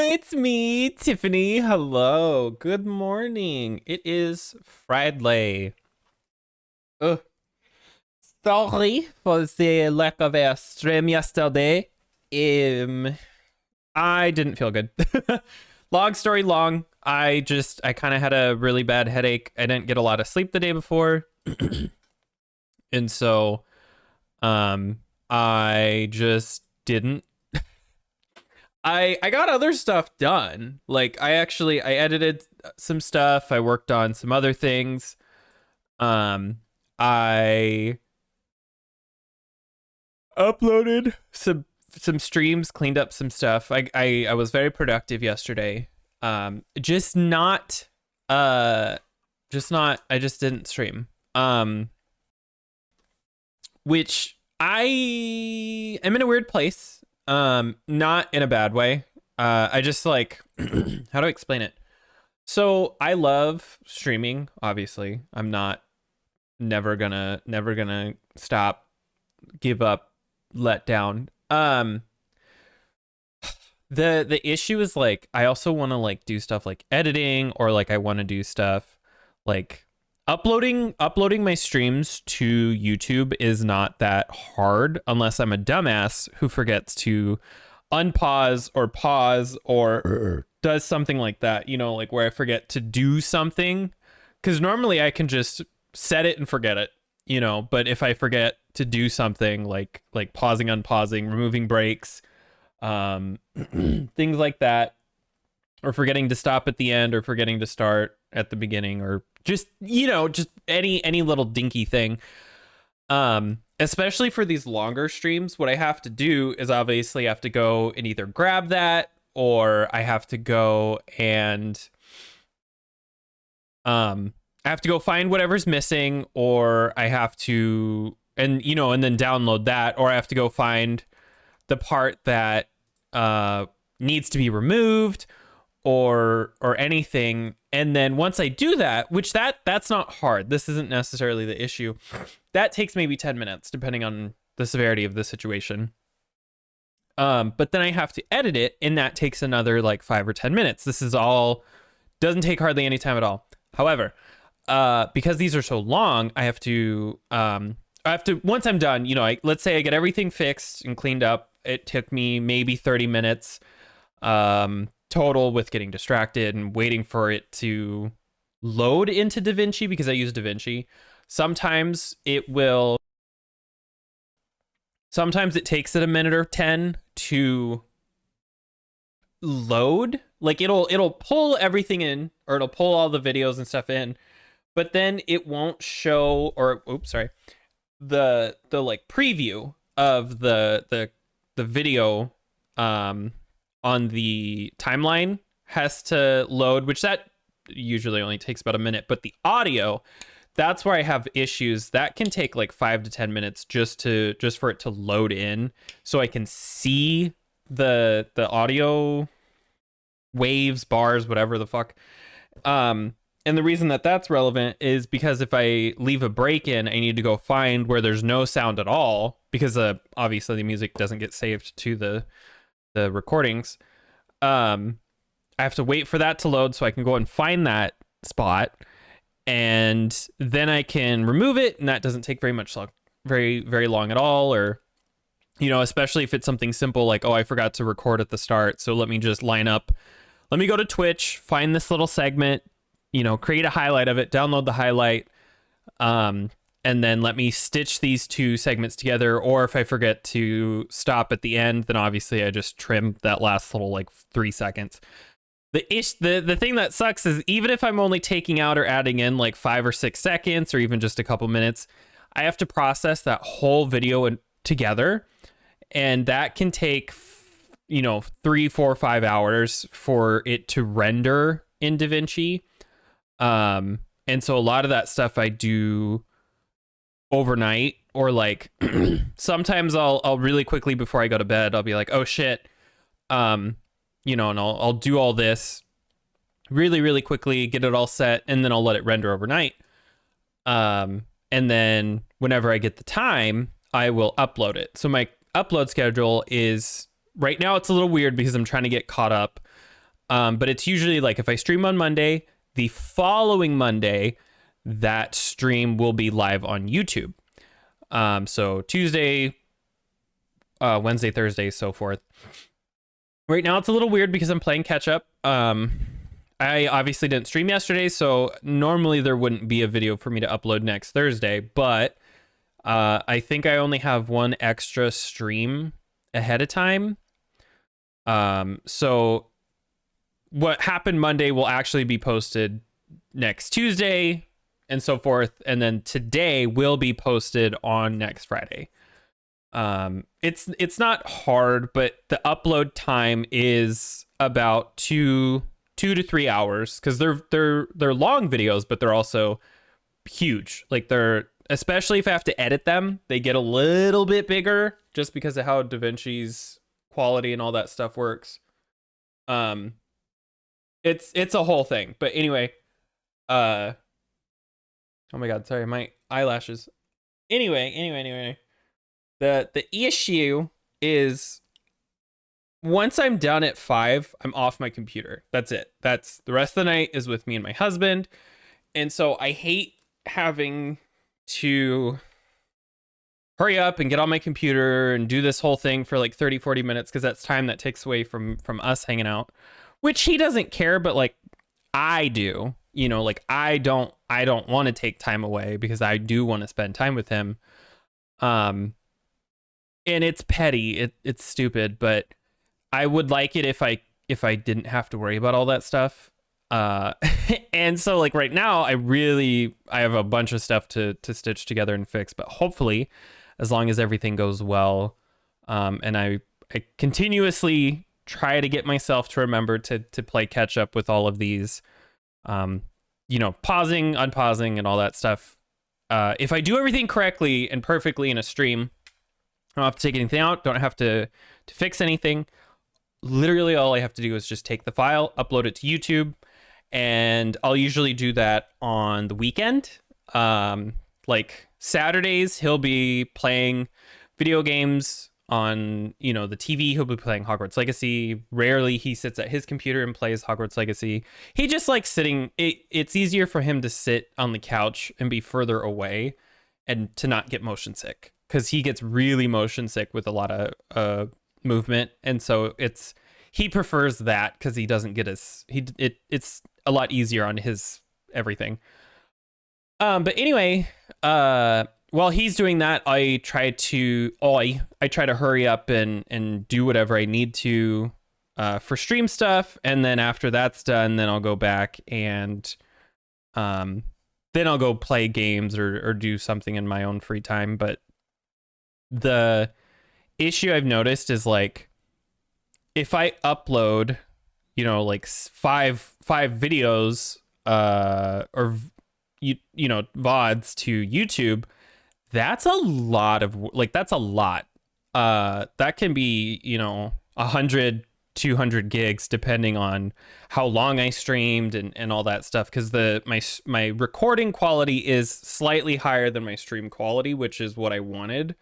it's me, Tiffany. Hello. Good morning. It is Friday. Ugh. Sorry for the lack of a stream yesterday. I didn't feel good. Long story long. I kind of had a really bad headache. I didn't get a lot of sleep the day before. And so I just didn't. I got other stuff done. Like I edited some stuff. I worked on some other things. I uploaded some streams, cleaned up some stuff. I was very productive yesterday. Just not I just didn't stream. Which I am in a weird place. Not in a bad way. I just like how do I explain it? So I love streaming, obviously. I'm not never gonna stop, give up, let down. The issue is like I also want to like do stuff like editing, or like I want to do stuff like uploading my streams to YouTube is not that hard unless I'm a dumbass who forgets to unpause or pause or does something like that, you know, like where I forget to do something, because normally I can just set it and forget it, you know, but if I forget to do something like pausing, unpausing, removing breaks, things like that, or forgetting to stop at the end or forgetting to start at the beginning, or just, you know, just any little dinky thing, especially for these longer streams, what I have to do is obviously I have to go and either grab that, or I have to go and I have to go find whatever's missing, or I have to, and you know, and then download that, or I have to go find the part that needs to be removed, or anything. And then once I do that, which that's not hard, this isn't necessarily the issue, that takes maybe 10 minutes depending on the severity of the situation. But then I have to edit it, and that takes another like 5 or 10 minutes. This is all, doesn't take hardly any time at all. However, because these are so long, I have to once I'm done, you know, let's say I get everything fixed and cleaned up, it took me maybe 30 minutes total, with getting distracted and waiting for it to load into DaVinci, because I use DaVinci. Sometimes it takes it a minute or 10 to load. Like it'll pull everything in, or it'll pull all the videos and stuff in, but then it won't show, or oops, sorry, the like preview of the video on the timeline has to load, which that usually only takes about a minute. But the audio, that's where I have issues. That can take like 5 to 10 minutes just for it to load in, so I can see the audio waves, bars, whatever the fuck. And the reason that that's relevant is because if I leave a break in, I need to go find where there's no sound at all, because obviously the music doesn't get saved to the recordings. I have to wait for that to load so I can go and find that spot, and then I can remove it, and that doesn't take very very long at all. Or, you know, especially if it's something simple like, oh, I forgot to record at the start, so let me just let me go to Twitch, find this little segment, you know, create a highlight of it, download the highlight, and then let me stitch these two segments together. Or if I forget to stop at the end, then obviously I just trim that last little like 3 seconds. The thing that sucks is, even if I'm only taking out or adding in like 5 or 6 seconds, or even just a couple minutes, I have to process that whole video together, and that can take, you know, 3, 4, 5 hours for it to render in DaVinci. And so a lot of that stuff I do overnight, or like sometimes I'll really quickly before I go to bed, I'll be like, oh shit, you know, and I'll do all this really really quickly, get it all set, and then I'll let it render overnight. And then whenever I get the time, I will upload it. So my upload schedule is, right now it's a little weird because I'm trying to get caught up. But it's usually like if I stream on Monday, the following Monday, that stream will be live on YouTube. So Tuesday, Wednesday, Thursday, so forth. Right now it's a little weird because I'm playing catch up. I obviously didn't stream yesterday, so normally there wouldn't be a video for me to upload next Thursday, but I think I only have one extra stream ahead of time. So what happened Monday will actually be posted next Tuesday and so forth, and then today will be posted on next Friday. It's not hard, but the upload time is about 2 to 3 hours, because they're long videos, but they're also huge. Like, they're, especially if I have to edit them, they get a little bit bigger just because of how DaVinci's quality and all that stuff works. It's a whole thing. But anyway, oh my god, sorry, my eyelashes. Anyway. The issue is, once I'm done at 5, I'm off my computer. That's it. That's the rest of the night is with me and my husband. And so I hate having to hurry up and get on my computer and do this whole thing for like 30-40 minutes, because that's time that takes away from us hanging out, which he doesn't care, but like I do. You know, like I don't want to take time away because I do want to spend time with him. And it's petty. It's stupid, but I would like it if I didn't have to worry about all that stuff. And so like right now I have a bunch of stuff to stitch together and fix, but hopefully, as long as everything goes well, and I continuously try to get myself to remember to play catch up with all of these, pausing, unpausing, and all that stuff. If I do everything correctly and perfectly in a stream, I don't have to take anything out, don't have to fix anything. Literally all I have to do is just take the file, upload it to YouTube, and I'll usually do that on the weekend. Like Saturdays, he'll be playing video games on, the TV. He'll be playing Hogwarts Legacy. Rarely he sits at his computer and plays Hogwarts Legacy. He just likes sitting. It's easier for him to sit on the couch and be further away and to not get motion sick, because he gets really motion sick with a lot of movement, and so he prefers that because he doesn't get it's a lot easier on his everything. But anyway, while he's doing that, I try to hurry up and do whatever I need to for stream stuff, and then after that's done, then I'll go back and then I'll go play games or do something in my own free time. But the issue I've noticed is, like, if I upload, like five videos or VODs to YouTube, that's a lot. That can be 100, 200 gigs depending on how long I streamed and all that stuff, because my recording quality is slightly higher than my stream quality, which is what I wanted.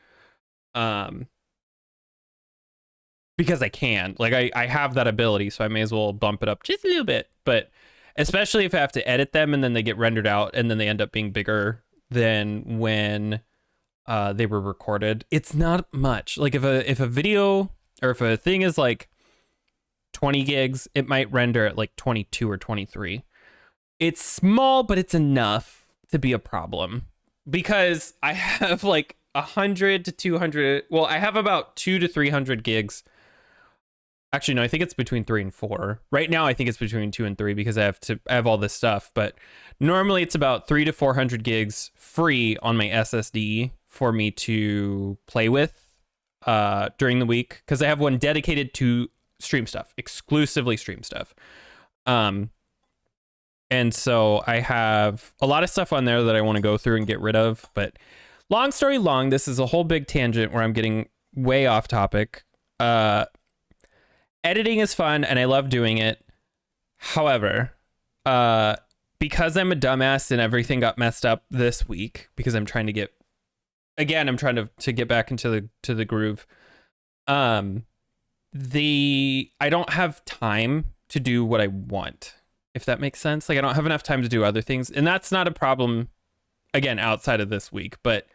Because I can, like, I have that ability, so I may as well bump it up just a little bit. But especially if I have to edit them and then they get rendered out and then they end up being bigger than when they were recorded, it's not much. Like, if a video or if a thing is like 20 gigs, it might render at like 22 or 23. It's small, but it's enough to be a problem, because I have like 100 to 200. Well, I have about 200 to 300 gigs. Actually, no, I think it's between 3 and 4. Right now, I think it's between 2 and 3 because I have all this stuff. But normally, it's about 300 to 400 gigs free on my SSD for me to play with during the week, because I have one dedicated to stream stuff, exclusively stream stuff. And so I have a lot of stuff on there that I want to go through and get rid of. But long story long, this is a whole big tangent where I'm getting way off topic. Editing is fun and I love doing it. However, because I'm a dumbass and everything got messed up this week, because I'm trying to get back into the groove. I don't have time to do what I want, if that makes sense. Like I don't have enough time to do other things, and that's not a problem, again, outside of this week, but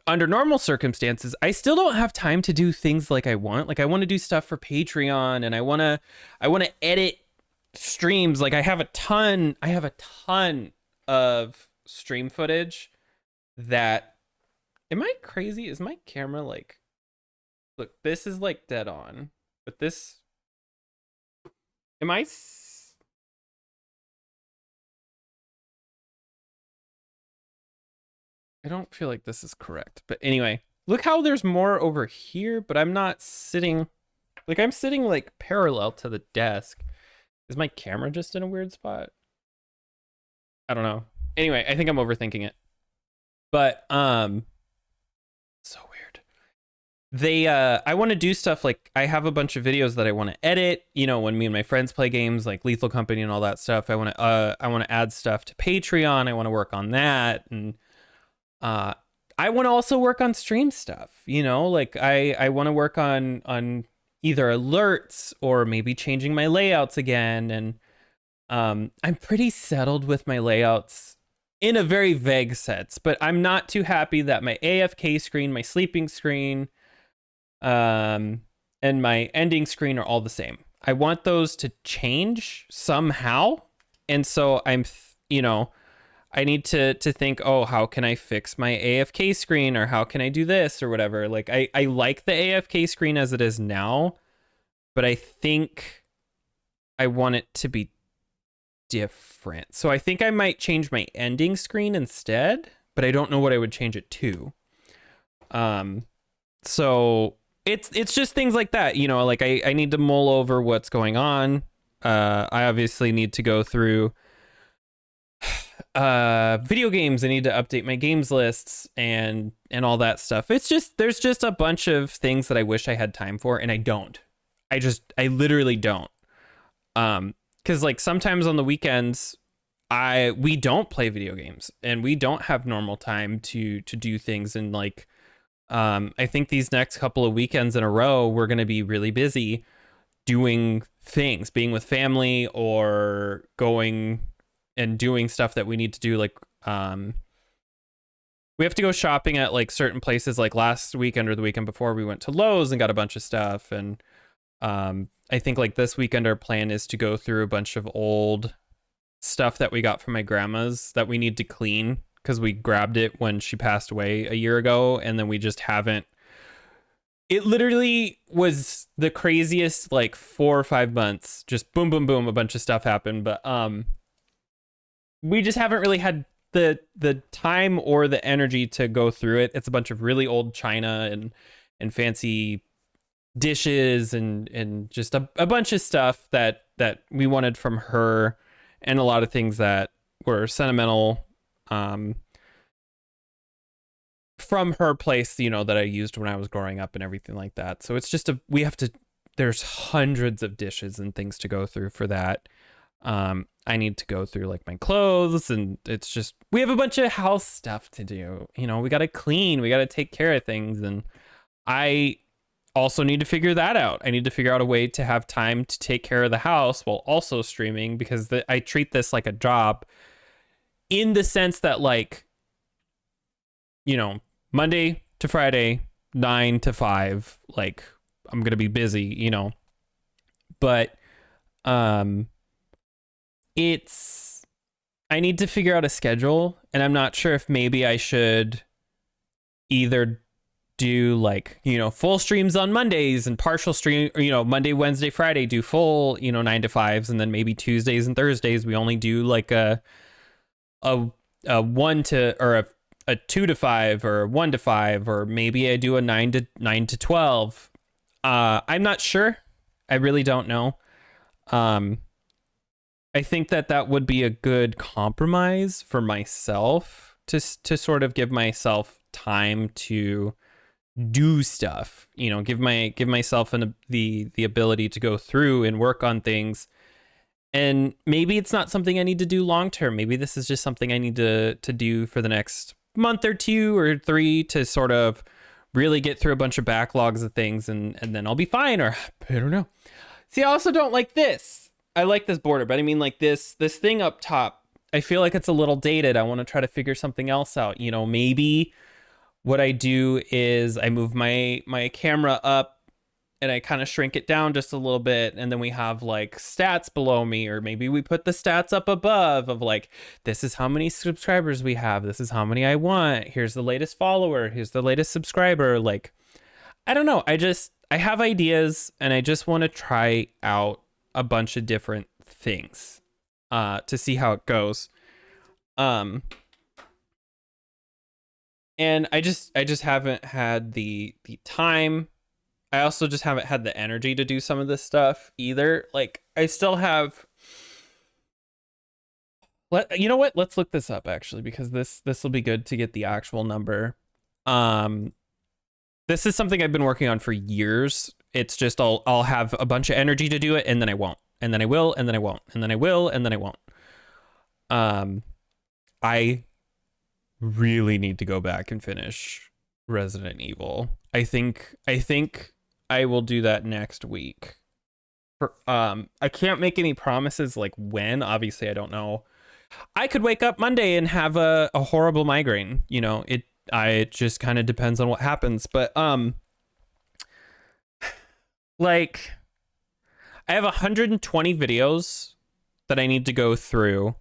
under normal circumstances, I still don't have time to do things like I want. Like I want to do stuff for Patreon, and I want to edit streams. Like I have a ton of stream footage that, am I crazy? Is my camera like, look, this is like dead on, but this, am I I don't feel like this is correct, but anyway, look how there's more over here, but I'm not sitting, like I'm sitting like parallel to the desk. Is my camera just in a weird spot? I don't know. Anyway, I think I'm overthinking it. But so weird. I want to do stuff like I have a bunch of videos that I want to edit, you know, when me and my friends play games like Lethal Company and all that stuff. I want to add stuff to Patreon. I want to work on that, and I want to also work on stream stuff, you know, like I want to work on either alerts or maybe changing my layouts again. And I'm pretty settled with my layouts in a very vague sense, but I'm not too happy that my AFK screen, my sleeping screen, and my ending screen are all the same. I want those to change somehow. And so you know, I need to think, oh, how can I fix my AFK screen, or how can I do this or whatever? Like I like the AFK screen as it is now, but I think I want it to be different. So I think I might change my ending screen instead, but I don't know what I would change it to. So it's just things like that, you know, like I need to mull over what's going on. I obviously need to go through video games. I need to update my games lists and all that stuff. It's just, there's just a bunch of things that I wish I had time for, and I don't. I literally don't. Because like sometimes on the weekends we don't play video games, and we don't have normal time to do things. And like I think these next couple of weekends in a row we're going to be really busy doing things, being with family, or going and doing stuff that we need to do. Like we have to go shopping at like certain places. Like last weekend or the weekend before, we went to Lowe's and got a bunch of stuff. And I think like this weekend our plan is to go through a bunch of old stuff that we got from my grandma's that we need to clean, because we grabbed it when she passed away a year ago, and then we just haven't. It literally was the craziest like 4 or 5 months, just boom boom boom, a bunch of stuff happened. But we just haven't really had the time or the energy to go through it. It's a bunch of really old china and fancy dishes and just a bunch of stuff that we wanted from her, and a lot of things that were sentimental from her place, you know, that I used when I was growing up and everything like that. So it's just there's hundreds of dishes and things to go through for that. I need to go through like my clothes, and it's just, we have a bunch of house stuff to do. You know, we got to clean, we got to take care of things. And I also need to figure that out. I need to figure out a way to have time to take care of the house while also streaming, because I treat this like a job, in the sense that like, you know, Monday to Friday, 9 to 5, like I'm going to be busy, you know, but I need to figure out a schedule, and I'm not sure if maybe I should either do like, you know, full streams on Mondays and partial stream, or, you know, Monday, Wednesday, Friday do full, you know, 9 to 5s, and then maybe Tuesdays and Thursdays we only do like a 1 to, or a 2 to 5, or a 1 to 5, or maybe I do a 9 to 12. I'm not sure. I really don't know. I think that would be a good compromise for myself to sort of give myself time to do stuff, you know, give myself the ability to go through and work on things. And maybe it's not something I need to do long term. Maybe this is just something I need to do for the next month or 2 or 3 to sort of really get through a bunch of backlogs of things, and then I'll be fine, or I don't know. See, I also don't like this. I like this border, but I mean like this thing up top, I feel like it's a little dated. I want to try to figure something else out. You know, maybe what I do is I move my camera up and I kind of shrink it down just a little bit, and then we have like stats below me, or maybe we put the stats up above of like, this is how many subscribers we have, this is how many I want, here's the latest follower, here's the latest subscriber. Like, I don't know, I have ideas and I just want to try out a bunch of different things to see how it goes. And I just haven't had the time. I also just haven't had the energy to do some of this stuff either. Like, I still have. You know what? Let's look this up actually, because this will be good to get the actual number. This is something I've been working on for years. It's just I'll have a bunch of energy to do it, and then I won't, and then I will, and then I won't, and then I will, and then I won't. I really need to go back and finish Resident Evil. I think I will do that next week. I can't make any promises like when. Obviously, I don't know. I could wake up Monday and have a horrible migraine. You know, it just kind of depends on what happens. But like, I have 120 videos that I need to go through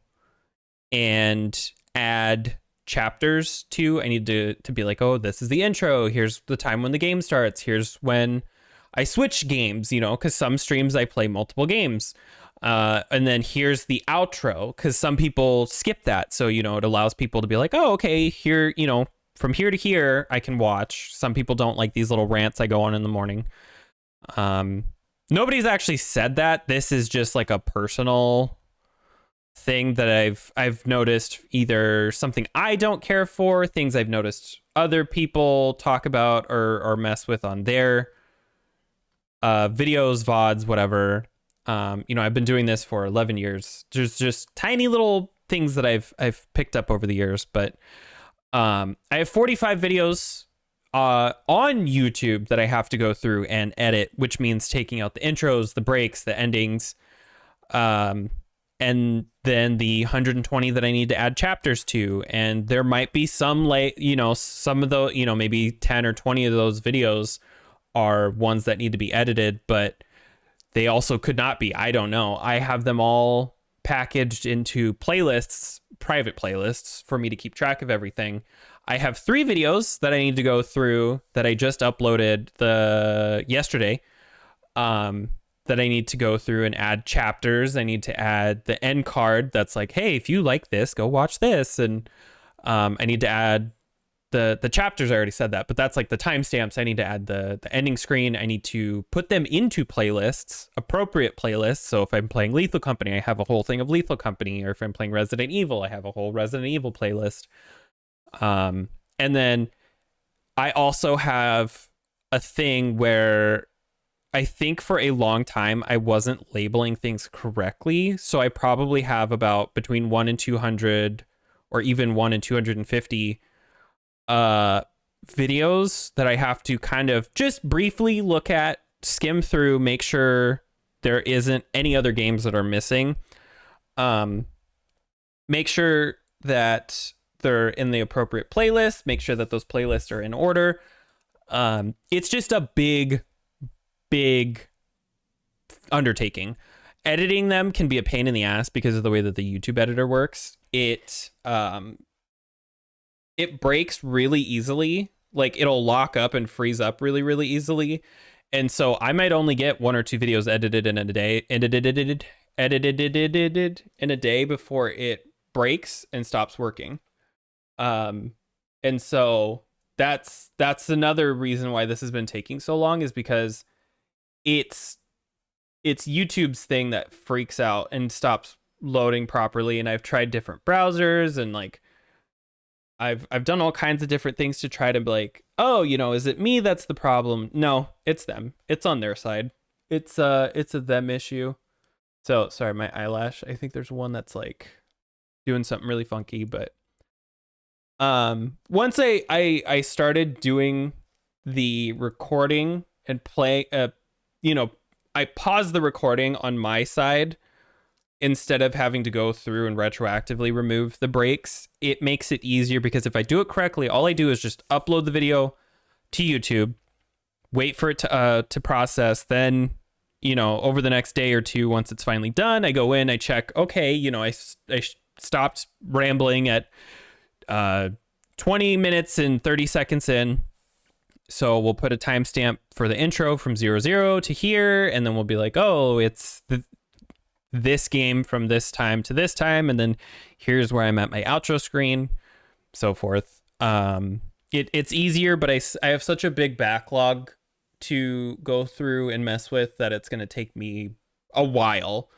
and add chapters to. I need to be like, oh, this is the intro, here's the time when the game starts, here's when I switch games, you know, because some streams I play multiple games, and then here's the outro, because some people skip that, so you know, it allows people to be like, oh, okay, here, you know, from here to here I can watch. Some people don't like these little rants I go on in the morning. Nobody's actually said that. This is just like a personal thing that I've noticed, either something I don't care for, things I've noticed other people talk about or mess with on their videos, VODs, whatever. You know, I've been doing this for 11 years. There's just tiny little things that I've picked up over the years, but I have 45 videos on YouTube that I have to go through and edit, which means taking out the intros, the breaks, the endings, and then the 120 that I need to add chapters to. And there might be some, like, you know, some of the, you know, maybe 10 or 20 of those videos are ones that need to be edited, but they also could not be. I don't know. I have them all packaged into playlists, private playlists, for me to keep track of everything. I have 3 videos that I need to go through that I just uploaded yesterday, that I need to go through and add chapters. I need to add the end card that's like, hey, if you like this, go watch this. And I need to add the chapters. I already said that, but that's like the timestamps. I need to add the ending screen. I need to put them into playlists, appropriate playlists. So if I'm playing Lethal Company, I have a whole thing of Lethal Company, or if I'm playing Resident Evil, I have a whole Resident Evil playlist. And then I also have a thing where I think for a long time I wasn't labeling things correctly. So I probably have about between 1 and 200, or even 1 and 250 videos that I have to kind of just briefly look at, skim through, make sure there isn't any other games that are missing. Make sure that they're in the appropriate playlist, make sure that those playlists are in order. It's just a big undertaking. Editing them can be a pain in the ass because of the way that the YouTube editor works. It breaks really easily. Like, it'll lock up and freeze up really, really easily. And so I might only get 1 or 2 videos edited in a day before it breaks and stops working. And so that's another reason why this has been taking so long, is because it's YouTube's thing that freaks out and stops loading properly. And I've tried different browsers, and like I've done all kinds of different things to try to be like, oh, you know, is it me that's the problem? No, it's them. It's on their side. It's a them issue. So sorry, my eyelash. I think there's one that's like doing something really funky, but once I started doing the recording and play, you know, I paused the recording on my side instead of having to go through and retroactively remove the breaks, it makes it easier because if I do it correctly, all I do is just upload the video to YouTube, wait for it to process, then, you know, over the next day or two, once it's finally done, I go in, I check, okay, you know, I stopped rambling at 20 minutes and 30 seconds in. So we'll put a timestamp for the intro from 00 to here, and then we'll be like, oh, it's this game from this time to this time, and then here's where I'm at my outro screen, so forth. It's easier, but I have such a big backlog to go through and mess with that it's going to take me a while.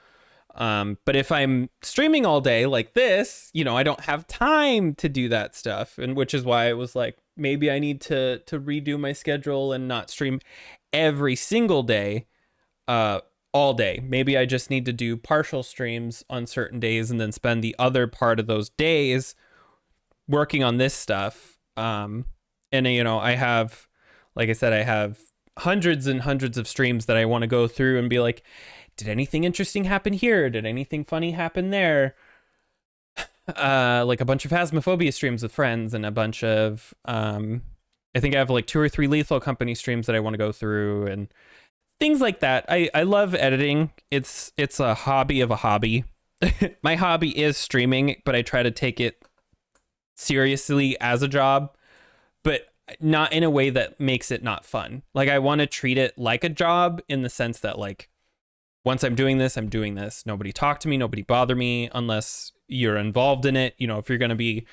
But if I'm streaming all day like this, you know, I don't have time to do that stuff. And which is why it was like, maybe I need to redo my schedule and not stream every single day, all day. Maybe I just need to do partial streams on certain days and then spend the other part of those days working on this stuff. And, you know, I have, like I said, I have hundreds and hundreds of streams that I want to go through and be like, did anything interesting happen here? Did anything funny happen there? Like a bunch of Phasmophobia streams with friends and a bunch of, I think I have like 2 or 3 Lethal Company streams that I want to go through and things like that. I love editing. It's a hobby of a hobby. My hobby is streaming, but I try to take it seriously as a job, but not in a way that makes it not fun. Like I want to treat it like a job in the sense that like, once I'm doing this, I'm doing this. Nobody talk to me, nobody bother me unless you're involved in it. You know, if you're going to be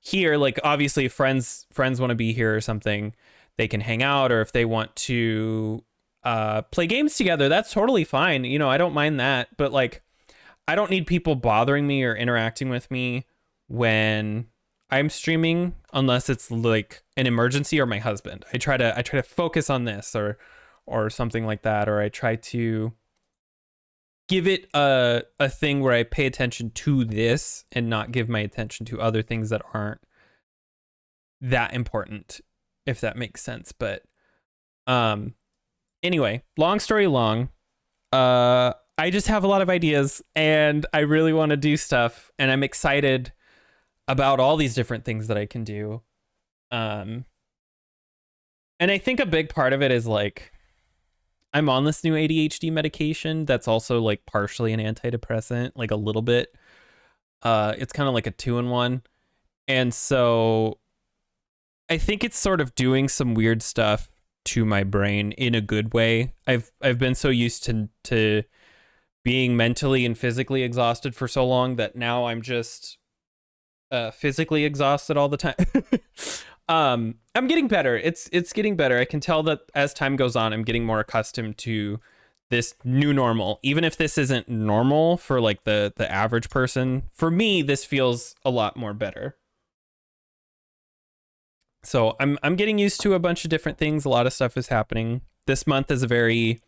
here, like obviously if friends want to be here or something, they can hang out, or if they want to play games together, that's totally fine. You know, I don't mind that, but like I don't need people bothering me or interacting with me when I'm streaming unless it's like an emergency or my husband. I try to focus on this or something like that, or I try to give it a thing where I pay attention to this and not give my attention to other things that aren't that important, if that makes sense. But anyway, long story long, I just have a lot of ideas and I really want to do stuff, and I'm excited about all these different things that I can do. And I think a big part of it is like, I'm on this new ADHD medication that's also like partially an antidepressant, like a little bit. It's kind of like a 2-in-1. And so I think it's sort of doing some weird stuff to my brain in a good way. I've been so used to being mentally and physically exhausted for so long that now I'm just physically exhausted all the time. I'm getting better. It's getting better. I can tell that as time goes on, I'm getting more accustomed to this new normal. Even if this isn't normal for like the average person, for me, this feels a lot more better. So I'm getting used to a bunch of different things. A lot of stuff is happening. This month is a very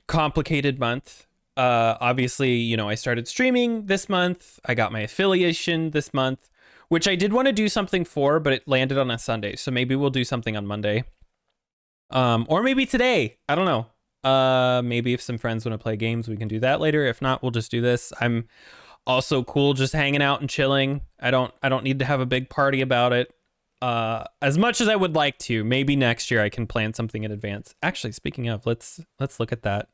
complicated month. Obviously, you know, I started streaming this month. I got my affiliation this month, which I did want to do something for, but it landed on a Sunday. So maybe we'll do something on Monday. Or maybe today. I don't know. Maybe if some friends want to play games, we can do that later. If not, we'll just do this. I'm also cool just hanging out and chilling. I don't need to have a big party about it. As much as I would like to. Maybe next year I can plan something in advance. Actually, speaking of, let's look at that.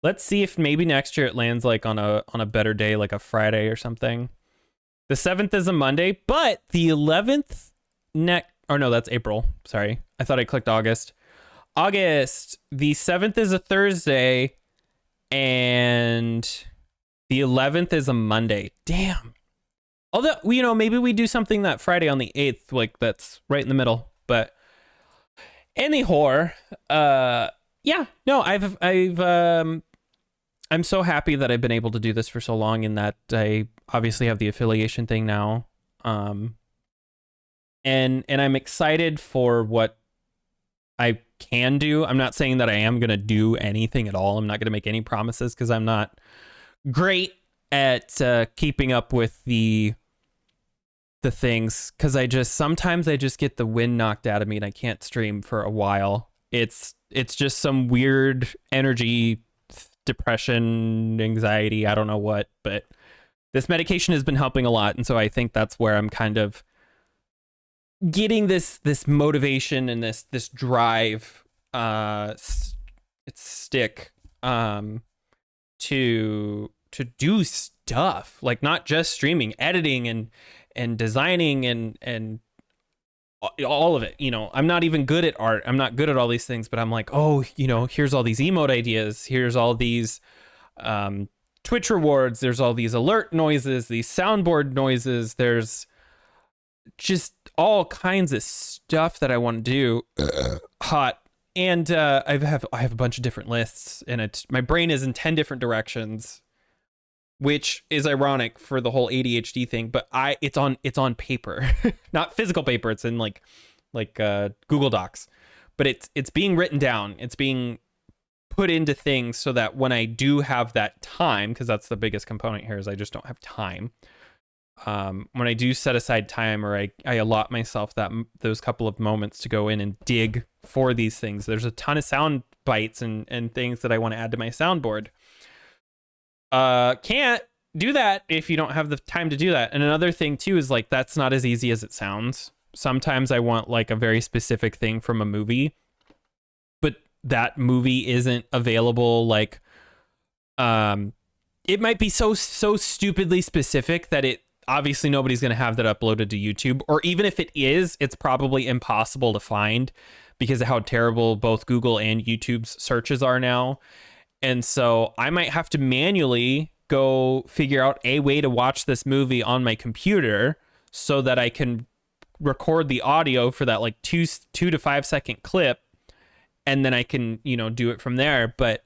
Let's see if maybe next year it lands like on a better day, like a Friday or something. The 7th is a Monday, but the 11th or no, that's April. Sorry. I thought I clicked August. The 7th is a Thursday and the 11th is a Monday. Damn. Although, you know, maybe we do something that Friday on the 8th, like that's right in the middle, but any whore. Yeah, no, I'm so happy that I've been able to do this for so long, and that I obviously have the affiliation thing now. And I'm excited for what I can do. I'm not saying that I am going to do anything at all. I'm not going to make any promises because I'm not great at keeping up with the things, because sometimes I just get the wind knocked out of me and I can't stream for a while. It's just some weird energy depression, anxiety, I don't know what, but this medication has been helping a lot. And so I think that's where I'm kind of getting this motivation and this drive stick to do stuff, like not just streaming, editing and designing and all of it. You know, I'm not even good at art, I'm not good at all these things, but I'm like, oh, you know, here's all these emote ideas, here's all these Twitch rewards, there's all these alert noises, these soundboard noises, there's just all kinds of stuff that I want to do. Hot. And I have a bunch of different lists, and my brain is in 10 different directions, which is ironic for the whole ADHD thing, but it's on paper. Not physical paper, it's in like Google Docs. But it's being written down. It's being put into things so that when I do have that time, because that's the biggest component here, is I just don't have time. When I do set aside time, or I allot myself those couple of moments to go in and dig for these things, there's a ton of sound bites and things that I want to add to my soundboard. Can't do that if you don't have the time to do that. And another thing too is like, that's not as easy as it sounds. Sometimes I want like a very specific thing from a movie, but that movie isn't available. Like, it might be so stupidly specific that it obviously nobody's going to have that uploaded to YouTube, or even if it is, it's probably impossible to find because of how terrible both Google and YouTube's searches are now. And so I might have to manually go figure out a way to watch this movie on my computer so that I can record the audio for that like 2 to 5 second clip, and then I can, you know, do it from there. But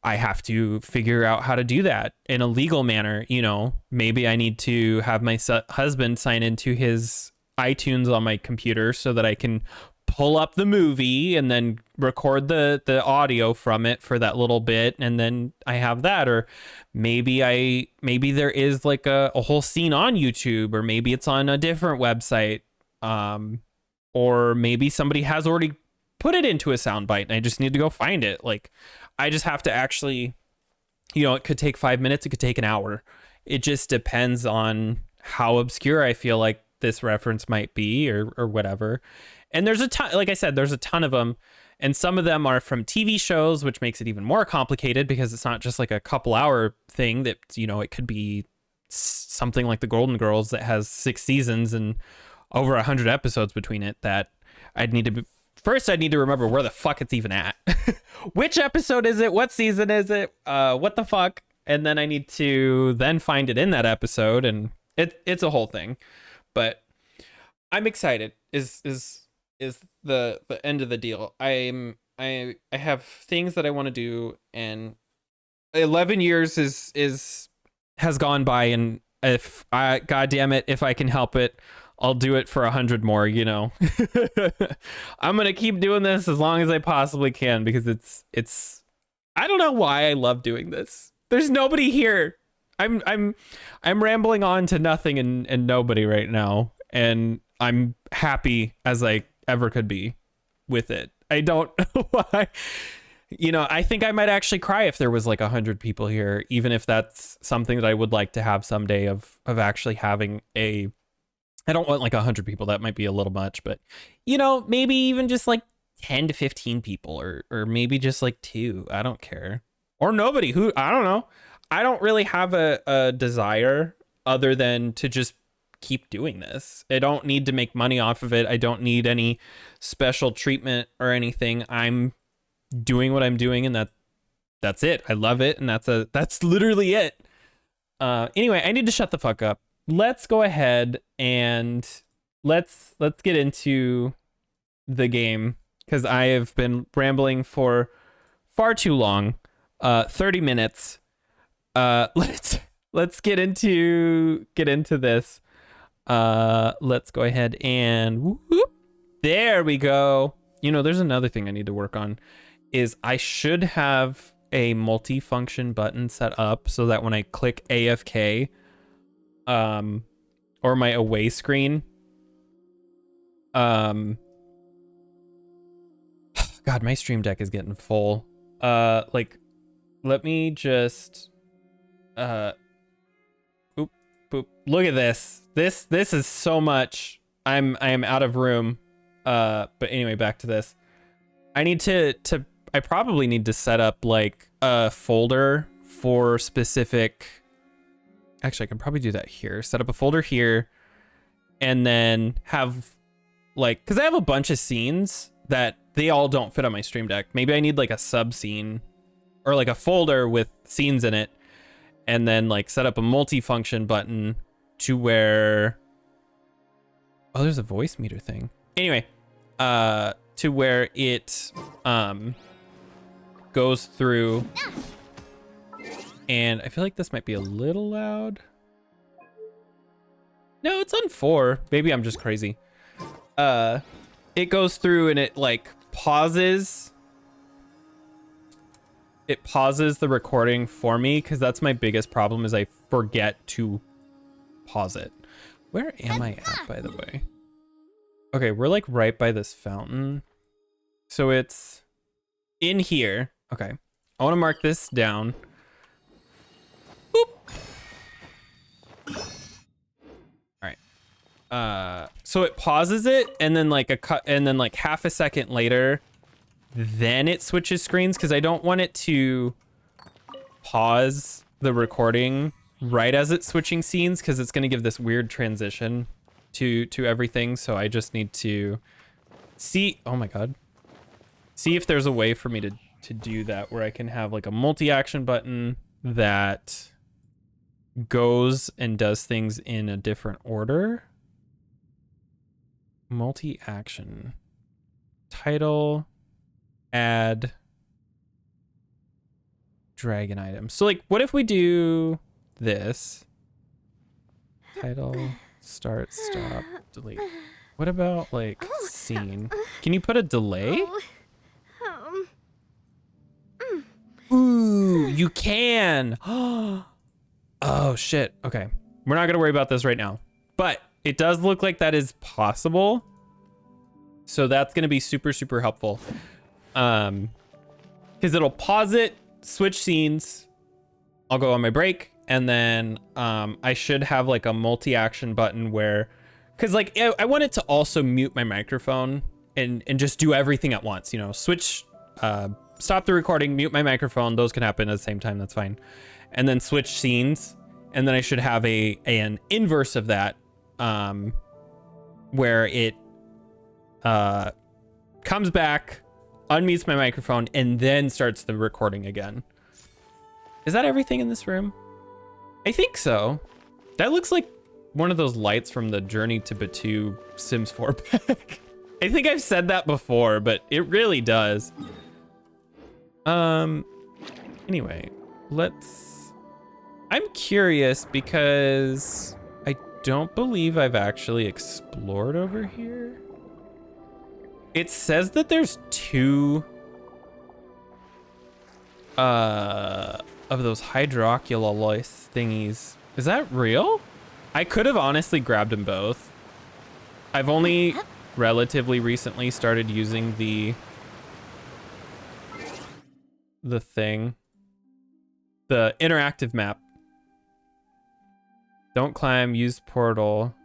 I have to figure out how to do that in a legal manner. You know, maybe I need to have my husband sign into his iTunes on my computer so that I can pull up the movie and then record the audio from it for that little bit, and then I have that. Or maybe there is like a whole scene on YouTube, or maybe it's on a different website, or maybe somebody has already put it into a soundbite and I just need to go find it. Like, I just have to actually, you know, it could take 5 minutes, it could take an hour. It just depends on how obscure I feel like this reference might be, or whatever. And there's a ton, like I said, there's a ton of them. And some of them are from TV shows, which makes it even more complicated because it's not just like a couple hour thing that, you know, it could be something like The Golden Girls that has 6 seasons and over 100 episodes between it, that I'd need to first I'd need to remember where the fuck it's even at. Which episode is it? What season is it? What the fuck? And then I need to then find it in that episode, and it's a whole thing. But I'm excited. Is the end of the deal. I have things that I want to do, and 11 years has gone by, and if I, God damn it, if I can help it, I'll do it for 100 more, you know. I'm going to keep doing this as long as I possibly can, because it's I don't know why I love doing this. There's nobody here. I'm rambling on to nothing and nobody right now, and I'm happy as I ever could be with it. I don't know why. You know, I think I might actually cry if there was like 100 people here, even if that's something that I would like to have someday, of actually having a, I don't want like 100 people. That might be a little much, but you know, maybe even just like 10 to 15 people, or maybe just like 2. I don't care. Or nobody. Who, I don't know. I don't really have a desire other than to just keep doing this. I don't need to make money off of it. I don't need any special treatment or anything. I'm doing what I'm doing, and that's it. I love it, and that's literally it. Anyway, I need to shut the fuck up. Let's go ahead and let's get into the game, because I have been rambling for far too long. 30 minutes. Let's get into this. Let's go ahead and whoop, there we go. You know, there's another thing I need to work on, is I should have a multi-function button set up so that when I click AFK, or my away screen, God, my stream deck is getting full. Like Let me just oop boop. Look at this. This is so much. I am out of room. But anyway, back to this. I need to I probably need to set up like a folder for specific. Actually, I can probably do that here. Set up a folder here and then have like, cause I have a bunch of scenes that they all don't fit on my Stream Deck. Maybe I need like a sub scene or like a folder with scenes in it, and then like set up a multi-function button to where, oh, there's a voice meter thing. Anyway, to where it goes through, and I feel like this might be a little loud. No, it's on 4. Maybe I'm just crazy. It goes through and it like pauses. It pauses the recording for me because that's my biggest problem is I forget to pause it. Where am I at, by the way? Okay, we're like right by this fountain. So it's in here. Okay, I want to mark this down. Boop. All right. So it pauses it, and then like half a second later, then it switches screens because I don't want it to pause the recording right as it's switching scenes because it's going to give this weird transition to everything. So I just need to see. Oh my god. See if there's a way for me to do that where I can have like a multi-action button that goes and does things in a different order. Multi-action. Title. Add. Dragon item. So like, what if we do this? Title. Start. Stop. Delete. What about like scene? Can you put a delay? Ooh, you can. Oh shit. Okay. We're not gonna worry about this right now, but it does look like that is possible. So that's gonna be super, super helpful. Because it'll pause it, switch scenes. I'll go on my break, and then I should have like a multi-action button where, because like I want it to also mute my microphone and just do everything at once. You know, switch. Stop the recording, mute my microphone. Those can happen at the same time. That's fine. And then switch scenes. And then I should have an inverse of that, where it comes back, unmutes my microphone, and then starts the recording again. Is that everything in this room? I think so. That looks like one of those lights from the Journey to Batu Sims 4 pack. I think I've said that before, but it really does. Anyway, I'm curious because I don't believe I've actually explored over here. It says that there's 2 of those hydroculolois thingies. Is that real? I could have honestly grabbed them both. I've only relatively recently started using the thing. The interactive map. Don't climb, use portal.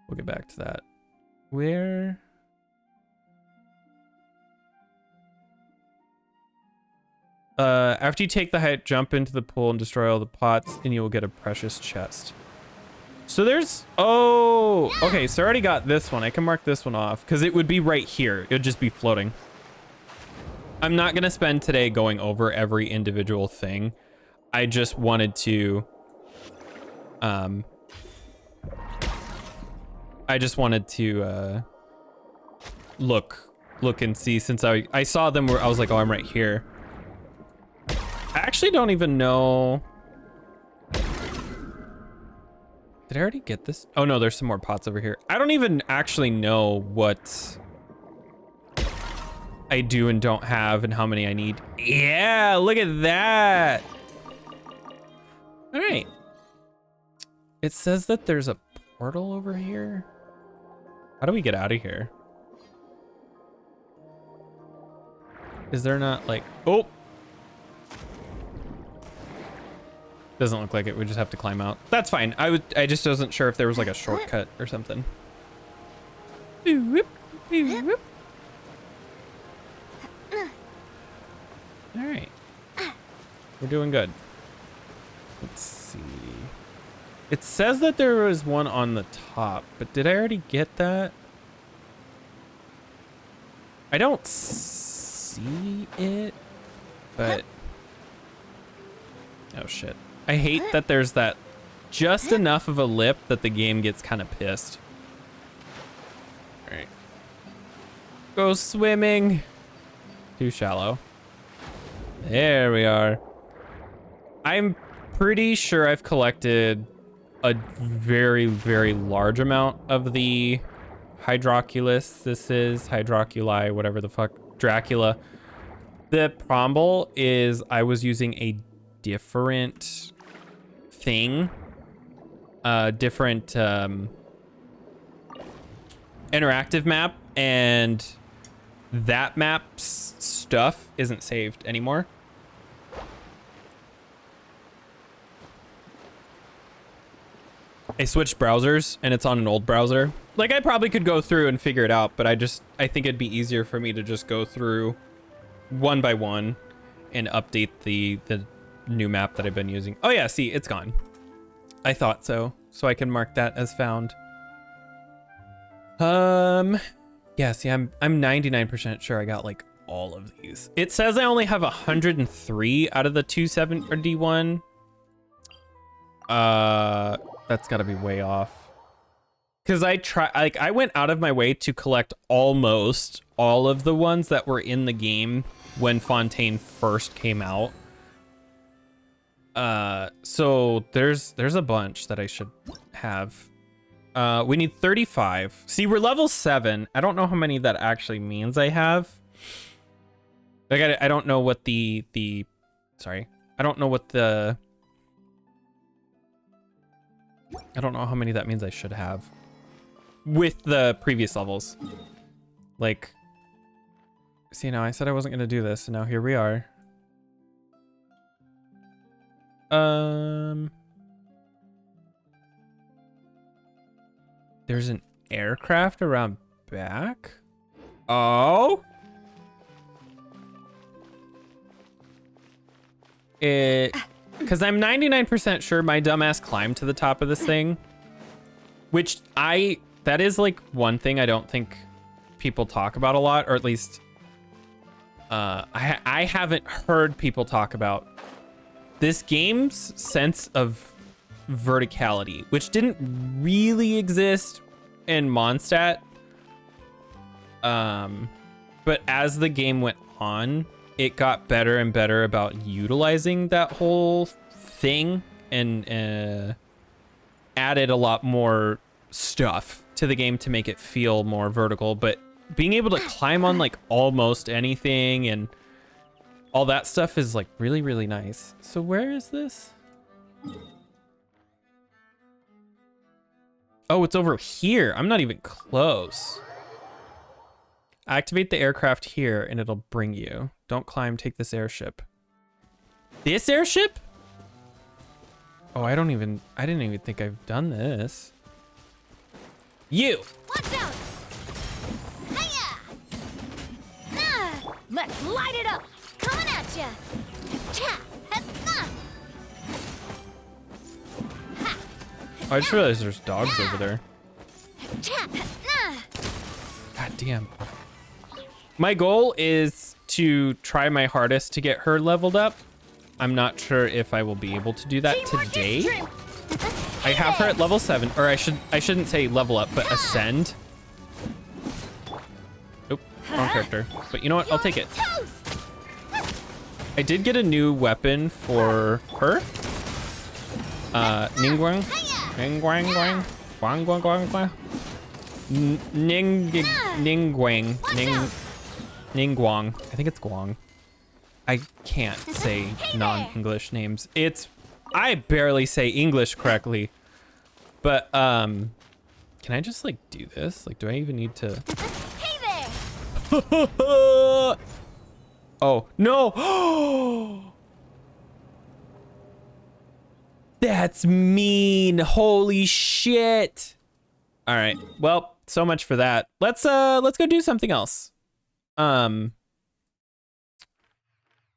We'll get back to that. Where? After you take the height, jump into the pool and destroy all the pots, and you will get a precious chest. So there's, oh, okay, so I already got this one. I can mark this one off, because it would be right here. It would just be floating. I'm not going to spend today going over every individual thing. I just wanted to, look and see, since I saw them where I was like, oh, I'm right here. I actually don't even know. Did I already get this? Oh no, there's some more pots over here. I don't even actually know what I do and don't have and how many I need. Yeah, look at that. All right. It says that there's a portal over here. How do we get out of here? Is there not like, oh, Doesn't look like it. We just have to climb out. That's fine. I just wasn't sure if there was like a shortcut or something. All right. We're doing good. Let's see. It says that there was one on the top, but did I already get that? I don't see it, but... Oh, shit. I hate that there's that just enough of a lip that the game gets kind of pissed. All right. Go swimming. Too shallow. There we are. I'm pretty sure I've collected a very, very large amount of the Hydroculus. This is Hydroculi, whatever the fuck. Dracula. The Promble is I was using a different thing. Different interactive map, and that map's stuff isn't saved anymore. I switched browsers and it's on an old browser. Like, I probably could go through and figure it out, but I think it'd be easier for me to just go through one by one and update the new map that I've been using. Oh yeah, see, it's gone. I thought so. So I can mark that as found. Yeah, see, I'm 99% sure I got like all of these. It says I only have 103 out of the 271. That's gotta be way off. Cause I went out of my way to collect almost all of the ones that were in the game when Fontaine first came out. So there's a bunch that I should have. We need 35. See, we're level 7. I don't know how many that actually means I have. Like, I don't know what sorry. I don't know what I don't know how many that means I should have with the previous levels. Like, see, now I said I wasn't going to do this, and now here we are. There's an aircraft around back. Oh. Because I'm 99% sure my dumbass climbed to the top of this thing, which that is like one thing I don't think people talk about a lot, or at least I haven't heard people talk about this game's sense of verticality, which didn't really exist in Mondstadt. But as the game went on, it got better and better about utilizing that whole thing and added a lot more stuff to the game to make it feel more vertical. But being able to climb on like almost anything and all that stuff is like really, really nice. So where is this? Oh, it's over here. I'm not even close. Activate the aircraft here and it'll bring you. Don't climb, take this airship. This airship? Oh, I didn't even think I've done this. You! Watch out! Hiya! Let's light it up! Coming at ya! Cha! Oh, I just realized there's dogs over there. God damn. My goal is to try my hardest to get her leveled up. I'm not sure if I will be able to do that today. I have her at level 7, or I shouldn't say level up, but ascend. Nope, wrong character. But you know what? I'll take it. I did get a new weapon for her. Ningguang. Ningguang. Guang guang guang guang. Ningguang. Ningguang. I think it's Guang. I can't say non-English names. I barely say English correctly. But can I just like do this? Like, do I even need to? Hey there. Oh no. That's mean. Holy shit. All right. Well, so much for that. Let's go do something else. I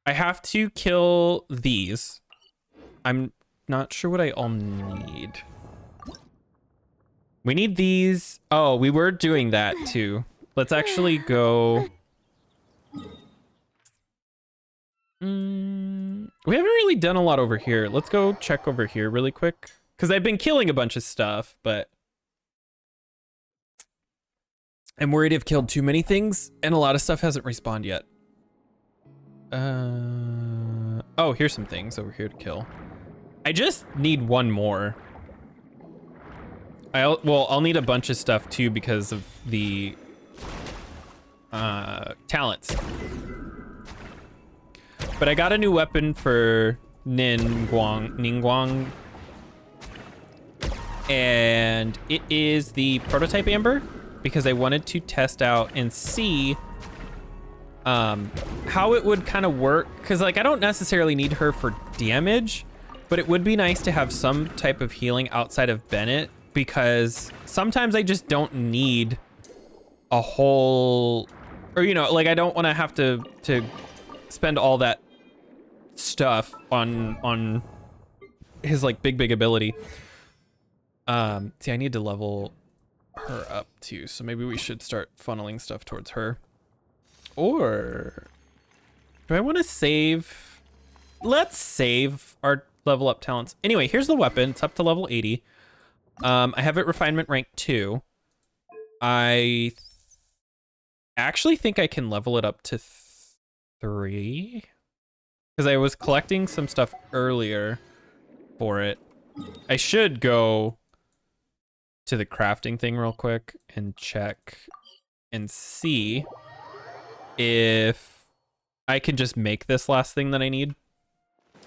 have to kill these. I'm not sure what I all need. We need these. Oh, we were doing that too. Let's actually go. We haven't really done a lot over here. Let's go check over here really quick. Because I've been killing a bunch of stuff, but I'm worried I've killed too many things, and a lot of stuff hasn't respawned yet. Oh, here's some things over here to kill. I just need one more. I'll need a bunch of stuff too because of the talents. But I got a new weapon for Ningguang. And it is the prototype amber because I wanted to test out and see how it would kind of work. Because like I don't necessarily need her for damage, but it would be nice to have some type of healing outside of Bennett because sometimes I just don't need a whole, or you know, like I don't want to have to spend all that stuff on his like big ability. See, I need to level her up too, so maybe we should start funneling stuff towards her. Or do I want to save? Let's save our level up talents. Anyway, here's the weapon. It's up to level 80. I have it refinement rank 2. I actually think I can level it up to 3 because I was collecting some stuff earlier for it. I should go to the crafting thing real quick and check and see if I can just make this last thing that I need.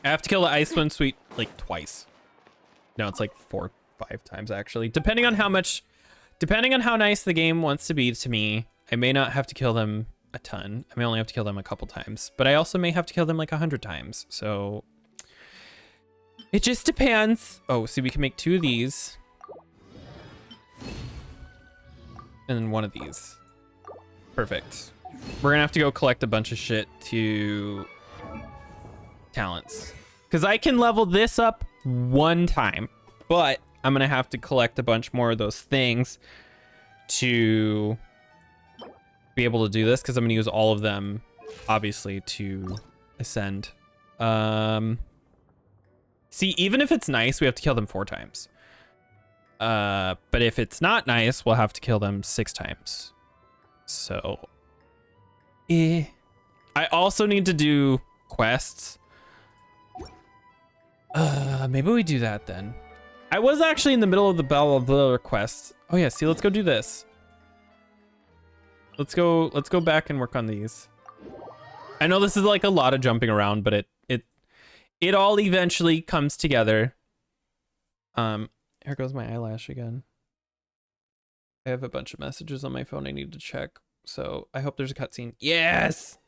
I have to kill the Icewind Sweet like twice. No, it's like 4 or 5 times actually. Depending on how nice the game wants to be to me, I may not have to kill them a ton. I may only have to kill them a couple times, but I also may have to kill them like 100 times. So it just depends. Oh, see, we can make 2 of these. And then 1 of these. Perfect. We're gonna have to go collect a bunch of shit to talents. Because I can level this up 1 time, but I'm gonna have to collect a bunch more of those things to be able to do this, because I'm gonna use all of them, obviously, to ascend. See, even if it's nice, we have to kill them 4 times. But if it's not nice, we'll have to kill them 6 times. So, I also need to do quests. Maybe we do that then. I was actually in the middle of the Bell of the quest. Oh yeah, see, let's go do this. Let's go back and work on these. I know this is like a lot of jumping around, but it all eventually comes together. Here goes my eyelash again. I have a bunch of messages on my phone I need to check, so I hope there's a cutscene. Yes!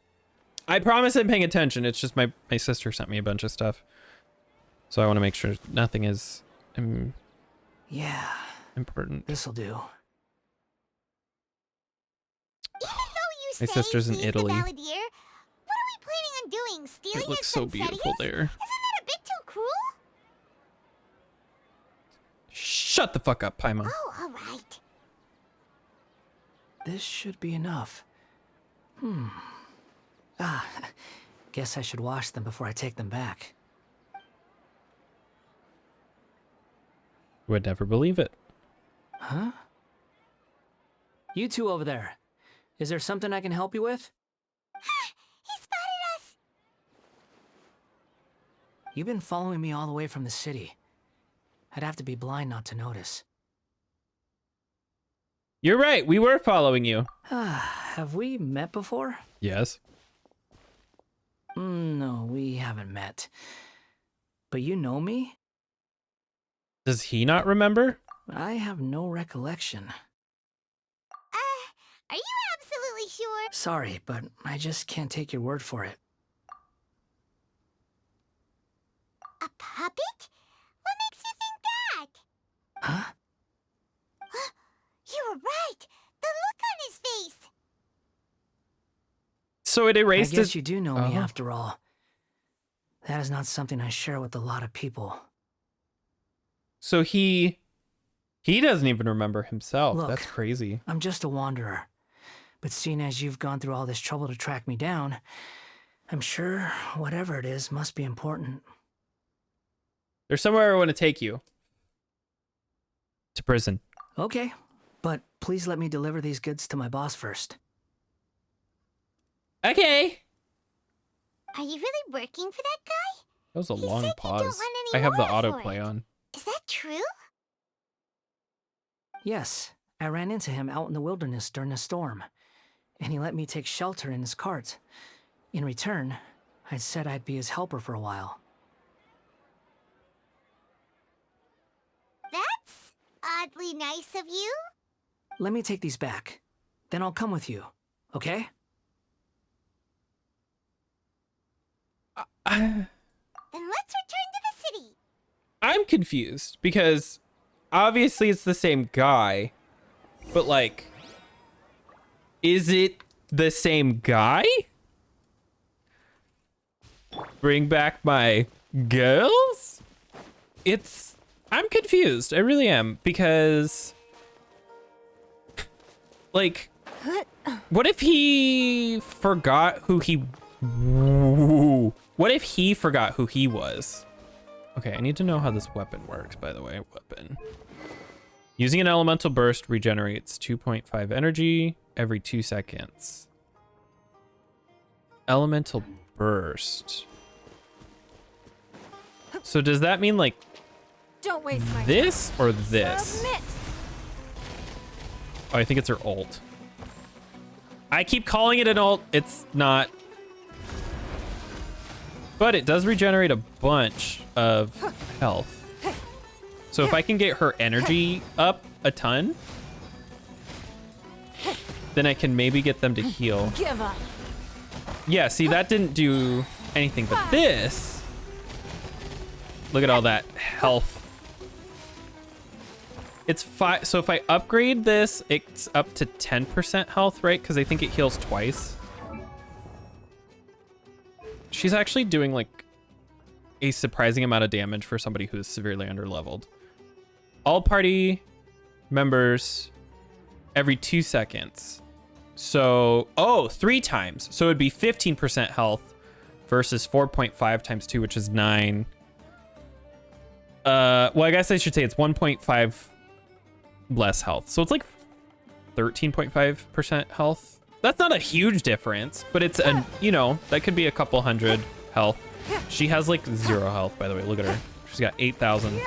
I promise I'm paying attention. It's just my sister sent me a bunch of stuff. So I want to make sure nothing is yeah, important. This'll do. My sister's in Italy. What are we planning on doing? Stealing It looks so beautiful there. Isn't that a bit too cruel? Shut the fuck up, Paimon. Oh, all right. This should be enough. Guess I should wash them before I take them back. Would never believe it. Huh? You two over there. Is there something I can help you with? He spotted us. You've been following me all the way from the city. I'd have to be blind not to notice. You're right. We were following you. Have we met before? Yes. No, we haven't met. But you know me? Does he not remember? I have no recollection. Are you absolutely sure? Sorry, but I just can't take your word for it. A puppet? What So it I erased guess his... you do know me Oh. after all. That is not something I share with a lot of people. So he doesn't even remember himself. Look. That's crazy. I'm just a wanderer. But seeing as you've gone through all this trouble to track me down, I'm sure whatever it is must be important. There's somewhere I want to take you. To prison. Okay, but please let me deliver these goods to my boss first. Okay. Are you really working for that guy? That was a He long said you don't pause. want I any have the more for autoplay it. on. Is that true? Yes, I ran into him out in the wilderness during a storm, and he let me take shelter in his cart. In return, I said I'd be his helper for a while. That's oddly nice of you. Let me take these back. Then I'll come with you, okay? Then let's return to the city. I'm confused because obviously it's the same guy, but like, is it the same guy? Bring back my girls? I'm confused. I really am because like, what if he forgot who he what if he forgot who he was? Okay, I need to know how this weapon works, by the way. Weapon. Using an elemental burst regenerates 2.5 energy every 2 seconds. Elemental burst. So does that mean like Don't waste my this or time. this? Submit. Oh, I think it's her ult. I keep calling it an ult. It's not. But it does regenerate a bunch of health. So if I can get her energy up a ton, then I can maybe get them to heal. Give up. Yeah, see, that didn't do anything, but this, look at all that health. It's 5, so if I upgrade this, it's up to 10% health, right? Because I think it heals twice. She's actually doing like a surprising amount of damage for somebody who's severely underleveled. All party members every 2 seconds. So, 3 times. So it'd be 15% health versus 4.5 times 2, which is 9. Well, I guess I should say it's 1.5 less health. So it's like 13.5% health. That's not a huge difference, but it's a, you know, that could be a couple hundred health. She has like 0 health, by the way. Look at her. She's got 8,000.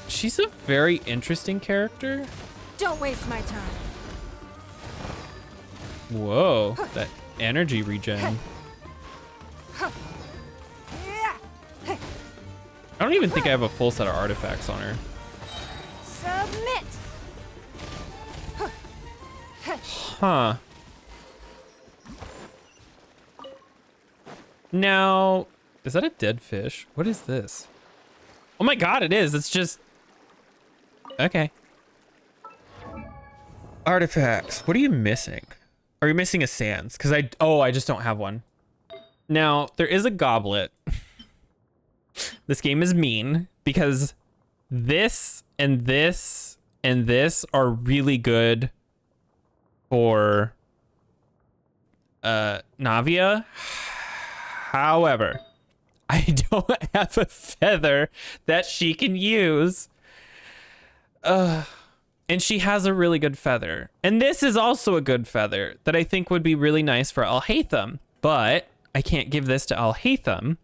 She's a very interesting character. Don't waste my time. Whoa, that energy regen. I don't even think I have a full set of artifacts on her. Submit. Huh. Now, is that a dead fish? What is this? Oh my god, it is. It's just... Okay. Artifacts. What are you missing? Are you missing a sands? Because I just don't have one. Now, there is a goblet. This game is mean because this and this and this are really good for Navia. However, I don't have a feather that she can use. And she has a really good feather. And this is also a good feather that I think would be really nice for Alhaitham. But I can't give this to Alhaitham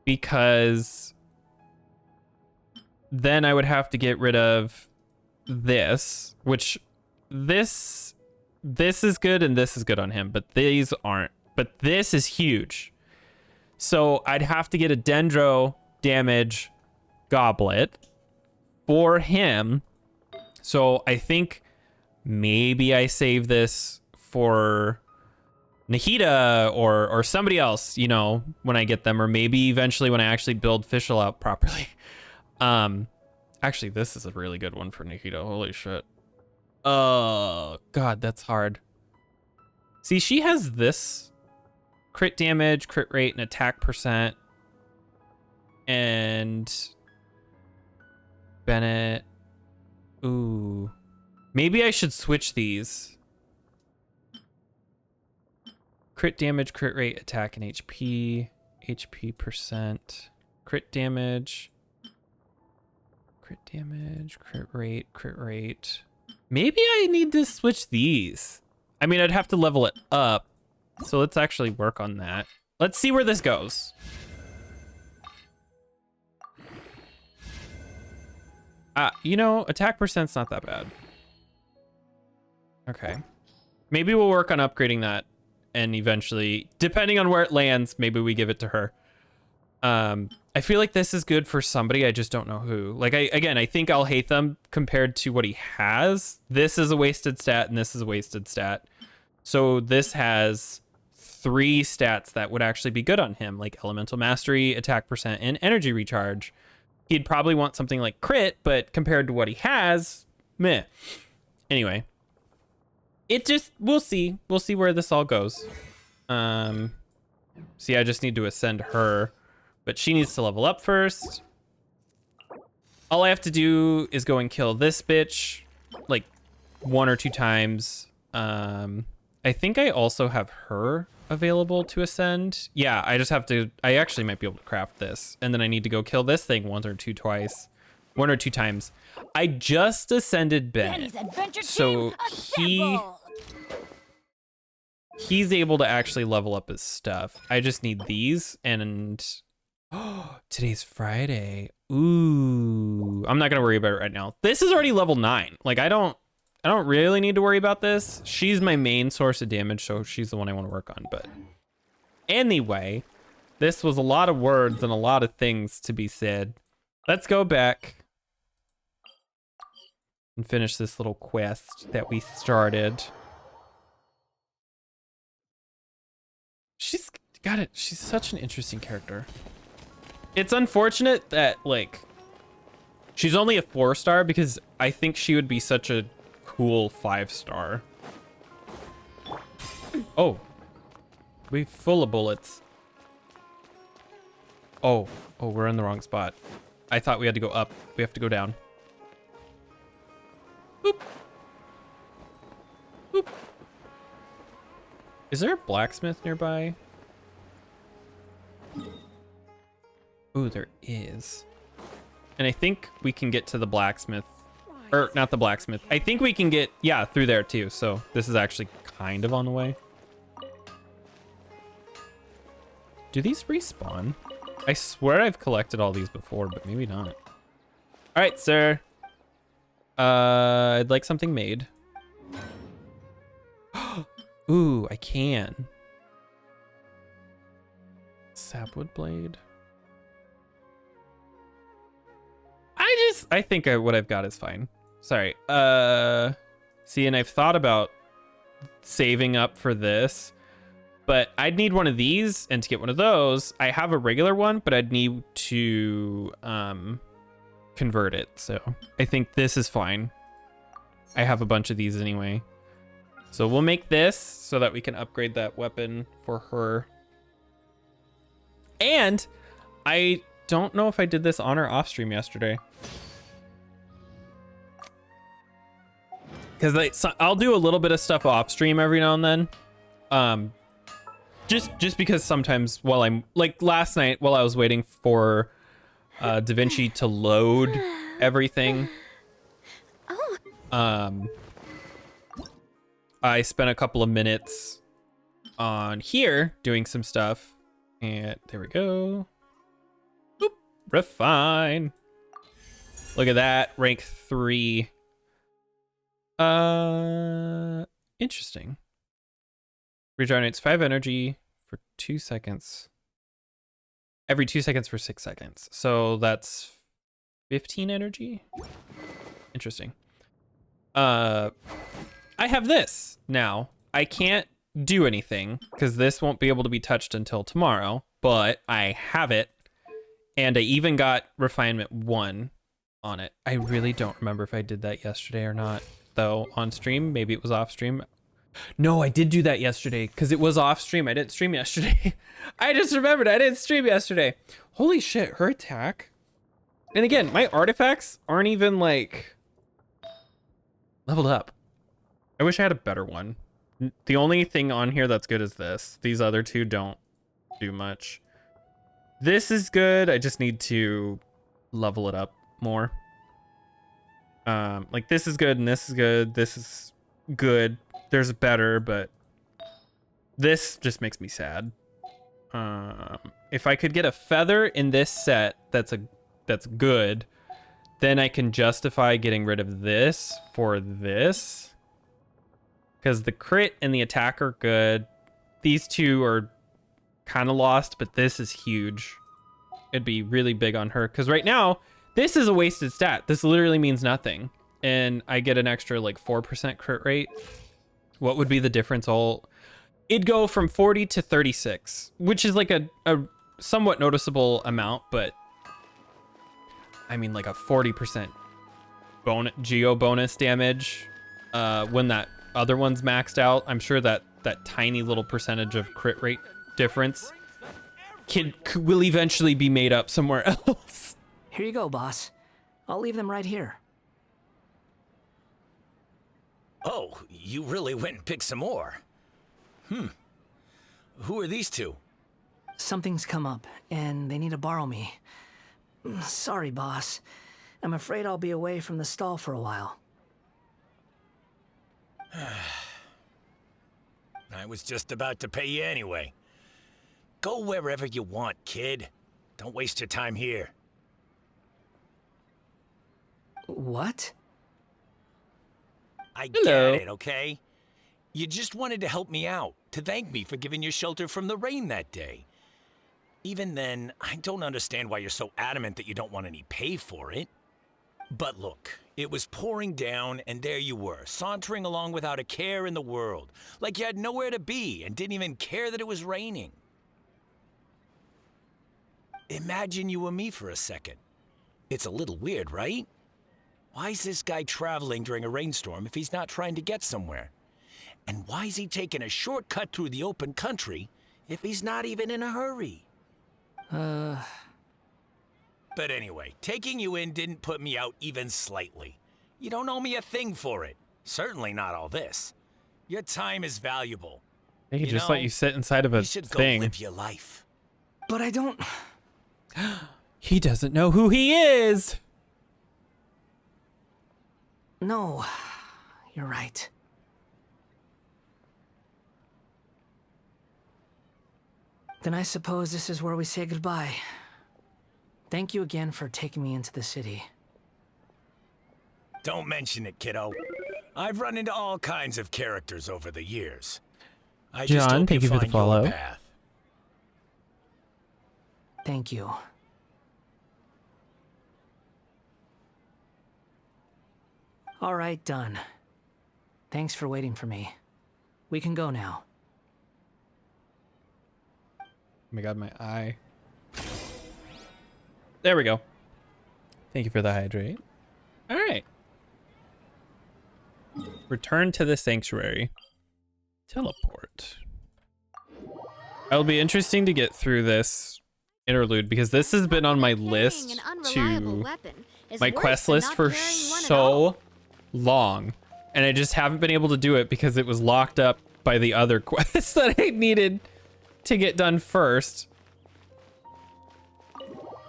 because then I would have to get rid of this, which this is good and this is good on him, but these aren't. But this is huge. So I'd have to get a Dendro damage goblet for him. So I think maybe I save this for Nahida or somebody else, you know, when I get them, or maybe eventually when I actually build Fischl out properly. Actually, this is a really good one for Nahida. Holy shit. Oh, God, that's hard. See, she has this crit damage, crit rate, and attack percent. And Bennett. Ooh. Maybe I should switch these. Crit damage, crit rate, attack, and HP. HP percent. Crit damage. Crit damage, crit rate. Maybe I need to switch these. I mean, I'd have to level it up. So let's actually work on that. Let's see where this goes. You know, attack percent's not that bad. Okay. Maybe we'll work on upgrading that. And eventually, depending on where it lands, maybe we give it to her. I feel like this is good for somebody. I just don't know who. Like, I think I'll hate them compared to what he has. This is a wasted stat, and this is a wasted stat. So this has 3 stats that would actually be good on him, like Elemental Mastery, Attack Percent, and Energy Recharge. He'd probably want something like Crit, but compared to what he has, meh. Anyway. It just, we'll see. We'll see where this all goes. See, I just need to ascend her. But she needs to level up first. All I have to do is go and kill this bitch, like 1 or 2 times. I think I also have her available to ascend. Yeah, I just have to, I actually might be able to craft this. And then I need to go kill this thing 1 or 2 times. I just ascended Bennett. So he's able to actually level up his stuff. I just need these and today's Friday. Ooh, I'm not gonna worry about it right now. This is already level 9. Like I don't really need to worry about this. She's my main source of damage, so she's the one I want to work on. But anyway, this was a lot of words and a lot of things to be said. Let's go back and finish this little quest that we started. She's got it. She's such an interesting character. It's unfortunate that, like, she's only a 4-star because I think she would be such a cool 5-star. Oh. We're full of bullets. Oh, we're in the wrong spot. I thought we had to go up. We have to go down. Boop. Boop. Is there a blacksmith nearby? Ooh, there is. And I think we can get to the blacksmith. Or, not the blacksmith. I think we can get, yeah, through there too. So this is actually kind of on the way. Do these respawn? I swear I've collected all these before, but maybe not. All right, sir. I'd like something made. Ooh, I can. Sapwood blade. I think what I've got is fine. Sorry. See, and I've thought about saving up for this, but I'd need one of these, and to get one of those, I have a regular one, but I'd need to convert it. So I think this is fine. I have a bunch of these anyway. So we'll make this so that we can upgrade that weapon for her. And I don't know if I did this on or off stream yesterday. Because I'll do a little bit of stuff off stream every now and then. Just because sometimes while I'm, like last night while I was waiting for DaVinci to load everything. I spent a couple of minutes on here doing some stuff. And there we go. Boop. Refine. Look at that. Rank 3. Interesting. Regenerates 5 energy for 2 seconds. Every 2 seconds for 6 seconds. So that's 15 energy. Interesting. I have this now. I can't do anything because this won't be able to be touched until tomorrow, but I have it. And I even got refinement 1 on it. I really don't remember if I did that yesterday or not. though on stream. Maybe it was off stream. No, I did do that yesterday because it was off stream. I didn't stream yesterday. I just remembered I didn't stream yesterday. Holy shit, her attack. And again, my artifacts aren't even like leveled up. I wish I had a better one. The only thing on here that's good is this. These other two don't do much. This is good. I just need to level it up more. Like this is good and this is good. This is good. There's better, but this just makes me sad. If I could get a feather in this set that's good, then I can justify getting rid of this for this. Because the crit and the attack are good. These two are kind of lost, but this is huge. It'd be really big on her. Because right now, this is a wasted stat. This literally means nothing. And I get an extra like 4% crit rate. What would be the difference? It'd go from 40 to 36, which is like a somewhat noticeable amount, but I mean like a 40% geo bonus damage when that other one's maxed out. I'm sure that tiny little percentage of crit rate difference will eventually be made up somewhere else. Here you go, boss. I'll leave them right here. Oh, you really went and picked some more. Who are these two? Something's come up, and they need to borrow me. Sorry, boss. I'm afraid I'll be away from the stall for a while. I was just about to pay you anyway. Go wherever you want, kid. Don't waste your time here. What? I Hello. get it, okay? You just wanted to help me out, to thank me for giving you shelter from the rain that day. Even then, I don't understand why you're so adamant that you don't want any pay for it. But look, it was pouring down, and there you were, sauntering along without a care in the world, like you had nowhere to be and didn't even care that it was raining. Imagine you were me for a second. It's a little weird, right? Why is this guy traveling during a rainstorm if he's not trying to get somewhere? And why is he taking a shortcut through the open country if he's not even in a hurry? But anyway, taking you in didn't put me out even slightly. You don't owe me a thing for it. Certainly not all this. Your time is valuable. They could just let you sit inside of a You should go thing. live your life. But I don't... He doesn't know who he is. No, you're right. Then I suppose this is where we say goodbye. Thank you again for taking me into the city. Don't mention it, kiddo. I've run into all kinds of characters over the years. I just John, hope thank you for the find your follow. path. Thank you. All right, done. Thanks for waiting for me. We can go now. Oh my god, my eye. There we go. Thank you for the hydrate. All right. Return to the sanctuary. Teleport. It'll be interesting to get through this interlude because this has been on my list to my quest list for so long, and I just haven't been able to do it because it was locked up by the other quests that I needed to get done first.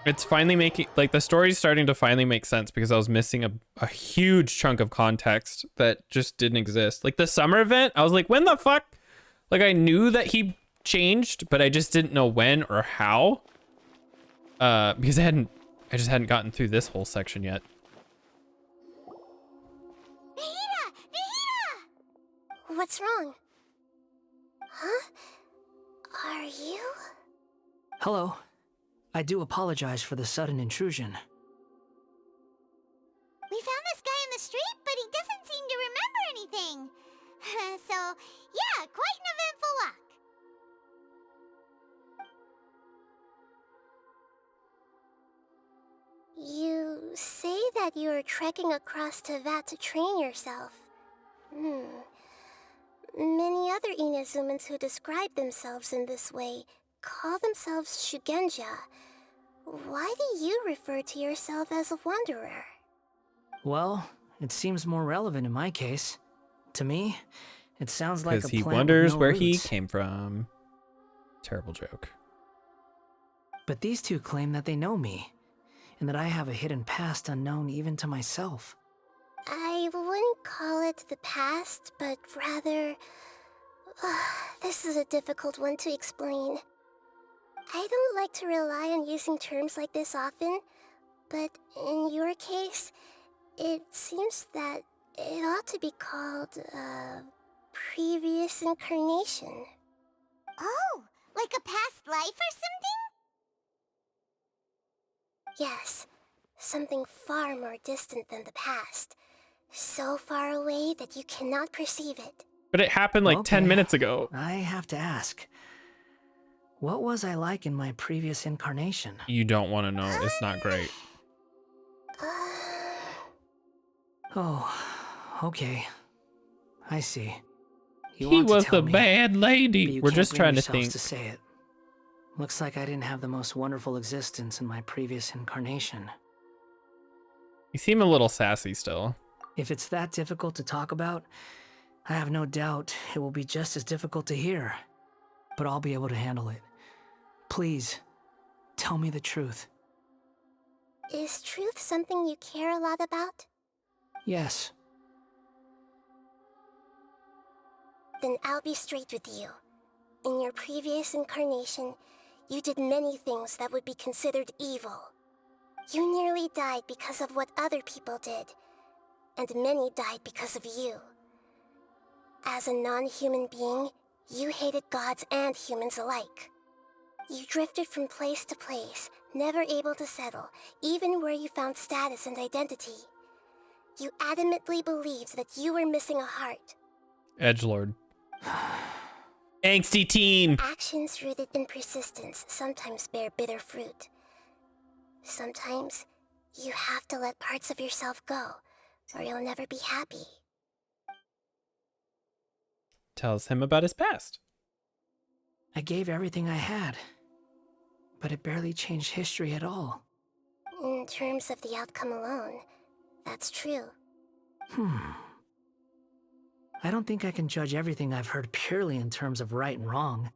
It's finally making, like, the story's starting to finally make sense because I was missing a huge chunk of context that just didn't exist. Like the summer event, I was like, when the fuck? Like, I knew that he changed, but I just didn't know when or how. Because I just hadn't gotten through this whole section yet. Nahida! Nahida! What's wrong? Huh? Are you? Hello. I do apologize for the sudden intrusion. We found this guy in the street, but he doesn't seem to remember anything. So, yeah, quite an eventful walk. You say that you are trekking across to Vat to train yourself. Many other Inazumans who describe themselves in this way call themselves Shugenja. Why do you refer to yourself as a wanderer? Well, it seems more relevant in my case. To me, it sounds like a Because he plant with wonders no where he roots. came from. Terrible joke. But these two claim that they know me, and that I have a hidden past unknown even to myself. I wouldn't call it the past, but rather... this is a difficult one to explain. I don't like to rely on using terms like this often, but in your case, it seems that it ought to be called, previous incarnation. Oh, like a past life or something? Yes, something far more distant than the past. So far away that you cannot perceive it. But it happened like 10 Okay, minutes ago. I have to ask. What was I like in my previous incarnation? You don't want to know. It's not great. Oh, okay. I see. You He want to was tell the me, bad but lady. you We're can't just bring trying to yourselves think. to say it. Looks like I didn't have the most wonderful existence in my previous incarnation. You seem a little sassy still. If it's that difficult to talk about, I have no doubt it will be just as difficult to hear. But I'll be able to handle it. Please, tell me the truth. Is truth something you care a lot about? Yes. Then I'll be straight with you. In your previous incarnation, you did many things that would be considered evil. You nearly died because of what other people did, and many died because of you. As a non-human being, you hated gods and humans alike. You drifted from place to place, never able to settle, even where you found status and identity. You adamantly believed that you were missing a heart. Edgelord. Angsty teen. Actions rooted in persistence sometimes bear bitter fruit. Sometimes, you have to let parts of yourself go, or you'll never be happy. Tells him about his past. I gave everything I had, but it barely changed history at all. In terms of the outcome alone, that's true. I don't think I can judge everything I've heard purely in terms of right and wrong.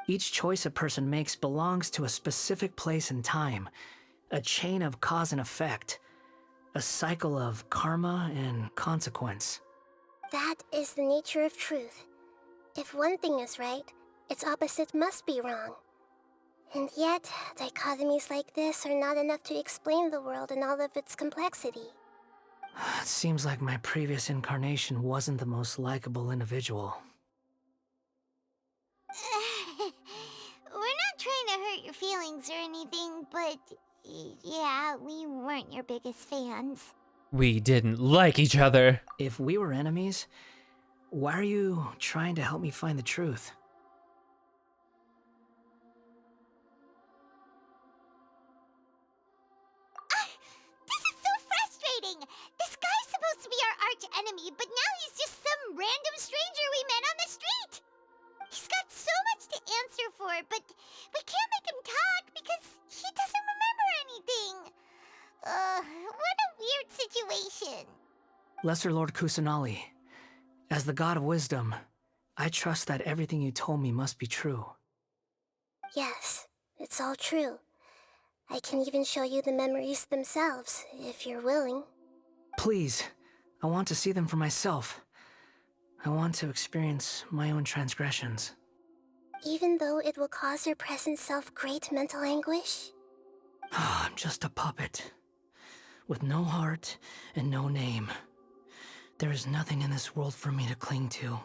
Each choice a person makes belongs to a specific place and time, a chain of cause and effect, a cycle of karma and consequence. That is the nature of truth. If one thing is right, its opposite must be wrong. And yet, dichotomies like this are not enough to explain the world in all of its complexity. It seems like my previous incarnation wasn't the most likable individual. We're not trying to hurt your feelings or anything, but yeah, we weren't your biggest fans. We didn't like each other. If we were enemies, why are you trying to help me find the truth? This is so frustrating! This guy's supposed to be our arch enemy, but now he's just some random stranger we met on the street! He's got so much to answer for, but we can't make him talk because he doesn't remember anything. What a weird situation. Lesser Lord Kusanali, as the god of wisdom, I trust that everything you told me must be true. Yes, it's all true. I can even show you the memories themselves, if you're willing. Please, I want to see them for myself. I want to experience my own transgressions. Even though it will cause your present self great mental anguish? I'm just a puppet, with no heart and no name. There is nothing in this world for me to cling to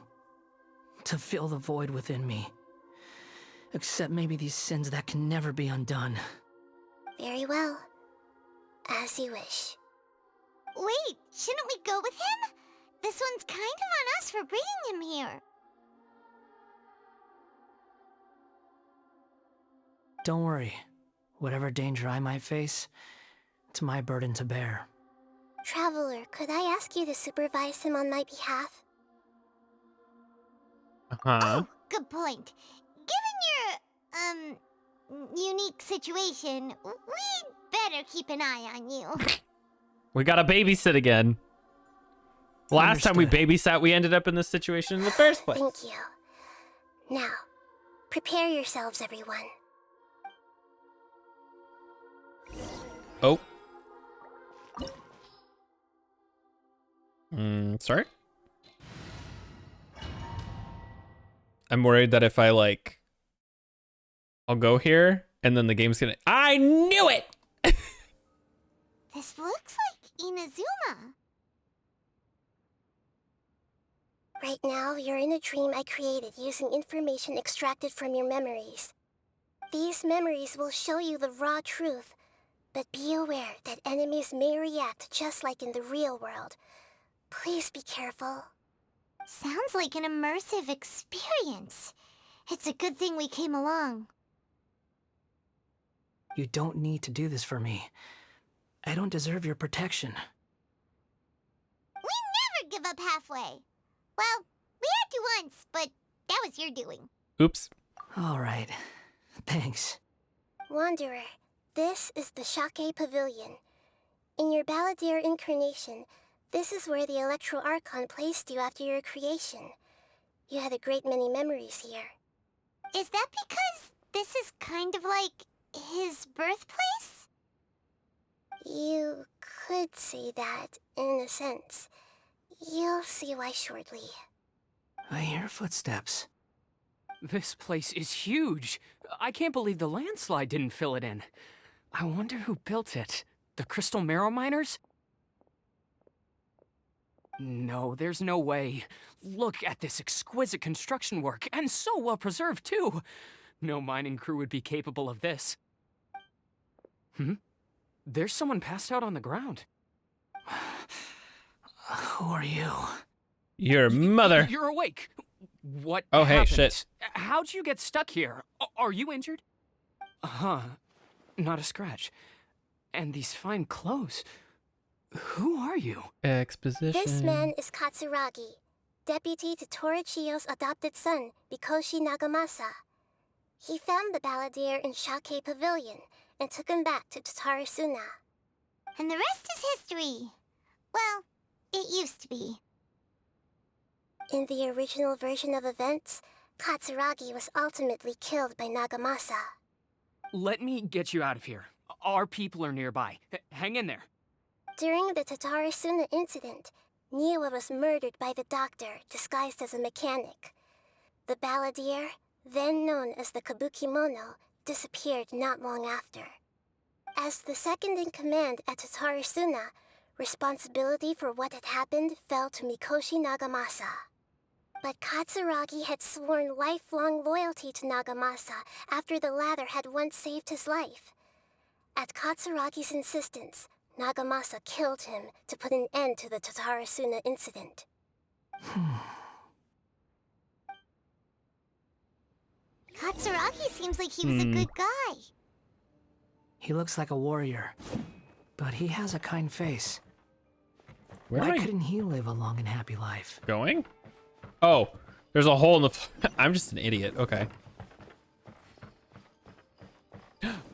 fill the void within me. Except maybe these sins that can never be undone. Very well. As you wish. Wait, shouldn't we go with him? This one's kind of on us for bringing him here. Don't worry. Whatever danger I might face, it's my burden to bear. Traveler, could I ask you to supervise him on my behalf? Uh-huh. Oh, good point. Given your, unique situation, we'd better keep an eye on you. We gotta babysit again. Last time we Understood. babysat, we ended up in this situation in the first place. Thank you. Now, prepare yourselves, everyone. Oh. Sorry? I'm worried that if I, like... I'll go here, and then the game's gonna... I knew it! This looks like Inazuma. Right now, you're in a dream I created using information extracted from your memories. These memories will show you the raw truth, but be aware that enemies may react just like in the real world. Please be careful. Sounds like an immersive experience. It's a good thing we came along. You don't need to do this for me. I don't deserve your protection. We never give up halfway. Well, we had to once, but that was your doing. Oops. All right. Thanks. Wanderer, this is the Shake Pavilion. In your Balladeer incarnation, this is where the Electro Archon placed you after your creation. You had a great many memories here. Is that because this is kind of like his birthplace? You could say that, in a sense. You'll see why shortly. I hear footsteps. This place is huge. I can't believe the landslide didn't fill it in. I wonder who built it. The Crystal Marrow Miners? No, there's no way. Look at this exquisite construction work, and so well preserved, too. No mining crew would be capable of this. There's someone passed out on the ground. Who are you? Your mother. You're awake. What Oh, hey, happened? shit. How'd you get stuck here? Are you injured? Huh. Not a scratch. And these fine clothes. Who are you? Exposition. This man is Katsuragi, deputy to Torichiyo's adopted son, Mikoshi Nagamasa. He found the Balladeer in Shake Pavilion and took him back to Tatarasuna. And the rest is history. Well, it used to be. In the original version of events, Katsuragi was ultimately killed by Nagamasa. Let me get you out of here. Our people are nearby. Hang in there. During the Tatarasuna incident, Niwa was murdered by the doctor disguised as a mechanic. The Balladeer, then known as the Kabukimono, disappeared not long after. As the second in command at Tatarasuna, responsibility for what had happened fell to Mikoshi Nagamasa. But Katsuragi had sworn lifelong loyalty to Nagamasa after the latter had once saved his life. At Katsuragi's insistence, Nagamasa killed him to put an end to the Tatarasuna incident. Katsuragi seems like he was a good guy. He looks like a warrior, but he has a kind face. Where Why am I couldn't he live a long and happy life? going? Oh, there's a hole in the... I'm just an idiot. Okay.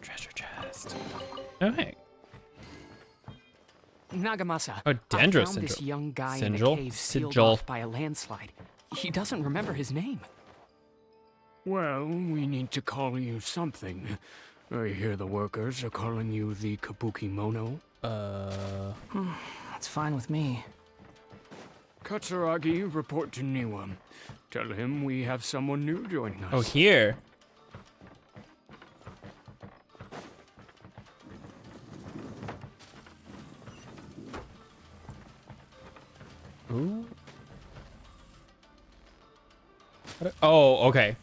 Treasure chest. Okay. Nagamasa. Oh, Dendro I found this Sigil. young guy Sigil? in a cave sealed Sigil. off by a landslide. He doesn't remember his name. Well, we need to call you something. I hear the workers are calling you the Kabukimono. That's fine with me. Katsuragi, report to Niwa. Tell him we have someone new joining us. Oh, here. Ooh. Oh, okay.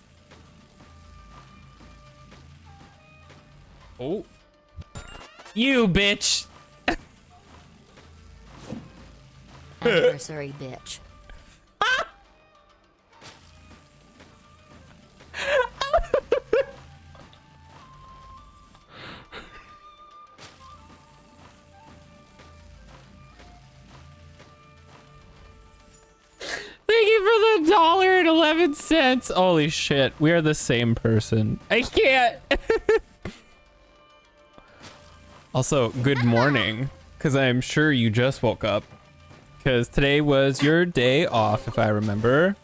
Oh. You bitch. Anniversary, bitch. Thank you for the $1.11 11 cents. Holy shit. We are the same person. I can't. Also, good morning, because I'm sure you just woke up. Because today was your day off, if I remember.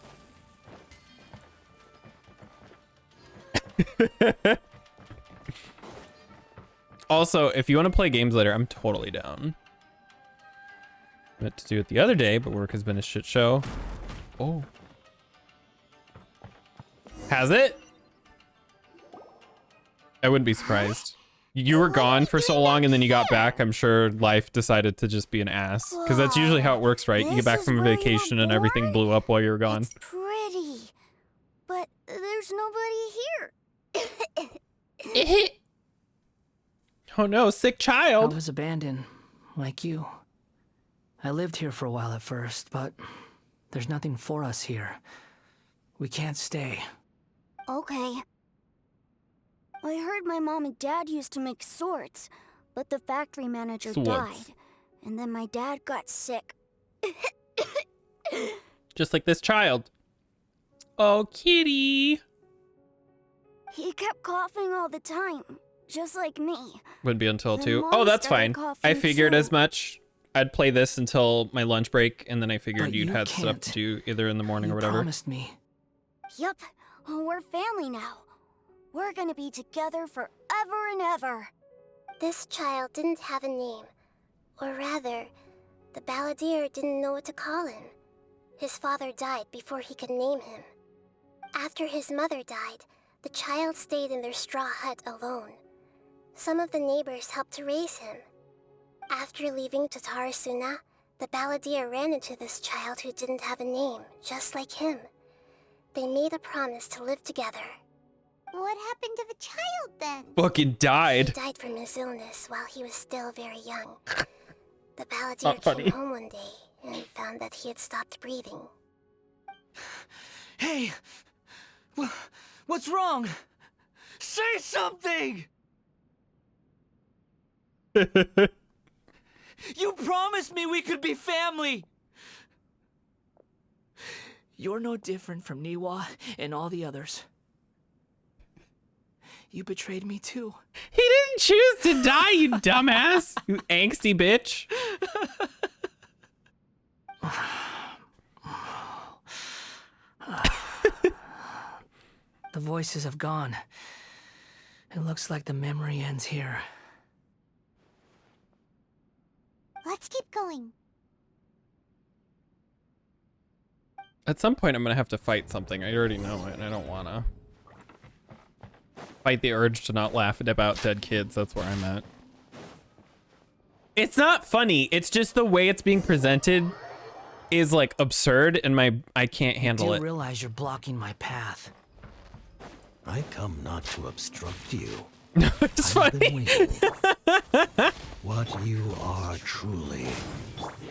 Also, if you want to play games later, I'm totally down. I meant to do it the other day, but work has been a shit show. Oh. Has it? I wouldn't be surprised. You were gone for so long and then you got back. I'm sure life decided to just be an ass. Because that's usually how it works, right? You get back from a vacation and everything blew up while you were gone. It's pretty, but there's nobody here. Oh no, sick I child. was abandoned, like you. I lived here for a while at first, but there's nothing for us here. We can't stay. Okay. I heard my mom and dad used to make swords, but the factory manager died. And then my dad got sick. Just like this child. Oh, kitty. He kept coughing all the time, just like me. Wouldn't be until Then 2. Mom Oh, that's started fine. I coughing figured too. as much. I'd play this until my lunch break, and then I figured But you'd you have stuff can't. to do either in the morning You or whatever. promised me. Yup, we're family now. We're gonna be together forever and ever. This child didn't have a name. Or rather, the balladeer didn't know what to call him. His father died before he could name him. After his mother died, the child stayed in their straw hut alone. Some of the neighbors helped to raise him. After leaving Tatarasuna, the balladeer ran into this child who didn't have a name, just like him. They made a promise to live together. What happened to the child then? Fucking He died. died from his illness while he was still very young. The balladeer Not funny. came home one day and found that he had stopped breathing. Hey! What's wrong? Say something! You promised me we could be family! You're no different from Niwa and all the others. You betrayed me too. He didn't choose to die, you dumbass. You angsty bitch. The voices have gone. It looks like the memory ends here. Let's keep going. At some point, I'm going to have to fight something. I already know it, and I don't want to. Fight the urge to not laugh about dead kids. That's where I'm at. It's not funny. It's just the way it's being presented is like absurd, and I can't handle Do it. realize you're blocking my path. I come not to obstruct you. It's I've funny. been waiting. What you are truly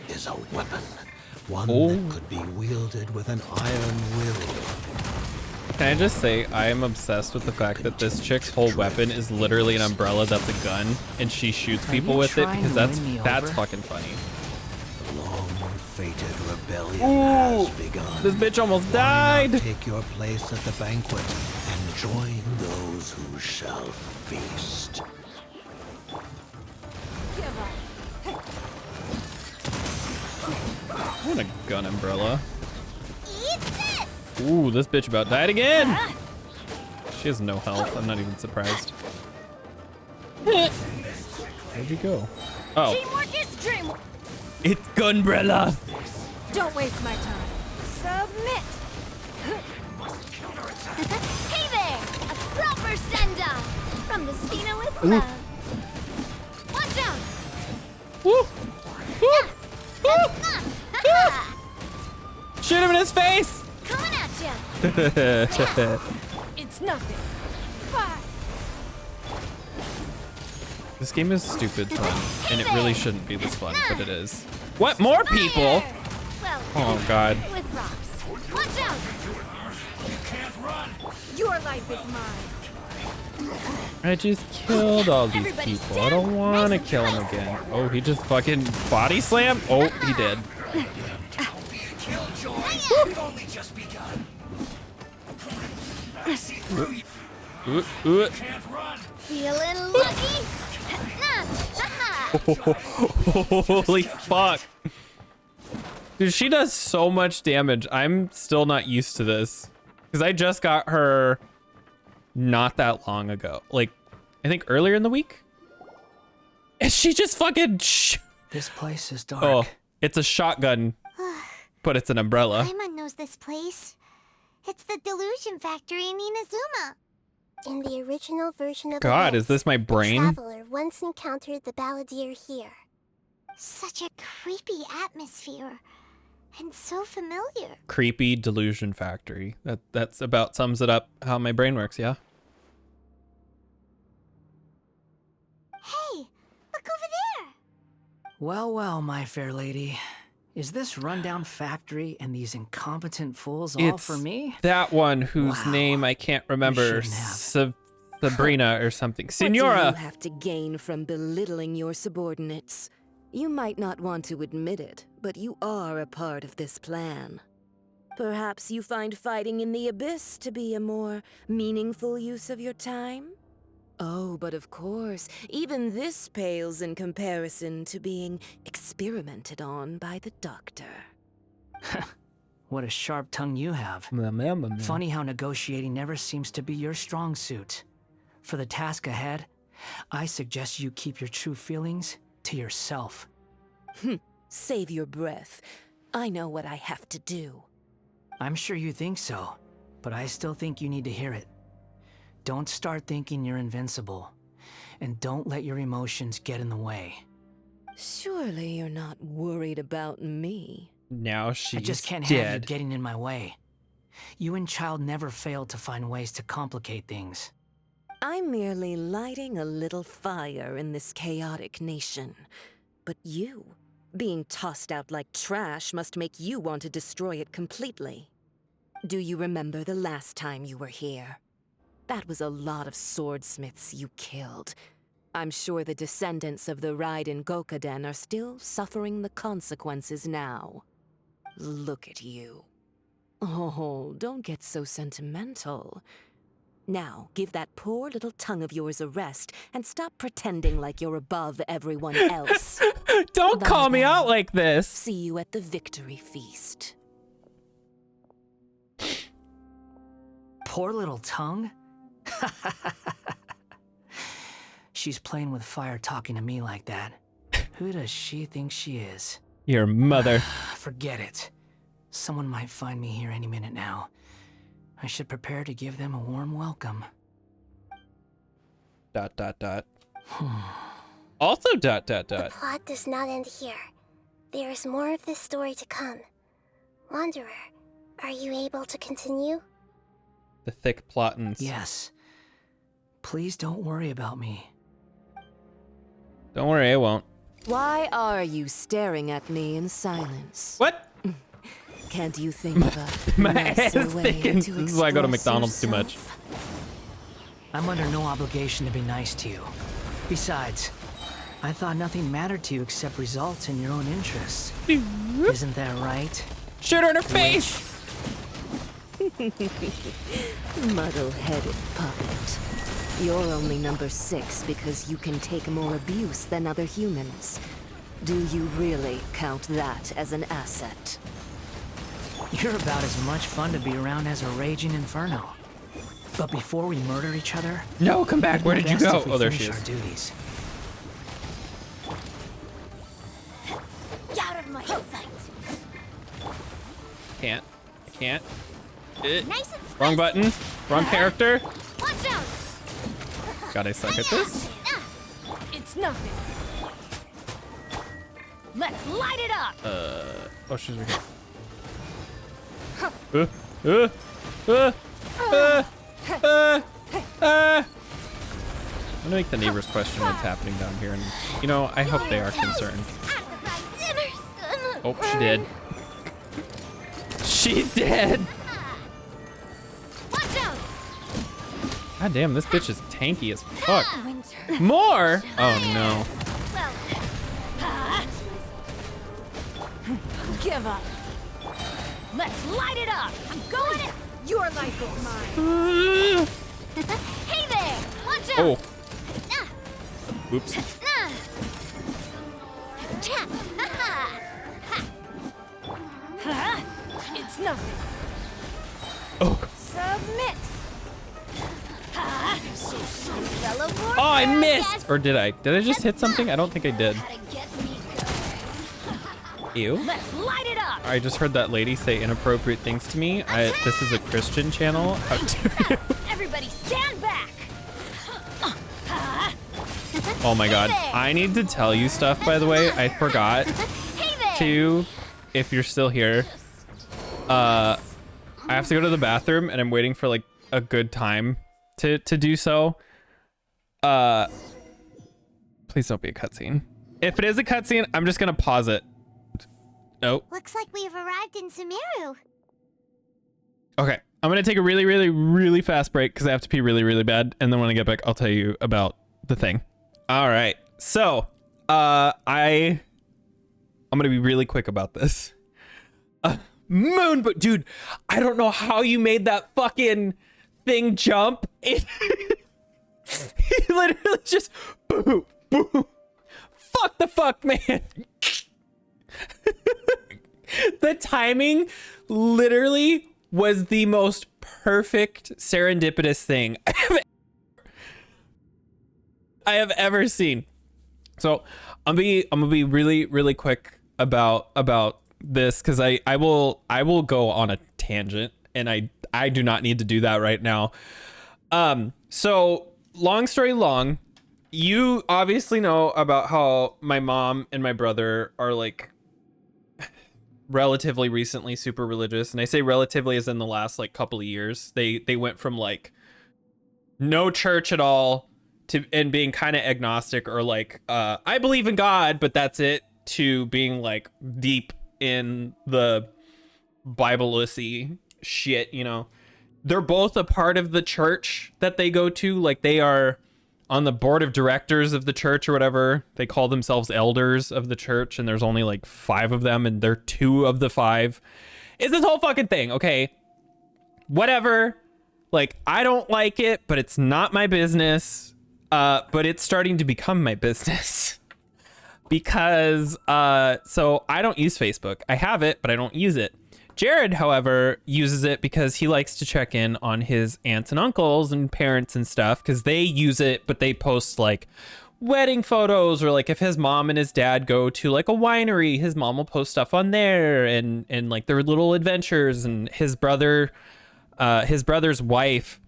is a weapon. One that could be wielded with an iron will. Can I just say, I am obsessed with the fact that this chick's whole weapon is literally an umbrella that's a gun, and she shoots people you with it trying because to that's win me over? fucking funny. The long-fated rebellion has begun. This bitch almost Why not died. take your place at the banquet and join those who shall feast. What a gun umbrella. Eat this! Ooh, this bitch about died again. She has no health. I'm not even surprised. Where'd you go? Oh, Teamwork is dreamwork. it's Gunbrella. Don't waste my time. Submit. Hey there! A proper send-off from the Stina with love. Watch out! Woo. Woo. Ah, ha-ha. Shoot him in his face. Coming at ya. It's nothing. Ah. This game is stupid fun, and it really shouldn't be this fun, but it is. What, more people? Fire! Well, Oh, God. with rocks. Watch out! You can't run. Your life is mine. I just killed all these Everybody people. I don't want to kill him again. Oh, he just fucking body slammed? Oh, he did. Feeling lucky? Holy fuck. Dude, she does so much damage. I'm still not used to this. Because I just got her not that long ago. Like, I think earlier in the week? And she just fucking... This place is dark. Oh, it's a shotgun, but it's an umbrella. Paimon knows this place. It's the Delusion Factory in Inazuma. In the original version of God, events, is this my brain? The traveler once encountered the balladeer here. Such a creepy atmosphere. And so familiar. Creepy delusion factory. That's about sums it up how my brain works, yeah? Hey, look over there. Well, well, my fair lady. Is this rundown factory and these incompetent fools all for me? That one whose Wow. name I can't remember. shouldn't have. Sabrina or something. What do Senora! you have to gain from belittling your subordinates? You might not want to admit it, but you are a part of this plan. Perhaps you find fighting in the abyss to be a more meaningful use of your time? Oh, but of course, even this pales in comparison to being experimented on by the doctor. What a sharp tongue you have. Funny how negotiating never seems to be your strong suit. For the task ahead, I suggest you keep your true feelings to yourself. Save your breath. I know what I have to do. I'm sure you think so, but I still think you need to hear it. Don't start thinking you're invincible, and don't let your emotions get in the way. Surely you're not worried about me. Now she's I just can't have you dead. getting in my way. You and Child never failed to find ways to complicate things. I'm merely lighting a little fire in this chaotic nation. But you, being tossed out like trash, must make you want to destroy it completely. Do you remember the last time you were here? That was a lot of swordsmiths you killed. I'm sure the descendants of the Raiden Gokaden are still suffering the consequences now. Look at you. Oh, don't get so sentimental. Now, give that poor little tongue of yours a rest and stop pretending like you're above everyone else. Don't Bye call me then. out like this. See you at the victory feast. Poor little tongue? She's playing with fire talking to me like that. Who does she think she is? Your mother. Forget it. Someone might find me here any minute now. I should prepare to give them a warm welcome. ... Also ... The plot does not end here. There is more of this story to come. Wanderer, are you able to continue? The thick plottins. Yes. Please don't worry about me. Don't worry, I won't. Why are you staring at me in silence? What? Can't you think of a My nicer ass way thinking to this is why I go to express McDonald's too much. yourself? I'm under no obligation to be nice to you. Besides, I thought nothing mattered to you except results in your own interests. Isn't that right? Shoot her in her face! Muddle-headed puppet. You're only number 6 because you can take more abuse than other humans. Do you really count that as an asset? You're about as much fun to be around as a raging inferno. But before we murder each other, No, come back. Where did you best go? if we Oh, there she finish is. our duties. Get out of my sight. Can't. I can't. Nice and spicy. Wrong button. Wrong character. Watch out. God, I suck at this. It's nothing. Let's light it up. Oh, she's right here. I'm gonna make the neighbors question what's happening down here, and you know, I hope they are concerned. Oh, she did. She's dead. Watch out. God damn, this bitch is tanky as fuck. More? Oh no. Give up. Let's light it up. I'm going in. Your life is mine. Hey there! Watch out! Oh. Ah, Oops. ah. Cha! Ha ha! It's nothing. Oh. Submit! Ha! Umbrella warfare, Oh, I missed. yes. Or did I? Did I just hit something? I don't think I did. Gotta get me going. Ew. Let's light it up! I just heard that lady say inappropriate things to me. This is a Christian channel. How dare you? Everybody stand back! Oh my god. I need to tell you stuff, by the way. I forgot Hey there! to, if you're still here. I have to go to the bathroom and I'm waiting for like a good time to do so. Please don't be a cutscene. If it is a cutscene, I'm just gonna pause it. Nope. Looks like we've arrived in Sumeru. Okay. I'm gonna take a really, really, really fast break because I have to pee really, really bad. And then when I get back, I'll tell you about the thing. All right. So, I'm gonna be really quick about this. Moon, but dude, I don't know how you made that fucking thing jump. It he literally just boom, boom. Fuck the fuck, man. The timing literally was the most perfect serendipitous thing I have ever seen. So I'm gonna be really, really quick about this because I will go on a tangent and I do not need to do that right now. So long story long, you obviously know about how my mom and my brother are like relatively recently super religious, and I say relatively as in the last like couple of years. They went from like no church at all to and being kind of agnostic or like I believe in God, but that's it, to being like deep in the Bible-y shit, you know. They're both a part of the church that they go to. Like they are on the board of directors of the church or whatever. They call themselves elders of the church, and there's only like 5 of them, and they're 2 of the 5. It's this whole fucking thing, okay? Whatever. Like, I don't like it, but it's not my business. But it's starting to become my business. Because, so I don't use Facebook. I have it, but I don't use it. Jared, however, uses it because he likes to check in on his aunts and uncles and parents and stuff, because they use it, but they post like wedding photos, or like if his mom and his dad go to like a winery, his mom will post stuff on there and like their little adventures. And his brother's wife,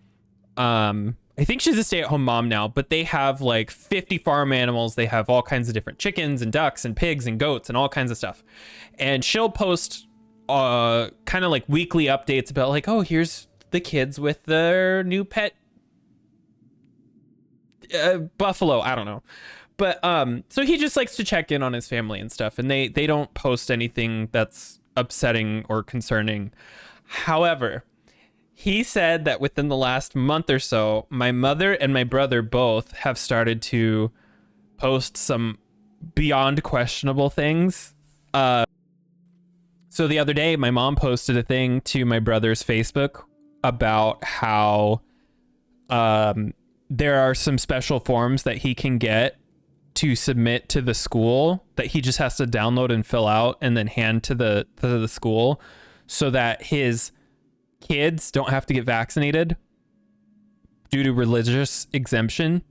I think she's a stay-at-home mom now, but they have like 50 farm animals. They have all kinds of different chickens and ducks and pigs and goats and all kinds of stuff. And she'll post kind of like weekly updates about like, oh, here's the kids with their new pet buffalo. I don't know. But so he just likes to check in on his family and stuff, and they don't post anything that's upsetting or concerning. However, he said that within the last month or so, my mother and my brother both have started to post some beyond questionable things. So the other day, my mom posted a thing to my brother's Facebook about how there are some special forms that he can get to submit to the school that he just has to download and fill out and then hand to the school, so that his kids don't have to get vaccinated due to religious exemption.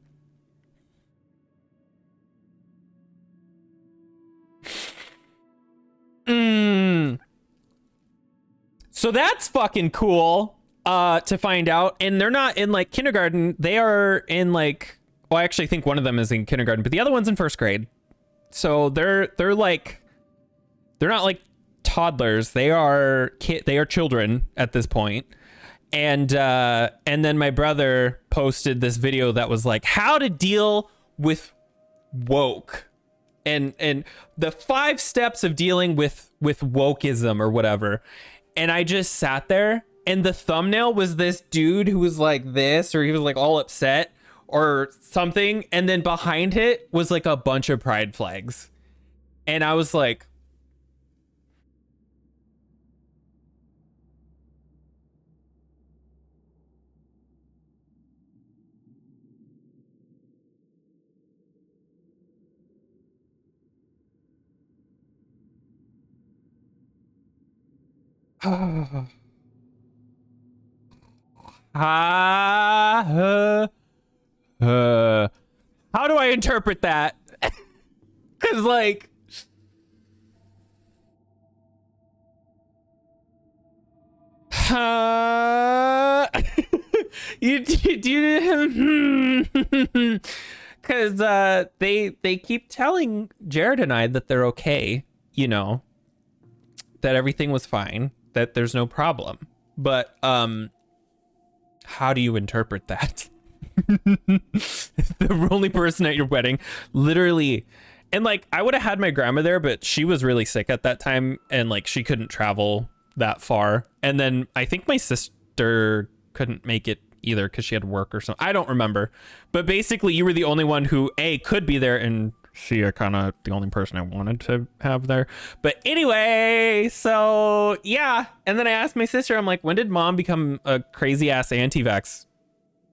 So that's fucking cool to find out. And they're not in like kindergarten. They are in like, well, I actually think one of them is in kindergarten, but the other one's in 1st grade. So they're like, they're not like toddlers. They are children at this point. And then my brother posted this video that was like how to deal with woke. And the 5 steps of dealing with wokeism or whatever. And I just sat there, and the thumbnail was this dude who was like this, or he was like all upset or something. And then behind it was like a bunch of pride flags. And I was like, How do I interpret that? Because, like, you because they keep telling Jared and I that they're okay, you know, that everything was fine, that there's no problem. But how do you interpret that? The only person at your wedding, literally. And like, I would have had my grandma there, but she was really sick at that time, and like she couldn't travel that far. And then I think my sister couldn't make it either because she had work or something. I don't remember. But basically, you were the only one who could be there, and she kind of the only person I wanted to have there. But anyway, so yeah. And then I asked my sister, I'm like, when did mom become a crazy ass anti-vax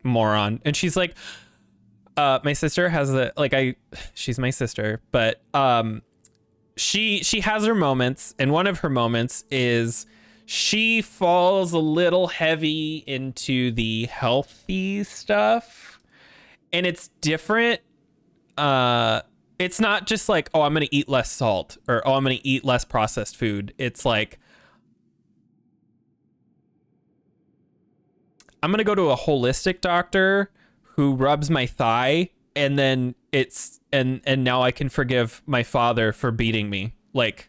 moron? And she's like, my sister has she's my sister, but she has her moments, and one of her moments is she falls a little heavy into the healthy stuff, and it's different. It's not just like, oh, I'm gonna eat less salt, or oh, I'm gonna eat less processed food. It's like, I'm gonna go to a holistic doctor who rubs my thigh, and then and now I can forgive my father for beating me. Like,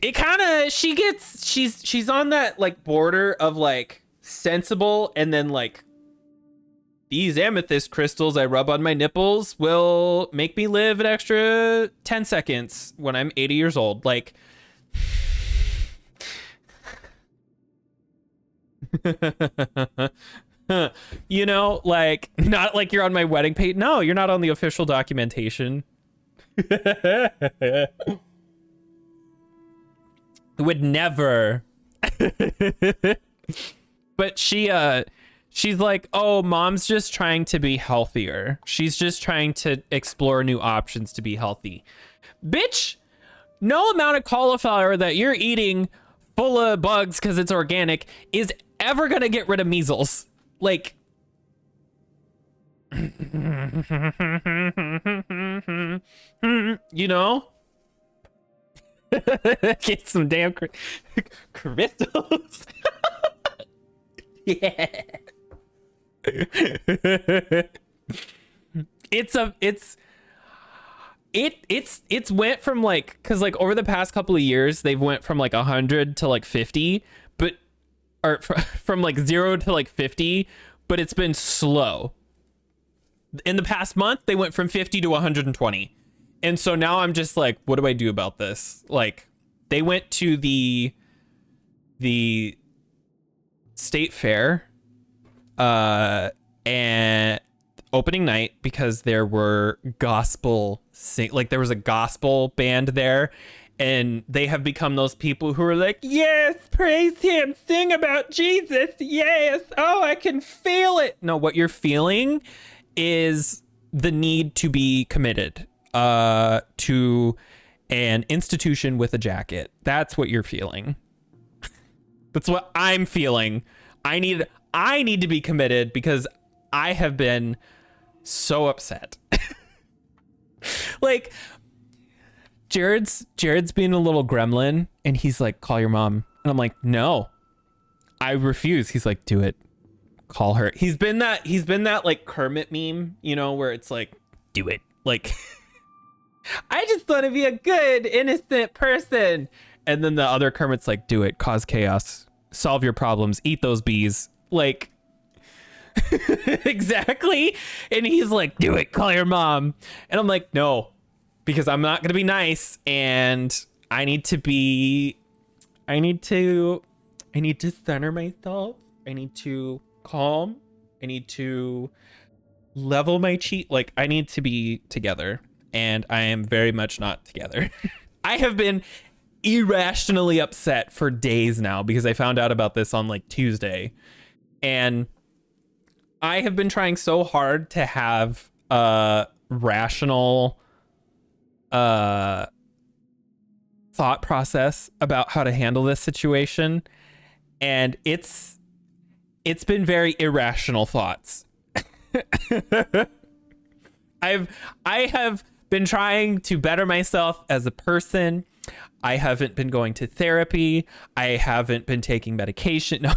it kind of, she's on that like border of like sensible, and then like, these amethyst crystals I rub on my nipples will make me live an extra 10 seconds when I'm 80 years old. Like, you know, like, not like you're on my wedding page. No, you're not on the official documentation. Would never. But she's like, oh, mom's just trying to be healthier. She's just trying to explore new options to be healthy. Bitch, no amount of cauliflower that you're eating full of bugs because it's organic is ever gonna get rid of measles. Like, you know? Get some damn crystals. Yeah. It's went from like, because like over the past couple of years they've went from like 100 to like 50, but or from like 0 to like 50, but it's been slow. In the past month they went from 50 to 120, and so now I'm just like, what do I do about this? Like, they went to the state fair and opening night because there were there was a gospel band there, and they have become those people who are like, yes, praise him, sing about Jesus, yes, oh, I can feel it. No, what you're feeling is the need to be committed to an institution with a jacket. That's what you're feeling. That's what I'm feeling. I need to be committed because I have been so upset. Like, Jared's being a little gremlin, and he's like, call your mom. And I'm like, no, I refuse. He's like, do it. Call her. He's been that like Kermit meme, you know, where it's like, do it. Like, I just want to be a good, innocent person. And then the other Kermit's like, do it. Cause chaos. Solve your problems. Eat those bees. Like, exactly. And he's like, do it. Call your mom. And I'm like, no, because I'm not going to be nice. And I need to center myself. I need to calm. I need to level my cheat. Like, I need to be together. And I am very much not together. I have been irrationally upset for days now because I found out about this on like Tuesday. And I have been trying so hard to have rational thought process about how to handle this situation, and it's been very irrational thoughts. I have been trying to better myself as a person. I haven't been going to therapy. I haven't been taking medication. No,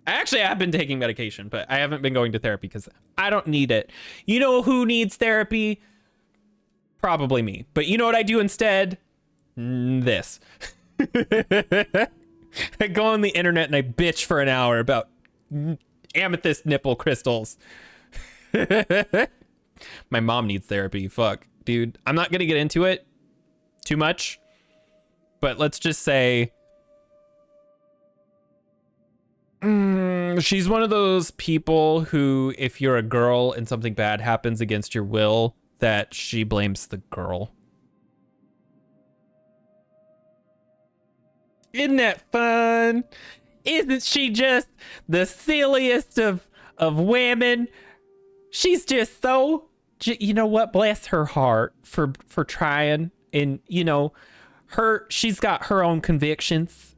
actually, I have been taking medication, but I haven't been going to therapy because I don't need it. You know who needs therapy? Probably me. But you know what I do instead? This. I go on the internet and I bitch for an hour about amethyst nipple crystals. My mom needs therapy. Fuck, dude. I'm not gonna get into it too much, but let's just say she's one of those people who, if you're a girl and something bad happens against your will, that she blames the girl. Isn't that fun? Isn't she just the silliest of women? She's just so, you know what? Bless her heart for trying, and you know, she's got her own convictions.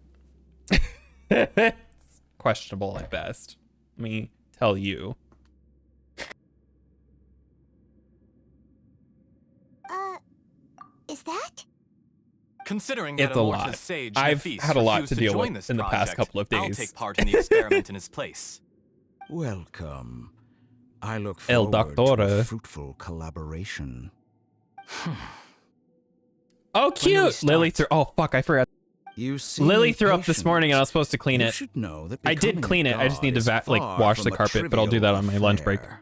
Questionable at best. Let me tell you. Is that? Considering It's that a Amorphous lot. Sage I've Nefis had a lot refused to deal join with this in the past project, couple of I'll days. take part in the experiment in his place. Welcome. I look El forward to Doctora. a fruitful collaboration. Oh, cute! Lily threw. Oh fuck! I forgot. You seem Lily threw up this impatient. morning, and I was supposed to clean You it. should know that I did becoming a clean it. I just need to god is like far wash the from a carpet, but I'll do that on my lunch break. affair.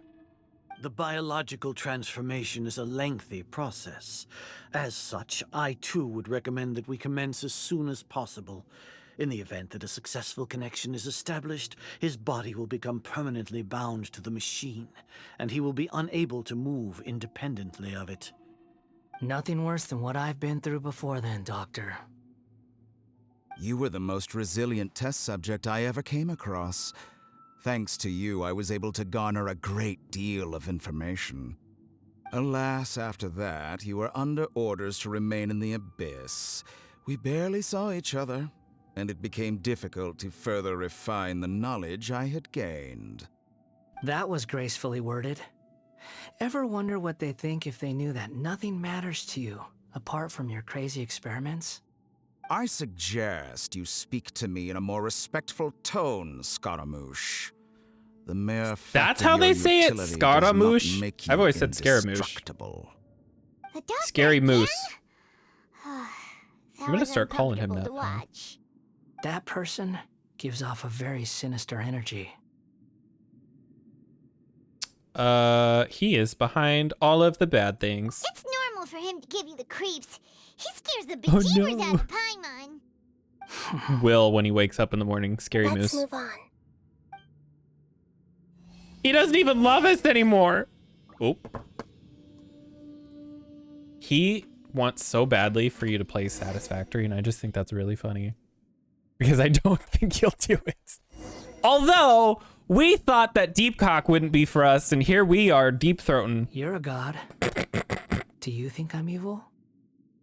The biological transformation is a lengthy process. As such, I too would recommend that we commence as soon as possible. In the event that a successful connection is established, his body will become permanently bound to the machine, and he will be unable to move independently of it. Nothing worse than what I've been through before then, Doctor. You were the most resilient test subject I ever came across. Thanks to you, I was able to garner a great deal of information. Alas, after that, you were under orders to remain in the abyss. We barely saw each other, and it became difficult to further refine the knowledge I had gained. That was gracefully worded. Ever wonder what they think if they knew that nothing matters to you, apart from your crazy experiments? I suggest you speak to me in a more respectful tone, Scaramouche. The mere fact That's of how your they say it, utility does Scaramouche? not make you I've always said Scaramouche. indestructible. The doctor Scary again? Moose. That I'm gonna was start calling him uncomfortable that to now. watch. That person gives off a very sinister energy. He is behind all of the bad things. It's normal for him to give you the creeps. He scares the Oh, bejeebers no. out of Paimon. Will, when he wakes up in the morning, Scary Let's Moose. move on. He doesn't even love us anymore. Oop. He wants so badly for you to play Satisfactory, and I just think that's really funny. Because I don't think he'll do it. Although, we thought that Deep Cock wouldn't be for us, and here we are, deep throating. You're a god. Do you think I'm evil?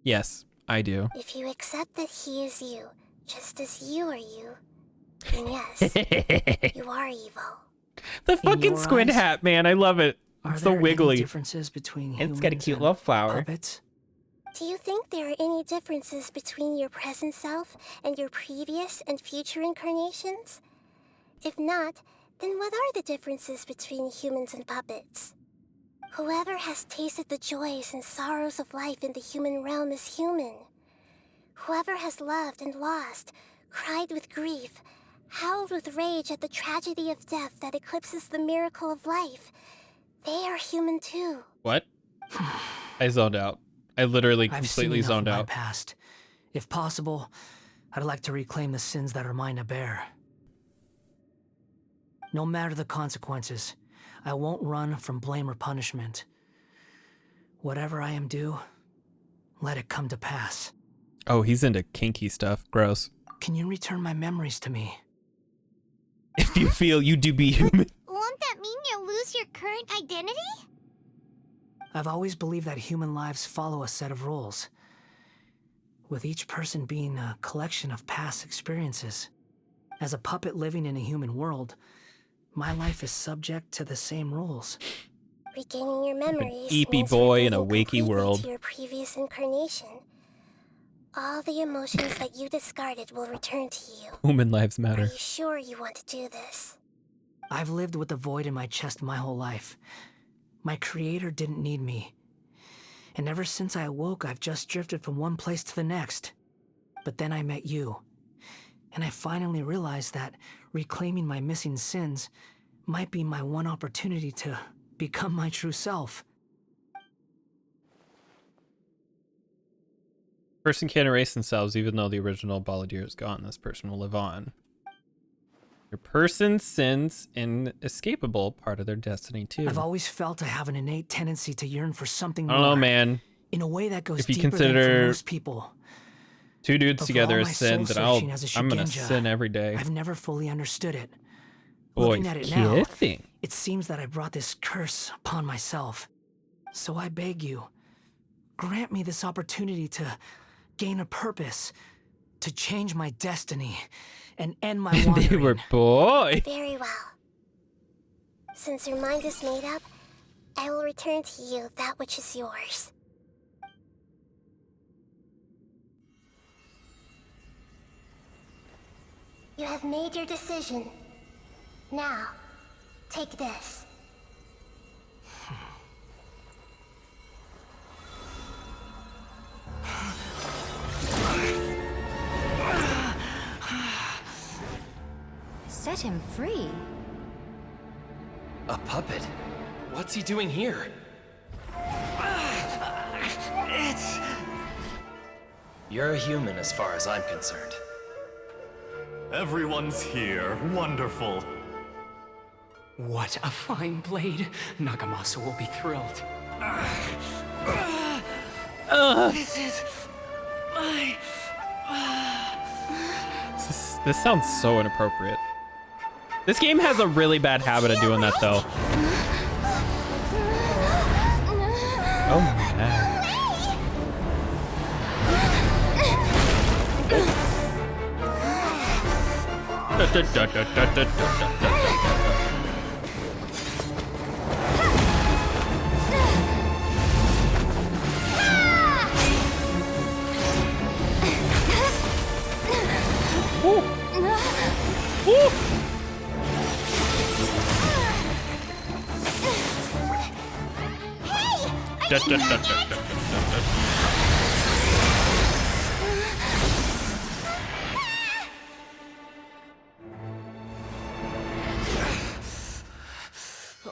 Yes, I do. If you accept that he is you, just as you are you, then yes, you are evil. The In fucking your squid eyes, hat, man. I love it. Are It's so there wiggly. any differences between humans It's got a cute and little flower. puppets? Do you think there are any differences between your present self and your previous and future incarnations? If not, then what are the differences between humans and puppets? Whoever has tasted the joys and sorrows of life in the human realm is human. Whoever has loved and lost, cried with grief, howled with rage at the tragedy of death that eclipses the miracle of life, they are human too. What? I zoned out. I literally I've seen completely enough of zoned my out. past. If possible, I'd like to reclaim the sins that are mine to bear. No matter the consequences, I won't run from blame or punishment. Whatever I am due, let it come to pass. Oh, he's into kinky stuff. Gross. Can you return my memories to me? If you feel you do be human. Won't that mean you'll lose your current identity? I've always believed that human lives follow a set of rules. with each person being a collection of past experiences. As a puppet living in a human world, my life is subject to the same rules. Regaining your memories eepy means boy in a reverting wakey completely world. to your previous incarnation. All the emotions that you discarded will return to you. Human lives Are matter. you sure you want to do this? I've lived with a void in my chest my whole life. My creator didn't need me. And ever since I awoke, I've just drifted from one place to the next. But then I met you. And I finally realized that reclaiming my missing sins might be my one opportunity to become my true self. Person can't erase themselves even though the original Balladeer is gone. This person will live on. Your person's sins inescapable, part of their destiny too. I've always felt I have an innate tendency to yearn for something more. I don't know, man. In a way that goes If you deeper consider than for most people. two dudes But for together all is my sin, then soul-searching as a I'm gonna Shugenja, sin every day. I've never fully understood it. Boy, Looking at it now, kissing. it seems that I brought this curse upon myself. So I beg you, grant me this opportunity to gain a purpose, to change my destiny, and end my wandering. They were boy. Very well. Since your mind is made up, I will return to you that which is yours. You have made your decision. Now, take this. Set him free. A puppet? What's he doing here? You're a human as far as I'm concerned. Everyone's here. Wonderful. What a fine blade. Nagamasa will be thrilled. This is my... This sounds so inappropriate. This game has a really bad habit of doing that, though. Oh man.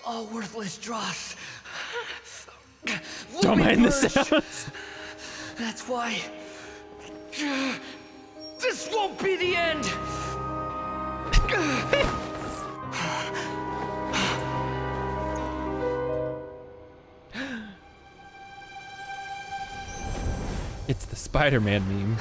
All worthless dross. Don't mind the sounds. That's why... This won't be the end! It's the Spider-Man meme.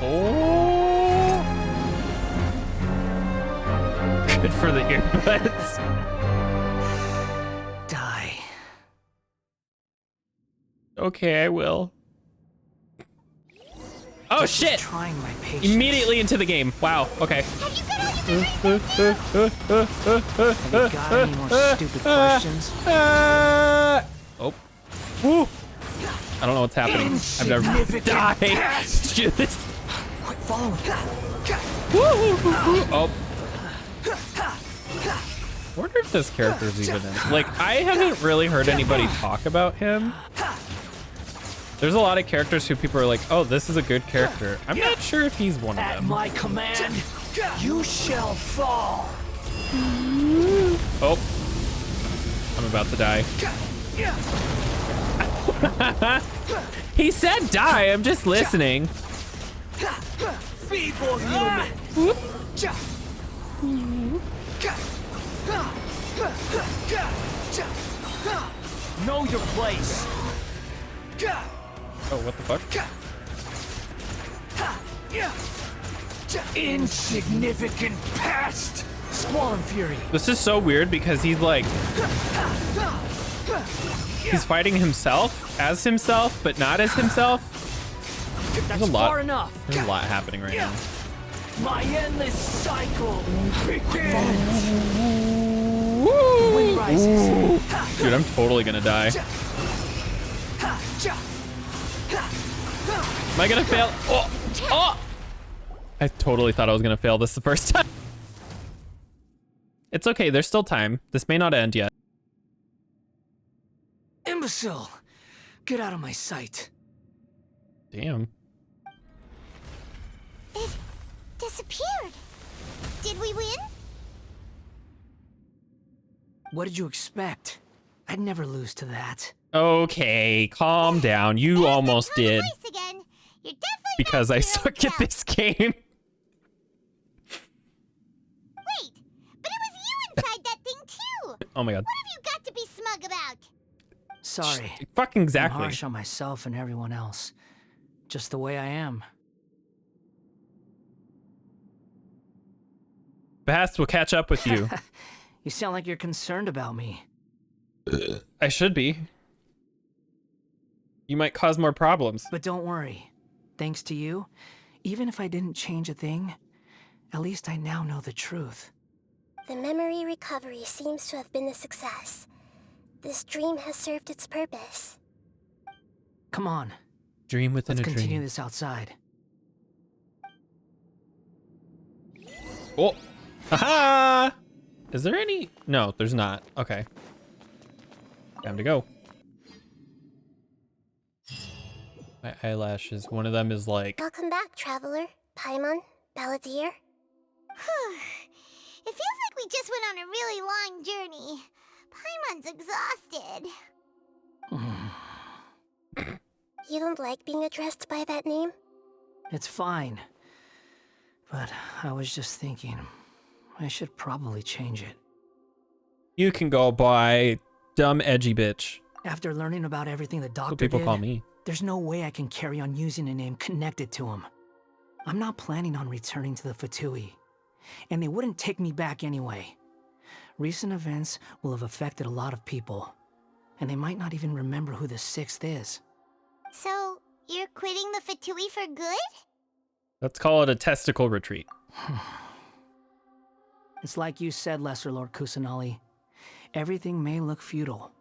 Oh! Good for the earbuds. Die. Okay, I will. Oh shit! Trying my patience. Immediately into the game. Wow. Okay. Have you got any more stupid questions? Oh. Woo! I don't know what's happening. I've never died. Shoot this. Quick, follow me. Oh. I wonder if this character's even in. Like, I haven't really heard anybody talk about him. There's a lot of characters who people are like, oh, this is a good character. I'm not sure if he's one of them. At my command, you shall fall. Oh. I'm about to die. He said die, I'm just listening. Feeble human. Know your place. Oh, what the fuck? Insignificant pest. Squall and Fury. This is so weird because he's like, he's fighting himself as himself, but not as himself. That's far enough. There's a lot happening right now. My endless cycle begins. Wind rises. Dude, I'm totally gonna die. Am I gonna fail? Oh! Oh! I totally thought I was gonna fail this the first time. It's okay, there's still time. This may not end yet. Imbecile! Get out of my sight. Damn. It disappeared. Did we win? What did you expect? I'd never lose to that. Okay, calm down. You almost did. Again. You're definitely Because I suck at this game. Wait, but it was you inside that thing too. Oh my god. What have you got to be smug about? Sorry. Fucking exactly. I'm harsh on myself and everyone else. Just the way I am. Bast will catch up with you. You sound like you're concerned about me. I should be. You might cause more problems. But don't worry. Thanks to you, even if I didn't change a thing, at least I now know the truth. The memory recovery seems to have been a success. This dream has served its purpose. Come on. Dream within Let's a continue dream. this outside. Oh. Haha! Is there any? No, there's not. Okay. Time to go. My eyelashes. One of them is like. Welcome back, Traveler, Paimon, Balladeer. It feels like we just went on a really long journey. Paimon's exhausted. You don't like being addressed by that name? It's fine. But I was just thinking, I should probably change it. You can go by dumb edgy bitch. After learning about everything the That's what doctor people did, call me. there's no way I can carry on using a name connected to him. I'm not planning on returning to the Fatui, and they wouldn't take me back anyway. Recent events will have affected a lot of people, and they might not even remember who the sixth is. So, you're quitting the Fatui for good? Let's call it a testicle retreat. It's like you said, Lesser Lord Kusanali. Everything may look futile,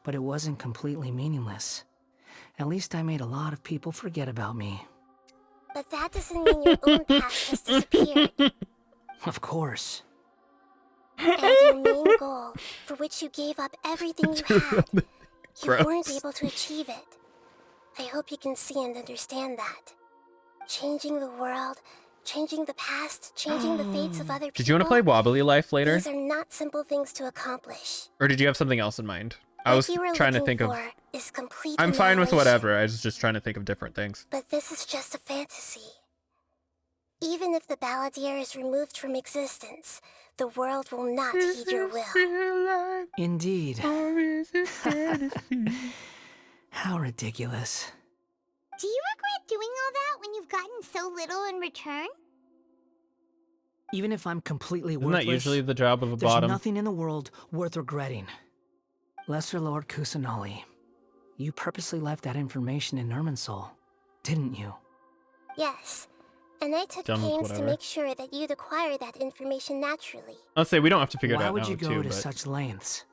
but it wasn't completely meaningless. At least I made a lot of people forget about me. But that doesn't mean your own past has disappeared. Of course. And your main goal, for which you gave up everything you had, you Gross. weren't able to achieve it. I hope you can see and understand that. Changing the world, changing the past, changing the fates of other people. Did you want to play Wobbly Life later? These are not simple things to accomplish. Or did you have something else in mind? I What was you were trying to looking think of. for is complete I'm fine with annihilation. whatever. I was just trying to think of different things. But this is just a fantasy. Even if the Balladeer is removed from existence, the world will not heed your will. Indeed. How ridiculous. Do you regret doing all that when you've gotten so little in return? Even if I'm completely Isn't worthless, that usually the job of a there's bottom? nothing in the world worth regretting. Lesser Lord Kusanali, you purposely left that information in Irminsul, didn't you? Yes, and I took Done with pains to whatever. make sure that you'd acquire that information naturally. Let's say we don't have to figure Why it out would now, you go too, to but such lengths?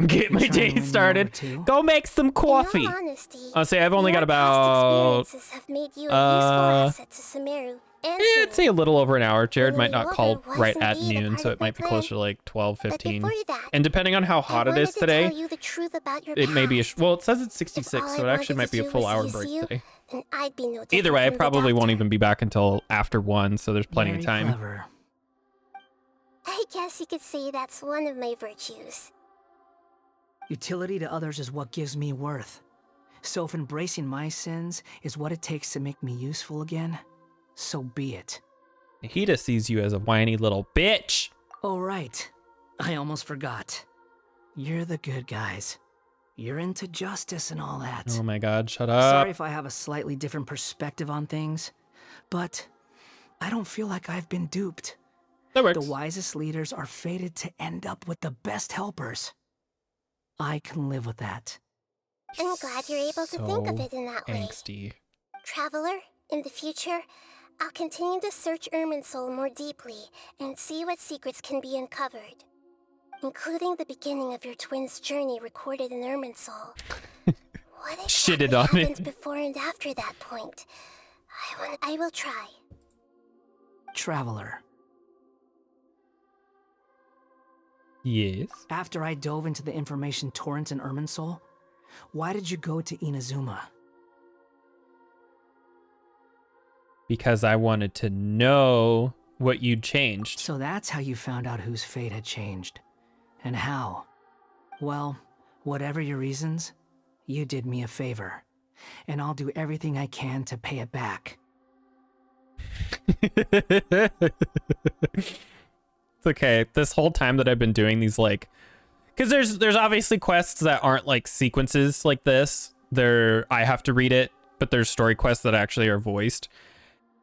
get my Trying to day win me started. over, too? Go make some coffee. In all honesty, I'll say I've only got your about, past experiences have made you a useful asset to Sumeru and I'd to say a little over an hour. Jared might not Well, call there was right at indeed a noon, part so of it my might be plan. closer to like 12, But 15. before that, And depending on how hot I it is wanted to today, tell you the truth about your it may be a, past. well, it says it's If 66, all so I it actually wanted might to be a do full was hour use break you, today. then I'd be no Either different way, I from the probably won't doctor. even be back until after 1, so there's plenty Very of time. clever. I guess you could say that's one of my virtues. Utility to others is what gives me worth. So if embracing my sins is what it takes to make me useful again, so be it. Hida sees you as a whiny little bitch. Oh right, I almost forgot. You're the good guys. You're into justice and all that. Oh my god, shut up. Sorry if I have a slightly different perspective on things, but I don't feel like I've been duped. That works. The wisest leaders are fated to end up with the best helpers. I can live with that. I'm glad you're able to think of it in that way. Angsty. Traveler, in the future, I'll continue to search Irminsul more deeply and see what secrets can be uncovered, including the beginning of your twins' journey recorded in Irminsul. What exactly Shitted on happened it. before and after that point? I will try. Traveler. Yes. After I dove into the information torrent in Irminsul, why did you go to Inazuma? Because I wanted to know what you'd changed. So that's how you found out whose fate had changed. And how? Well, whatever your reasons, you did me a favor. And I'll do everything I can to pay it back. It's okay. This whole time that I've been doing these, like, because there's obviously quests that aren't like sequences like this. I have to read it, but there's story quests that actually are voiced.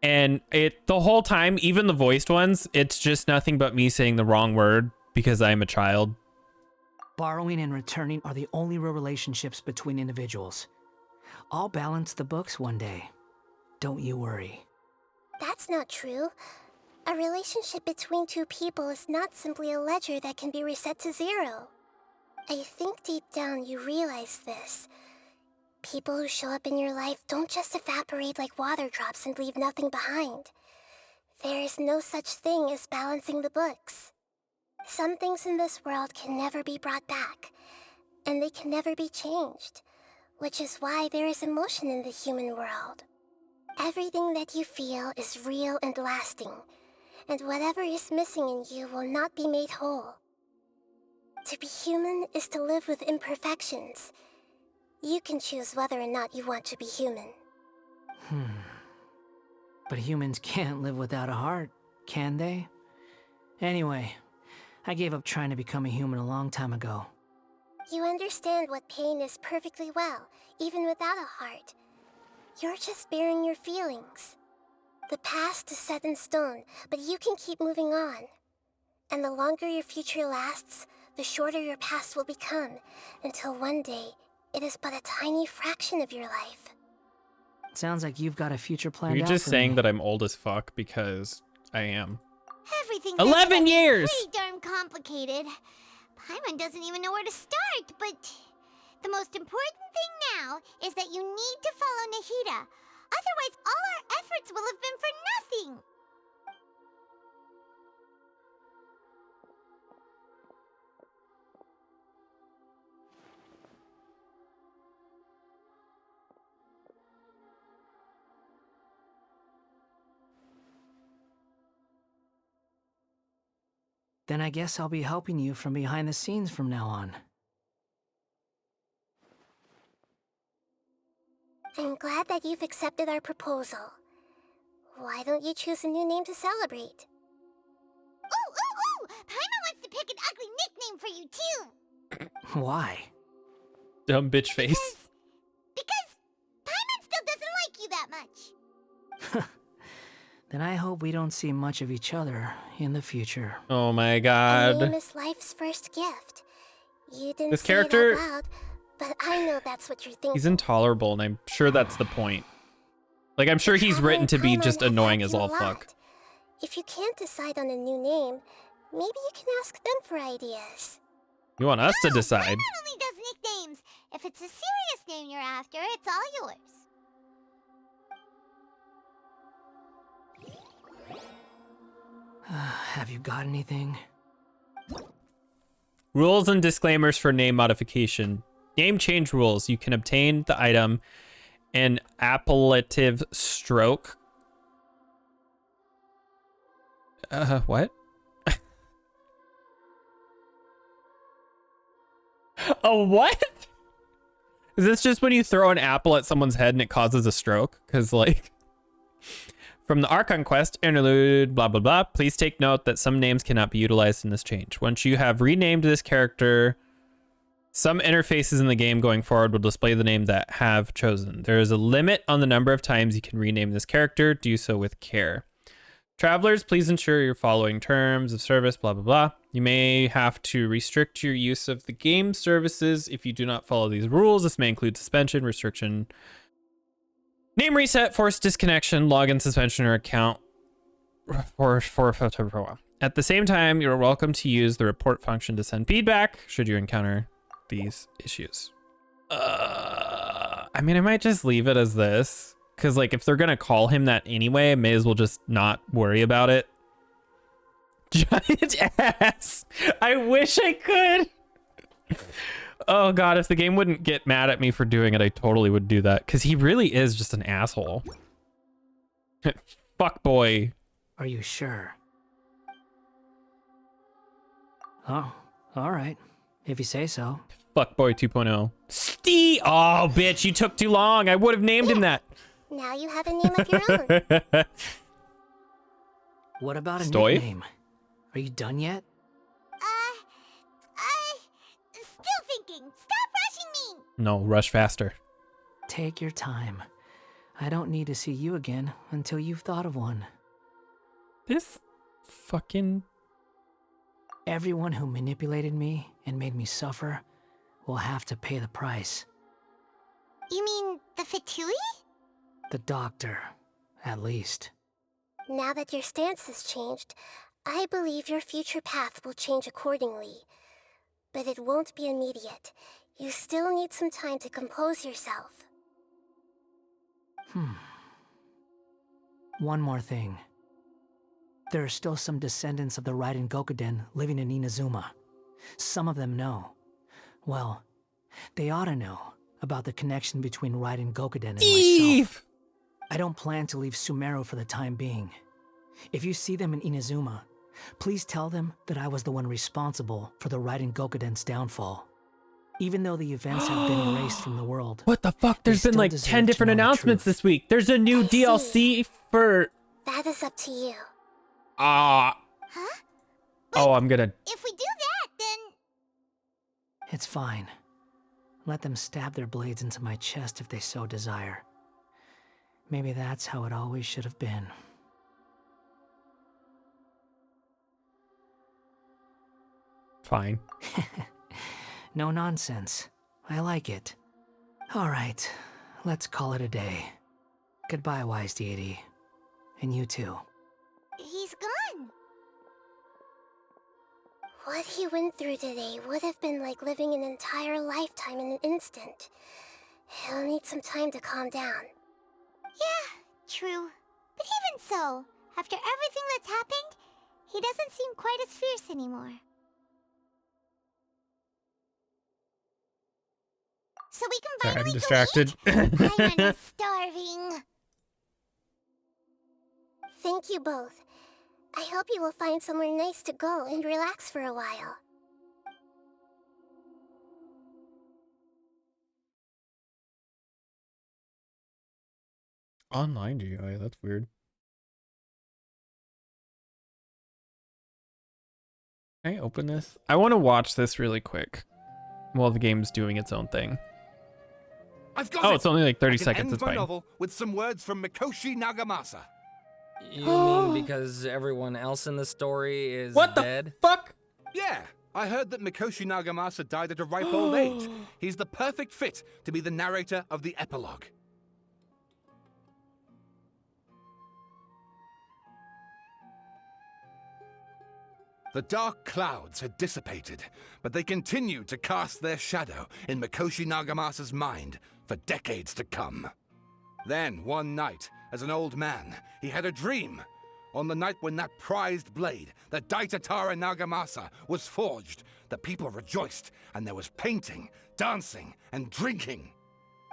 And the whole time, even the voiced ones, it's just nothing but me saying the wrong word because I'm a child. Borrowing and returning are the only real relationships between individuals. I'll balance the books one day. Don't you worry. That's not true. A relationship between two people is not simply a ledger that can be reset to zero. I think deep down you realize this. People who show up in your life don't just evaporate like water drops and leave nothing behind. There is no such thing as balancing the books. Some things in this world can never be brought back, and they can never be changed, which is why there is emotion in the human world. Everything that you feel is real and lasting, and whatever is missing in you will not be made whole. To be human is to live with imperfections. You can choose whether or not you want to be human. But humans can't live without a heart, can they? Anyway, I gave up trying to become a human a long time ago. You understand what pain is perfectly well, even without a heart. You're just bearing your feelings. The past is set in stone, but you can keep moving on. And the longer your future lasts, the shorter your past will become, until one day, it is but a tiny fraction of your life. Sounds like you've got a future planned You're out just for saying me. that I'm old as fuck because I am. Everything's 11 years! pretty darn complicated. Paimon doesn't even know where to start, but the most important thing now is that you need to follow Nahida. Otherwise, all our efforts will have been for nothing. Then I guess I'll be helping you from behind the scenes from now on. I'm glad that you've accepted our proposal. Why don't you choose a new name to celebrate? Ooh! Paimon wants to pick an ugly nickname for you, too. Why? Dumb bitch face. Because Paimon still doesn't like you that much. Then I hope we don't see much of each other in the future. Oh my A god. name is life's first gift. You didn't This say character- it out loud, but I know that's what you're thinking. He's intolerable, and I'm sure that's the point. Like, I'm sure he's Traveler written to be Paimon just have annoying helped as you a all lot. fuck. If you can't decide on a new name, maybe you can ask them for ideas. You want us to decide? Paimon only does nicknames. If it's a serious name you're after, it's all yours. Have you got anything? Rules and disclaimers for name modification. Name change rules. You can obtain the item an appellative stroke. What? A what? Is this just when you throw an apple at someone's head and it causes a stroke? Because, like, from the Archon quest, interlude, blah, blah, blah. Please take note that some names cannot be utilized in this change. Once you have renamed this character, Some interfaces in the game going forward will display the name that have chosen. There is a limit on the number of times you can rename this character. Do so with care. Travelers, please ensure you're following terms of service, blah, blah, blah. You may have to restrict your use of the game services if you do not follow these rules. This may include suspension, restriction, name reset, forced disconnection, login suspension, or account for a while. At the same time, you're welcome to use the report function to send feedback should you encounter these issues. I mean, I might just leave it as this. Because, like, if they're going to call him that anyway, I may as well just not worry about it. Giant ass. I wish I could. Oh, God, if the game wouldn't get mad at me for doing it, I totally would do that. Because he really is just an asshole. Fuck boy. Are you sure? Oh, all right. If you say so. Fuckboy 2.0. Steve! Oh, bitch, you took too long. I would have named him that. Now you have a name of your own. What about a Stoy? nickname? Are you done yet? Still thinking. Stop rushing me. No, rush faster. Take your time. I don't need to see you again until you've thought of one. This fucking... Everyone who manipulated me and made me suffer will have to pay the price. You mean the Fatui? The doctor, at least. Now that your stance has changed, I believe your future path will change accordingly. But it won't be immediate. You still need some time to compose yourself. One more thing. There are still some descendants of the Raiden Gokuden living in Inazuma. Some of them know. Well, they ought to know about the connection between Raiden Gokuden and myself. I don't plan to leave Sumeru for the time being. If you see them in Inazuma, please tell them that I was the one responsible for the Raiden Gokuden's downfall. Even though the events have been erased from the world. What the fuck? There's been like 10 different announcements this week. There's a new DLC for... That is up to you. Huh? Oh, I'm gonna... If we do that, then... It's fine. Let them stab their blades into my chest if they so desire. Maybe that's how it always should have been. Fine. No nonsense. I like it. All right, let's call it a day. Goodbye, wise deity. And you too. He's gone. What he went through today would have been like living an entire lifetime in an instant. He'll need some time to calm down. Yeah, true. But even so, after everything that's happened, he doesn't seem quite as fierce anymore. So we can Sorry, finally I'm distracted. I'm really starving. Thank you both. I hope you will find somewhere nice to go and relax for a while. Online GI, that's weird. Can I open this? I want to watch this really quick while the game's doing its own thing. I've got Oh, it. it's only like 30 I can seconds. End It's my fine. novel with some words from Mikoshi Nagamasa. You mean because everyone else in the story is What the dead? fuck? Yeah, I heard that Mikoshi Nagamasa died at a ripe old age. He's the perfect fit to be the narrator of the epilogue. The dark clouds had dissipated, but they continued to cast their shadow in Mikoshi Nagamasa's mind for decades to come. Then, one night, as an old man, he had a dream. On the night when that prized blade, the Daitatara Nagamasa, was forged, the people rejoiced, and there was painting, dancing, and drinking.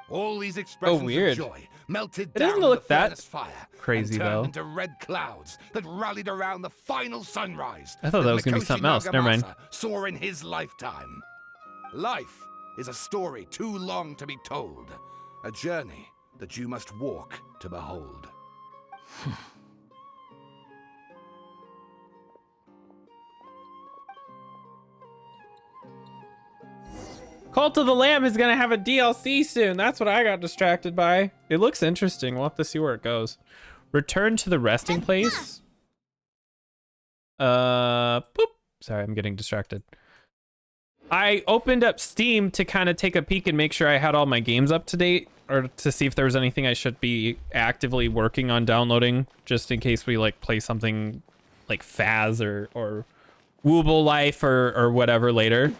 All these expressions weird. of joy melted It down doesn't in look the that furnace fire crazy, and turned though. into red clouds that rallied around the final sunrise. I thought that was gonna be Mikoshi something else. Never mind. Nagamasa saw in his lifetime. Life is a story too long to be told, a journey that you must walk to behold. Cult of the Lamb is gonna have a DLC soon. That's what I got distracted by. It looks interesting. We'll have to see where it goes. Return to the resting place. Boop. Sorry, I'm getting distracted. I opened up Steam to kind of take a peek and make sure I had all my games up to date, or to see if there was anything I should be actively working on downloading, just in case we like play something like Faz or Wooble Life or whatever later.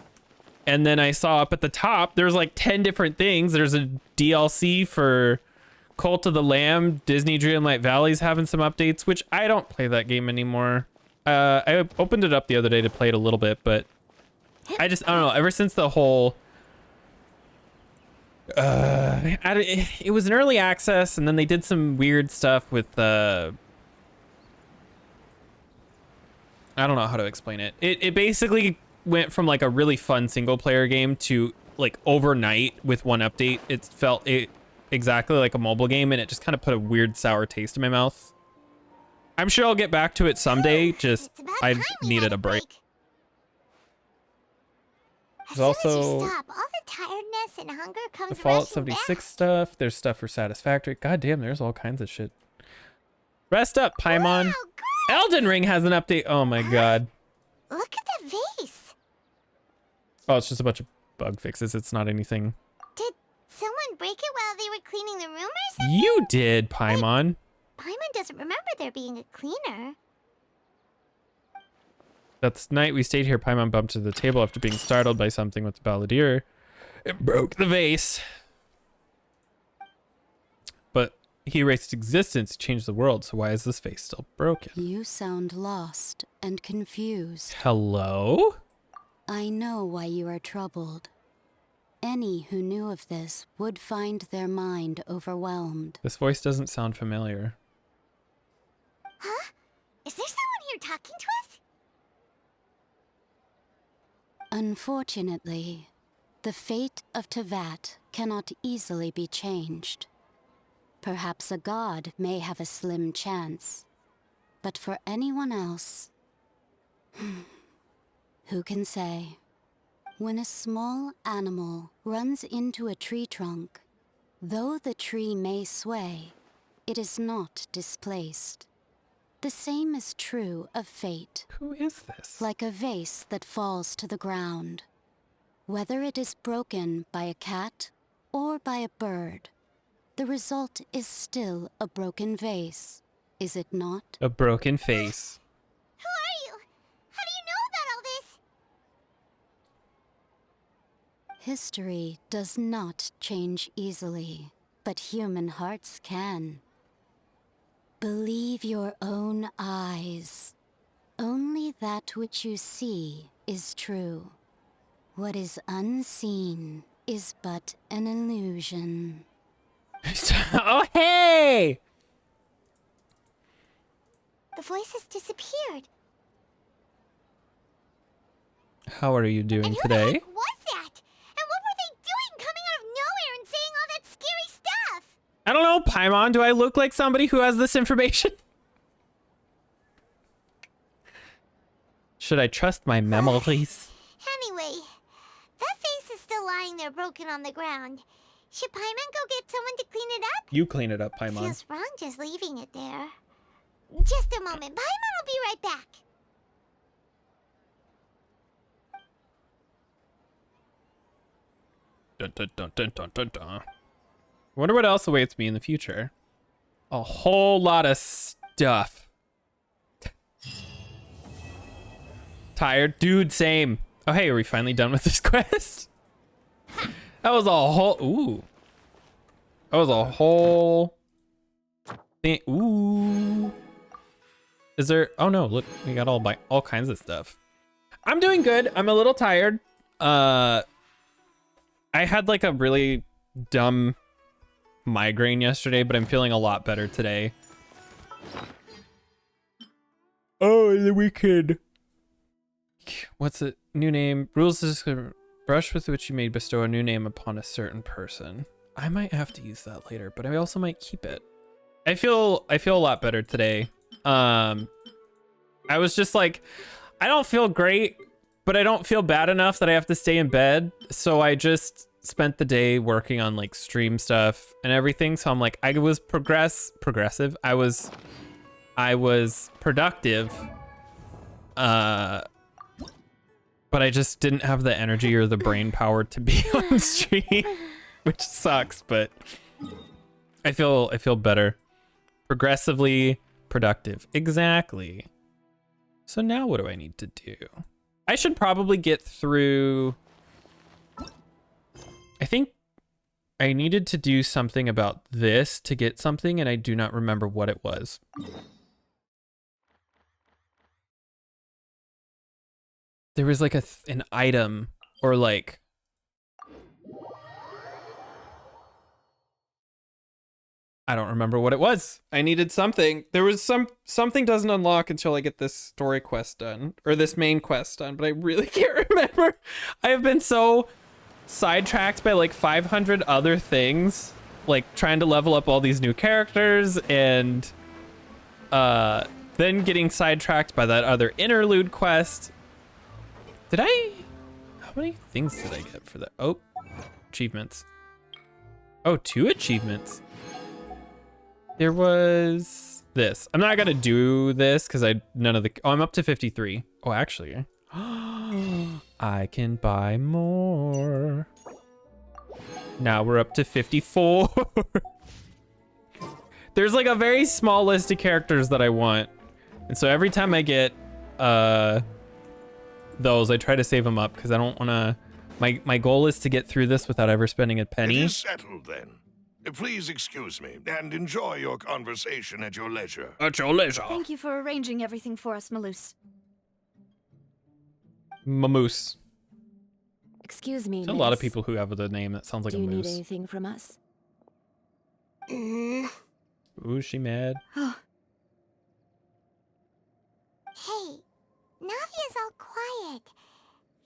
And then I saw up at the top, there's like 10 different things. There's a DLC for Cult of the Lamb. Disney Dreamlight Valley's having some updates, which I don't play that game anymore. I opened it up the other day to play it a little bit, but I don't know. Ever since the whole, it was an early access, and then they did some weird stuff with, I don't know how to explain it. It basically went from like a really fun single player game to like overnight with one update. It felt exactly like a mobile game, and it just kind of put a weird sour taste in my mouth. I'm sure I'll get back to it someday. Just I needed a break. There's also Stop. All the tiredness and hunger comes the Fallout rushing 76 back. stuff. There's stuff for Satisfactory. God damn, there's all kinds of shit. Rest up, Paimon. Wow, Elden Ring has an update. Oh my god. Look at the vase. Oh, it's just a bunch of bug fixes. It's not anything. Did someone break it while they were cleaning the room or something? You did, Paimon. Paimon doesn't remember there being a cleaner. That night we stayed here, Paimon bumped to the table after being startled by something with the balladeer. It broke the vase. But he erased existence to change the world, so why is this vase still broken? You sound lost and confused. Hello? I know why you are troubled. Any who knew of this would find their mind overwhelmed. This voice doesn't sound familiar. Huh? Is there someone here talking to us? Unfortunately, the fate of Tevat cannot easily be changed. Perhaps a god may have a slim chance, but for anyone else, who can say? When a small animal runs into a tree trunk, though the tree may sway, it is not displaced. The same is true of fate. Who is this? Like a vase that falls to the ground. Whether it is broken by a cat or by a bird, the result is still a broken vase, is it not? A broken face. Who are you? How do you know about all this? History does not change easily, but human hearts can. Believe your own eyes. Only that which you see is true. What is unseen is but an illusion. Oh, hey! The voice has disappeared. How are you doing And who today? the heck was that? And what were they doing coming out of nowhere and saying all that scary stuff? I don't know, Paimon. Do I look like somebody who has this information? Should I trust my memories? Anyway, that vase is still lying there broken on the ground. Should Paimon go get someone to clean it up? You clean it up, Paimon. Feels wrong just leaving it there. Just a moment. Paimon will be right back. Dun, dun, dun, dun, dun, dun, dun. Wonder what else awaits me in the future. A whole lot of stuff. Tired? Dude, same. Oh, hey, are we finally done with this quest? That was a whole... Ooh. That was a whole... thing. Ooh. Is there... Oh, no. Look, we got all kinds of stuff. I'm doing good. I'm a little tired. I had like a really dumb migraine yesterday, but I'm feeling a lot better today. Oh, and then we could... What's it? New name. Rules is a brush with which you may bestow a new name upon a certain person. I might have to use that later, but I also might keep it. I feel a lot better today. I was just like, I don't feel great. but I don't feel bad enough that I have to stay in bed. So I just spent the day working on like stream stuff and everything. So I'm like, I was progressive. I was productive. But I just didn't have the energy or the brain power to be on stream, which sucks, but I feel better. Progressively productive. Exactly. So now what do I need to do? I should probably get through... I think I needed to do something about this to get something, and I do not remember what it was. There was like an item or like... I don't remember what it was. I needed something. There was something doesn't unlock until I get this story quest done, or this main quest done, but I really can't remember. I have been so sidetracked by like 500 other things, like trying to level up all these new characters and then getting sidetracked by that other interlude quest. How many things did I get for that? Oh, achievements. Oh, 2 achievements. There was this. I'm not gonna do this because I'm up to 53. Oh, actually, I can buy more. Now we're up to 54. There's like a very small list of characters that I want. And so every time I get those, I try to save them up because I don't want to, my goal is to get through this without ever spending a penny. It is settled then. Please excuse me and enjoy your conversation at your leisure. At your leisure. Thank you for arranging everything for us, Maloose. Mamoose. Excuse me, There's a lot of people who have the name that sounds like a moose. Do you need anything from us? Ooh, she mad. Hey, Navia's all quiet.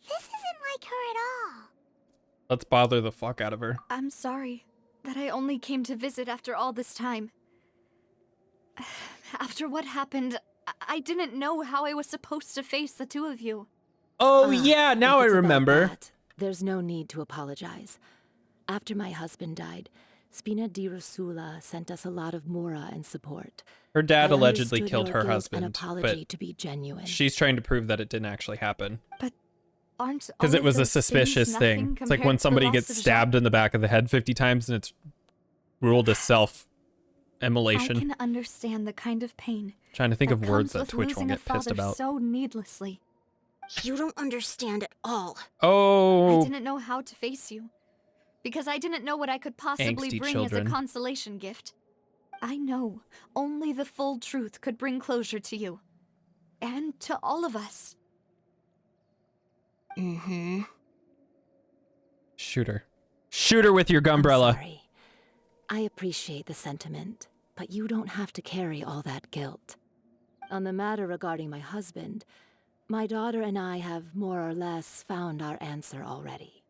This isn't like her at all. Let's bother the fuck out of her. I'm sorry that I only came to visit after all this time. After what happened, I didn't know how I was supposed to face the two of you. Oh, yeah, now I remember. There's no need to apologize. After my husband died, Spina di Rosula sent us a lot of mora and support. Her dad I allegedly understood killed your her guilt husband, and apology but to be genuine. she's trying to prove that it didn't actually happen. But aren't Because all it was of a those sins suspicious nothing thing. It's like compared when to the somebody loss gets of stabbed in the back of the head 50 times and it's ruled as self-immolation. I can understand the kind of pain. Trying to think that of words comes that with Twitch losing won't a get pissed father about. so needlessly. You don't understand at all. Oh. I didn't know how to face you, because I didn't know what I could possibly Angsty bring children. as a consolation gift. I know only the full truth could bring closure to you, and to all of us. Mm-hmm. Shoot her. Shoot her with your gumbrella. Sorry. I appreciate the sentiment, but you don't have to carry all that guilt. On the matter regarding my husband, my daughter and I have more or less found our answer already.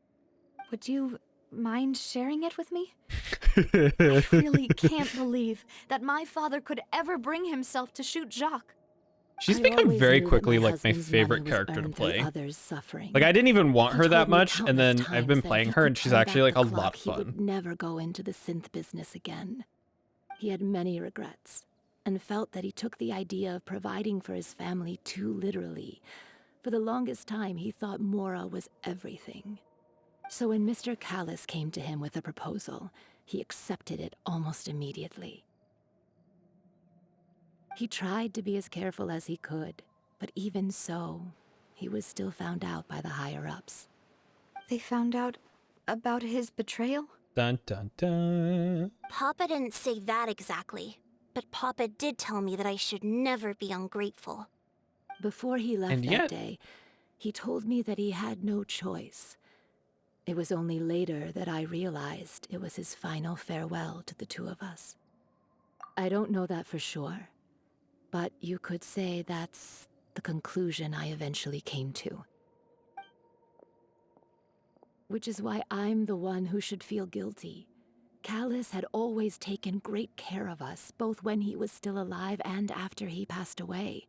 Would you mind sharing it with me? I really can't believe that my father could ever bring himself to shoot Jacques. She's I become always very knew that quickly my like my husband's favorite money was character to earned through play. others' suffering. Like I didn't even want He her that told me much, and then countless I've been times that playing if her he and could she's turn actually back like a the lot clock, of he would fun. never go into the synth business again. He had many regrets, and felt that he took the idea of providing for his family too literally. For the longest time, he thought Mora was everything. So when Mr. Callis came to him with a proposal, he accepted it almost immediately. He tried to be as careful as he could, but even so, he was still found out by the higher-ups. They found out about his betrayal? Dun dun dun. Papa didn't say that exactly, but Papa did tell me that I should never be ungrateful. Before he left And that yet- day, he told me that he had no choice. It was only later that I realized it was his final farewell to the two of us. I don't know that for sure, but you could say that's the conclusion I eventually came to. Which is why I'm the one who should feel guilty. Callis had always taken great care of us, both when he was still alive and after he passed away.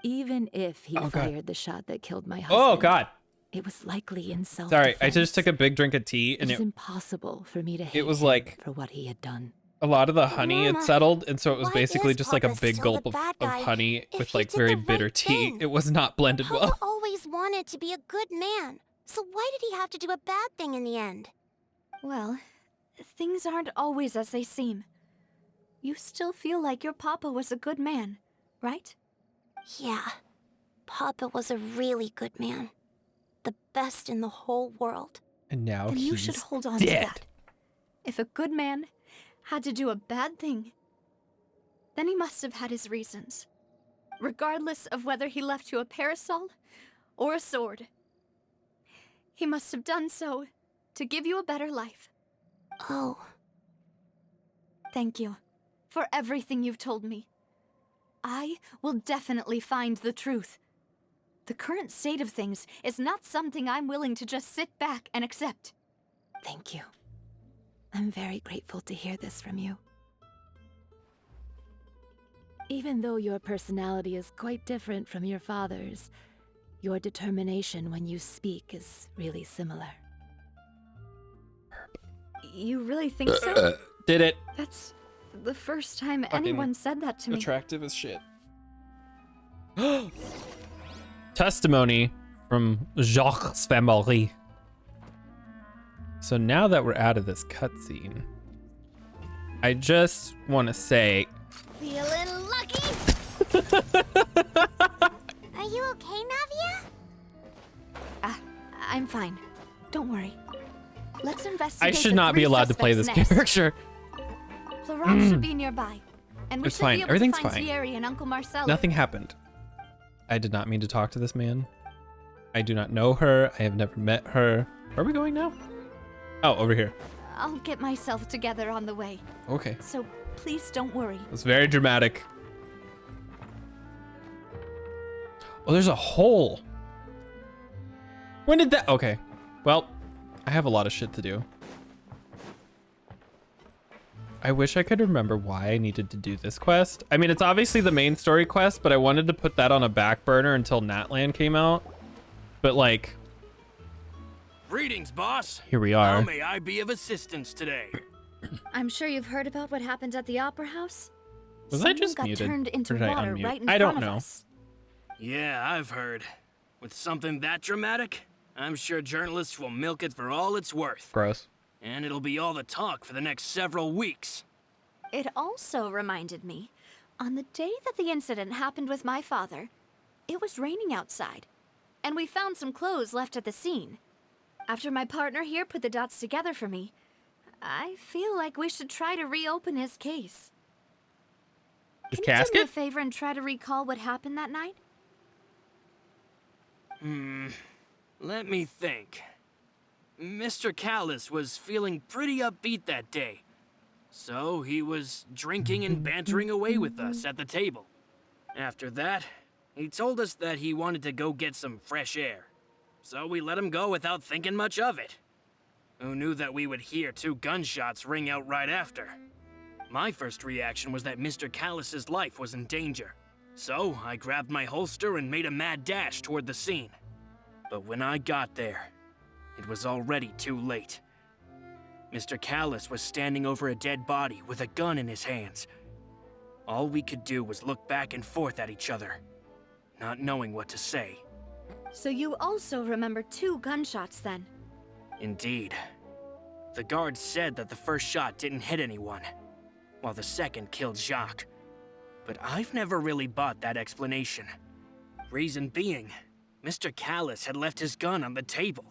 Even if he Oh, God. fired the shot that killed my husband, Oh God. it was likely in self-defense. Sorry, I just took a big drink of tea and It is impossible for me to hate it was him like for what he had done. a lot of the honey had Mama, settled, and so it was why basically is just like a Papa big still gulp the of bad guy honey if with he like did very the right bitter tea. thing? It was not blended Papa well. always wanted to be a good man. So why did he have to do a bad thing in the end? Well, things aren't always as they seem. You still feel like your papa was a good man, right? Yeah. Papa was a really good man. The best in the whole world. And now Then you he's should hold on dead. to that. If a good man had to do a bad thing, then he must have had his reasons. Regardless of whether he left you a parasol or a sword. He must have done so to give you a better life. Oh. Thank you for everything you've told me. I will definitely find the truth. The current state of things is not something I'm willing to just sit back and accept. Thank you. I'm very grateful to hear this from you. Even though your personality is quite different from your father's, your determination when you speak is really similar. You really think so? Did it. That's the first time Fucking anyone said that to me. Attractive as shit. Testimony from Jacques family. So now that we're out of this cutscene, I just want to say, Feeling lucky? Are you okay, Navia? I'm fine. Don't worry. Let's investigate. I should the not be three allowed to play this suspects next. character. Laurent should be nearby, and we It's should fine. be able Everything's to find fine. Thierry and Uncle Marcelo. Nothing happened. I did not mean to talk to this man. I do not know her. I have never met her. Where are we going now? Oh, over here. I'll get myself together on the way. Okay. So please don't worry. It's very dramatic. Oh, there's a hole. When did that? Okay. Well, I have a lot of shit to do. I wish I could remember why I needed to do this quest. I mean, it's obviously the main story quest, but I wanted to put that on a back burner until Natlan came out. But like, Greetings, boss. here we are. How may I be of assistance today? I'm sure you've heard about what happened at the Opera House. Was Someone I just got muted? turned into Or did I water unmute? right in I front don't of know. us. Yeah, I've heard. With something that dramatic, I'm sure journalists will milk it for all it's worth. Gross. And it'll be all the talk for the next several weeks. It also reminded me, on the day that the incident happened with my father, it was raining outside, and we found some clothes left at the scene. After my partner here put the dots together for me, I feel like we should try to reopen his case. His Can you do me a casket? favor and try to recall what happened that night? Let me think. Mr. Callis was feeling pretty upbeat that day. So he was drinking and bantering away with us at the table. After that, he told us that he wanted to go get some fresh air. So we let him go without thinking much of it. Who knew that we would hear 2 gunshots ring out right after? My first reaction was that Mr. Callis's life was in danger. So I grabbed my holster and made a mad dash toward the scene. But when I got there, it was already too late. Mr. Callis was standing over a dead body with a gun in his hands. All we could do was look back and forth at each other, not knowing what to say. So you also remember 2 gunshots then? Indeed. The guards said that the first shot didn't hit anyone, while the second killed Jacques. But I've never really bought that explanation. Reason being, Mr. Callis had left his gun on the table.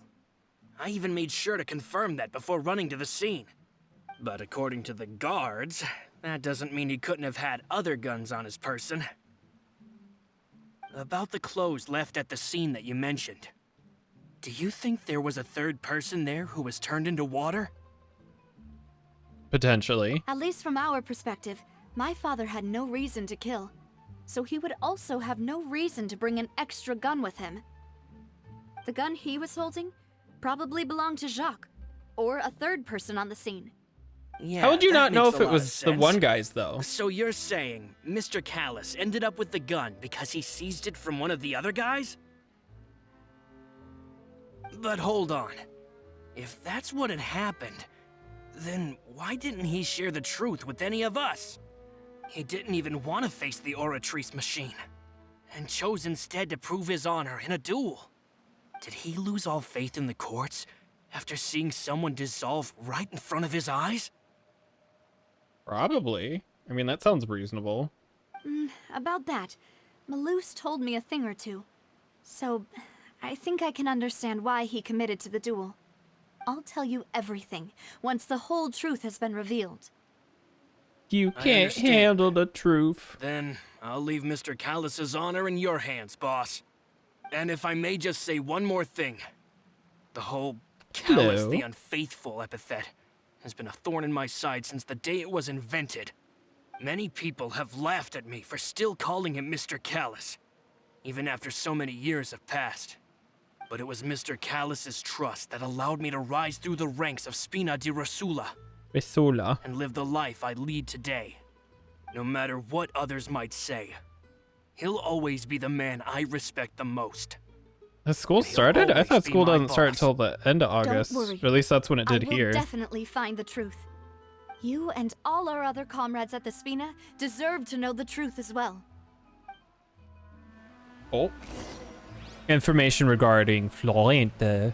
I even made sure to confirm that before running to the scene. But according to the guards, that doesn't mean he couldn't have had other guns on his person. About the clothes left at the scene that you mentioned. Do you think there was a third person there who was turned into water? Potentially. At least from our perspective, my father had no reason to kill. So he would also have no reason to bring an extra gun with him. The gun he was holding probably belonged to Jacques, or a third person on the scene. Yeah, How would you that not know makes if a it lot was of the sense. one guy's, though? So you're saying Mr. Callus ended up with the gun because he seized it from one of the other guys? But hold on. If that's what had happened, then why didn't he share the truth with any of us? He didn't even want to face the Oratrice machine, and chose instead to prove his honor in a duel. Did he lose all faith in the courts after seeing someone dissolve right in front of his eyes? Probably. I mean, that sounds reasonable. About that, Maloose told me a thing or two. So, I think I can understand why he committed to the duel. I'll tell you everything once the whole truth has been revealed. You I can't understand. handle the truth. Then I'll leave Mr. Callus's honor in your hands, boss. And if I may just say one more thing. The whole Callus Hello. the Unfaithful epithet has been a thorn in my side since the day it was invented. Many people have laughed at me for still calling him Mr. Callus, even after so many years have passed. But it was Mr. Callus's trust that allowed me to rise through the ranks of Spina di Rosula Resula. and live the life I lead today. No matter what others might say, he'll always be the man I respect the most. Has school He'll started? I always thought be school my doesn't start boss. until the end of August. worry. Or at least that's when it did I will here. definitely find the truth. You and all our other comrades at the Spina deserve to know the truth as well. Oh. Information regarding Florente.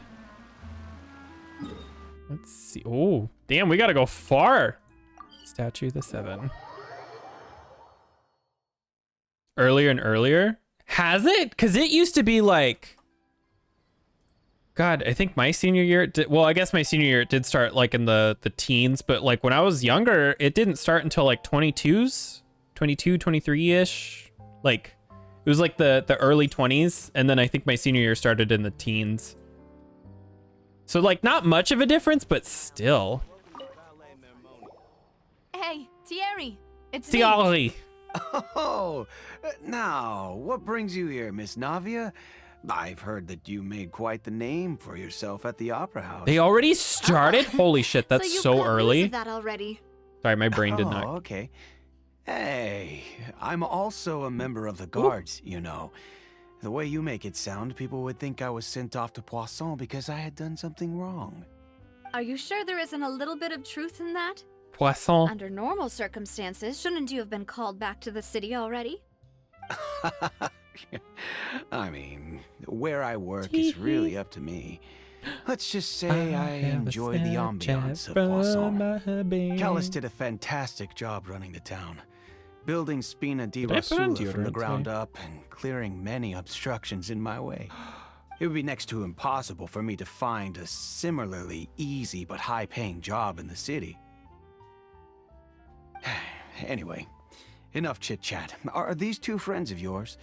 Let's see. Oh, damn, we gotta go far. Statue of the Seven. Earlier and earlier? Has it? Because it used to be like... God, I think my senior year... it did, well, I guess my senior year it did start like in the teens, but like when I was younger, it didn't start until like 22s? 22, 23-ish? Like... It was like the early 20s, and then I think my senior year started in the teens. So like not much of a difference, but still. Hey, Thierry, it's me. Thierry. Oh, now, what brings you here, Miss Navia? I've heard that you made quite the name for yourself at the Opera House. They already started? Holy shit, that's you've so got news early. of that already. Sorry, my brain did not. Oh, okay. Hey, I'm also a member of the guards, you know. The way you make it sound, people would think I was sent off to Poisson because I had done something wrong. Are you sure there isn't a little bit of truth in that? Poisson. Under normal circumstances, shouldn't you have been called back to the city already? I mean, where I work is really up to me. Let's just say I enjoy the ambiance of Poisson. Callus did a fantastic job running the town, building Spina di Did I put on Rosula from the deodorant ground today? up and clearing many obstructions in my way. It would be next to impossible for me to find a similarly easy but high-paying job in the city. Anyway, enough chit-chat. Are these two friends of yours?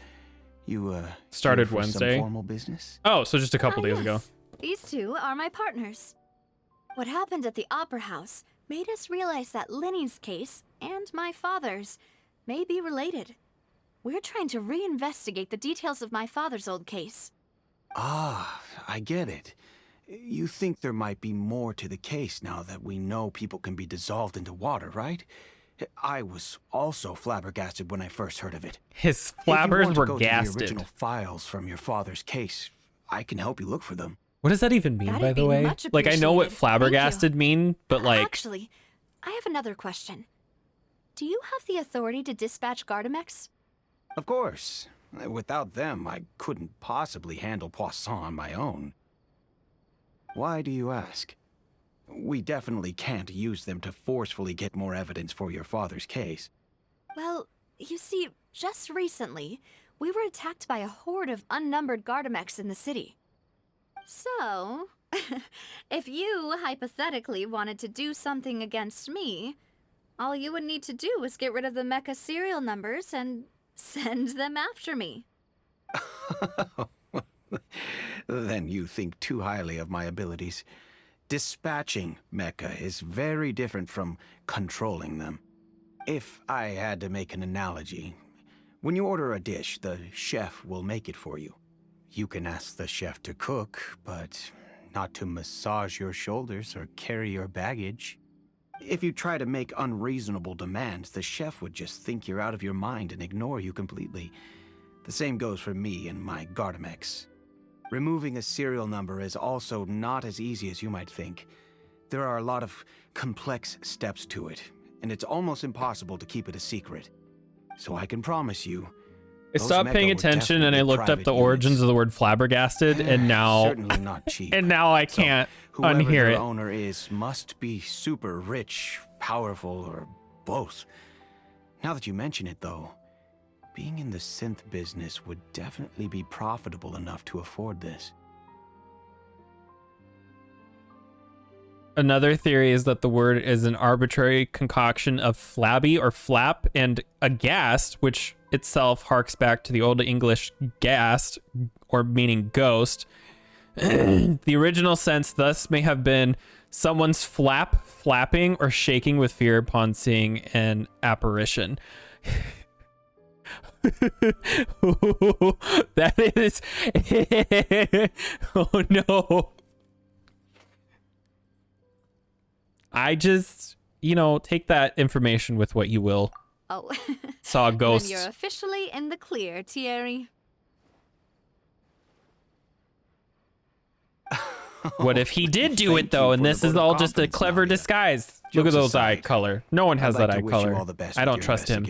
You, Started here for Wednesday. some formal business? Oh, so just a couple days ago. These two are my partners. What happened at the Opera House made us realize that Linny's case and my father's may be related. We're trying to reinvestigate the details of my father's old case. Ah, I get it. You think there might be more to the case now that we know people can be dissolved into water, right? I was also flabbergasted when I first heard of it. His If you flabbers want to were go to the gasted. original files from your father's case, I can help you look for them. What does that even mean, That'd by the be way? much Like, I know what appreciated. Thank you. flabbergasted mean, but like... Actually, I have another question. Do you have the authority to dispatch Gardamex? Of course. Without them, I couldn't possibly handle Poisson on my own. Why do you ask? We definitely can't use them to forcefully get more evidence for your father's case. Well, you see, just recently, we were attacked by a horde of unnumbered Gardamex in the city. So, if you hypothetically wanted to do something against me, all you would need to do is get rid of the mecha serial numbers and send them after me. Then you think too highly of my abilities. Dispatching mecha is very different from controlling them. If I had to make an analogy, when you order a dish, the chef will make it for you. You can ask the chef to cook, but not to massage your shoulders or carry your baggage. If you try to make unreasonable demands, the chef would just think you're out of your mind and ignore you completely. The same goes for me and my Gardamex. Removing a serial number is also not as easy as you might think. There are a lot of complex steps to it, and it's almost impossible to keep it a secret. So I can promise you, I stopped paying attention and I looked up the origins of the word flabbergasted, and now certainly not cheap. and now I can't Whoever unhear their it. owner is must be super rich, powerful, or both. Now that you mention it, though, being in the synth business would definitely be profitable enough to afford this. Another theory is that the word is an arbitrary concoction of flabby or flap and aghast, which itself harks back to the Old English ghast, or meaning ghost. The original sense thus may have been someone's flapping, or shaking with fear upon seeing an apparition. That is... Oh no. I just, take that information with what you will. Oh. Saw a ghost. Then you're officially in the clear, Thierry. What if he did do it, though, and this is all just a clever disguise? Look at those eye color. No one has that eye color. I don't trust him.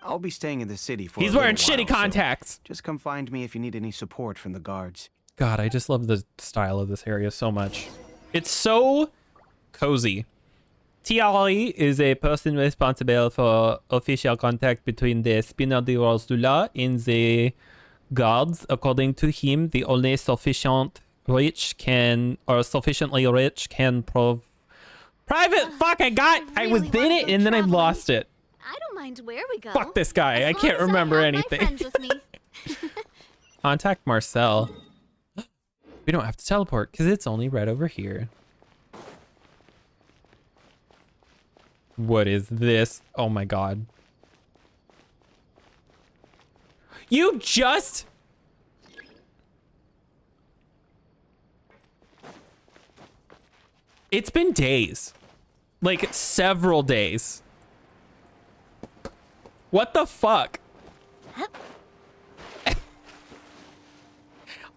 I'll be staying in the city for He's wearing shitty contacts. So just come find me if you need any support from the guards. God, I just love the style of this area so much. It's so cozy. Thierry is a person responsible for official contact between the Spinner de Rosula and the guards. According to him, the only sufficiently rich can prove private. Fuck, I was in it and then I lost it. I don't mind where we go. Fuck this guy. I can't remember anything. Friends with me. Contact Marcel. We don't have to teleport because it's only right over here. What is this? Oh my god. You just... It's been days. Like, several days. What the fuck?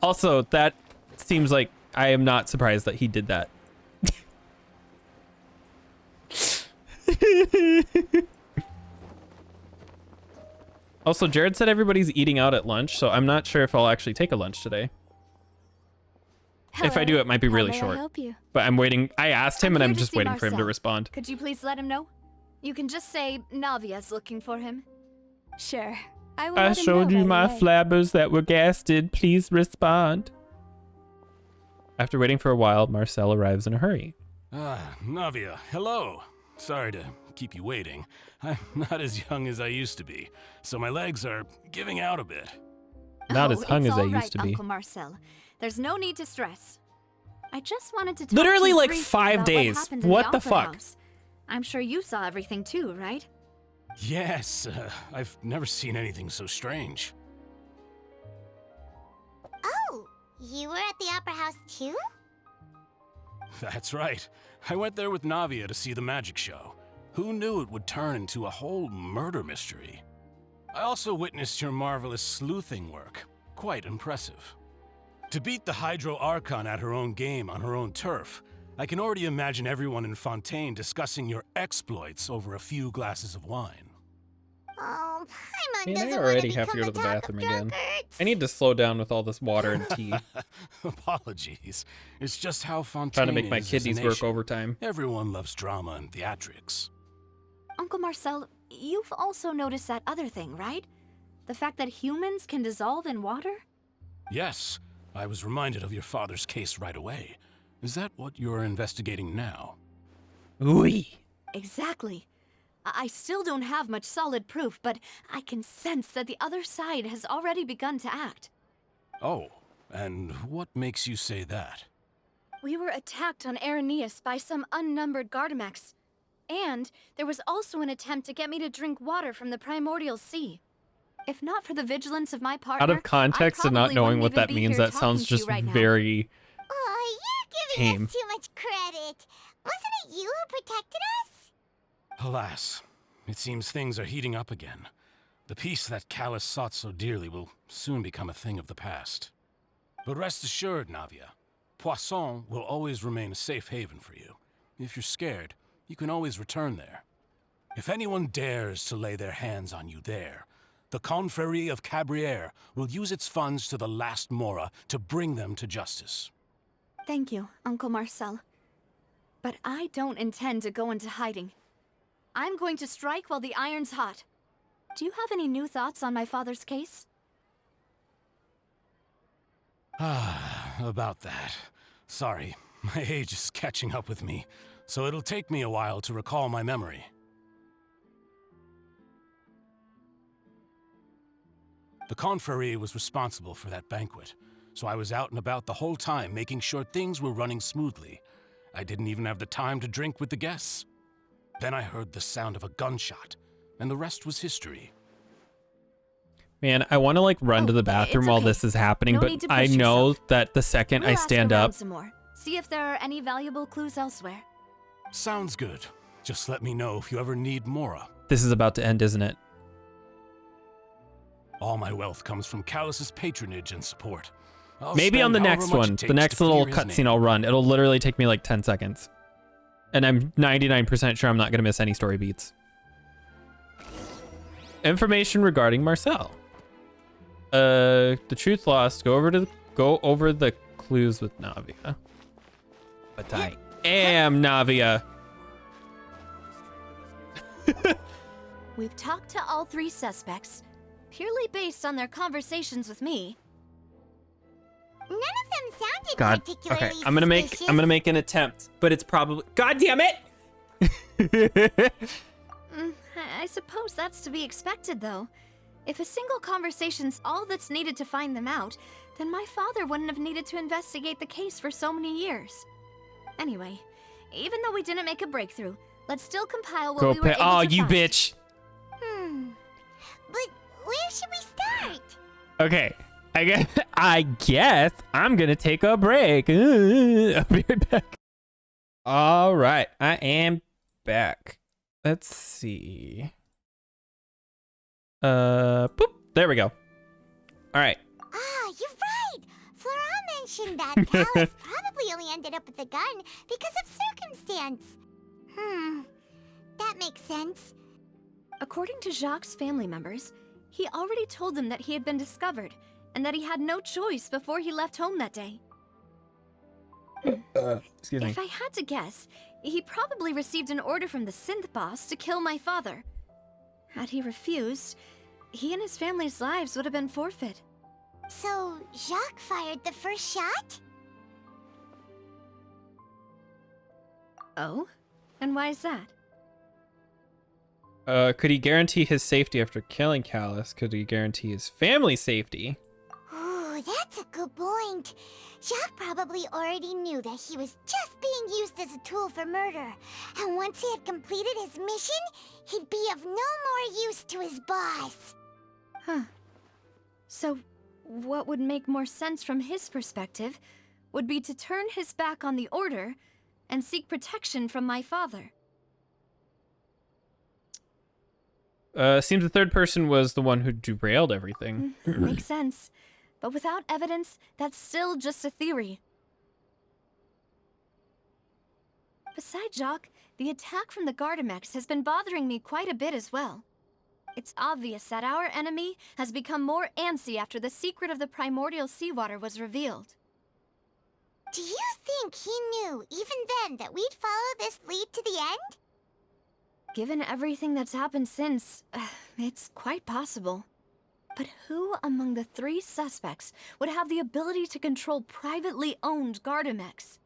Also, that seems like I am not surprised that he did that. Also, Jared said everybody's eating out at lunch, so I'm not sure if I'll actually take a lunch today. Hello. If I do, it might be really How may short. I help you? But I'm waiting. I asked him, and here I'm to just see waiting for him to Marcel. respond. Could you please let him know? You can just say Navia's looking for him. Sure. I will I let him showed know you right my away. flabbers that were gasted. Please respond. After waiting for a while, Marcel arrives in a hurry. Navia, hello. Sorry to keep you waiting. I'm not as young as I used to be, so my legs are giving out a bit. Not as hung it's as I all right, used to be. Uncle Marcel. There's no need to stress. I just wanted to talk Literally to you like briefly 5 about days. happened in What the Opera fuck? House. I'm sure you saw everything too, right? Yes, I've never seen anything so strange. Oh, you were at the Opera House too? That's right. I went there with Navia to see the magic show. Who knew it would turn into a whole murder mystery? I also witnessed your marvelous sleuthing work. Quite impressive. To beat the Hydro Archon at her own game on her own turf, I can already imagine everyone in Fontaine discussing your exploits over a few glasses of wine. Oh, Paimon Man, I doesn't already want to have to go to become the the talk bathroom of again. drunkards. I need to slow down with all this water and tea. Apologies. It's just how Fontaine Trying to make my is as a kidneys work nation. overtime. Everyone loves drama and theatrics. Uncle Marcel, you've also noticed that other thing, right? The fact that humans can dissolve in water? Yes, I was reminded of your father's case right away. Is that what you're investigating now? Oui. Exactly. I still don't have much solid proof, but I can sense that the other side has already begun to act. Oh, and what makes you say that? We were attacked on Araneus by some unnumbered Gardamex. And there was also an attempt to get me to drink water from the primordial sea. If not for the vigilance of my partner, Out of context and not probably knowing wouldn't what even that be means, here that sounds talking to you just right now. very Oh, you're giving tame. us too much credit. Wasn't it you who protected us? Alas, it seems things are heating up again. The peace that Callus sought so dearly will soon become a thing of the past. But rest assured, Navia, Poisson will always remain a safe haven for you. If you're scared, you can always return there. If anyone dares to lay their hands on you there, the Confrérie of Cabriere will use its funds to the last Mora to bring them to justice. Thank you, Uncle Marcel. But I don't intend to go into hiding. I'm going to strike while the iron's hot. Do you have any new thoughts on my father's case? About that. Sorry, my age is catching up with me, so it'll take me a while to recall my memory. The Confrérie was responsible for that banquet, so I was out and about the whole time making sure things were running smoothly. I didn't even have the time to drink with the guests. Then I heard the sound of a gunshot, and the rest was history. Man, I want to like run to the bathroom while this is happening, but I know that the second I stand up... Some more. See if there are any valuable clues elsewhere. Sounds good. Just let me know if you ever need Mora. This is about to end, isn't it? All my wealth comes from Callus's patronage and support. Maybe on the next one, the next little cutscene I'll run, it'll literally take me like 10 seconds. And I'm 99% sure I'm not going to miss any story beats. Information regarding Marcel. The truth lost. Go over the clues with Navia. But I am Navia. We've talked to all three suspects, purely based on their conversations with me. None of them sounded God. particularly Okay, I'm gonna make an attempt, but it's probably... God damn it! I suppose that's to be expected, though. If a single conversation's all that's needed to find them out, then my father wouldn't have needed to investigate the case for so many years. Anyway, even though we didn't make a breakthrough, let's still compile what we were able to Oh, you find. bitch! But where should we start? Okay, I guess I'm gonna take a break. I'll be right back. All right, I am back. Let's see. Boop. There we go. All right. Ah, you're right. Flora mentioned that Callus probably only ended up with the gun because of circumstance. That makes sense. According to Jacques' family members, he already told them that he had been discovered and that he had no choice before he left home that day. Excuse me. If I had to guess, he probably received an order from the synth boss to kill my father. Had he refused, he and his family's lives would have been forfeit. So, Jacques fired the first shot? Oh? And why is that? Could he guarantee his safety after killing Callus? Could he guarantee his family's safety? Ooh, that's a good point. Jacques probably already knew that he was just being used as a tool for murder. And once he had completed his mission, he'd be of no more use to his boss. Huh. So, what would make more sense from his perspective would be to turn his back on the Order and seek protection from my father. Seems the third person was the one who derailed everything. Makes sense. But without evidence, that's still just a theory. Besides Jacques, the attack from the Gardamex has been bothering me quite a bit as well. It's obvious that our enemy has become more antsy after the secret of the primordial seawater was revealed. Do you think he knew, even then, that we'd follow this lead to the end? Given everything that's happened since, it's quite possible. But who among the three suspects would have the ability to control privately owned Gardamex?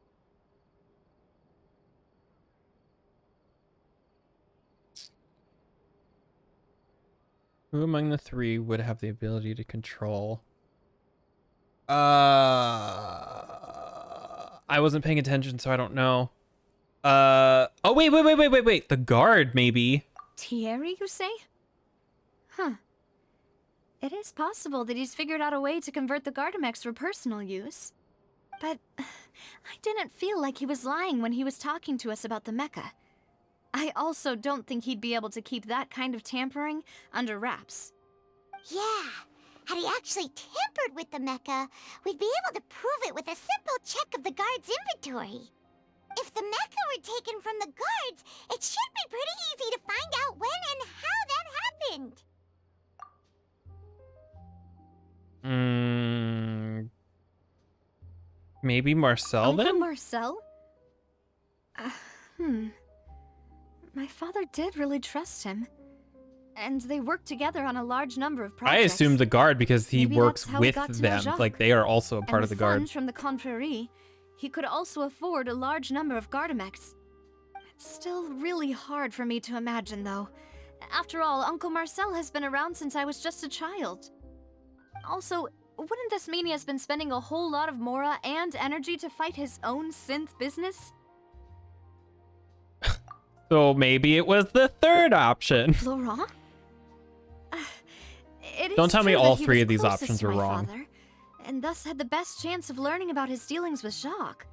Who among the three would have the ability to control? I wasn't paying attention, so I don't know. Oh, wait. The guard, maybe. Thierry, you say? Huh. It is possible that he's figured out a way to convert the Gardamex for personal use. But I didn't feel like he was lying when he was talking to us about the mecha. I also don't think he'd be able to keep that kind of tampering under wraps. Yeah, had he actually tampered with the mecha, we'd be able to prove it with a simple check of the guard's inventory. If the mecha were taken from the guards, it should be pretty easy to find out when and how that happened. Maybe Marcel Uncle then? Marcel? My father did really trust him. And they worked together on a large number of I projects. assumed the guard because he Maybe works that's how he with got to know them. Jacques. Like, they are also a part of the With guard. funds from the Confrérie, he could also afford a large number of Gardamex. It's still really hard for me to imagine, though. After all, Uncle Marcel has been around since I was just a child. Also, wouldn't this mean he has been spending a whole lot of mora and energy to fight his own synth business? So maybe it was the third option. Laurent? It is Don't tell me true all that he three was of these closest options to are my wrong. father, and thus had the best chance of learning about his dealings with Jacques.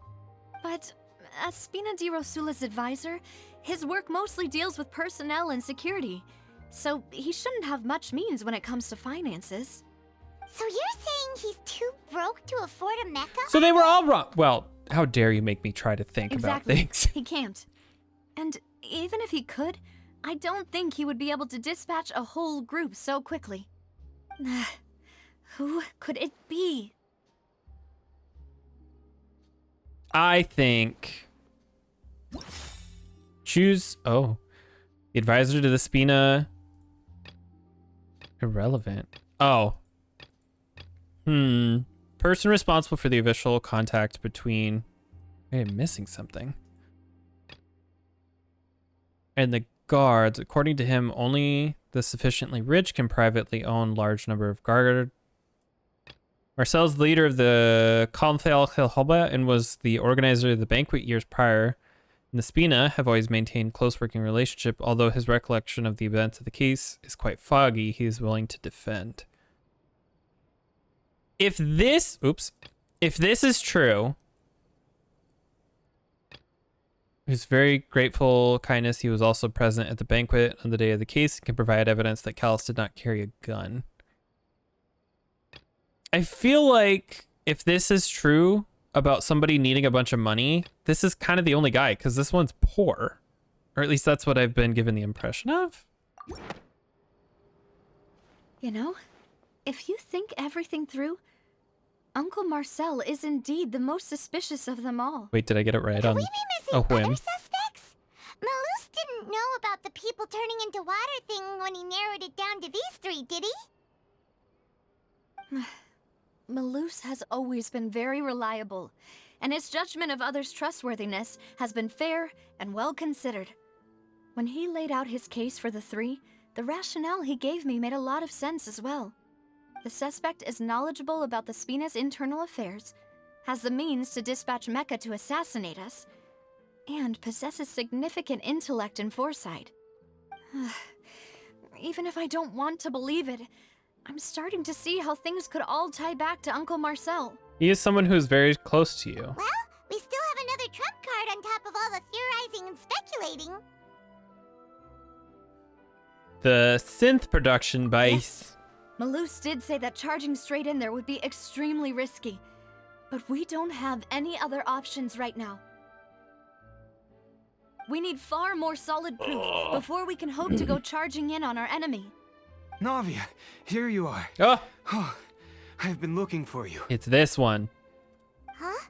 But as Spina di Rosula's advisor, his work mostly deals with personnel and security, so he shouldn't have much means when it comes to finances. So you're saying he's too broke to afford a mecha? So they were all wrong. Well, how dare you make me try to think about Exactly. things. He can't. And even if he could, I don't think he would be able to dispatch a whole group so quickly. Who could it be? I think... Choose... Oh. The advisor to the Spina... Irrelevant. Oh. Person responsible for the official contact between... Wait, I'm missing something. And the guards. According to him, only the sufficiently rich can privately own large number of guard. Marcel's the leader of the Konfel and was the organizer of the banquet years prior. And the Spina have always maintained close working relationship, although his recollection of the events of the case is quite foggy. He is willing to defend. If this is true, his very grateful kindness, he was also present at the banquet on the day of the case and can provide evidence that Callus did not carry a gun. I feel like if this is true about somebody needing a bunch of money, this is kind of the only guy, because this one's poor. Or at least that's what I've been given the impression of. You know, if you think everything through, Uncle Marcel is indeed the most suspicious of them all. Wait, did I get it right on Could we be missing a whim? other suspects? Malus didn't know about the people turning into water thing when he narrowed it down to these three, did he? Malus has always been very reliable, and his judgment of others' trustworthiness has been fair and well considered. When he laid out his case for the three, the rationale he gave me made a lot of sense as well. The suspect is knowledgeable about the Spina's internal affairs, has the means to dispatch Mecha to assassinate us, and possesses significant intellect and foresight. Even if I don't want to believe it, I'm starting to see how things could all tie back to Uncle Marcel. He is someone who is very close to you. Well, we still have another trump card on top of all the theorizing and speculating. The synth production by... Yes. Malus did say that charging straight in there would be extremely risky, but we don't have any other options right now. We need far more solid proof before we can hope to go charging in on our enemy. Navia, here you are. Oh! I've been looking for you. It's this one. Huh?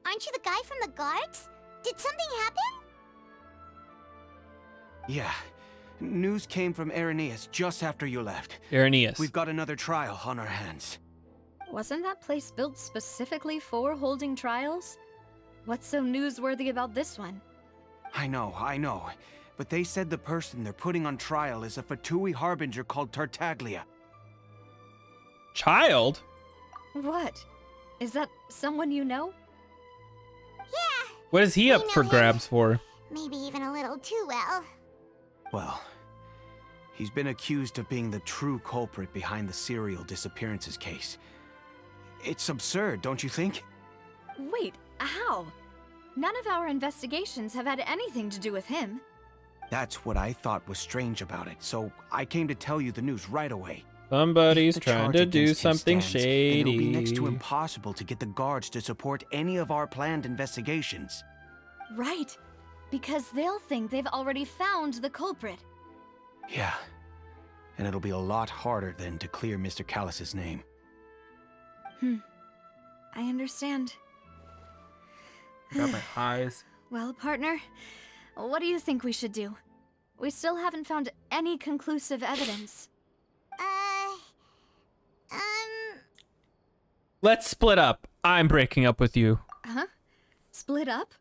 Aren't you the guy from the guards? Did something happen? Yeah. News came from Irenaeus just after you left. Irenaeus. We've got another trial on our hands. Wasn't that place built specifically for holding trials? What's so newsworthy about this one? I know. But they said the person they're putting on trial is a Fatui harbinger called Tartaglia. Child? What? Is that someone you know? Yeah. What is he up for grabs for? Maybe even a little too well. Well, he's been accused of being the true culprit behind the serial disappearances case. It's absurd, don't you think? Wait, How? None of our investigations have had anything to do with him. That's what I thought was strange about it, so I came to tell you the news right away. Somebody's If the trying charge to do against him something stands, then it'll be next to shady. impossible to get the guards to support any of our planned investigations. Right. Because they'll think they've already found the culprit. Yeah. And it'll be a lot harder then to clear Mr. Callus's name. I understand. Got my eyes. Well, partner, what do you think we should do? We still haven't found any conclusive evidence. Let's split up. I'm breaking up with you. Huh? Split up?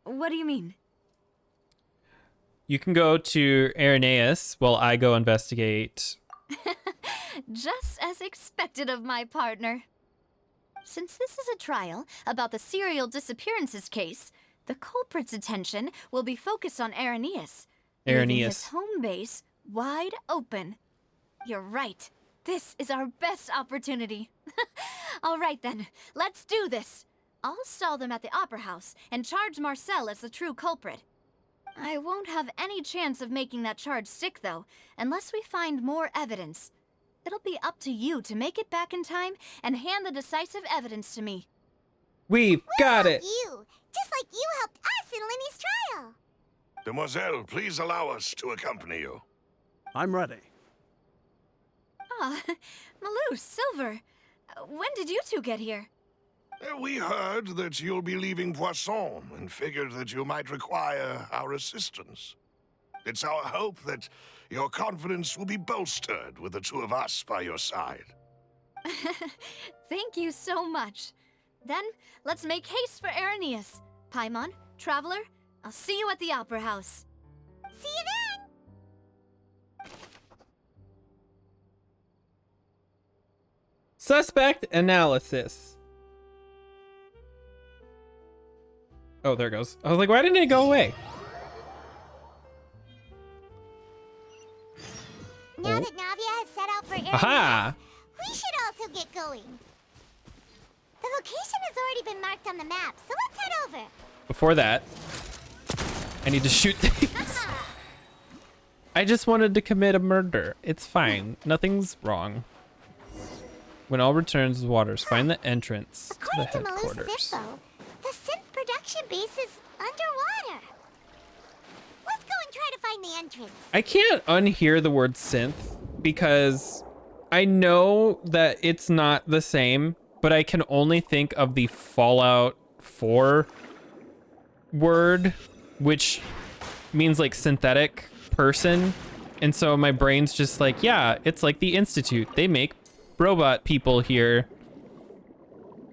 What do you mean? You can go to Irenaeus while I go investigate. Just as expected of my partner. Since this is a trial about the serial disappearances case, the culprit's attention will be focused on Irenaeus. Leaving his home base wide open. You're right. This is our best opportunity. All right then, let's do this. I'll stall them at the Opera House and charge Marcel as the true culprit. I won't have any chance of making that charge stick, though, unless we find more evidence. It'll be up to you to make it back in time and hand the decisive evidence to me. We've got it! You, just like you helped us in Linny's trial. Demoiselle, please allow us to accompany you. I'm ready. Ah, Malou, Silver, when did you two get here? We heard that you'll be leaving Poisson and figured that you might require our assistance. It's our hope that your confidence will be bolstered with the two of us by your side. Thank you so much. Then, let's make haste for Irenaeus. Paimon, Traveler, I'll see you at the Opera House. See you then! Suspect analysis. Oh, there it goes. I was like, why didn't it go away? Now that Navia has set out for Irenaeus, Aha! we should also get going. The location has already been marked on the map, so let's head over. Before that, I need to shoot things. I just wanted to commit a murder. It's fine. Nothing's wrong. When all returns to waters, find the entrance to the headquarters. Info, the synth production base is underwater. Let's go and try to find the entrance. I can't unhear the word synth because I know that it's not the same, but I can only think of the Fallout 4 word, which means like synthetic person. And so my brain's just like, yeah, it's like the Institute. They make robot people here.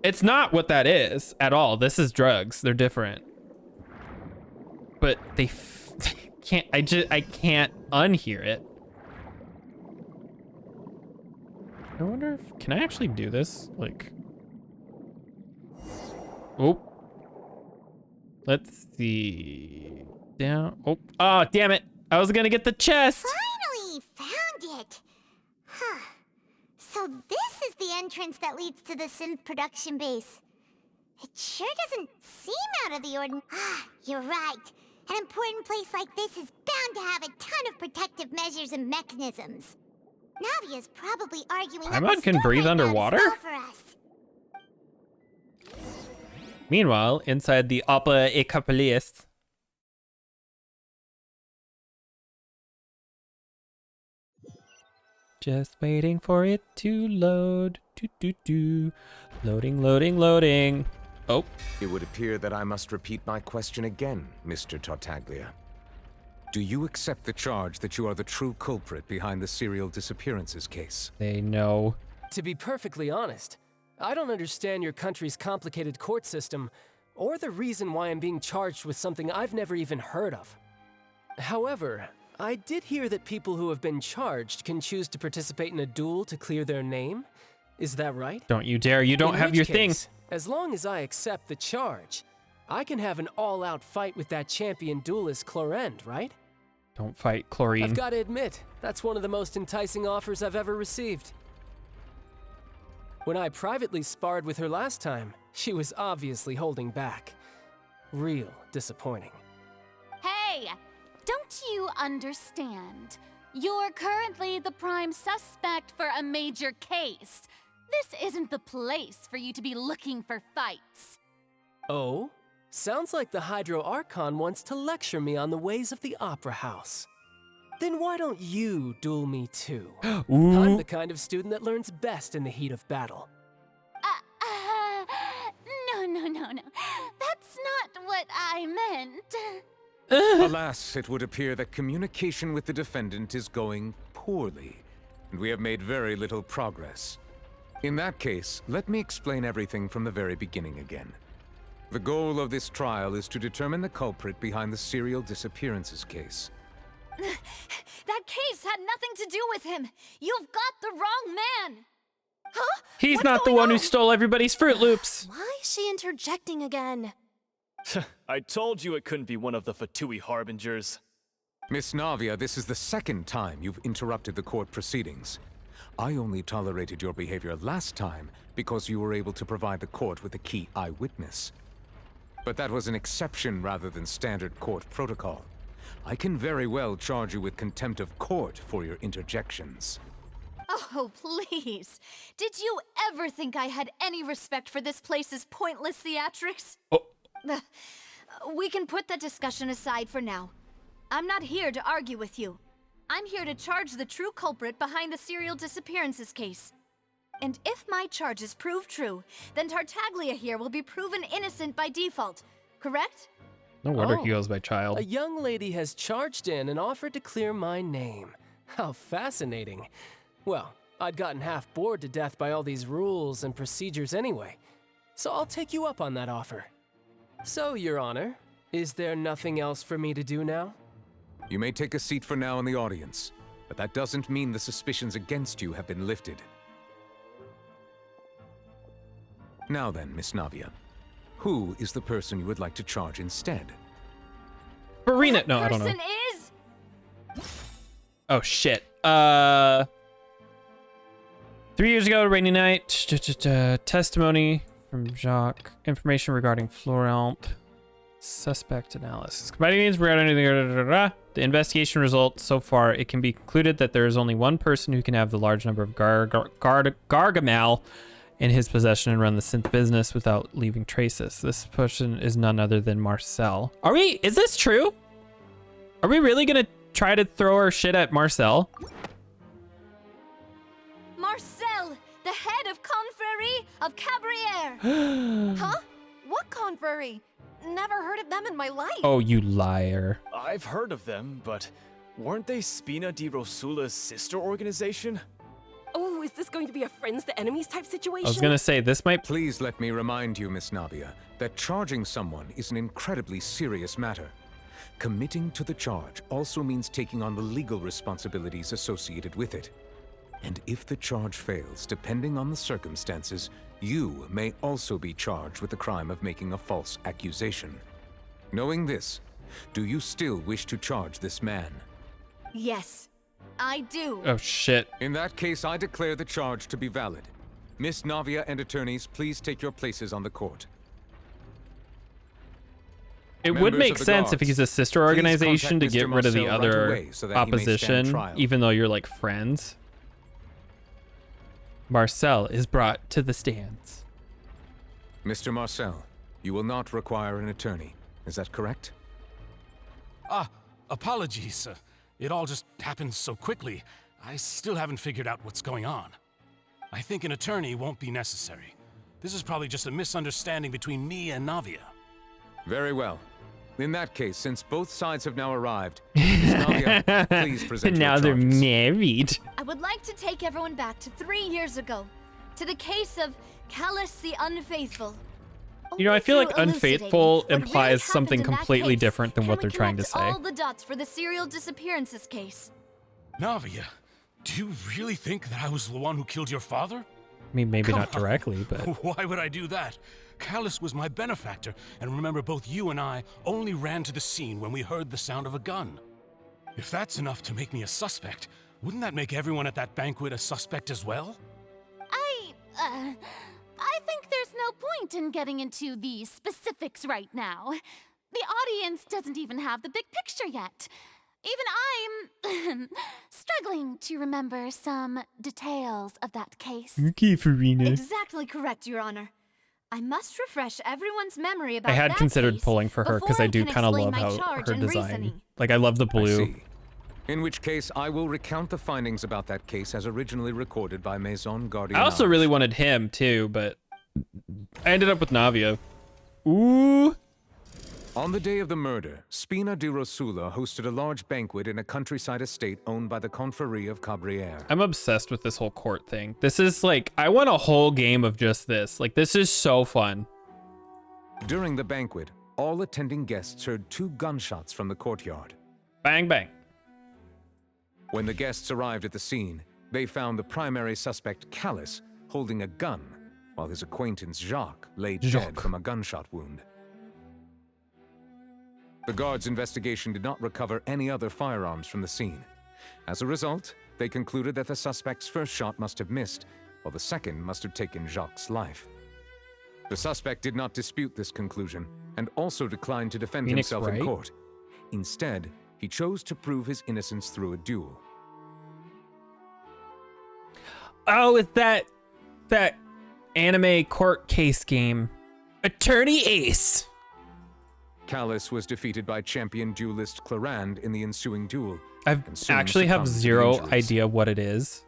It's not what that is at all. This is drugs. They're different. But they can't, I can't unhear it. I wonder if, can I actually do this? Like, oh, let's see. Down, oh, damn it. I was gonna get the chest. Finally found it. Huh. So this is the entrance that leads to the synth production base. It sure doesn't seem out of the ordinary. Ah, you're right. An important place like this is bound to have a ton of protective measures and mechanisms. Navia's probably arguing that Paimon can breathe underwater? for us. Meanwhile, inside the Opera Ecapolis. Just waiting for it to load. Loading, loading, loading. Oh. It would appear that I must repeat my question again, Mr. Tartaglia. Do you accept the charge that you are the true culprit behind the serial disappearances case? They know. To be perfectly honest, I don't understand your country's complicated court system, or the reason why I'm being charged with something I've never even heard of. However, I did hear that people who have been charged can choose to participate in a duel to clear their name. Is that right? Don't you dare. You don't have your thing. As long as I accept the charge, I can have an all-out fight with that champion duelist Chlorend, right? Don't fight chlorine. I've got to admit, that's one of the most enticing offers I've ever received. When I privately sparred with her last time, she was obviously holding back. Real disappointing. Hey! Don't you understand? You're currently the prime suspect for a major case. This isn't the place for you to be looking for fights. Oh? Sounds like the Hydro Archon wants to lecture me on the ways of the Opera House. Then why don't you duel me too? I'm the kind of student that learns best in the heat of battle. No. That's not what I meant. Alas, it would appear that communication with the defendant is going poorly, and we have made very little progress. In that case, let me explain everything from the very beginning again. The goal of this trial is to determine the culprit behind the serial disappearances case. That case had nothing to do with him. You've got the wrong man. Huh? He's What's not the going one who on? stole everybody's Fruit Loops. Why is she interjecting again? I told you it couldn't be one of the Fatui Harbingers. Miss Navia, this is the second time you've interrupted the court proceedings. I only tolerated your behavior last time because you were able to provide the court with a key eyewitness. But that was an exception rather than standard court protocol. I can very well charge you with contempt of court for your interjections. Oh, please. Did you ever think I had any respect for this place's pointless theatrics? Oh. We can put that discussion aside for now. I'm not here to argue with you. I'm here to charge the true culprit behind the serial disappearances case. And if my charges prove true, then Tartaglia here will be proven innocent by default, correct? No wonder he goes by child. A young lady has charged in and offered to clear my name. How fascinating. Well, I'd gotten half bored to death by all these rules and procedures anyway, so I'll take you up on that offer. So, Your Honor, is there nothing else for me to do now? You may take a seat for now in the audience, but that doesn't mean the suspicions against you have been lifted. Now then, Miss Navia, who is the person you would like to charge instead? Farina. No, I don't know. Person is... Oh shit. 3 years ago, rainy night. Testimony from Jacques. Information regarding Florent. Suspect analysis. Combining these regarding the investigation results so far, it can be concluded that there is only one person who can have the large number of Gargamel in his possession and run the synth business without leaving traces. This person is none other than Marcel. Is this true? Are we really gonna try to throw our shit at Marcel? Marcel, the head of Confrérie of Cabrières. Huh? What confrérie? Never heard of them in my life. Oh, you liar. I've heard of them, but weren't they Spina di Rosula's sister organization? Oh, is this going to be a friends to enemies type situation? I was gonna say, this might... Please let me remind you, Miss Navia, that charging someone is an incredibly serious matter. Committing to the charge also means taking on the legal responsibilities associated with it. And if the charge fails, depending on the circumstances, you may also be charged with the crime of making a false accusation. Knowing this, do you still wish to charge this man? Yes, I do. Oh, shit. In that case, I declare the charge to be valid. Miss Navia and attorneys, please take your places on the court. It would make sense if he's a sister organization to get rid of the other opposition, even though you're like friends. Marcel is brought to the stands. Mr. Marcel, you will not require an attorney. Is that correct? Apologies. It all just happened so quickly. I still haven't figured out what's going on. I think an attorney won't be necessary. This is probably just a misunderstanding between me and Navia. Very well. In that case, since both sides have now arrived, Ms. Navia, please present your Now they're charges. married. I would like to take everyone back to 3 years ago, to the case of Callus the Unfaithful. You know, I feel like Through elucidating unfaithful what really implies something happened in that completely case, different than can what we they're trying to connect say. all the dots for the serial disappearances case. Navia, do you really think that I was the one who killed your father? I mean, maybe not directly, but... Why would I do that? Callus was my benefactor, and remember both you and I only ran to the scene when we heard the sound of a gun. If that's enough to make me a suspect, wouldn't that make everyone at that banquet a suspect as well? I think there's no point in getting into the specifics right now. The audience doesn't even have the big picture yet. Even I'm struggling to remember some details of that case. Okay, Farina. Exactly correct, Your Honor. I must refresh everyone's memory about I had that considered case pulling for her because before I do can kind of explain love my how charge her and design. reasoning. Like, I love the I blue. see. In which case, I will recount the findings about that case as originally recorded by Maison Gardiennage. I also really wanted him too, but I ended up with Navia. Ooh. On the day of the murder, Spina di Rosula hosted a large banquet in a countryside estate owned by the Confrérie of Cabrières. I'm obsessed with this whole court thing. This is like, I want a whole game of just this. Like, this is so fun. During the banquet, all attending guests heard 2 gunshots from the courtyard. Bang, bang. When the guests arrived at the scene, they found the primary suspect, Callus, holding a gun, while his acquaintance, Jacques, lay dead from a gunshot wound. The guards' investigation did not recover any other firearms from the scene. As a result, they concluded that the suspect's first shot must have missed, while the second must have taken Jacques' life. The suspect did not dispute this conclusion, and also declined to defend himself in court. Instead, he chose to prove his innocence through a duel. Oh, it's that anime court case game. Attorney Ace. Callus was defeated by champion duelist Clarand in the ensuing duel. I and soon actually have succumbed to zero injuries. idea what it is.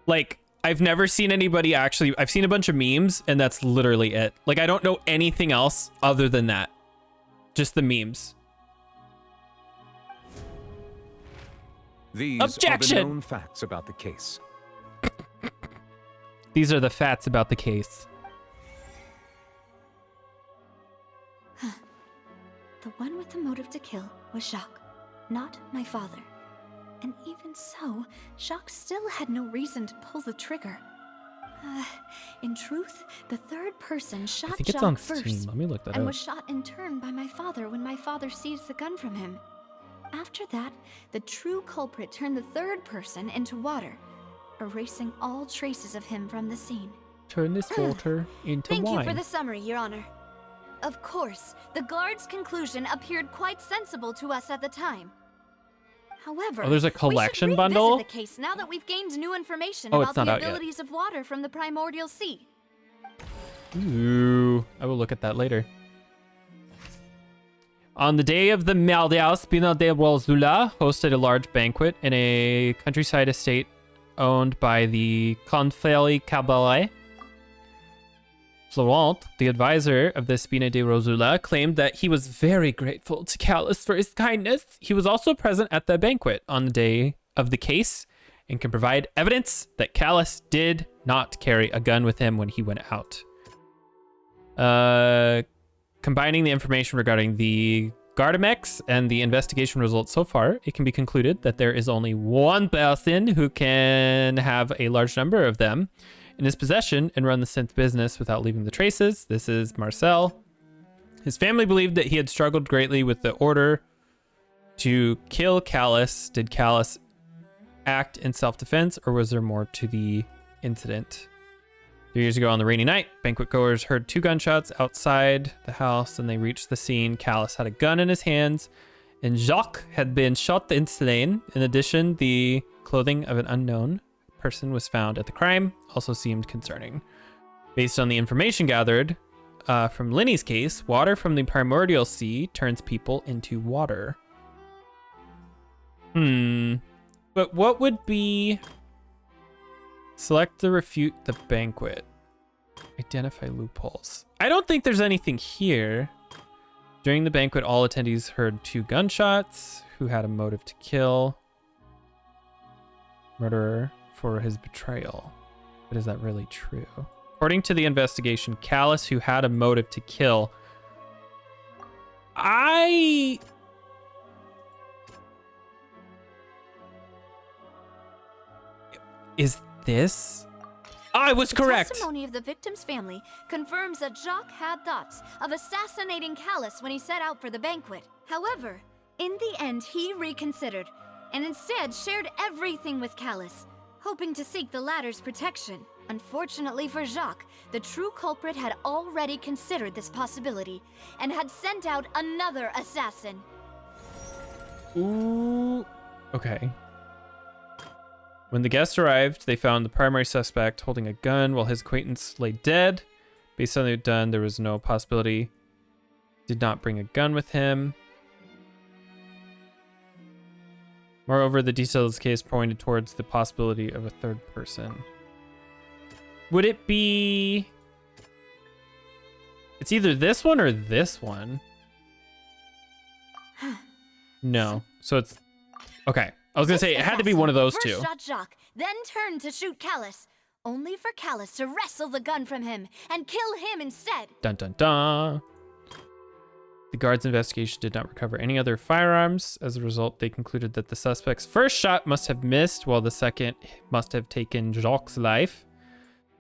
Like, I've never seen anybody actually, I've seen a bunch of memes and that's literally it. Like, I don't know anything else other than that. Just the memes. These Objection! are the known facts about the case. These are the facts about the case. The one with the motive to kill was Jacques, not my father. And even so, Jacques still had no reason to pull the trigger. In truth, the third person shot I think it's Jacques on first, Steam. Let me look that and up. was shot in turn by my father when my father seized the gun from him. After that, the true culprit turned the third person into water, erasing all traces of him from the scene. Turn this water into Thank wine. you for the summary, Your Honor. Of course, the guard's conclusion appeared quite sensible to us at the time. However, Oh, there's a collection we should bundle? revisit the case now that we've gained new information Oh, about it's not the out yet. abilities of water from the primordial sea. Ooh, I will look at that later. On the day of the Maldeau, Spina de Rosula hosted a large banquet in a countryside estate owned by the Confrérie Cabaret. Florent, the advisor of the Spina de Rosula, claimed that he was very grateful to Callus for his kindness. He was also present at the banquet on the day of the case and can provide evidence that Callus did not carry a gun with him when he went out. Combining the information regarding the Gardamex and the investigation results so far, it can be concluded that there is only one person who can have a large number of them in his possession and run the synth business without leaving the traces. This is Marcel. His family believed that he had struggled greatly with the order to kill Callus. Did Callus act in self-defense, or was there more to the incident? 3 years ago on the rainy night, banquet goers heard 2 gunshots outside the house and they reached the scene. Callus had a gun in his hands and Jacques had been shot and slain. In addition, the clothing of an unknown person was found at the crime, also seemed concerning. Based on the information gathered from Linny's case, water from the primordial sea turns people into water. But what would be... Select the refute the banquet. Identify loopholes. I don't think there's anything here. During the banquet, all attendees heard 2 gunshots. Who had a motive to kill? Murderer for his betrayal. But is that really true? According to the investigation, Callus, who had a motive to kill. Is this? I was correct. The testimony of the victim's family confirms that Jacques had thoughts of assassinating Callus when he set out for the banquet. However, in the end, he reconsidered and instead shared everything with Callus, hoping to seek the latter's protection. Unfortunately for Jacques, the true culprit had already considered this possibility and had sent out another assassin. Ooh. Okay. When the guests arrived, they found the primary suspect holding a gun while his acquaintance lay dead. Based on what they'd done, there was no possibility. Did not bring a gun with him. Moreover, the details of this case pointed towards the possibility of a third person. Would it be... It's either this one or this one. No. So it's... Okay. I was going to say, it had to be one of those two. First shot Jacques, then turned to shoot Callus, only for Callus to wrestle the gun from him and kill him instead. Dun dun dun. The guards' investigation did not recover any other firearms. As a result, they concluded that the suspect's first shot must have missed, while the second must have taken Jacques' life.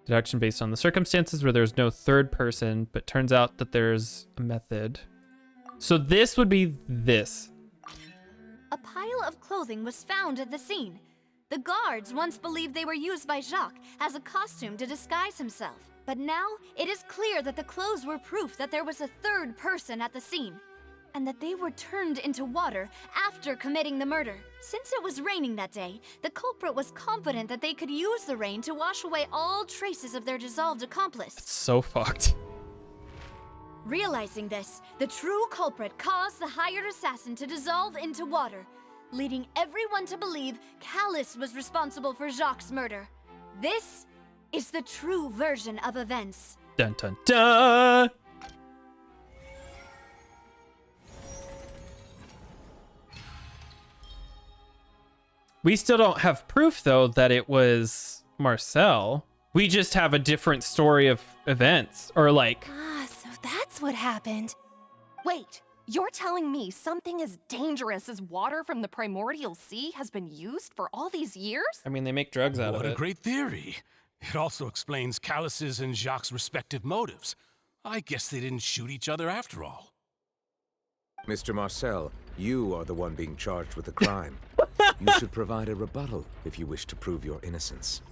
Deduction based on the circumstances where there's no third person, but turns out that there's a method. So this would be this. A pile of clothing was found at the scene. The guards once believed they were used by Jacques as a costume to disguise himself. But now, it is clear that the clothes were proof that there was a third person at the scene, and that they were turned into water after committing the murder. Since it was raining that day, the culprit was confident that they could use the rain to wash away all traces of their dissolved accomplice. It's so fucked. Realizing this, the true culprit caused the hired assassin to dissolve into water, leading everyone to believe Callus was responsible for Jacques' murder. This is the true version of events. Dun dun dun! We still don't have proof, though, that it was Marcel. We just have a different story of events, or like... Ah, so that's what happened. Wait, you're telling me something as dangerous as water from the primordial sea has been used for all these years? I mean, they make drugs out of it. What a great theory. It also explains Callus's and Jacques' respective motives. I guess they didn't shoot each other after all. Mr. Marcel, you are the one being charged with the crime. You should provide a rebuttal if you wish to prove your innocence.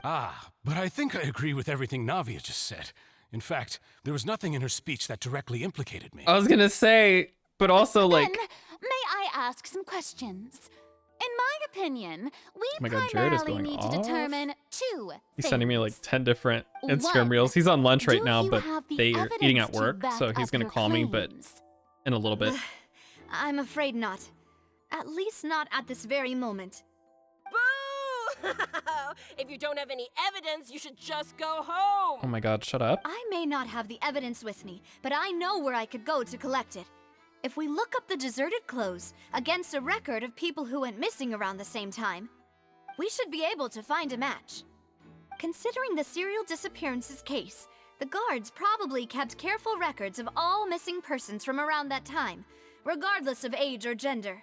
Ah, but I think I agree with everything Navia just said. In fact, there was nothing in her speech that directly implicated me. I was gonna say, but also like... Then, may I ask some questions? In my opinion, we my God, Jared is primarily going need off. to determine two He's things. sending me like 10 different Instagram One, reels. He's on lunch right do now, you but have the they are eating at evidence to work, back so he's up gonna your call me, but claims? in a little bit. I'm afraid not. At least not at this very moment. Boo! If you don't have any evidence, you should just go home. Oh my God, shut up. I may not have the evidence with me, but I know where I could go to collect it. If we look up the deserted clothes against a record of people who went missing around the same time, we should be able to find a match. Considering the serial disappearances case, the guards probably kept careful records of all missing persons from around that time, regardless of age or gender.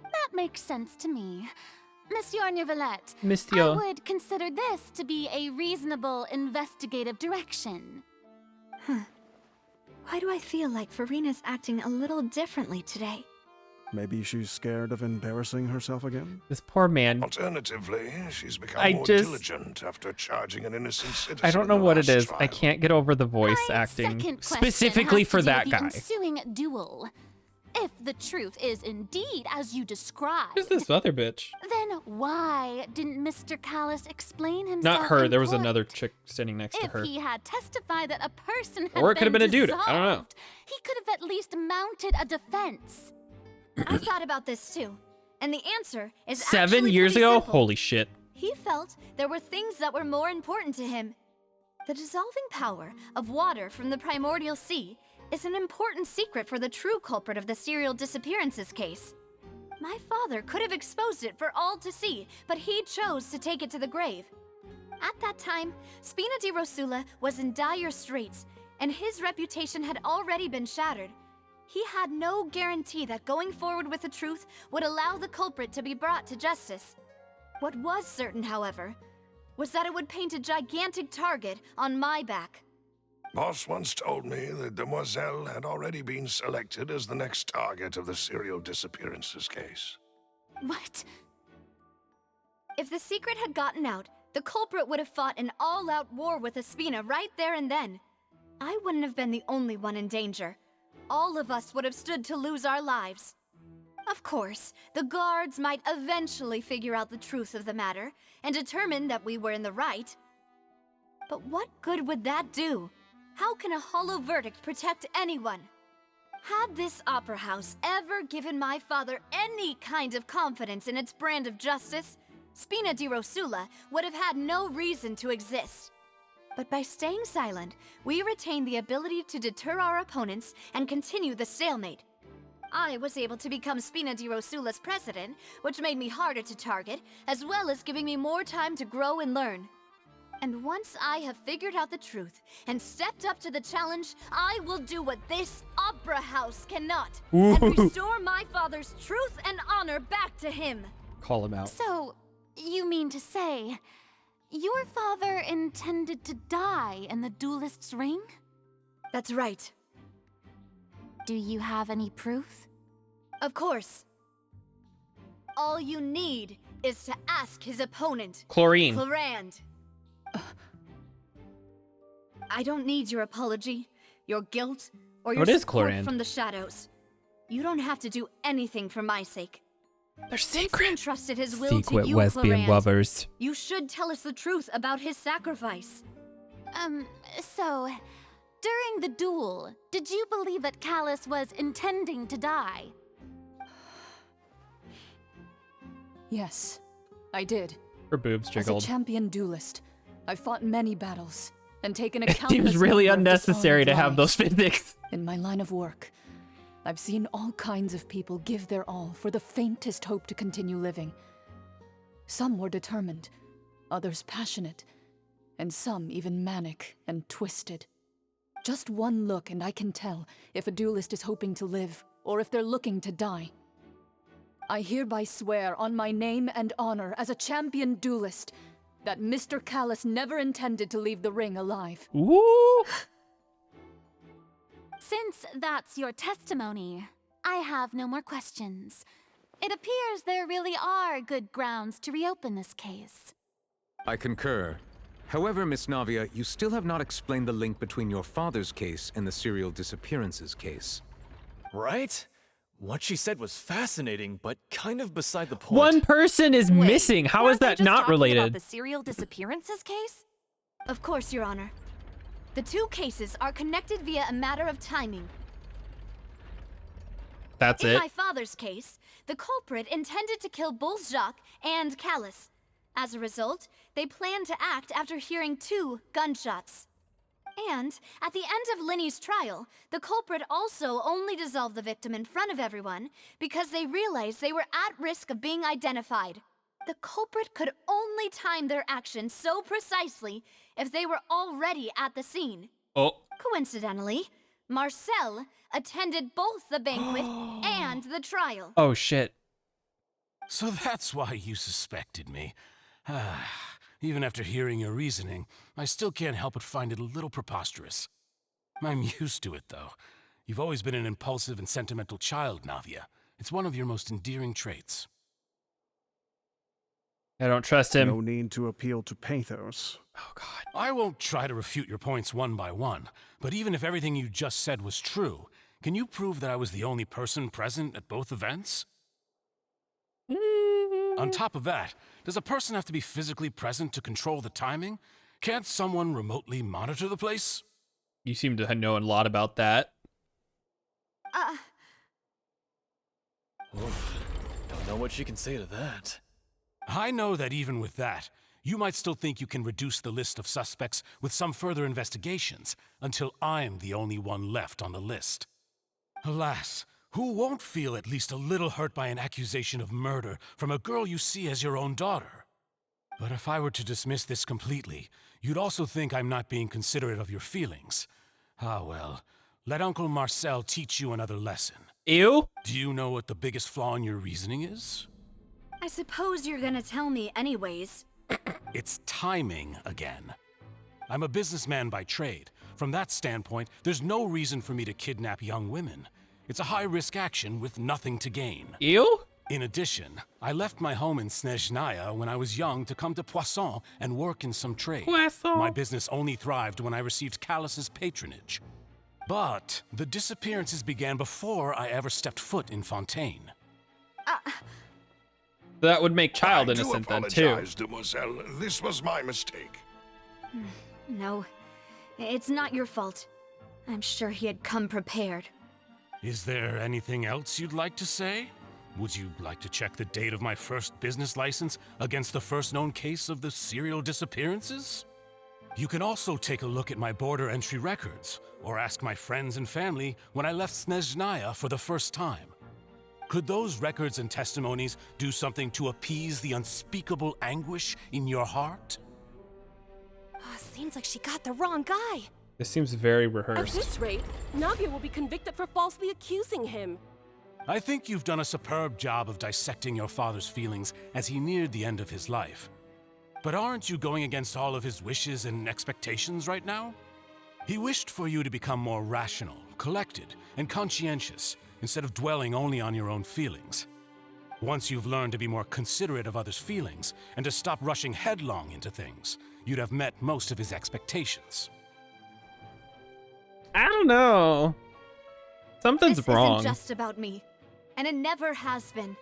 That makes sense to me. Monsieur Neuvillette, Monsieur. I would consider this to be a reasonable investigative direction. Why do I feel like Farina's acting a little differently today? Maybe she's scared of embarrassing herself again? This poor man. Alternatively, she's become I more just- diligent after charging an innocent citizen. I don't know in the what it last is. trial. I can't get over the voice My acting. second question Specifically has to for do that with the guy. ensuing duel. If the truth is indeed as you described, Who's this other bitch? then why didn't Mr. Callus explain himself? Not her. in There was court? another chick standing next to If her. he had testified that a person had Or it could have been a dude. dissolved, I don't know. he could have at least mounted a defense. I thought about this too, and the answer is 7 actually years pretty ago? simple. Holy shit. He felt there were things that were more important to him. The dissolving power of water from the primordial sea is an important secret for the true culprit of the serial disappearances case. My father could have exposed it for all to see, but he chose to take it to the grave. At that time, Spina di Rosula was in dire straits, and his reputation had already been shattered. He had no guarantee that going forward with the truth would allow the culprit to be brought to justice. What was certain, however, was that it would paint a gigantic target on my back. Boss once told me that Demoiselle had already been selected as the next target of the serial disappearances case. What? If the secret had gotten out, The culprit would have fought an all-out war with Espina right there and then. I wouldn't have been the only one in danger. All of us would have stood to lose our lives. Of course, the guards might eventually figure out the truth of the matter and determine that we were in the right. But what good would that do? How can a hollow verdict protect anyone? Had this opera house ever given my father any kind of confidence in its brand of justice, Spina di Rosula would have had no reason to exist. But by staying silent, we retain the ability to deter our opponents and continue the stalemate. I was able to become Spina di Rosula's president, which made me harder to target, as well as giving me more time to grow and learn. And once I have figured out the truth and stepped up to the challenge, I will do what this opera house cannot, and restore my father's truth and honor back to him. Call him out. So, you mean to say, your father intended to die in the duelist's ring? That's right. Do you have any proof? Of course. All you need is to ask his opponent. Chlorine. Clorand. I don't need your apology, your guilt, or your support from the shadows. You don't have to do anything for my sake. They're secret. He entrusted his will Secret to you, lesbian Clorand. lovers. You should tell us the truth about his sacrifice. So, during the duel, did you believe that Callus was intending to die? Yes, I did. Her boobs jiggled. As a champion duelist, I fought many battles and taken a It countless seems really number of unnecessary to dishonored have those lives. physics. In my line of work, I've seen all kinds of people give their all for the faintest hope to continue living. Some were determined, others passionate, and some even manic and twisted. Just one look and I can tell if a duelist is hoping to live or if they're looking to die. I hereby swear on my name and honor as a champion duelist that Mr. Callus never intended to leave the ring alive. Ooh. Since that's your testimony, I have no more questions. It appears there really are good grounds to reopen this case. I concur. However, Miss Navia, you still have not explained the link between your father's case and the serial disappearances case. Right? What she said was fascinating, but kind of beside the point. One person is missing. How is that not About related? the serial disappearances case? Of course, Your Honor. The two cases are connected via a matter of timing. That's In it. my father's case, the culprit intended to kill both Jacques and Callus. As a result, they planned to act after hearing 2 gunshots. And at the end of Linny's trial, the culprit also only dissolved the victim in front of everyone because they realized they were at risk of being identified. The culprit could only time their actions so precisely if they were already at the scene. Oh. Coincidentally, Marcel attended both the banquet and the trial. Oh shit. So that's why you suspected me. Even after hearing your reasoning, I still can't help but find it a little preposterous. I'm used to it, though. You've always been an impulsive and sentimental child, Navia. It's one of your most endearing traits. I don't trust him. No need to appeal to pathos. Oh, God. I won't try to refute your points one by one, but even if everything you just said was true, can you prove that I was the only person present at both events? On top of that, does a person have to be physically present to control the timing? Can't someone remotely monitor the place? You seem to know a lot about that. Oof. Don't know what she can say to that. I know that even with that, you might still think you can reduce the list of suspects with some further investigations until I'm the only one left on the list. Alas, who won't feel at least a little hurt by an accusation of murder from a girl you see as your own daughter? But if I were to dismiss this completely, you'd also think I'm not being considerate of your feelings. Ah well, let Uncle Marcel teach you another lesson. Ew? Do you know what the biggest flaw in your reasoning is? I suppose you're gonna tell me anyways. It's timing again. I'm a businessman by trade. From that standpoint, there's no reason for me to kidnap young women. It's a high-risk action with nothing to gain. Ew? In addition, I left my home in Snezhnaya when I was young to come to Poisson and work in some trade. Poisson. My business only thrived when I received Callus's patronage. But the disappearances began before I ever stepped foot in Fontaine. That would make child innocent then, too. I apologize, Demoiselle. This was my mistake. No, it's not your fault. I'm sure he had come prepared. Is there anything else you'd like to say? Would you like to check the date of my first business license against the first known case of the serial disappearances? You can also take a look at my border entry records, or ask my friends and family when I left Snezhnaya for the first time. Could those records and testimonies do something to appease the unspeakable anguish in your heart? Seems like she got the wrong guy. This seems very At rehearsed. this rate, Navia will be convicted for falsely accusing him. I think you've done a superb job of dissecting your father's feelings as he neared the end of his life. But aren't you going against all of his wishes and expectations right now? He wished for you to become more rational, collected, and conscientious, instead of dwelling only on your own feelings. Once you've learned to be more considerate of others' feelings, and to stop rushing headlong into things, you'd have met most of his expectations. I don't know. Something's This wrong. isn't just about me, and it never has been.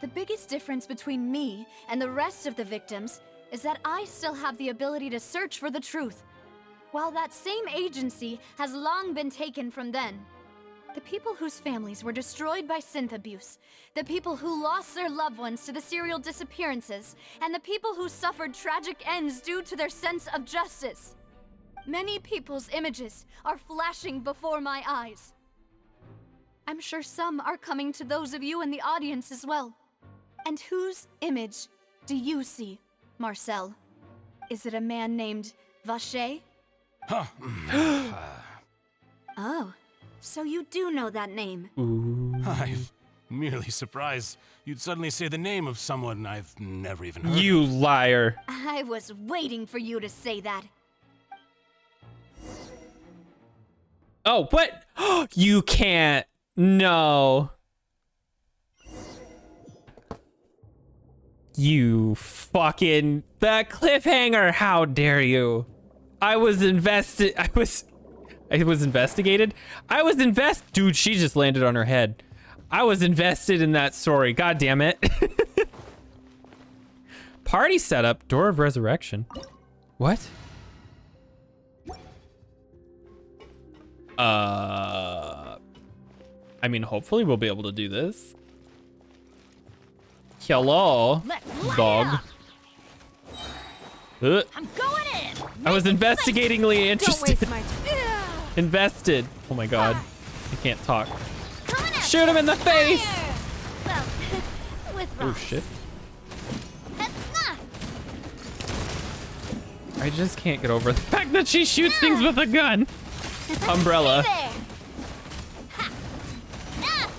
The biggest difference between me and the rest of the victims is that I still have the ability to search for the truth, while that same agency has long been taken from them. The people whose families were destroyed by synth abuse, the people who lost their loved ones to the serial disappearances, and the people who suffered tragic ends due to their sense of justice. Many people's images are flashing before my eyes. I'm sure some are coming to those of you in the audience as well. And whose image do you see, Marcel? Is it a man named Vacher? Huh. Oh, so you do know that name. I'm merely surprised you'd suddenly say the name of someone I've never even heard You of. liar. I was waiting for you to say that. Oh, what? You can't. No. You fucking... The cliffhanger! How dare you? I was investigated. Dude, she just landed on her head. I was invested in that story. God damn it. Party setup. Door of Resurrection. What? I mean, hopefully we'll be able to do this. Hello, dog. I'm going in. I was investigatingly interested. Don't waste my time. Invested. Oh my god. I can't talk. Shoot him in the face! Well, with Oh rocks. shit. I just can't get over the fact that she shoots things with a gun. Umbrella. Hey there.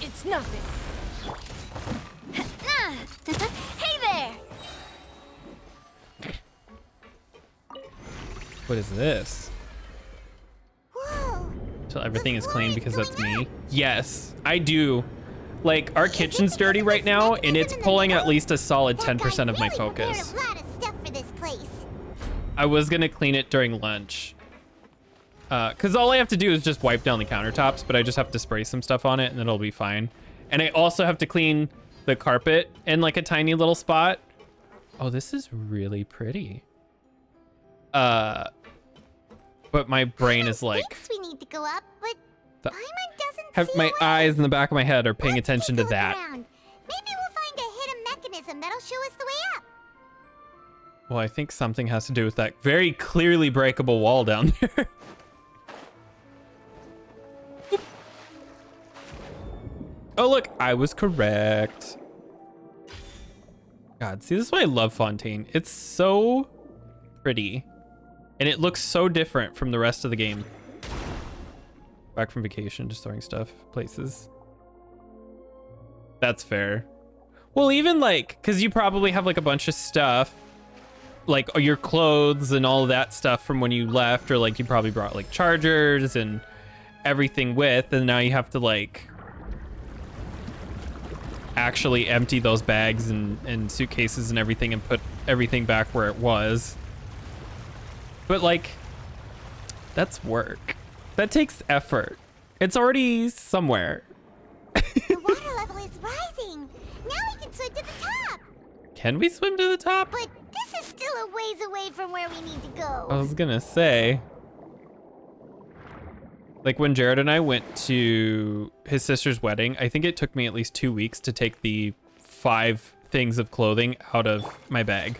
It's nothing. Hey there! What is this? Whoa! Till everything is clean because that's me. Yes, I do. Like, our kitchen's dirty right now, and it's pulling at least a solid 10% of my focus. A lot of stuff for this place. I was gonna clean it during lunch. Cause all I have to do is just wipe down the countertops, but I just have to spray some stuff on it and it'll be fine. And I also have to clean the carpet in like a tiny little spot. Oh, this is really pretty. But my brain is like, Thinks we need to go up, but The- Paimon doesn't have see my a way. eyes in the back of my head are paying attention to Look that. around. Maybe we'll find a hidden mechanism that'll show us the way up. Well, I think something has to do with that very clearly breakable wall down there. Oh, look, I was correct. God, see, this is why I love Fontaine. It's so pretty. And it looks so different from the rest of the game. Back from vacation, just throwing stuff, places. That's fair. Well, even like, because you probably have like a bunch of stuff, like your clothes and all that stuff from when you left, or like you probably brought like chargers and everything with, and now you have to like actually empty those bags and suitcases and everything and put everything back where it was. But like, that's work. That takes effort. It's already somewhere. The water level is rising. Now we can swim to the top. Can we swim to the top? But this is still a ways away from where we need to go. I was gonna say. Like when Jared and I went to his sister's wedding, I think it took me at least 2 weeks to take the 5 things of clothing out of my bag.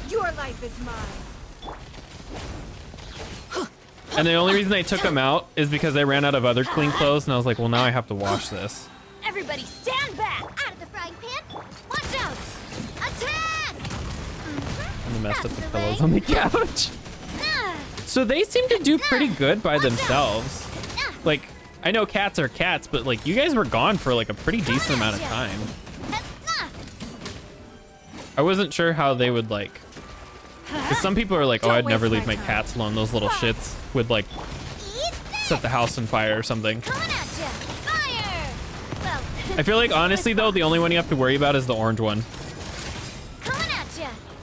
Your life is mine. And the only reason I took them out is because I ran out of other clean clothes, and I was like, well, now I have to wash this. Everybody stand back! Out of the frying pan. Watch out! Attack! And I messed up the pillows on the couch. So they seem to do pretty good by themselves. Like, I know cats are cats, but like, you guys were gone for like a pretty decent amount of time. I wasn't sure how they would like, because some people are like, oh, I'd never leave my cats alone. Those little shits would like set the house on fire or something. I feel like honestly though, the only one you have to worry about is the orange one.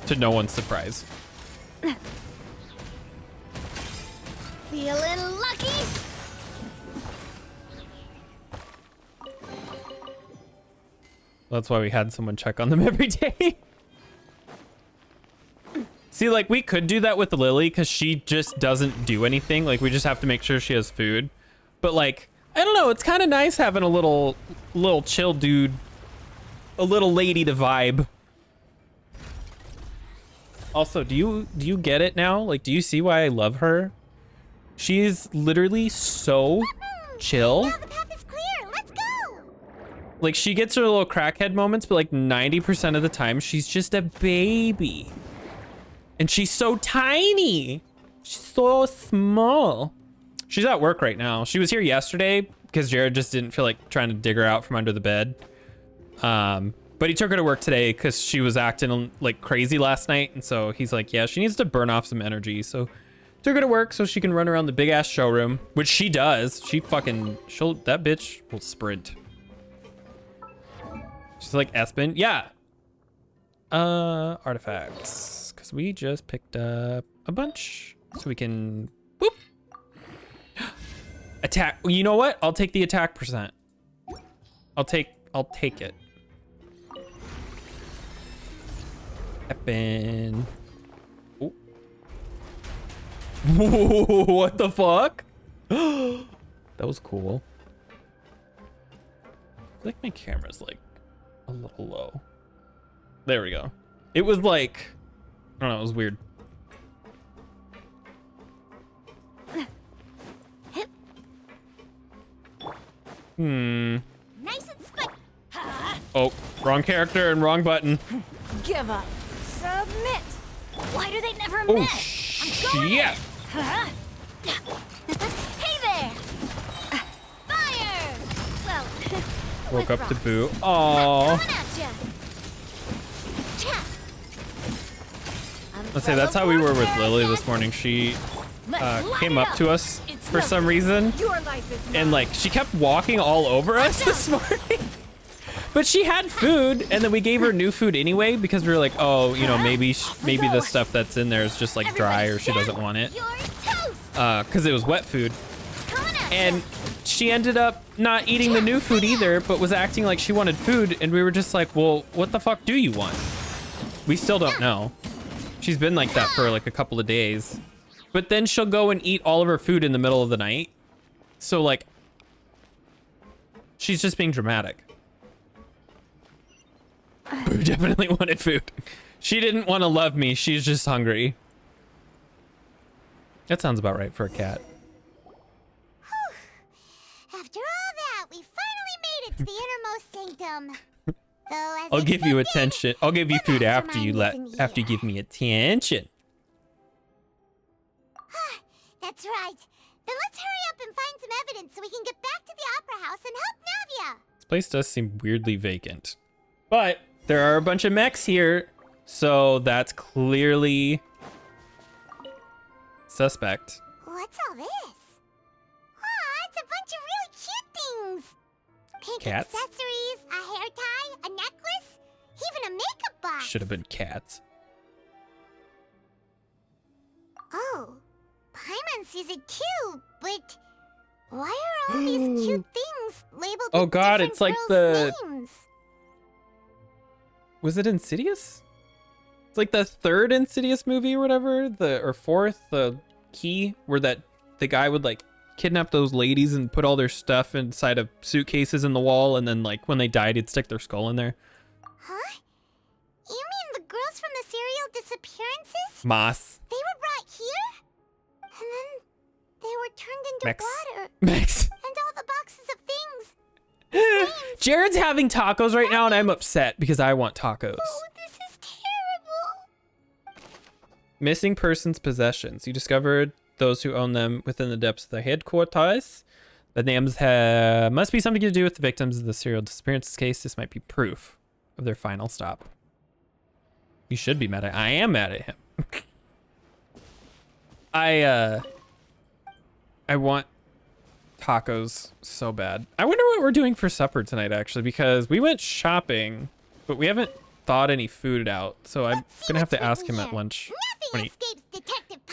To no one's surprise. Feeling lucky? That's why we had someone check on them every day. See, like, we could do that with Lily because she just doesn't do anything. Like, we just have to make sure she has food. But, like, I don't know. It's kind of nice having a little chill dude. A little lady to vibe. Also, do you get it now? Like, do you see why I love her? She's literally so chill. Now the path is clear. Let's go. Like, she gets her little crackhead moments, but like 90% of the time, she's just a baby. And she's so tiny. She's so small. She's at work right now. She was here yesterday because Jared just didn't feel like trying to dig her out from under the bed. But he took her to work today because she was acting like crazy last night. And so he's like, yeah, she needs to burn off some energy. So took her to work so she can run around the big ass showroom, which she does. That bitch will sprint. She's like, Espen, yeah. Artifacts. Because we just picked up a bunch. So we can, boop. Attack, you know what? I'll take the attack percent. I'll take it. Espen. Oh. Whoa, what the fuck? That was cool. I think my camera's like a little low. There we go. It was like, I don't know, it was weird. Nice and spike. Oh, wrong character and wrong button. Give up. Submit. Why do they never Oh, miss? shit. Hey there. Fire. Well, Woke up to boo. Aww. Let's say that's how we were with Lily this morning. She came up to us for some reason, and like she kept walking all over us this morning. But she had food, and then we gave her new food anyway because we were like, oh, you know, maybe the stuff that's in there is just like dry or she doesn't want it. Because it was wet food. And she ended up not eating the new food either, but was acting like she wanted food, and we were just like, well, what the fuck do you want? We still don't know. She's been like that for like a couple of days. But then she'll go and eat all of her food in the middle of the night. So like, she's just being dramatic. Boo definitely wanted food. She didn't want to love me. She's just hungry. That sounds about right for a cat. After all that, we finally made it to the innermost sanctum. Though, as I'll give you attention. I'll give you food after you mastermind isn't give me attention. That's right. Then let's hurry up and find some evidence so we can get back to the opera house and help Navia. This place does seem weirdly vacant. But there are a bunch of mechs here, so that's clearly suspect. What's all this? Aw, it's a bunch of really cute things. Pink Cats? accessories, a should have been cats. Oh, Paimon sees it too, but why are all these cute things labeled Oh with god, different it's like girls' the... names? Was it Insidious? It's like the third Insidious movie or whatever, or fourth, the Key, where the guy would like kidnap those ladies and put all their stuff inside of suitcases in the wall, and then like when they died, he'd stick their skull in there. Huh? You mean the girls from the serial disappearances? Moss. They were brought here? And then they were turned into Max. water. Max. And all the boxes of things. Jared's having tacos right now, and I'm upset because I want tacos. Oh, this is terrible. Missing persons' possessions. You discovered those who own them within the depths of the headquarters. The names must be something to do with the victims of the serial disappearances case. This might be proof of their final stop. You should be mad at... I am mad at him. I want tacos so bad. I wonder what we're doing for supper tonight, actually, because we went shopping, but we haven't thought any food out. So I'm gonna have to ask him at lunch when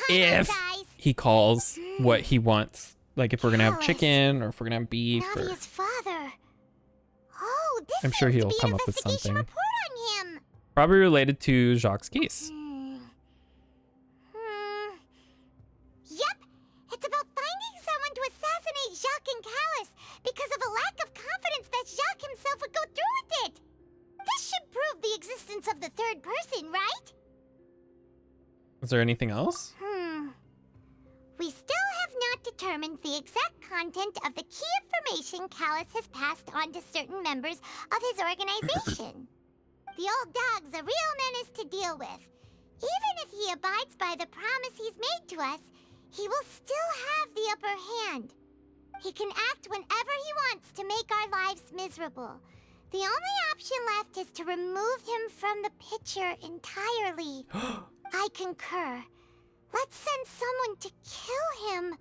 if he calls what he wants. Like if we're gonna have chicken or if we're gonna have beef. Or, Navia's father. Oh, this I'm sure seems he'll to be come an up with investigation something. report on him. Probably related to Jacques' case. Yep, it's about finding someone to assassinate Jacques and Callus because of a lack of confidence that Jacques himself would go through with it. This should prove the existence of the third person, right? Is there anything else? We still have not determined the exact content of the key information Callus has passed on to certain members of his organization. The old dog's a real menace to deal with. Even if he abides by the promise he's made to us, he will still have the upper hand. He can act whenever he wants to make our lives miserable. The only option left is to remove him from the picture entirely. I concur. Let's send someone to kill him.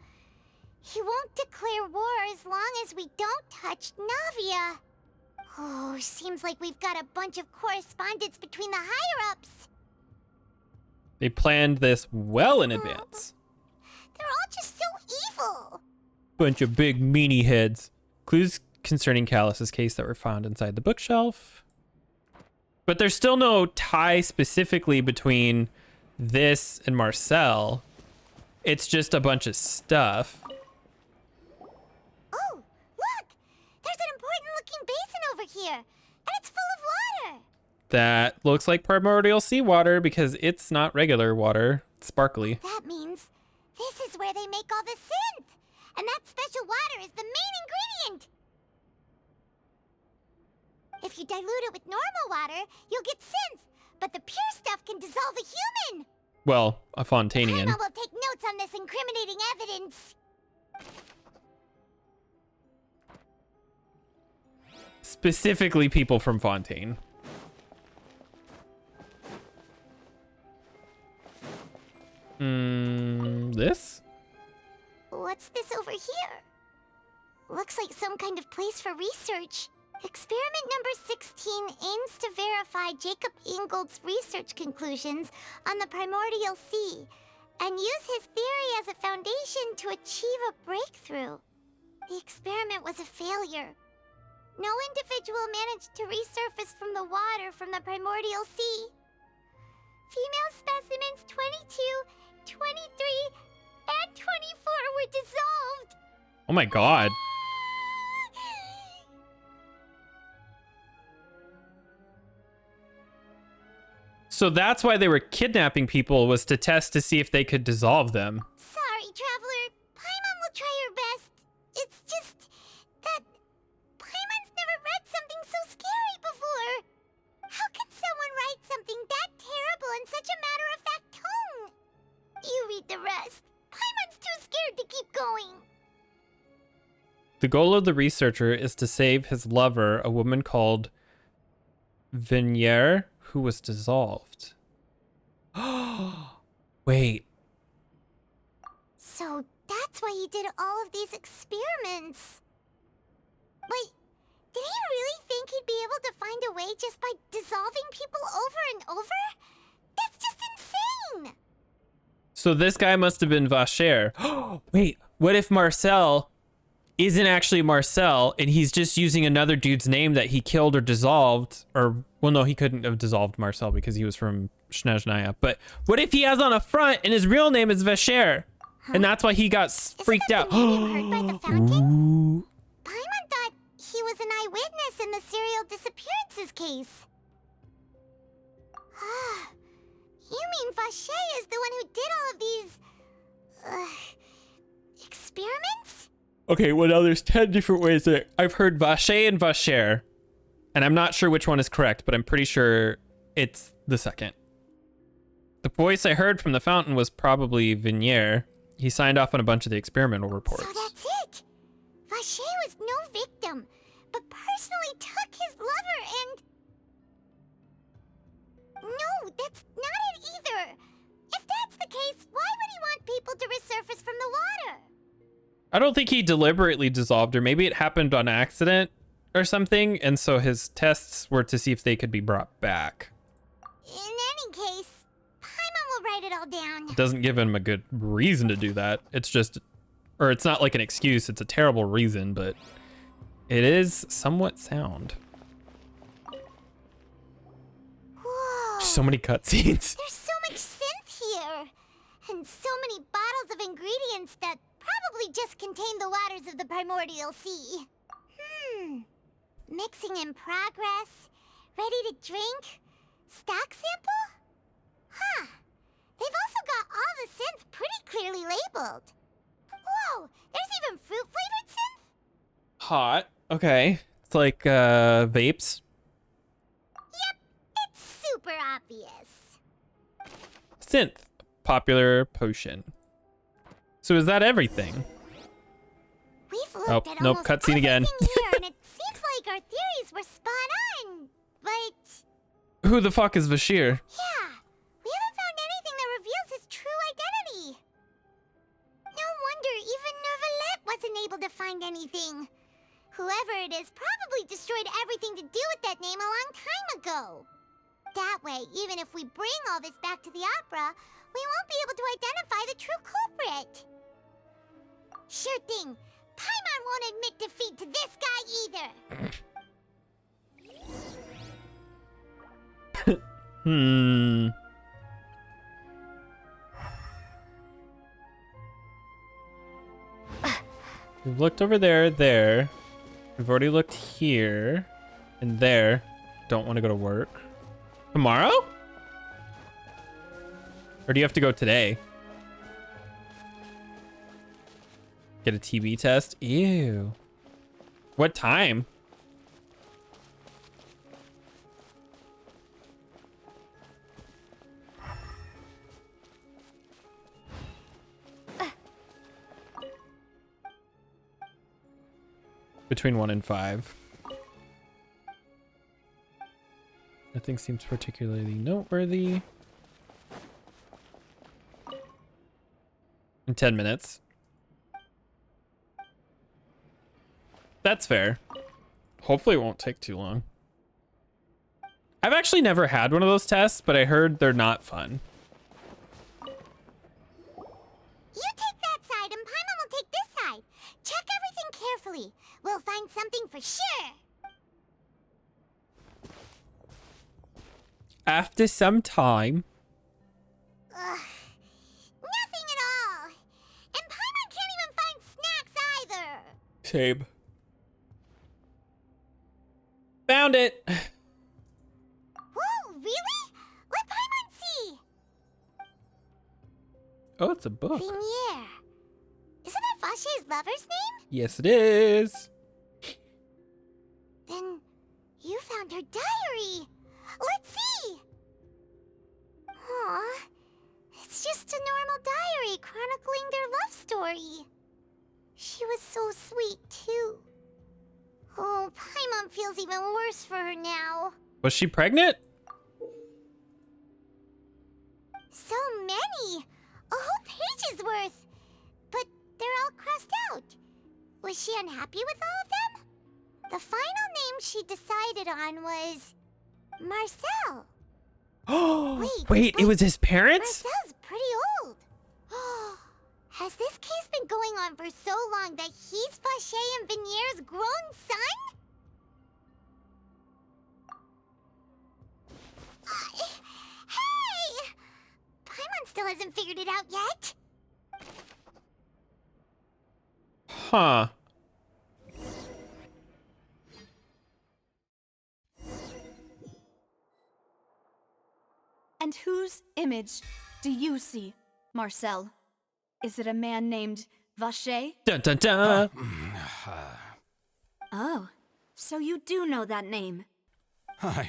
He won't declare war as long as we don't touch Navia. Oh, seems like we've got a bunch of correspondence between the higher-ups. They planned this well in advance. They're all just so evil. Bunch of big meanie heads. Clues concerning Callus's case that were found inside the bookshelf. But there's still no tie specifically between this and Marcel. It's just a bunch of stuff. Oh, look! There's an important-looking basin over here, and it's full of water. That looks like primordial seawater because it's not regular water. It's sparkly. That means this is where they make all the synth, and that special water is the main ingredient. If you dilute it with normal water, you'll get synth, but the pure stuff can dissolve a human. Well, a Fontanian. Paimon will take notes on this incriminating evidence. Specifically people from Fontaine. This? What's this over here? Looks like some kind of place for research. Experiment number 16 aims to verify Jacob Ingold's research conclusions on the primordial sea and use his theory as a foundation to achieve a breakthrough. The experiment was a failure. No individual managed to resurface from the water from the primordial sea. Female specimens 22, 23, and 24 were dissolved. Oh my god. So that's why they were kidnapping people, was to test to see if they could dissolve them. Sorry, Traveler. Paimon will try her best. It's just that Paimon's never read something so scary before. How can someone write something that terrible in such a matter-of-fact tone? You read the rest. Paimon's too scared to keep going. The goal of the researcher is to save his lover, a woman called Vignier, who was dissolved. Wait. So that's why he did all of these experiments. But Did he really think he'd be able to find a way just by dissolving people over and over? That's just insane! So this guy must have been Vacher. Wait, what if Marcel isn't actually Marcel and he's just using another dude's name that he killed or dissolved? Or, well, no, he couldn't have dissolved Marcel because he was from Snezhnaya. But what if he has on a front and his real name is Vacher? And that's why he got freaked out. Hurt by the fountain? Paimon thought he was an eyewitness in the serial disappearances case. You mean Vacher is the one who did all of these... experiments? Okay, well now there's 10 different ways that I've heard Vacher and Vacher. And I'm not sure which one is correct, but I'm pretty sure it's the second. The voice I heard from the fountain was probably Vignier. He signed off on a bunch of the experimental reports. So that's it! Vacher was no victim, but personally took his lover and... No, that's not it either! If that's the case, why would he want people to resurface from the water? I don't think he deliberately dissolved her. Maybe it happened on accident or something, and so his tests were to see if they could be brought back. In any case, Paimon will write it all down. It doesn't give him a good reason to do that. It's just, or it's not like an excuse, it's a terrible reason, but it is somewhat sound. Whoa. So many cutscenes. There's so much synth here, and so many bottles of ingredients that probably just contain the waters of the primordial sea. Mixing in progress, ready to drink, stock sample? Huh. They've also got all the synth pretty clearly labeled. Whoa, there's even fruit-flavored synth? Hot. Okay. It's like vapes. Yep, it's super obvious. Synth. Popular potion. So is that everything? We've looked at nope, almost cutscene again. everything here, and it seems like our theories were spot on, but... Who the fuck is Vacher? Yeah, we haven't found anything that reveals his true identity. No wonder even Nervalette wasn't able to find anything. Whoever it is probably destroyed everything to do with that name a long time ago. That way, even if we bring all this back to the opera, we won't be able to identify the true culprit. Sure thing. Paimon won't admit defeat to this guy either. We've looked over there. We've already looked here and there. Don't want to go to work. Tomorrow? Or do you have to go today? Get a TB test? Ew. What time? Between 1 and 5. Nothing seems particularly noteworthy. In 10 minutes. That's fair. Hopefully it won't take too long. I've actually never had one of those tests, but I heard they're not fun. You take that side and Paimon will take this side. Check everything carefully. We'll find something for sure. After some time. Ugh. Nothing at all. And Paimon can't even find snacks either. Shame. Found it. Whoa, really? Let Paimon see. Oh, it's a book. Vignier. Isn't that Vacher's lover's name? Yes, it is. Then you found her diary. Let's see. Aw, it's just a normal diary chronicling their love story. She was so sweet, too. Oh, Paimon feels even worse for her now. Was she pregnant? So many! A whole page's worth! But they're all crossed out. Was she unhappy with all of them? The final name she decided on was Marcel. Wait, it was his parents? Marcel's pretty old. Has this case been going on for so long that he's Vacher and Vinier's grown son? Hey! Paimon still hasn't figured it out yet. Huh. And whose image do you see, Marcel? Is it a man named Vacher? Dun dun dun. Oh, so you do know that name. I'm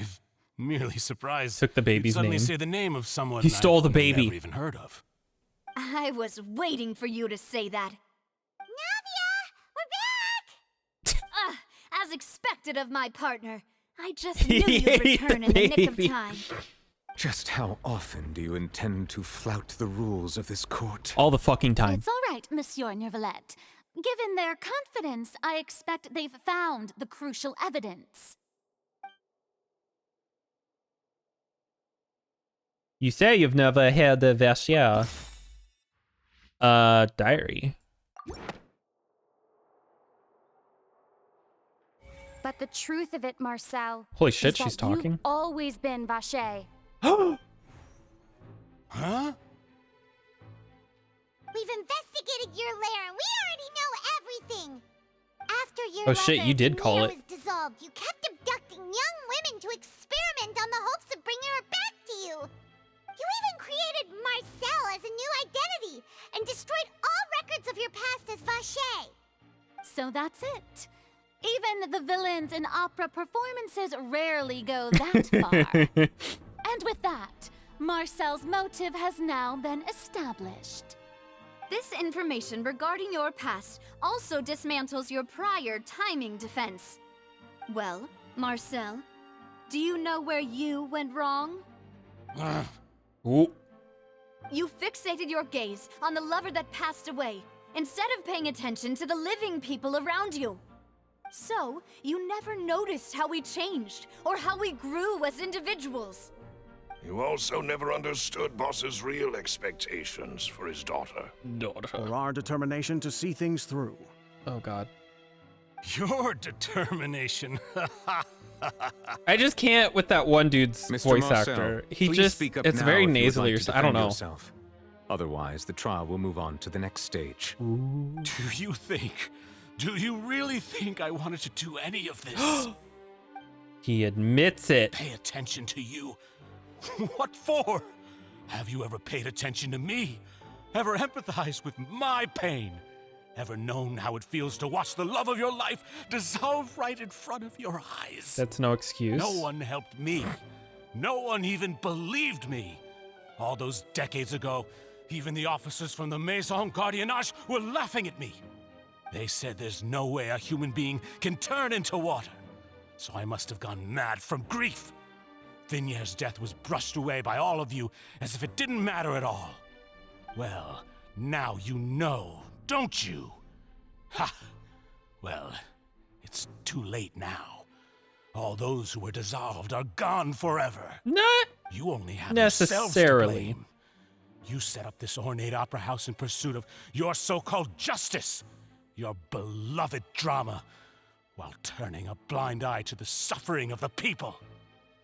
merely surprised. Took the baby's you'd suddenly name. say the name of someone He stole the I've baby. never even heard of. I was waiting for you to say that. Navia! We're back! As expected of my partner. I just knew you'd return in the nick of time. Just how often do you intend to flout the rules of this court? All the fucking time. It's all right, Monsieur Neuvillette. Given their confidence, I expect they've found the crucial evidence. You say you've never had the Vacher diary. But the truth of it, Marcel. Holy shit, is she's that you've talking. always been Vacher. Huh? We've investigated your lair and we already know everything. After your Oh shit, you did call it. was dissolved, you kept abducting young women to experiment on the hopes of bringing her back to you. You even created Marcel as a new identity and destroyed all records of your past as Vacher. So that's it. Even the villains in opera performances rarely go that far. And with that, Marcel's motive has now been established. This information regarding your past also dismantles your prior timing defense. Well, Marcel, do you know where you went wrong? Ooh. You fixated your gaze on the lover that passed away, instead of paying attention to the living people around you. So, you never noticed how we changed, or how we grew as individuals. You also never understood Boss's real expectations for his daughter. Or our determination to see things through. Oh god. Your determination. I just can't with that one dude's Mr. voice Marcel, actor. He please just, speak up it's now very if you would nasally like or to I don't defend know. yourself. Otherwise, the trial will move on to the next stage. Do you really think I wanted to do any of this? He admits it. Pay attention to you. What for? Have you ever paid attention to me? Ever empathized with my pain? Ever known how it feels to watch the love of your life dissolve right in front of your eyes? That's no excuse. No one helped me. No one even believed me. All those decades ago, even the officers from the Maison Gardiennage were laughing at me. They said there's no way a human being can turn into water. So I must have gone mad from grief. Vinier's death was brushed away by all of you as if it didn't matter at all. Well, now you know, don't you? Ha! Well, it's too late now. All those who were dissolved are gone forever. Not you only have necessarily. yourselves to blame. You set up this ornate opera house in pursuit of your so-called justice, your beloved drama, while turning a blind eye to the suffering of the people.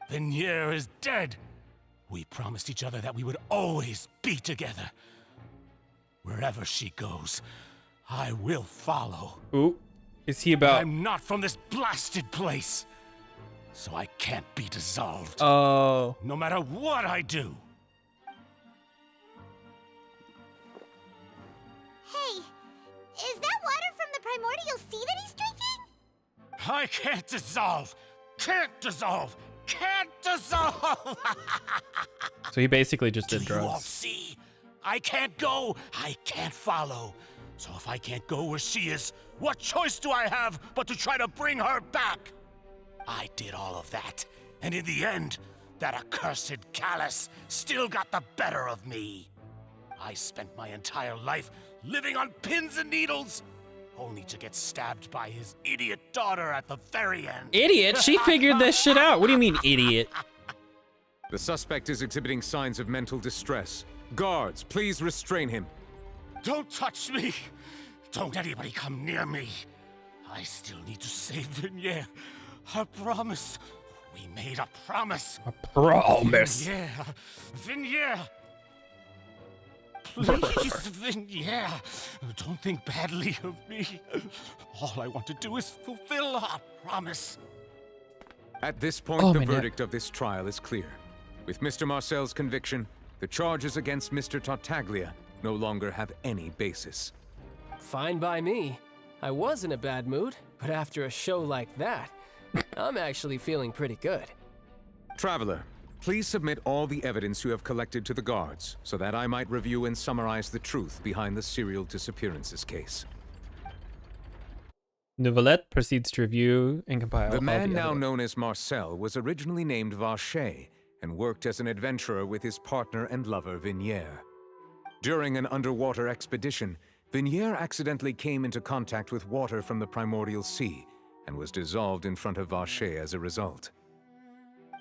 Vinier is dead. We promised each other that we would always be together. Wherever she goes, I will follow. Ooh, is he about? I'm not from this blasted place, so I can't be dissolved. Oh. No matter what I do. Hey, is that water from the primordial sea that he's drinking? I can't dissolve. Can't dissolve. Can't dissolve. So he basically just did Do you all drugs. see? I can't go. I can't follow. So if I can't go where she is, what choice do I have but to try to bring her back? I did all of that, and in the end, that accursed Callus still got the better of me. I spent my entire life living on pins and needles. only to get stabbed by his idiot daughter at the very end. Idiot? She figured this shit out. What do you mean, idiot? The suspect is exhibiting signs of mental distress. Guards, please restrain him. Don't touch me! Don't anybody come near me! I still need to save Vignere. I promise. We made a promise. A promise. Vignere! Please, Vignere! Don't think badly of me. All I want to do is fulfill our promise. At this point, the verdict of this trial is clear. With Mr. Marcel's conviction, the charges against Mr. Tartaglia no longer have any basis. Fine by me. I was in a bad mood, but after a show like that, I'm actually feeling pretty good. Traveler, please submit all the evidence you have collected to the guards, so that I might review and summarize the truth behind the serial disappearances case. Novelette proceeds to review and compile The man all the now evidence. known as Marcel was originally named Vacher and worked as an adventurer with his partner and lover Vignere. During an underwater expedition, Vignere accidentally came into contact with water from the primordial sea and was dissolved in front of Vacher as a result.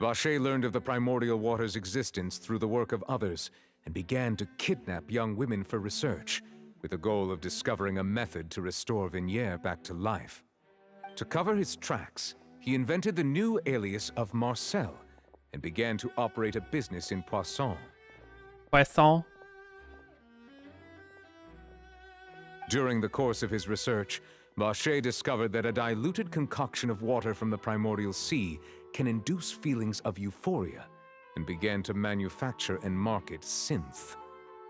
Vacher learned of the primordial water's existence through the work of others and began to kidnap young women for research, with the goal of discovering a method to restore Vignere back to life. To cover his tracks, he invented the new alias of Marcel and began to operate a business in Poisson. Poisson? During the course of his research, Vacher discovered that a diluted concoction of water from the primordial sea can induce feelings of euphoria, and began to manufacture and market synth.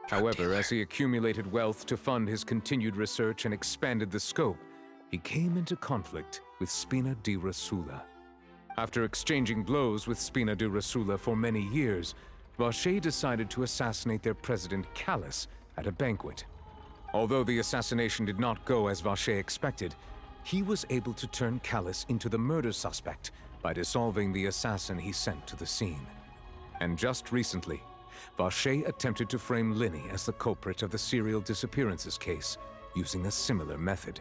However, as he accumulated wealth to fund his continued research and expanded the scope, he came into conflict with Spina di Rosula. After exchanging blows with Spina di Rosula for many years, Vacher decided to assassinate their president Callus at a banquet. Although the assassination did not go as Vacher expected, he was able to turn Callus into the murder suspect by dissolving the assassin he sent to the scene. And just recently, Vacher attempted to frame Linny as the culprit of the serial disappearances case, using a similar method.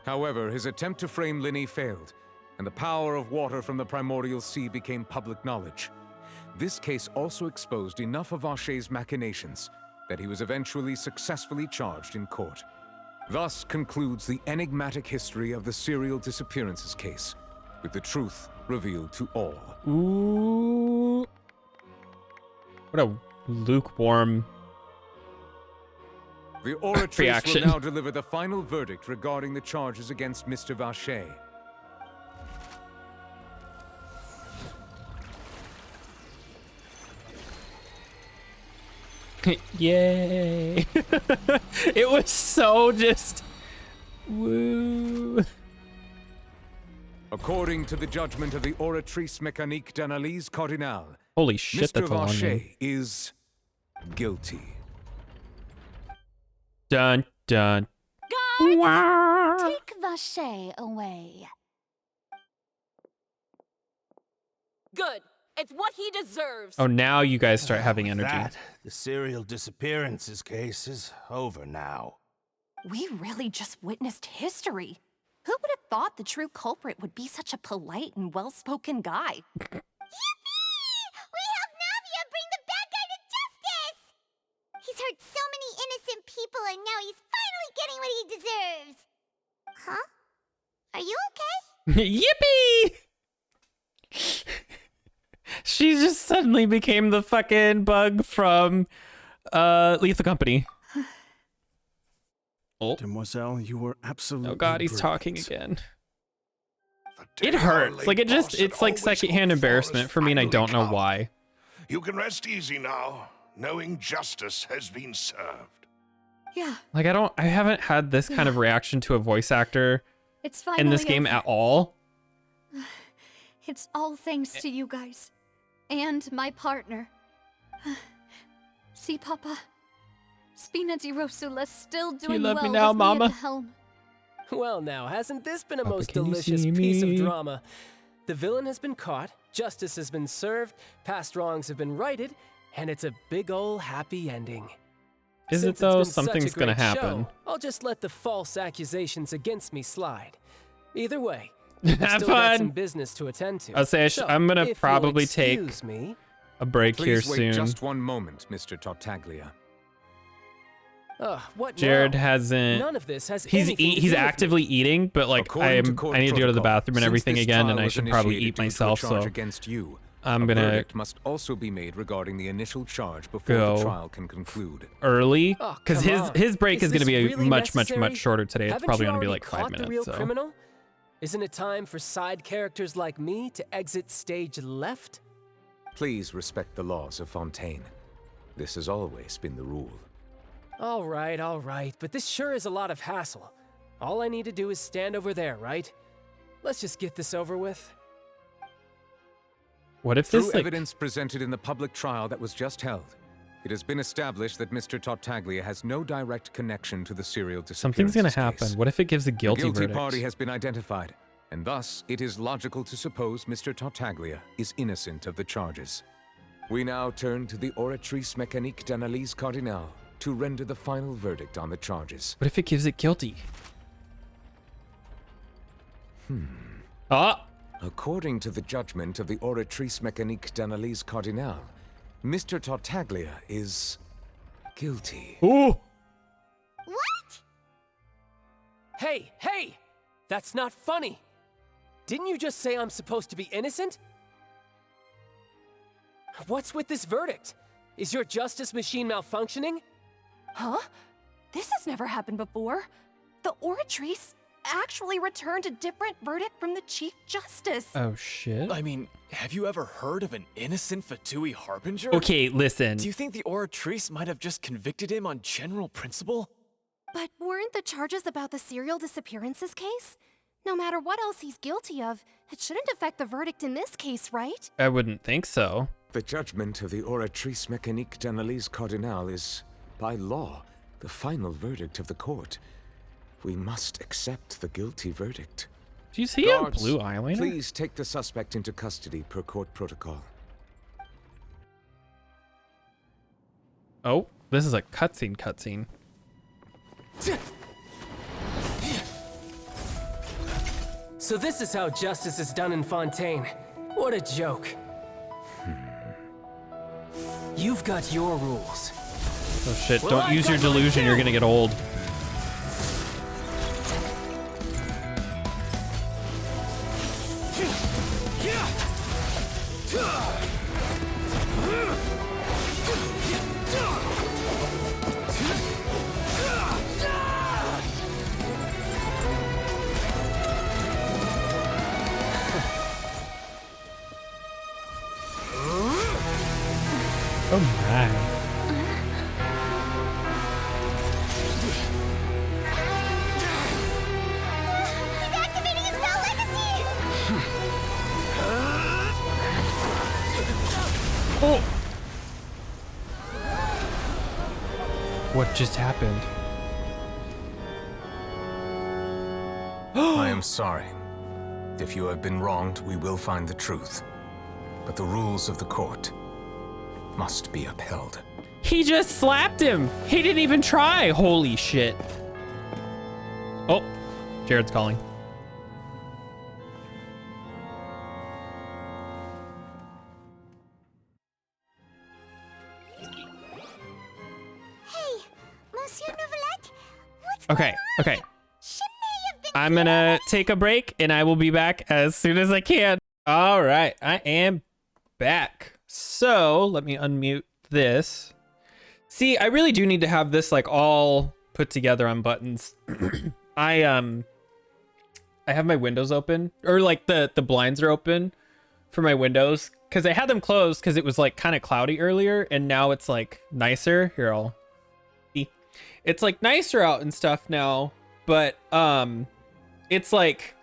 However, his attempt to frame Linny failed, and the power of water from the primordial sea became public knowledge. This case also exposed enough of Vacher's machinations that he was eventually successfully charged in court. Thus concludes the enigmatic history of the serial disappearances case, with the truth revealed to all. Ooh. What a lukewarm The oratrice reaction. will now deliver the final verdict regarding the charges against Mr. Vacher. Yay. It was so just woo. According to the judgment of the Oratrice Mécanique d'Analyse Cardinale, Holy shit, Mr. that's a long Vacher name. is guilty. Dun dun. Guards, take Vacher away. Good. It's what he deserves. Oh, now you guys start having With energy. that, the serial disappearances case is over now. We really just witnessed history. Who would have thought the true culprit would be such a polite and well-spoken guy? Yippee! We helped Navia bring the bad guy to justice! He's hurt so many innocent people and now he's finally getting what he deserves. Huh? Are you okay? Yippee! She just suddenly became the fucking bug from Lethal Company. Oh. Demoiselle, you were absolutely Oh god, he's brilliant. talking again. It hurts. Like it's like secondhand embarrassment for me and I don't know why. You can rest easy now, knowing justice has been served. Yeah, Like I haven't had this kind of reaction to a voice actor it's finally in this game over. at all. It's all thanks to you guys. And my partner. See, Papa? Spina di Rosula's still doing love well me now, with Mama? me at the helm. Well now, hasn't this been a Papa, most can you delicious see piece of me? drama? The villain has been caught, justice has been served, past wrongs have been righted, and it's a big ol' happy ending. Is Since it though? it's been Something's such a gonna great happen. show, I'll just let the false accusations against me slide. Either way, I've Have still got some fun. business to attend to. I'll say So, I'm gonna if you'll probably take excuse me. a break here Please wait soon. just one moment, Mr. Tartaglia. What Jared now? hasn't. None of this has He's anything to he's do with me. actively eating, but like According to court I need to go to the protocol, bathroom and since everything this again, trial and I was should probably initiated eat due to a myself. charge So against you, I'm a gonna verdict must also be made regarding the initial charge before go the trial can conclude. early because come on. his break is going to this be really much necessary? shorter today. It's Haven't probably you going to be already like 5 caught the real minutes. So criminal? Isn't it time for side characters like me to exit stage left? Please respect the laws of Fontaine. This has always been the rule. All right, but this sure is a lot of hassle. All I need to do is stand over there, right? Let's just get this over with. what if Through this like evidence presented in the public trial that was just held, it has been established that Mr. Tartaglia has no direct connection to the serial something's disappearances going to happen? case. What if it gives a The guilty guilty verdict? party has been identified, and thus it is logical to suppose Mr. Tartaglia is innocent of the charges. We now turn to the Oratrice Mécanique d'Analyse Cardinale to render the final verdict on the charges. What if it gives it guilty? Ah, According to the judgment of the Oratrice Mécanique d'Analyse Cardinale, Mr. Tartaglia is guilty. ooh, What? Hey! That's not funny! Didn't you just say I'm supposed to be innocent? What's with this verdict? Is your justice machine malfunctioning? Huh? This has never happened before. The Oratrice actually returned a different verdict from the Chief Justice. oh shit. I mean, have you ever heard of an innocent Fatui Harbinger? Okay, listen. Do you think the Oratrice might have just convicted him on general principle? But weren't the charges about the serial disappearances case? No matter what else he's guilty of, it shouldn't affect the verdict in this case, right? I wouldn't think so. The judgment of the Oratrice Mécanique d'Analyse Cardinale is, by law, the final verdict of the court. We must accept the guilty verdict. Do you see a Guards, blue eyeliner? please take the suspect into custody per court protocol. Oh, this is a cutscene. So this is how justice is done in Fontaine. What a joke. You've got your rules. Oh shit, Well, don't I've use your got mine delusion, you're too. gonna get old. Oh my. He's activating his spell legacy! Oh! What just happened? I am sorry. If you have been wronged, we will find the truth. But the rules of the court must be upheld. He just slapped him! He didn't even try! Holy shit. Oh, Jared's calling. Hey, Monsieur Novelette, what's Okay, okay. She may have been I'm gonna take a break and I will be back as soon as I can. All right, I am back. So let me unmute this. See, I really do need to have this like all put together on buttons. I have my windows open, or like the blinds are open for my windows because I had them closed because it was like kind of cloudy earlier, and now it's like nicer. Here, I'll see. It's like nicer out and stuff now, but it's like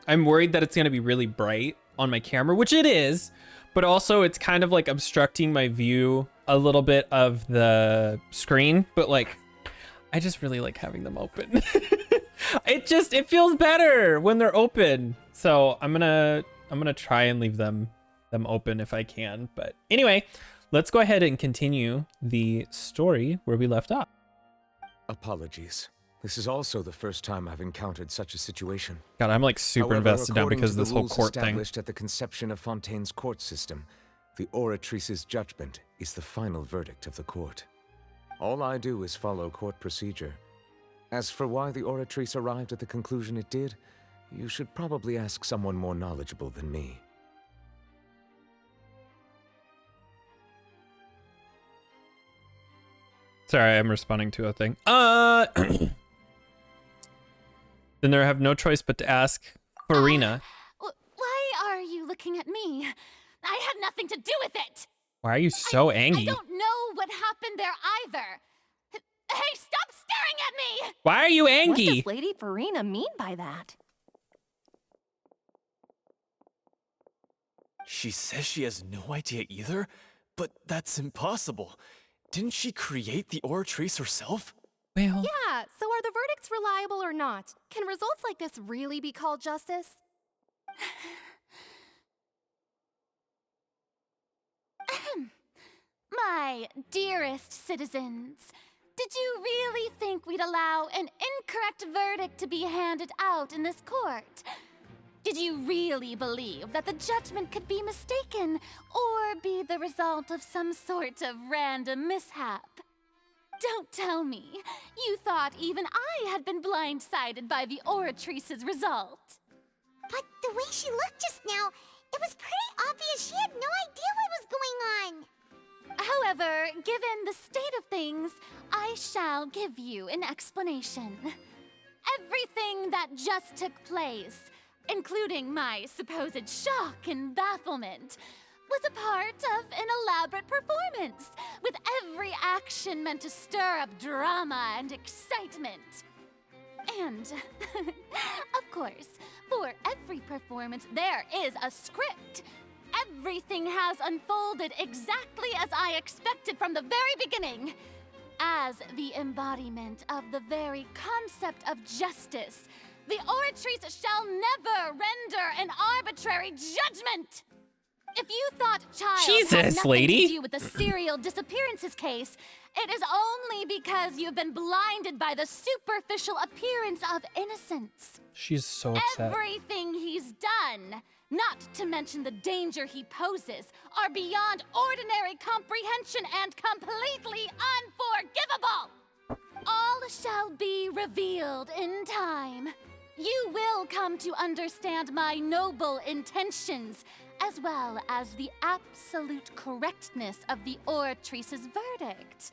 I'm worried that it's gonna be really bright on my camera, which it is, but also it's kind of like obstructing my view a little bit of the screen. But like, I just really like having them open. It feels better when they're open. So I'm gonna try and leave them open if I can. But anyway, let's go ahead and continue the story where we left off. Apologies. This is also the first time I've encountered such a situation. God, I'm like super However, invested now according because to of this the whole rules court thing. established at the conception of Fontaine's court system, the Oratrice's judgment is the final verdict of the court. All I do is follow court procedure. As for why the Oratrice arrived at the conclusion it did, you should probably ask someone more knowledgeable than me. Sorry, I'm responding to a thing. Then there have no choice but to ask Farina. Why are you looking at me? I had nothing to do with it. Why are you so angry? I don't know what happened there either. Hey, stop staring at me! Why are you angry? What does Lady Farina mean by that? She says she has no idea either, but that's impossible. Didn't she create the Oratrice herself? Well... Yeah, so are the verdicts reliable or not? Can results like this really be called justice? My dearest citizens, did you really think we'd allow an incorrect verdict to be handed out in this court? Did you really believe that the judgment could be mistaken or be the result of some sort of random mishap? Don't tell me you thought even I had been blindsided by the Oratrice's result. But the way she looked just now, it was pretty obvious she had no idea what was going on. However, given the state of things, I shall give you an explanation. Everything that just took place, including my supposed shock and bafflement, was a part of an elaborate performance, with every action meant to stir up drama and excitement. And, of course, for every performance, there is a script. Everything has unfolded exactly as I expected from the very beginning. As the embodiment of the very concept of justice, the Oratrice shall never render an arbitrary judgment. If you thought Child had nothing lady. to do with the serial disappearances case, it is only because you've been blinded by the superficial appearance of innocence. She's so upset. Everything he's done, not to mention the danger he poses, are beyond ordinary comprehension and completely unforgivable. All shall be revealed in time. You will come to understand my noble intentions, as well as the absolute correctness of the Oratrice's verdict.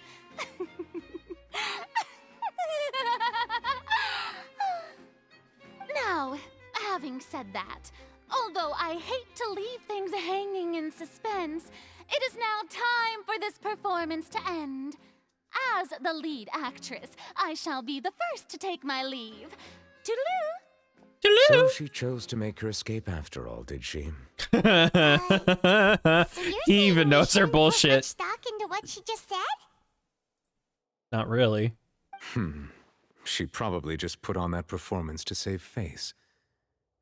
Now, having said that, although I hate to leave things hanging in suspense, it is now time for this performance to end. As the lead actress, I shall be the first to take my leave. Toodaloo! So she chose to make her escape after all, did she? He even knows her bullshit. Stock into what she just said? Not really. She probably just put on that performance to save face.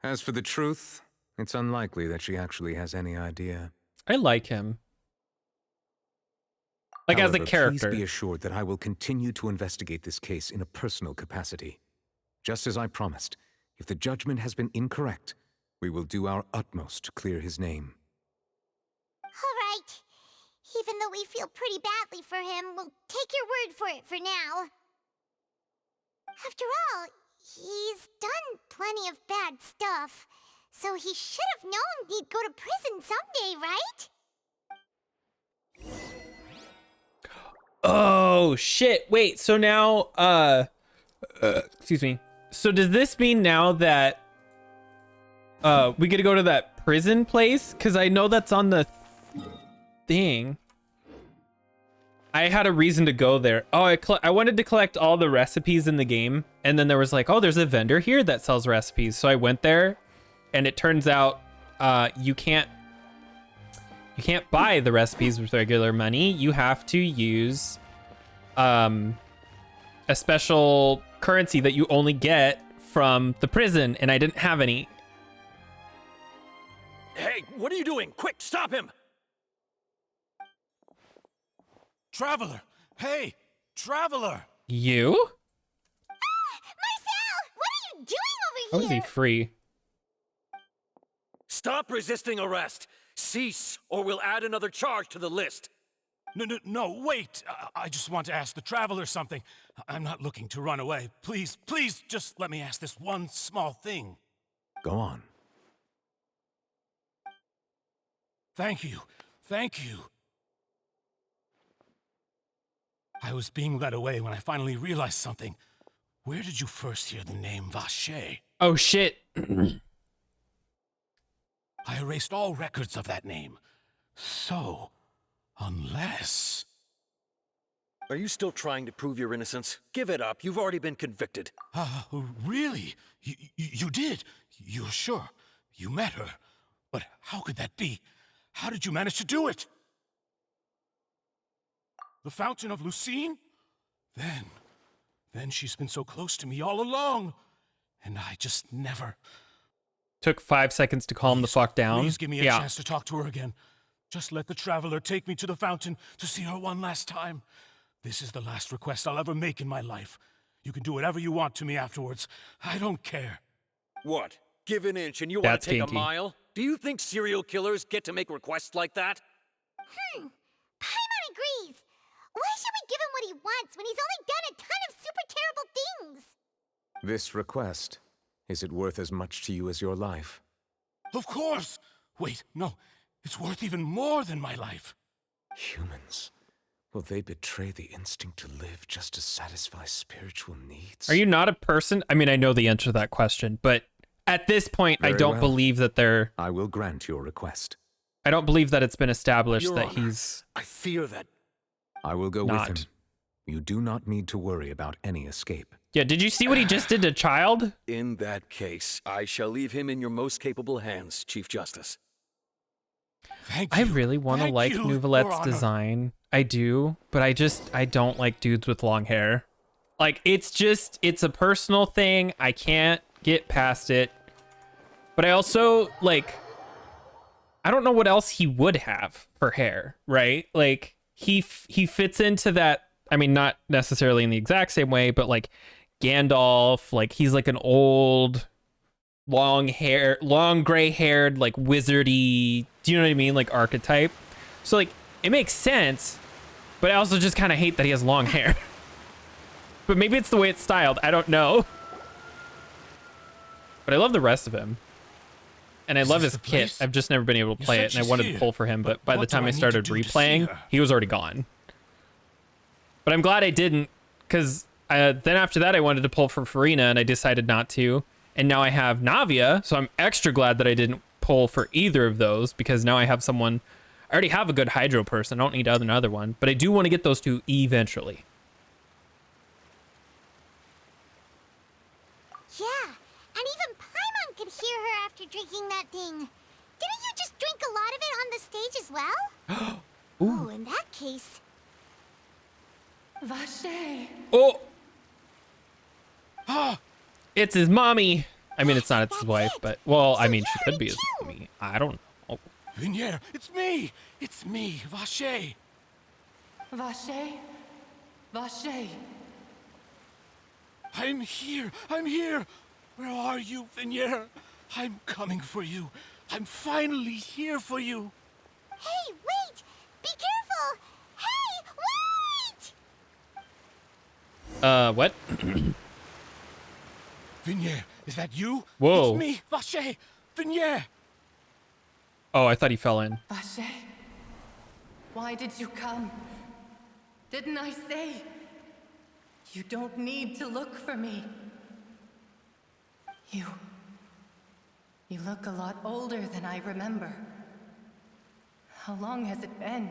As for the truth, it's unlikely that she actually has any idea. I like him. Like, as a character. Please be assured that I will continue to investigate this case in a personal capacity. Just as I promised, if the judgment has been incorrect, we will do our utmost to clear his name. All right. Even though we feel pretty badly for him, we'll take your word for it for now. After all, he's done plenty of bad stuff, so he should have known he'd go to prison someday, right? Oh, shit. Wait, so now, excuse me. So does this mean now that, we get to go to that prison place? Because I know that's on the thing. I had a reason to go there. Oh, I wanted to collect all the recipes in the game. And then there was like, oh, there's a vendor here that sells recipes. So I went there, and it turns out you can't buy the recipes with regular money. You have to use a special currency that you only get from the prison, and I didn't have any. Hey, what are you doing? Quick, stop him! Traveler! Hey, Traveler! You? How is he free? Stop resisting arrest! Cease, or we'll add another charge to the list! No, wait! I just want to ask the Traveler something. I'm not looking to run away. Please, just let me ask this one small thing. Go on. Thank you. I was being led away when I finally realized something. Where did you first hear the name Vache? Oh, shit. I erased all records of that name. So, unless... Are you still trying to prove your innocence? Give it up. You've already been convicted. Really? You did? You're sure? You met her? But how could that be? How did you manage to do it? The Fountain of Lucine? Then she's been so close to me all along. And I just never... Took 5 seconds to calm the fuck down. Please give me a chance to talk to her again. Just let the Traveler take me to the fountain to see her one last time. This is the last request I'll ever make in my life. You can do whatever you want to me afterwards. I don't care. What? Give an inch and you want That's to take kinky. a mile? Do you think serial killers get to make requests like that? Paimon agrees. Why should we give him what he wants when he's only done a ton of super terrible things? This request, is it worth as much to you as your life? Of course! Wait, no. It's worth even more than my life. Humans. Will they betray the instinct to live just to satisfy spiritual needs? Are you not a person? I mean, I know the answer to that question, but at this point, I don't believe that they're... I will grant your request. I don't believe that it's been established Your that Honor, he's... I fear that... I will go Not. with him. You do not need to worry about any escape. Yeah, did you see what he just did to Child? In that case, I shall leave him in your most capable hands, Chief Justice. I really want to like Nouvelette's design. I do, but I don't like dudes with long hair. Like, it's a personal thing. I can't get past it. But I also, like, I don't know what else he would have for hair, right? Like, he fits into that, I mean, not necessarily in the exact same way, but like Gandalf, like he's like an old, long gray haired, like wizardy, do you know what I mean? Like archetype. So like, it makes sense, but I also just kind of hate that he has long hair. But maybe it's the way it's styled. I don't know. But I love the rest of him. And I love his kit. I've just never been able to play it, and I wanted to pull for him, but by the time I started replaying, he was already gone. But I'm glad I didn't, because then after that I wanted to pull for Farina, and I decided not to. And now I have Navia, so I'm extra glad that I didn't pull for either of those, because now I have someone... I already have a good Hydro person. I don't need another one, but I do want to get those two eventually. Yeah, and even Paimon could hear her after drinking that thing. Didn't you just drink a lot of it on the stage as well? Oh, in that case... Vache. Oh! Ah! It's his mommy! I mean, it's not, it's his wife, but... Well, I mean, she could be his mommy. I don't know. Vinier, it's me! It's me, Vache! Vache? Vache? I'm here! I'm here! Where are you, Vinier? I'm coming for you. I'm finally here for you. Hey, wait! Be careful! Hey, wait! What? Vinier, is that you? Whoa. It's me, Vache! Vinier! Oh, I thought he fell in. Vache? Why did you come? Didn't I say? You don't need to look for me. You look a lot older than I remember. How long has it been?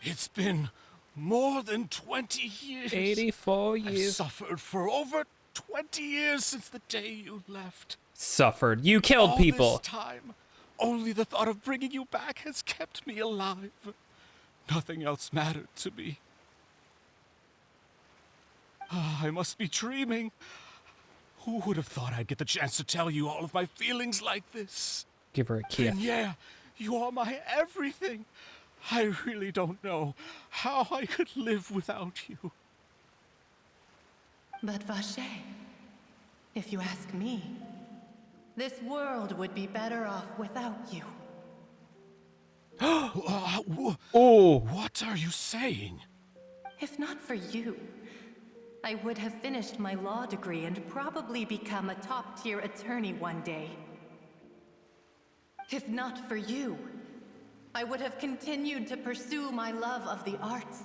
It's been more than 20 years. 84 I've years. suffered for over 20 years since the day you left. Suffered. You killed All people. this time, only the thought of bringing you back has kept me alive. Nothing else mattered to me. I must be dreaming. Who would have thought I'd get the chance to tell you all of my feelings like this? Give her a kiss. And yeah, you are my everything. I really don't know how I could live without you. But Vache, If you ask me, this world would be better off without you. Oh, what are you saying? If not for you, I would have finished my law degree and probably become a top-tier attorney one day. If not for you, I would have continued to pursue my love of the arts,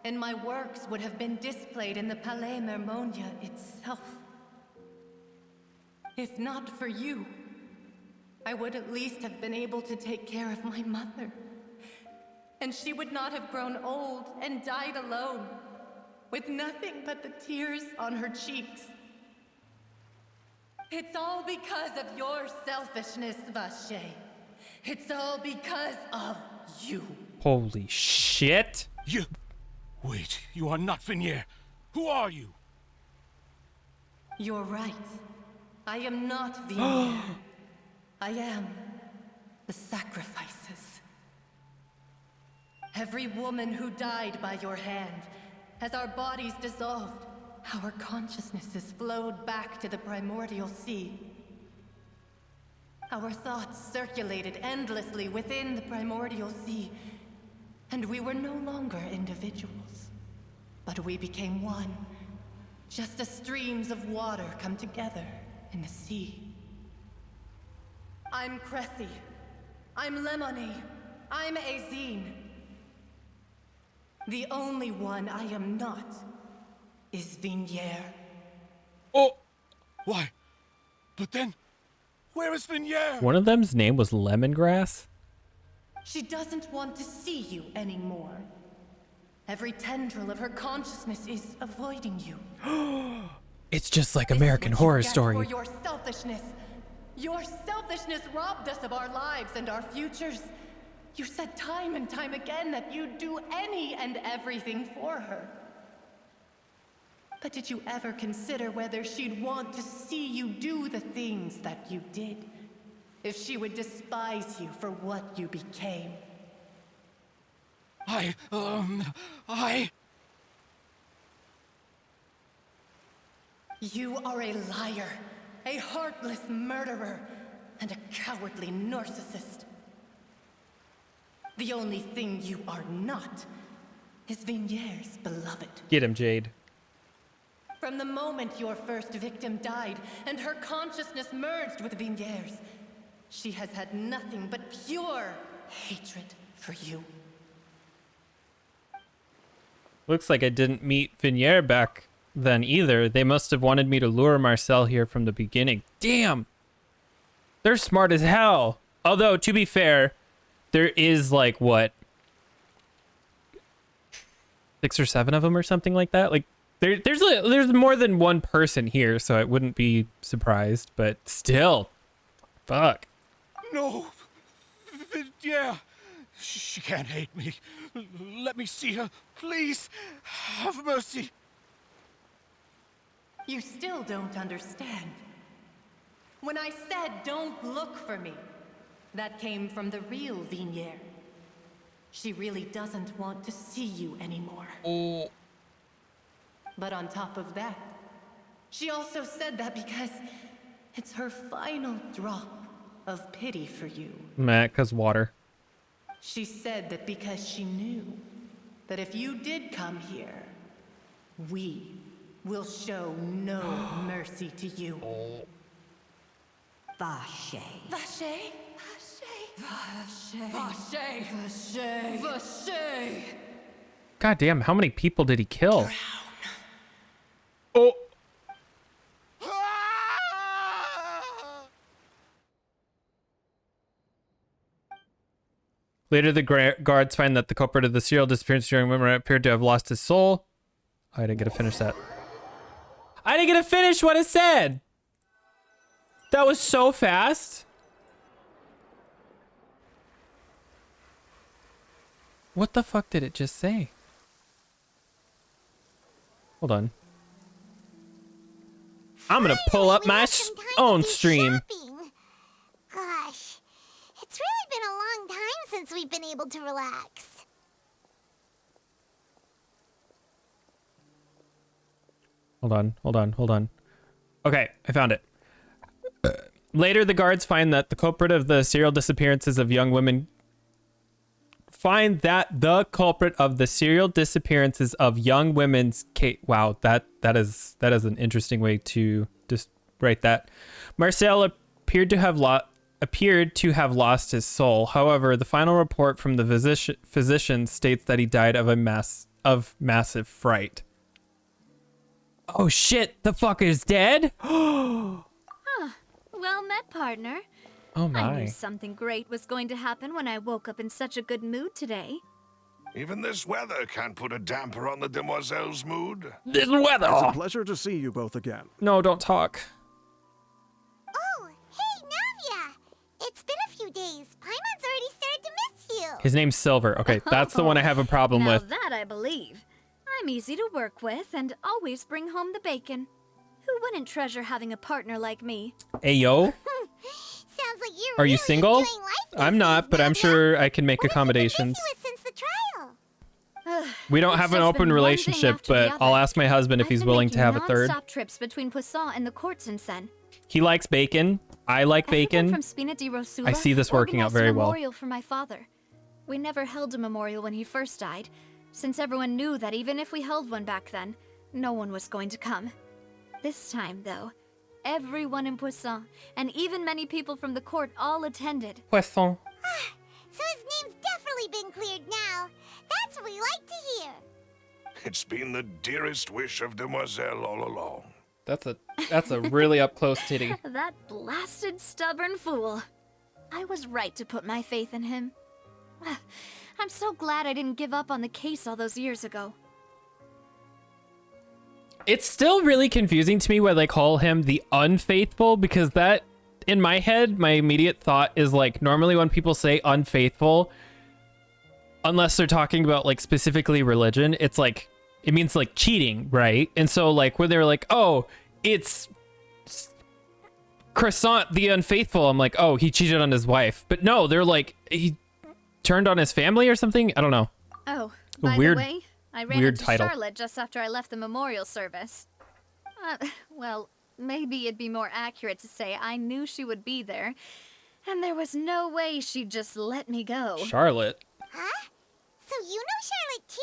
and my works would have been displayed in the Palais Mermonia itself. If not for you, I would at least have been able to take care of my mother. And she would not have grown old and died alone, with nothing but the tears on her cheeks. It's all because of your selfishness, Vache. It's all because of you. Holy shit. You... Wait, you are not Vignier. Who are you? You're right. I am not Vignier. I am the sacrifices. Every woman who died by your hand, as our bodies dissolved, our consciousnesses flowed back to the primordial sea. Our thoughts circulated endlessly within the primordial sea, and we were no longer individuals, but we became one, just as streams of water come together in the sea. I'm Cressy. I'm Lemony. I'm Azine. The only one I am not is Vignier. Oh! Why? But then, where is Vignier? One of them's name was Lemongrass? She doesn't want to see you anymore. Every tendril of her consciousness is avoiding you. It's just like American Horror Story. For your selfishness. Your selfishness robbed us of our lives and our futures. You said time and time again that you'd do any and everything for her. But did you ever consider whether she'd want to see you do the things that you did? If she would despise you for what you became? You are a liar, a heartless murderer, and a cowardly narcissist. The only thing you are not is Vignier's beloved. Get him, Jade. From the moment your first victim died and her consciousness merged with Vignier's, she has had nothing but pure hatred for you. Looks like I didn't meet Vignier back then either. They must have wanted me to lure Marcel here from the beginning. Damn! They're smart as hell. Although, to be fair, there is like, what? 6 or 7 of them or something like that? Like, there's more than one person here, so I wouldn't be surprised, but still. Fuck. No! Yeah! She can't hate me. Let me see her. Please, have mercy. You still don't understand. When I said don't look for me, that came from the real Vignier. She really doesn't want to see you anymore. Oh. But on top of that, she also said that because it's her final drop of pity for you. Matt, 'cause water. She said that because she knew that if you did come here, we will show no mercy to you. Vache. Vache? Vache. Vache. Vache. Vache. God damn, how many people did he kill? Oh. Later, the guards find that the culprit of the serial disappearance during Wimmer appeared to have lost his soul. I didn't get to finish that. I didn't get to finish what it said! That was so fast. What the fuck did it just say? Hold on. I'm gonna pull up my own stream. Gosh, it's really been a long time since we've been able to relax. Hold on. Okay, I found it. Later, the guards find that the culprit of the serial disappearances of young women women's case. Wow, that is an interesting way to just write that. Marcel appeared to have lost his soul. However, the final report from the physician states that he died of massive fright. Oh shit, the fucker's dead? Well met, partner. Oh I my. knew something great was going to happen when I woke up in such a good mood today. Even this weather can't put a damper on the demoiselle's mood. This weather! It's a pleasure to see you both again. No, don't talk. Oh, hey, Navia! It's been a few days. Paimon's already started to miss you. His name's Silver. Okay, that's the one I have a problem now with. That I believe. I'm easy to work with and always bring home the bacon. Who wouldn't treasure having a partner like me? Ayo? Sounds like you're Are you really single? enjoying life I'm not, but I'm sure I can make accommodations. since the trial. We don't It's have an just been open one relationship, thing after the but other. I'll ask my husband if I've he's been willing to making have a third. non-stop trips between Poisson and the courts in Sen. He likes bacon. I like bacon. From Spina di Rosula, I see this working out organized a very well. memorial for my father. We never held a memorial when he first died, since everyone knew that even if we held one back then, no one was going to come. This time, though, everyone in Poisson, and even many people from the court, all attended. Poisson. So his name's definitely been cleared now. That's what we like to hear. It's been the dearest wish of Demoiselle all along. That's a really up close titty. That blasted stubborn fool. I was right to put my faith in him. I'm so glad I didn't give up on the case all those years ago. It's still really confusing to me why they call him the unfaithful, because that, in my head, my immediate thought is like, normally when people say unfaithful, unless they're talking about like specifically religion, it's like, it means like cheating, right? And so like when they're like, oh, it's Croissant the unfaithful, I'm like, oh, he cheated on his wife. But no, they're like, he turned on his family or something? I don't know. Oh, by Weird- the way, I ran weird into title. Charlotte just after I left the memorial service. Well, maybe it'd be more accurate to say I knew she would be there, and there was no way she'd just let me go. Charlotte? Huh? So you know Charlotte too?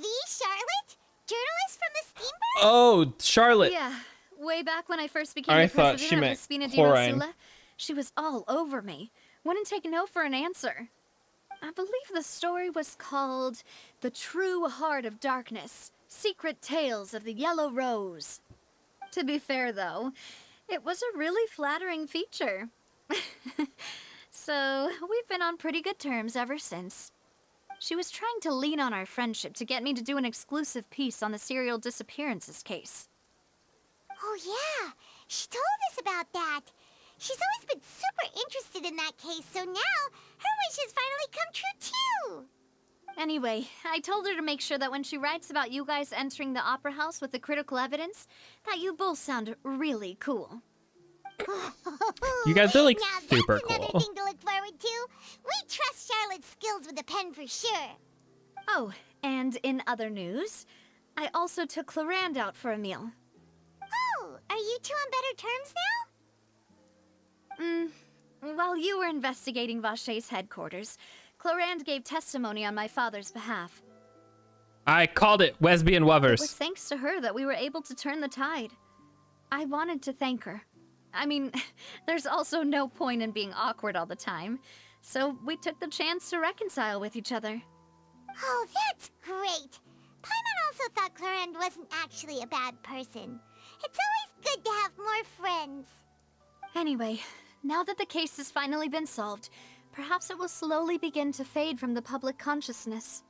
The Charlotte? Journalist from the Steamboat? Oh, Charlotte. Yeah, way back when I first became I the thought she president of meant the Spina di chlorine. Rosula, she was all over me. Wouldn't take no for an answer. I believe the story was called The True Heart of Darkness, Secret Tales of the Yellow Rose. To be fair, though, it was a really flattering feature. So, we've been on pretty good terms ever since. She was trying to lean on our friendship to get me to do an exclusive piece on the serial disappearances case. Oh yeah, she told us about that. She's always been super interested in that case, so now her wish has finally come true too. Anyway, I told her to make sure that when she writes about you guys entering the opera house with the critical evidence, that you both sound really cool. You guys are like Now super that's another cool. thing to look forward to. We trust Charlotte's skills with a pen for sure. Oh, and in other news, I also took Clarand out for a meal. Oh, are you two on better terms now? While you were investigating Vachey's headquarters, Clarand gave testimony on my father's behalf. I called it Wesby and It was Wovers. thanks to her that we were able to turn the tide. I wanted to thank her. I mean, there's also no point in being awkward all the time, so we took the chance to reconcile with each other. Oh, that's great. Paimon also thought Clarend wasn't actually a bad person. It's always good to have more friends. Anyway, now that the case has finally been solved, perhaps it will slowly begin to fade from the public consciousness.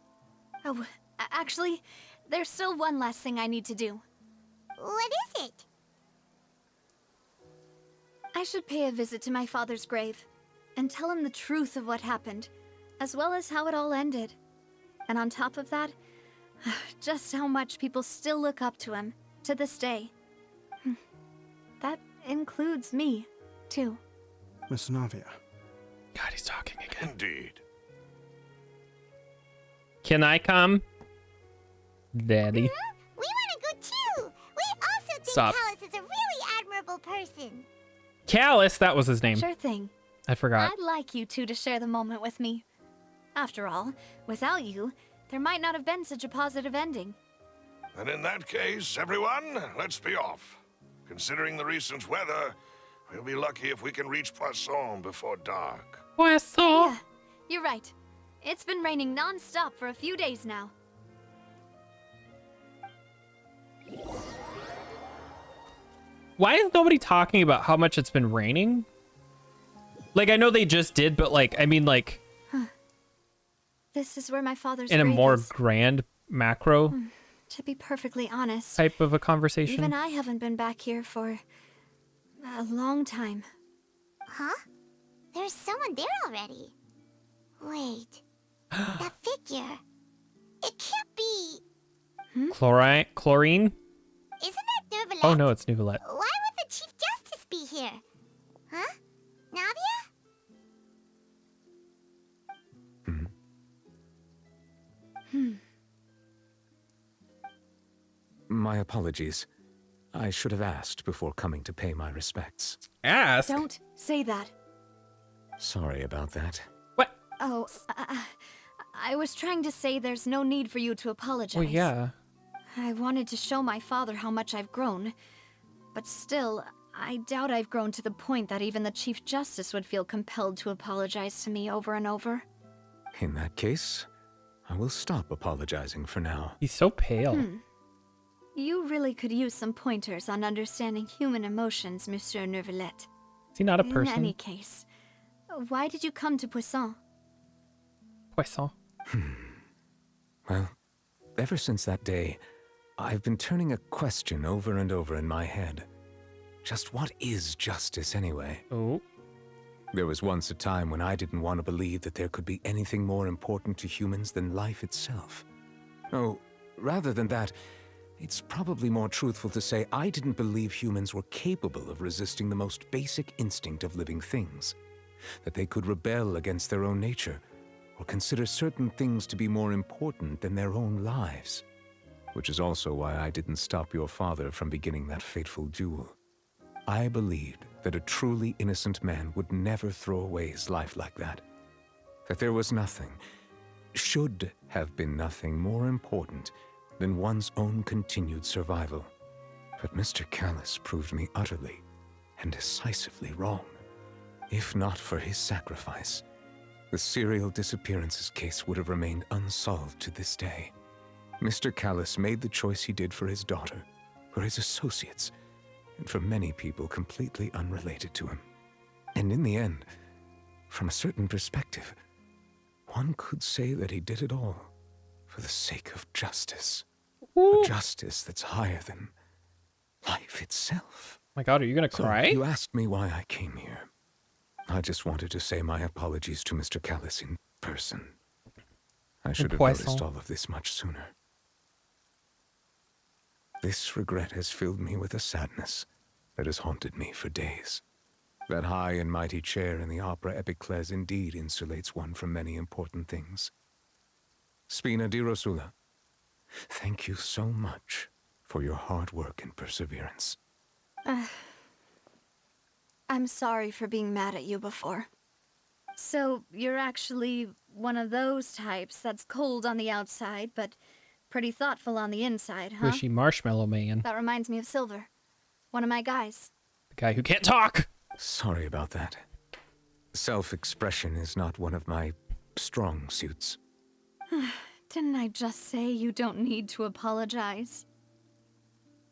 Oh, actually, there's still one last thing I need to do. What is it? I should pay a visit to my father's grave and tell him the truth of what happened, as well as how it all ended. And on top of that, just how much people still look up to him to this day. That includes me, too. Miss Navia. God, he's talking again. Indeed. Can I come? Daddy. We want to go too. We also think Stop. Callus is a really person. Callus, that was his name. Sure thing. I forgot. I'd like you two to share the moment with me. After all, without you, there might not have been such a positive ending. And in that case, everyone, let's be off. Considering the recent weather, we'll be lucky if we can reach Poisson before dark. Poisson! Yeah, you're right. It's been raining non-stop for a few days now. Why is nobody talking about how much it's been raining? Like, I know they just did, but like, I mean, like... This is where my father's in a grave more is. grand macro To be perfectly honest, type of a conversation. even I haven't been back here for a long time. Huh? There's someone there already. Wait. That figure. It can't be. Chlorine? Isn't that Neuvillette? Oh no, it's Neuvillette. Why would the Chief Justice be here? Huh? Navia? My apologies. I should have asked before coming to pay my respects. Ask? Don't say that. Sorry about that. Oh, I was trying to say there's no need for you to apologize. Well, yeah. I wanted to show my father how much I've grown. But still, I doubt I've grown to the point that even the Chief Justice would feel compelled to apologize to me over and over. In that case, I will stop apologizing for now. He's so pale. You really could use some pointers on understanding human emotions, Monsieur Neuvillette. Is he not a In person? any case, why did you come to Poisson? Poisson. Well, ever since that day, I've been turning a question over and over in my head. Just what is justice anyway? Oh. There was once a time when I didn't want to believe that there could be anything more important to humans than life itself. Oh, rather than that, it's probably more truthful to say I didn't believe humans were capable of resisting the most basic instinct of living things. That they could rebel against their own nature, or consider certain things to be more important than their own lives. Which is also why I didn't stop your father from beginning that fateful duel. I believed that a truly innocent man would never throw away his life like that. That there was nothing, should have been nothing more important than one's own continued survival. But Mr. Callus proved me utterly and decisively wrong. If not for his sacrifice, the serial disappearances case would have remained unsolved to this day. Mr. Callus made the choice he did for his daughter, for his associates, and for many people completely unrelated to him. And in the end, from a certain perspective, one could say that he did it all for the sake of justice. A justice that's higher than life itself. My God, are you gonna cry? You asked me why I came here. I just wanted to say my apologies to Mr. Callus in person. I should have noticed all of this much sooner. This regret has filled me with a sadness that has haunted me for days. That high and mighty chair in the Opera Epiclese indeed insulates one from many important things. Spina di Rosula, thank you so much for your hard work and perseverance. I'm sorry for being mad at you before. So, you're actually one of those types that's cold on the outside, but pretty thoughtful on the inside, huh? Wishy Marshmallow Man. That reminds me of Silver, one of my guys. The guy who can't talk! Sorry about that. Self-expression is not one of my strong suits. Didn't I just say you don't need to apologize?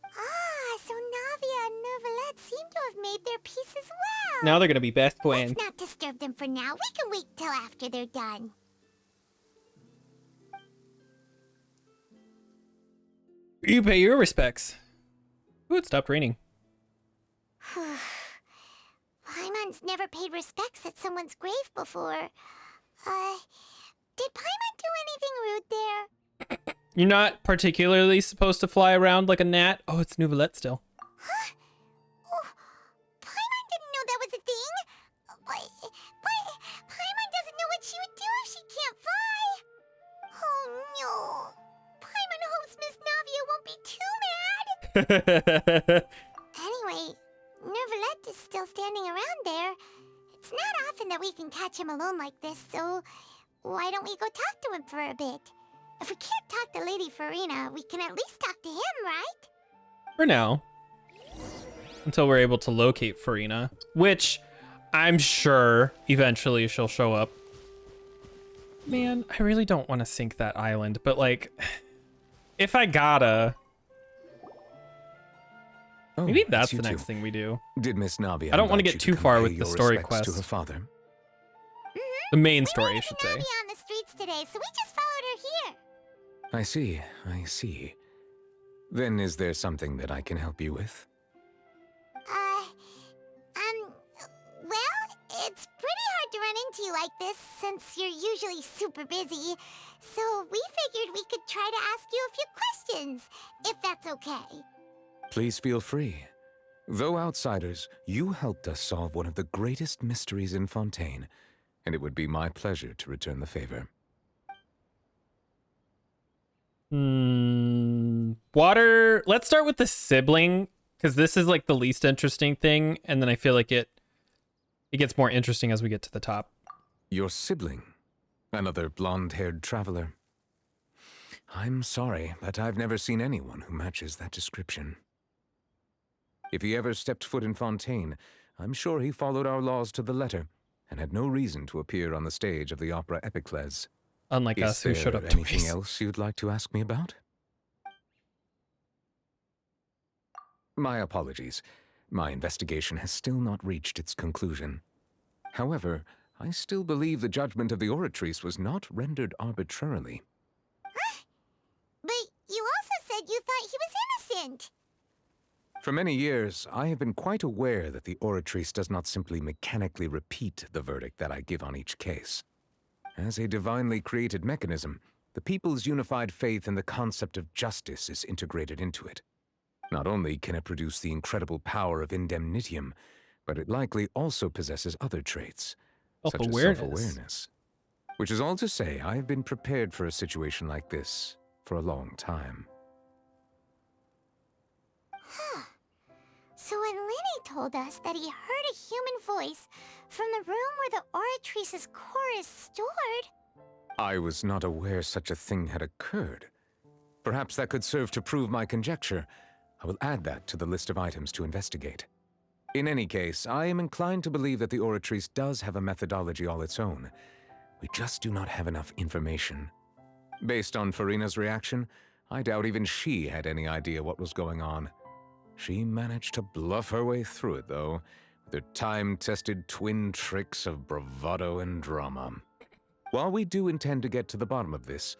Ah, so Navia and Neuvillette seem to have made their peace as well. Now they're gonna be best friends. Let's not disturb them for now. We can wait till after they're done. You pay your respects. Ooh, it stopped raining. Paimon's never paid respects at someone's grave before. Did Paimon do anything rude there? You're not particularly supposed to fly around like a gnat. Oh, it's Neuvillette still. Huh? Oh, Paimon didn't know that was a thing. But Paimon doesn't know what she would do if she can't fly. Oh no. Paimon hopes Miss Navia won't be too mad. Anyway, Neuvillette there. It's not often that we can catch him alone like this, so why don't we go talk to him for a bit? If we can't talk to Lady Farina, we can at least talk to him, right? For now. Until we're able to locate Farina, which I'm sure eventually she'll show up. Man, I really don't want to sink that island, but like, if I gotta... Oh, maybe that's you the next too. thing we do. Did Miss Navia I don't want to invite get you too far convey with the your story respects quest. to her father? The main story, I should say. Navia on the streets today, so we just followed her here. I see, I see. Then is there something that I can help you with? Well, it's pretty hard to run into you like this since you're usually super busy. So we figured we could try to ask you a few questions, if that's okay. Please feel free. Though outsiders, you helped us solve one of the greatest mysteries in Fontaine, and it would be my pleasure to return the favor. Water. Let's start with the sibling, because this is like the least interesting thing, and then I feel like it gets more interesting as we get to the top. Your sibling? Another blonde-haired traveler? I'm sorry, but I've never seen anyone who matches that description. If he ever stepped foot in Fontaine, I'm sure he followed our laws to the letter, and had no reason to appear on the stage of the opera Epiclese. Unlike us, who showed up Is there anything twice. else you'd like to ask me about? My apologies. My investigation has still not reached its conclusion. However, I still believe the judgment of the Oratrice was not rendered arbitrarily. But you also said you thought he was innocent. For many years, I have been quite aware that the Oratrice does not simply mechanically repeat the verdict that I give on each case. As a divinely created mechanism, the people's unified faith in the concept of justice is integrated into it. Not only can it produce the incredible power of indemnitium, but it likely also possesses other traits, such as self-awareness. Which is all to say, I have been prepared for a situation like this for a long time. Huh. So when Lenny told us that he heard a human voice from the room where the Oratrice's core is stored... I was not aware such a thing had occurred. Perhaps that could serve to prove my conjecture. I will add that to the list of items to investigate. In any case, I am inclined to believe that the Oratrice does have a methodology all its own. We just do not have enough information. Based on Farina's reaction, I doubt even she had any idea what was going on. She managed to bluff her way through it, though, with her time-tested twin tricks of bravado and drama. While we do intend to get to the bottom of this,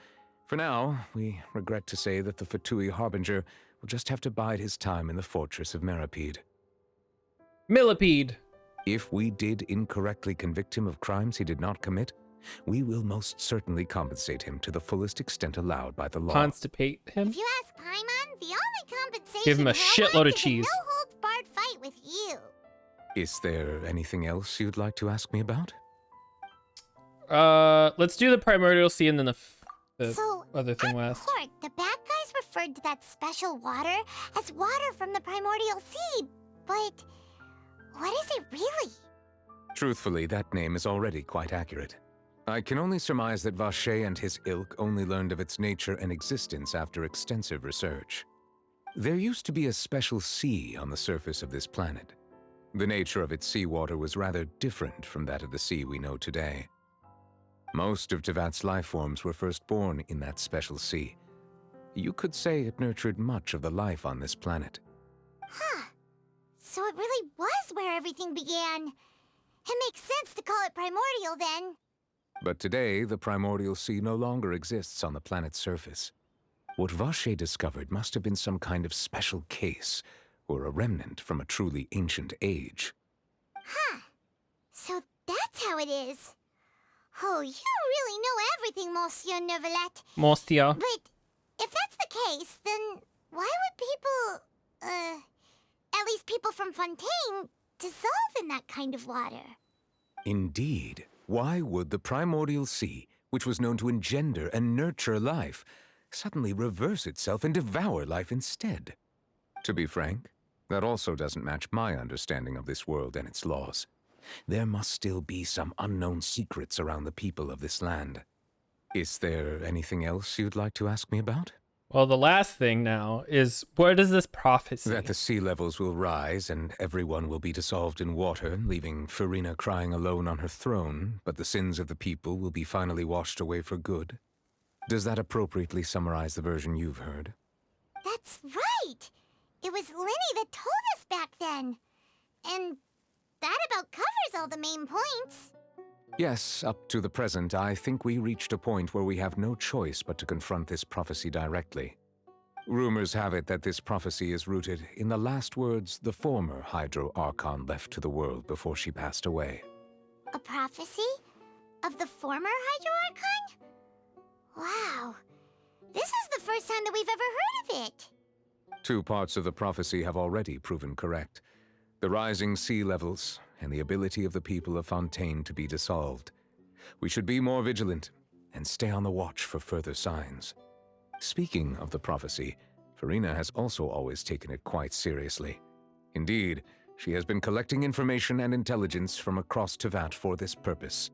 for now, we regret to say that the Fatui Harbinger will just have to bide his time in the fortress of Meripede. Millipede! If we did incorrectly convict him of crimes he did not commit, we will most certainly compensate him to the fullest extent allowed by the law. Constipate him? If you ask Paimon, the only compensation Give him a he'll shitload want of is cheese. a no-holds-barred fight with you. Is there anything else you'd like to ask me about? Let's do the Primordial Sea and then the So, other thing last. Court, the bad guys referred to that special water as water from the Primordial Sea, but what is it really? Truthfully, that name is already quite accurate. I can only surmise that Vacher and his ilk only learned of its nature and existence after extensive research. There used to be a special sea on the surface of this planet. The nature of its seawater was rather different from that of the sea we know today. Most of Tevat's life forms were first born in that special sea. You could say it nurtured much of the life on this planet. Huh. So it really was where everything began. It makes sense to call it primordial then. But today, the primordial sea no longer exists on the planet's surface. What Vacher discovered must have been some kind of special case, or a remnant from a truly ancient age. Huh. So that's how it is. Oh, you really know everything, Monsieur Neuvillette. Monsieur. But if that's the case, then why would people, at least people from Fontaine, dissolve in that kind of water? Indeed. Why would the primordial sea, which was known to engender and nurture life, suddenly reverse itself and devour life instead? To be frank, that also doesn't match my understanding of this world and its laws. There must still be some unknown secrets around the people of this land. Is there anything else you'd like to ask me about? Well, the last thing now is, what is this prophecy? That the sea levels will rise and everyone will be dissolved in water, leaving Farina crying alone on her throne, but the sins of the people will be finally washed away for good. Does that appropriately summarize the version you've heard? That's right! It was Linny that told us back then. And that about covers all the main points. Yes, up to the present, I think we reached a point where we have no choice but to confront this prophecy directly. Rumors have it that this prophecy is rooted in the last words the former Hydro Archon left to the world before she passed away. A prophecy? Of the former Hydro Archon? Wow. This is the first time that we've ever heard of it. 2 parts of the prophecy have already proven correct. The rising sea levels, and the ability of the people of Fontaine to be dissolved. We should be more vigilant, and stay on the watch for further signs. Speaking of the prophecy, Farina has also always taken it quite seriously. Indeed, she has been collecting information and intelligence from across Tevat for this purpose.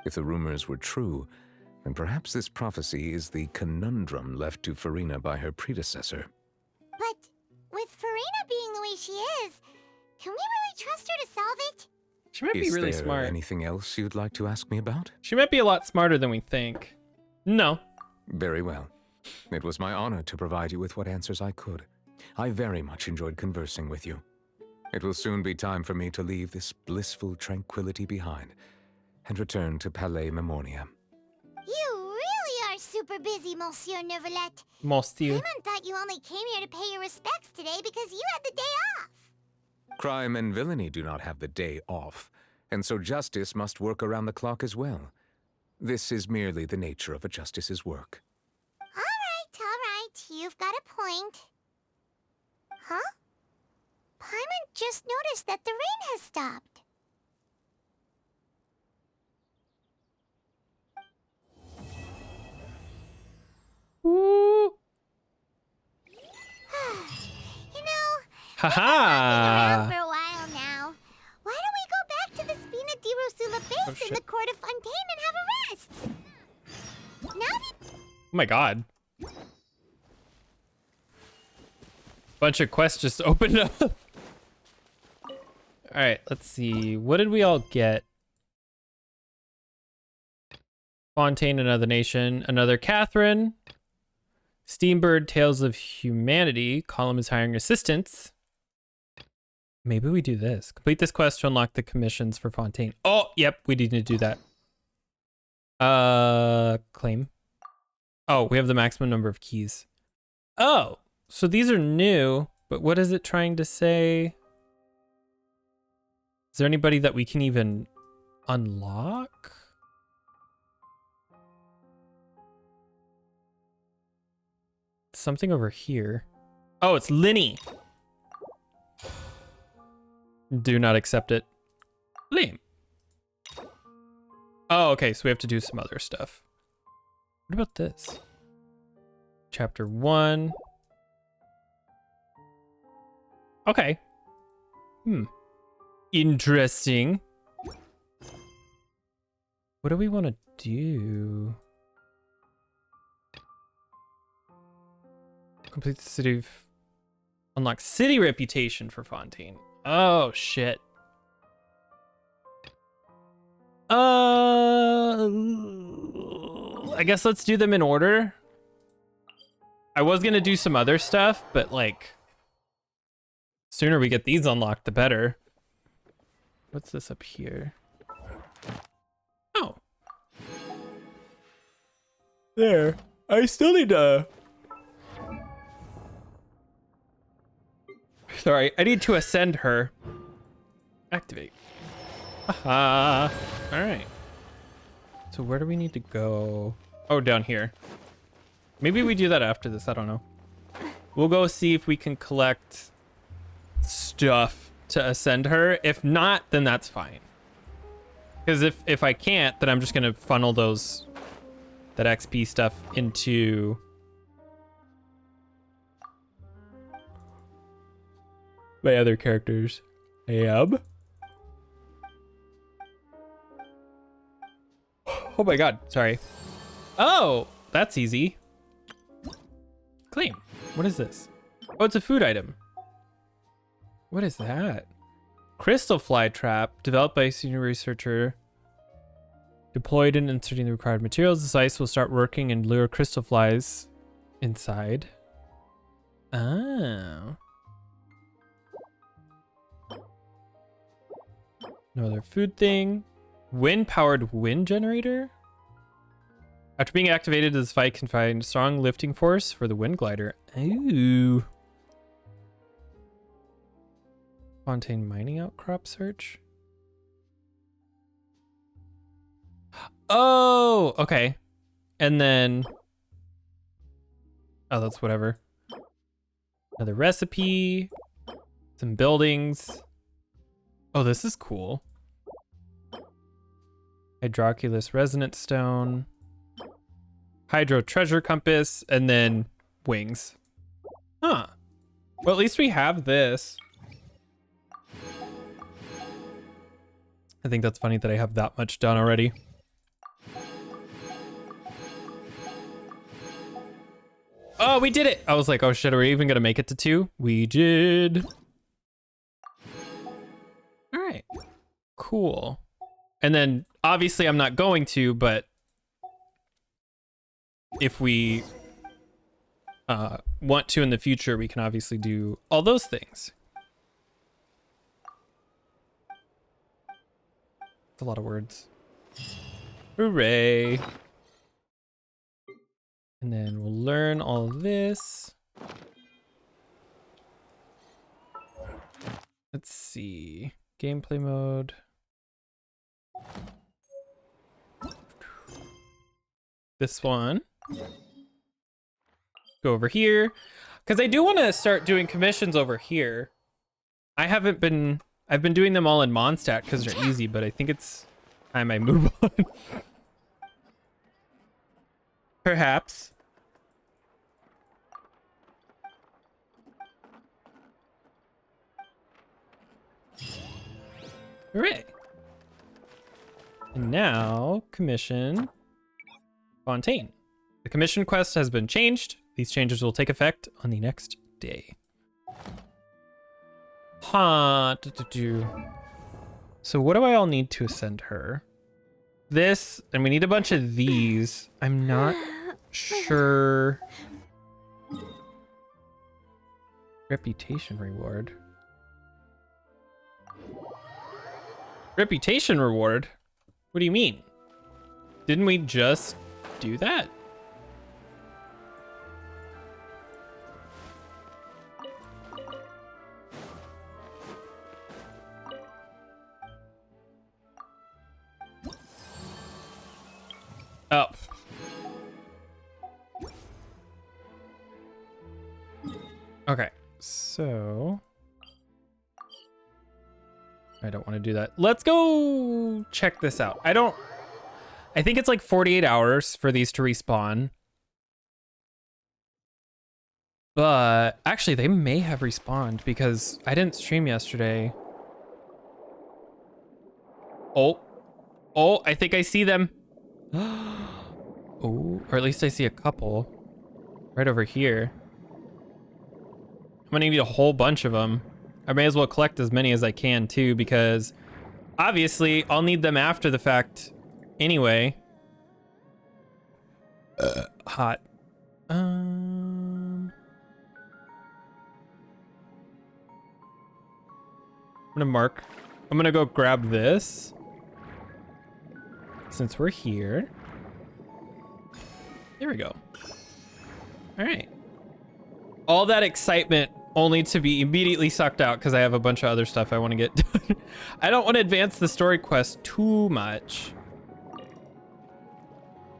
If the rumors were true, then perhaps this prophecy is the conundrum left to Farina by her predecessor. But with Farina being the way she is, can we really trust her to solve it? She might be really smart. Is there anything else you'd like to ask me about? She might be a lot smarter than we think. No. Very well. It was my honor to provide you with what answers I could. I very much enjoyed conversing with you. It will soon be time for me to leave this blissful tranquility behind and return to Palais Memoria. You really are super busy, Monsieur Neuvillette. Monsieur. Paimon thought you only came here to pay your respects today because you had the day off. Crime and villainy do not have the day off, and so justice must work around the clock as well. This is merely the nature of a justice's work. All right. You've got a point. Huh? Paimon just noticed that the rain has stopped. Ooh. You know, haha. for a while now. Why don't we go back to the Spina di Rosula base in the court of Fontaine and have a rest? Now that... Oh my god. Bunch of quests just opened up. Alright, let's see. What did we all get? Fontaine, another nation, another Catherine. Steambird, Tales of Humanity. Column is hiring assistants. Maybe we do this. Complete this quest to unlock the commissions for Fontaine. Oh, yep, we need to do that. Claim. Oh, we have the maximum number of keys. Oh, so these are new, but what is it trying to say? Is there anybody that we can even unlock? Something over here. Oh, it's Linny. Do not accept it. Lame. Oh, okay, so we have to do some other stuff. What about this? Chapter 1. Okay. Interesting. What do we want to do? Complete the city of... Unlock city reputation for Fontaine. Oh, shit. I guess let's do them in order. I was gonna do some other stuff, but like... Sooner we get these unlocked, the better. What's this up here? Oh. There. I still need to... Sorry, I need to ascend her. Activate. Aha. Alright. So where do we need to go? Oh, down here. Maybe we do that after this, I don't know. We'll go see if we can collect stuff to ascend her. If not, then that's fine. Because if I can't, then I'm just gonna funnel that XP stuff into my other characters. Ab. Oh my god, sorry. Oh, that's easy. Claim. What is this? Oh, it's a food item. What is that? Crystal fly trap, developed by a senior researcher. Deployed and inserting the required materials. This ice will start working and lure crystal flies inside. Oh. No other food thing. Wind-powered wind generator? After being activated, this fight can find strong lifting force for the wind glider. Ooh. Fontaine mining outcrop search. Oh, okay. And then... Oh, that's whatever. Another recipe. Some buildings. Oh, this is cool. Hydroculus resonance stone. Hydro treasure compass. And then wings. Huh. Well, at least we have this. I think that's funny that I have that much done already. Oh, we did it! I was like, oh shit, are we even gonna make it to 2? We did. All right, cool. And then obviously I'm not going to, but if we want to in the future, we can obviously do all those things. It's a lot of words. Hooray. And then we'll learn all of this. Let's see. Gameplay mode. This one. Go over here. Because I do want to start doing commissions over here. I've been doing them all in Mondstadt because they're easy, but I think it's time I move on. Perhaps. Hooray. And now, commission Fontaine. The commission quest has been changed. These changes will take effect on the next day. Huh. So what do I all need to ascend her? This, and we need a bunch of these. I'm not sure. Reputation reward. Reputation reward? What do you mean? Didn't we just do that? Oh. Okay, so I don't want to do that. Let's go check this out. I think it's like 48 hours for these to respawn. But actually they may have respawned because I didn't stream yesterday. Oh, I think I see them. Oh, or at least I see a couple right over here. I'm gonna need a whole bunch of them. I may as well collect as many as I can too, because obviously I'll need them after the fact anyway. Hot. I'm gonna go grab this since we're here. There we go. All right. All that excitement only to be immediately sucked out because I have a bunch of other stuff I want to get done. I don't want to advance the story quest too much.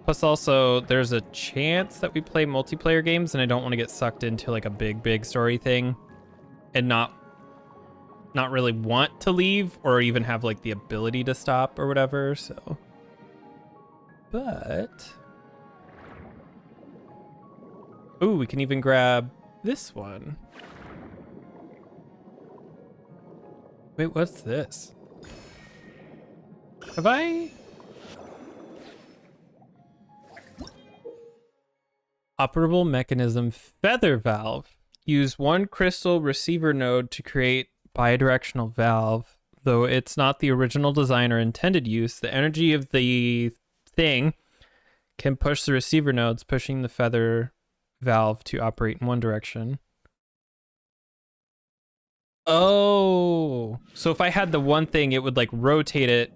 Plus also, there's a chance that we play multiplayer games and I don't want to get sucked into like a big story thing and not really want to leave or even have like the ability to stop or whatever, so. But... ooh, we can even grab this one. Wait, what's this? Have I? Operable mechanism feather valve. Use one crystal receiver node to create bidirectional valve. Though it's not the original design or intended use, the energy of the thing can push the receiver nodes, pushing the feather valve to operate in one direction. Oh, so if I had the one thing, it would like rotate it,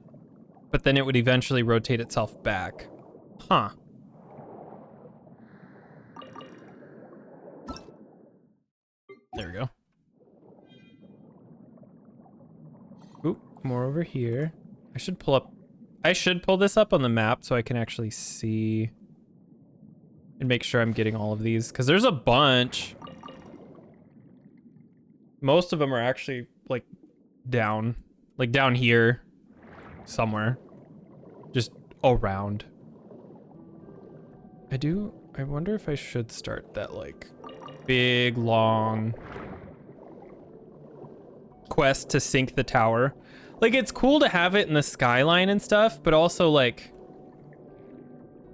but then it would eventually rotate itself back. Huh. There we go. Oop, more over here. I should pull this up on the map so I can actually see and make sure I'm getting all of these, because there's a bunch. Most of them are actually like down here somewhere, just around. I wonder if I should start that like big long quest to sink the tower. Like, it's cool to have it in the skyline and stuff, but also like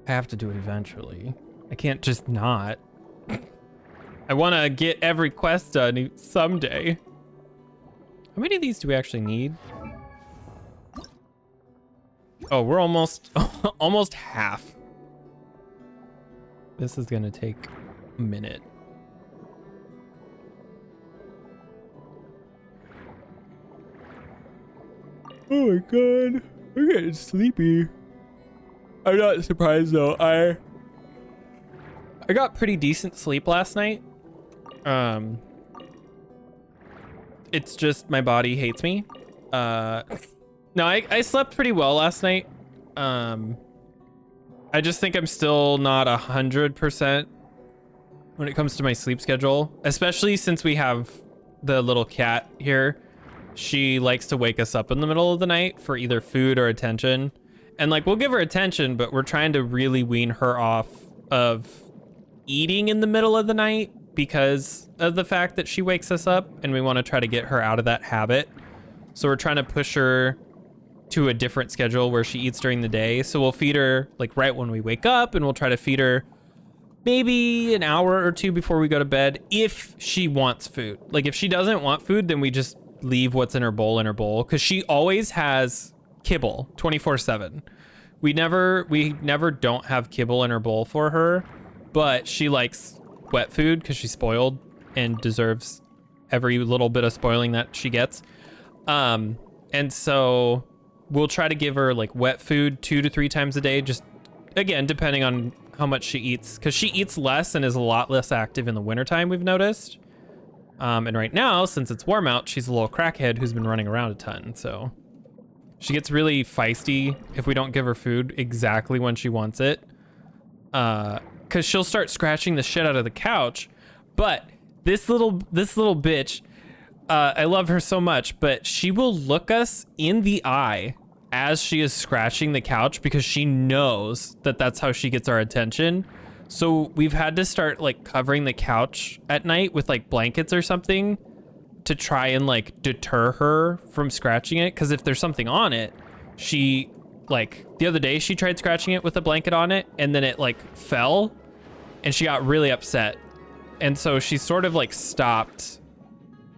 I have to do it eventually. I can't just not. I want to get every quest done someday. How many of these do we actually need? Oh, we're almost almost half. This is gonna take a minute. Oh my god, I'm getting sleepy. I'm not surprised though. I got pretty decent sleep last night. It's just my body hates me. No, I slept pretty well last night. I just think I'm still not 100% when it comes to my sleep schedule, especially since we have the little cat here. She likes to wake us up in the middle of the night for either food or attention. And like, we'll give her attention, but we're trying to really wean her off of eating in the middle of the night because of the fact that she wakes us up, and we want to try to get her out of that habit. So we're trying to push her to a different schedule where she eats during the day. So we'll feed her like right when we wake up, and we'll try to feed her maybe an hour or two before we go to bed if she wants food. Like, if she doesn't want food, then we just leave what's in her bowl because she always has kibble 24/7. We never don't have kibble in her bowl for her, but she likes wet food because she's spoiled and deserves every little bit of spoiling that she gets. And so we'll try to give her like wet food 2 to 3 times a day, just again depending on how much she eats, because she eats less and is a lot less active in the wintertime, we've noticed. And right now, since it's warm out, she's a little crackhead who's been running around a ton, so she gets really feisty if we don't give her food exactly when she wants it. Because she'll start scratching the shit out of the couch. But this little bitch, I love her so much, but she will look us in the eye as she is scratching the couch because she knows that that's how she gets our attention. So we've had to start like covering the couch at night with like blankets or something to try and like deter her from scratching it. Because if there's something on it, she like the other day she tried scratching it with a blanket on it, and then it like fell and she got really upset. And so she sort of like stopped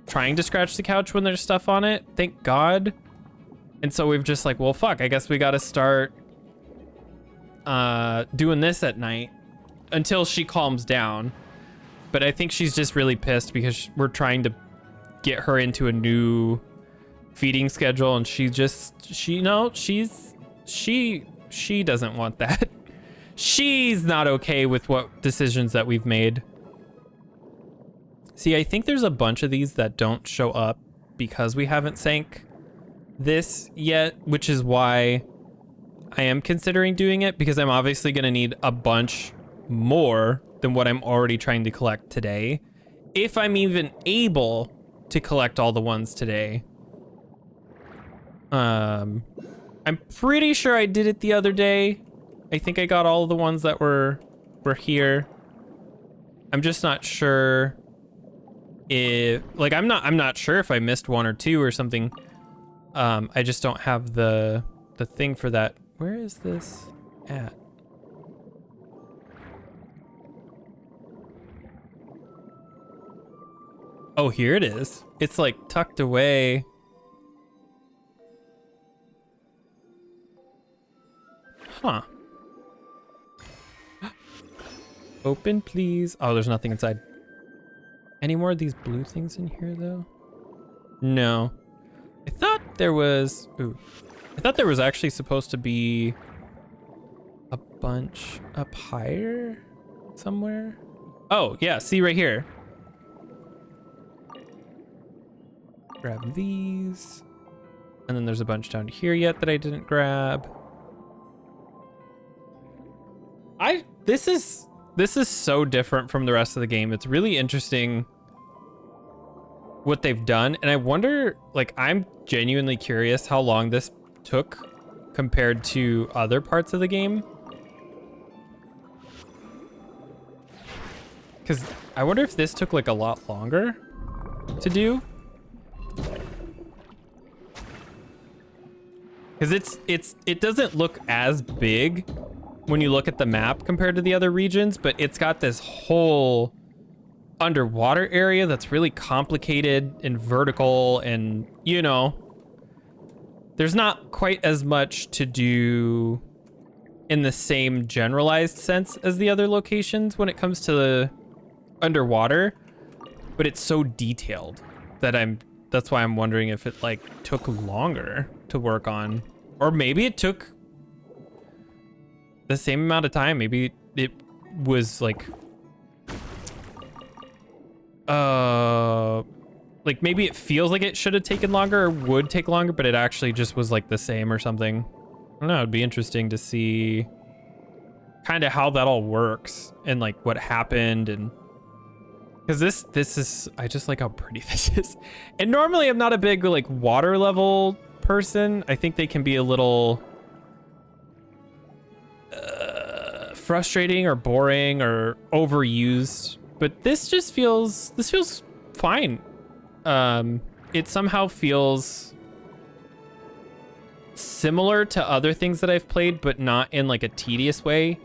trying to scratch the couch when there's stuff on it, thank God. And so we've just like, well, fuck, I guess we got to start doing this at night until she calms down. But I think she's just really pissed because we're trying to get her into a new feeding schedule, and she doesn't want that. She's not okay with what decisions that we've made. See, I think there's a bunch of these that don't show up because we haven't sank this yet, which is why I am considering doing it, because I'm obviously going to need a bunch more than what I'm already trying to collect today, if I'm even able to collect all the ones today. I'm pretty sure I did it the other day. I think I got all of the ones that were here. I'm just not sure if like I'm not sure if I missed one or two or something. I just don't have the thing for that. Where is this at? Oh, here it is. It's like tucked away. Huh. Open, please. Oh, there's nothing inside. Any more of these blue things in here, though? No. I thought there was... Ooh. I thought there was actually supposed to be a bunch up higher somewhere. Oh, yeah. See right here. Grab these. And then there's a bunch down here yet that I didn't grab. This is so different from the rest of the game. It's really interesting what they've done. And I wonder, like, I'm genuinely curious how long this took compared to other parts of the game. Because I wonder if this took like a lot longer to do. Because it doesn't look as big when you look at the map compared to the other regions, but it's got this whole underwater area that's really complicated and vertical, and you know, there's not quite as much to do in the same generalized sense as the other locations when it comes to the underwater, but it's so detailed that that's why I'm wondering if it like took longer to work on, or maybe it took the same amount of time. Maybe it was like maybe it feels like it should have taken longer or would take longer, but it actually just was like the same or something. I don't know. It'd be interesting to see kind of how that all works and like what happened. And because this is, I just like how pretty this is. And normally I'm not a big like water level person. I think they can be a little frustrating or boring or overused, but this feels fine. It somehow feels similar to other things that I've played, but not in like a tedious way.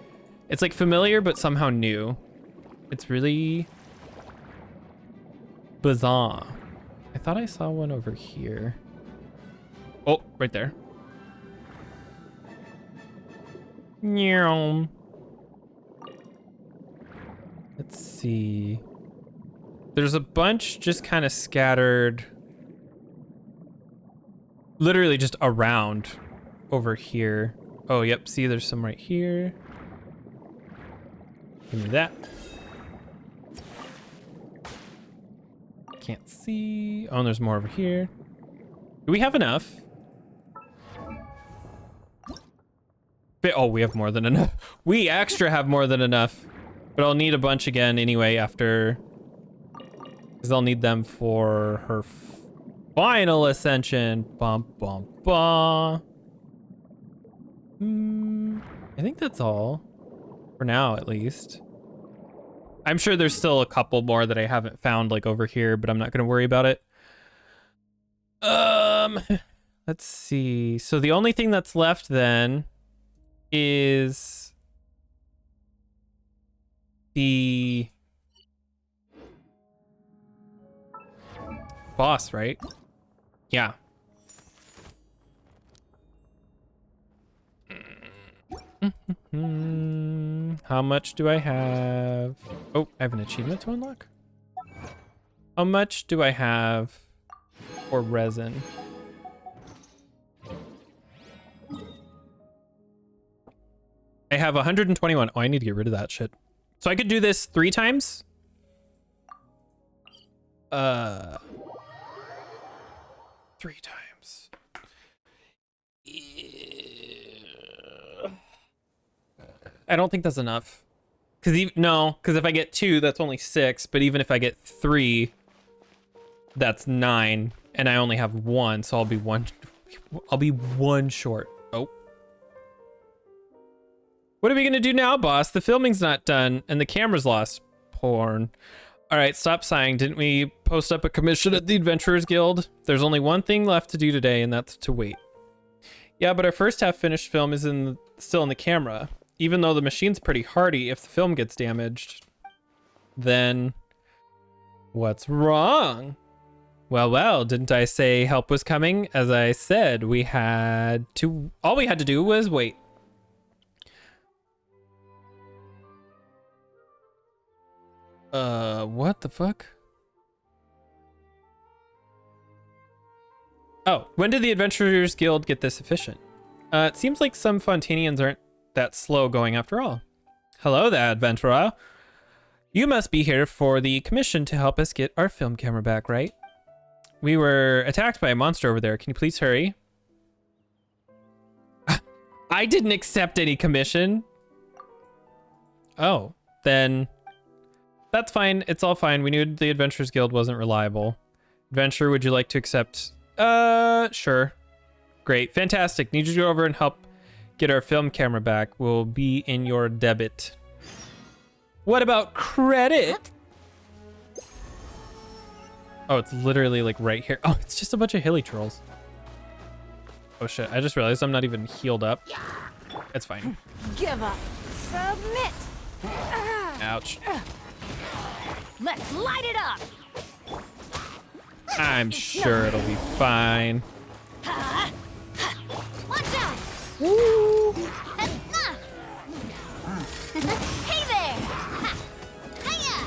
It's like familiar, but somehow new. It's really bizarre. I thought I saw one over here. Oh, right there. Meow. Let's see. There's a bunch just kind of scattered, literally just around over here. Oh, yep. See, there's some right here. Give me that. Can't see. Oh, and there's more over here. Do we have enough? Oh, we have more than enough. We extra have more than enough. But I'll need a bunch again anyway after, because I'll need them for her final ascension. Bum, bum, bum. I think that's all. For now, at least. I'm sure there's still a couple more that I haven't found, like over here, but I'm not going to worry about it. Let's see. So the only thing that's left then is the boss, right? Yeah. How much do I have? Oh, I have an achievement to unlock. How much do I have for resin? I have 121. Oh, I need to get rid of that shit. So I could do this 3 times. 3 times. I don't think that's enough. Because if I get 2, that's only 6. But even if I get 3, that's 9. And I only have 1, so I'll be one short. Oh. What are we gonna do now, boss? The filming's not done, and the camera's lost. Porn. All right, stop sighing. Didn't we post up a commission at the Adventurers Guild? There's only one thing left to do today, and that's to wait. Yeah, but our first half finished film is still in the camera. Even though the machine's pretty hardy, if the film gets damaged, then What's wrong? Well, didn't I say help was coming? As I said, all we had to do was wait. What the fuck? Oh, when did the Adventurers Guild get this efficient? It seems like some Fontanians aren't that slow going after all. Hello there, adventurer. You must be here for the commission to help us get our film camera back, right? We were attacked by a monster over there. Can you please hurry? I didn't accept any commission. Oh, then that's fine. It's all fine. We knew the Adventurers Guild wasn't reliable. Adventurer, would you like to accept? Sure. Great. Fantastic. Need you to go over and help get our film camera back. We'll be in your debit. What about credit? Oh, it's literally like right here. Oh, it's just a bunch of hilly trolls. Oh shit, I just realized I'm not even healed up. It's fine. Give up. Submit. Ouch. Let's light it up. I'm sure it'll be fine. Watch out! Woo! Hey there! Hiya!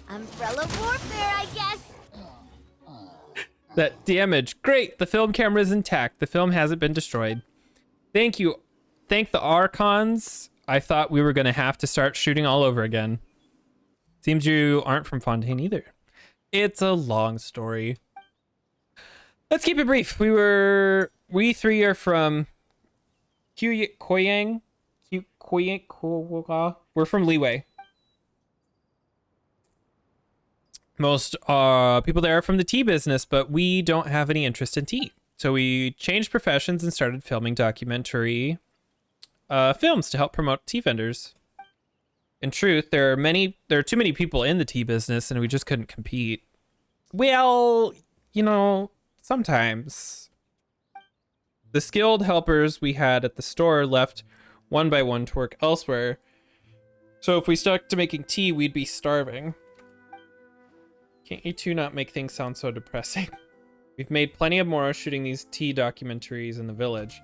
Umbrella warfare, I guess. That damage. Great. The film camera is intact. The film hasn't been destroyed. Thank you. Thank the Archons. I thought we were going to have to start shooting all over again. Seems you aren't from Fontaine either. It's a long story. Let's keep it brief. We three are from Koyang. We're from Liyue. Most people there are from the tea business, but we don't have any interest in tea. So we changed professions and started filming documentary films to help promote tea vendors. In truth, there are too many people in the tea business, and we just couldn't compete. Well, you know, sometimes. The skilled helpers we had at the store left one by one to work elsewhere. So if we stuck to making tea, we'd be starving. Can't you two not make things sound so depressing? We've made plenty of Moro shooting these tea documentaries in the village.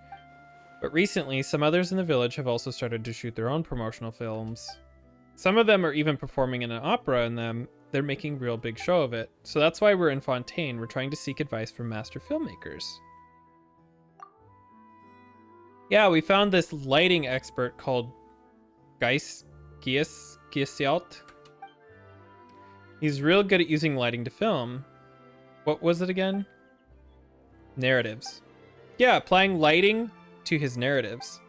But recently, some others in the village have also started to shoot their own promotional films. Some of them are even performing in an opera in them. They're making real big show of it. So that's why we're in Fontaine. We're trying to seek advice from master filmmakers. Yeah, we found this lighting expert called Giesialt. He's real good at using lighting to film. What was it again? Narratives. Yeah, applying lighting to his narratives.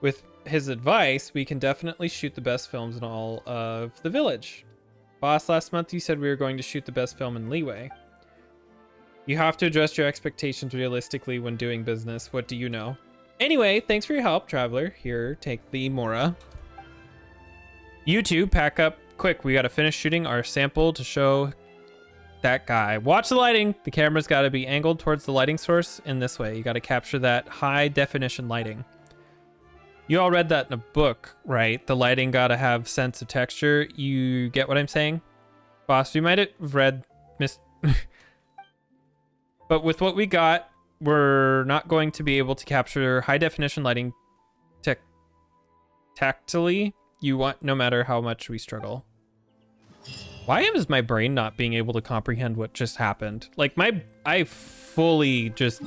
With his advice, we can definitely shoot the best films in all of the village. Boss, last month you said we were going to shoot the best film in Liyue. You have to adjust your expectations realistically when doing business. What do you know? Anyway, thanks for your help, traveler. Here, take the Mora. You two, pack up quick. We gotta finish shooting our sample to show that guy. Watch the lighting. The camera's gotta be angled towards the lighting source in this way. You gotta capture that high definition lighting. You all read that in a book, right? The lighting gotta have sense of texture. You get what I'm saying? Boss, we might have read but with what we got, we're not going to be able to capture high definition lighting tactily. You want, no matter how much we struggle. Why is my brain not being able to comprehend what just happened? Like I fully just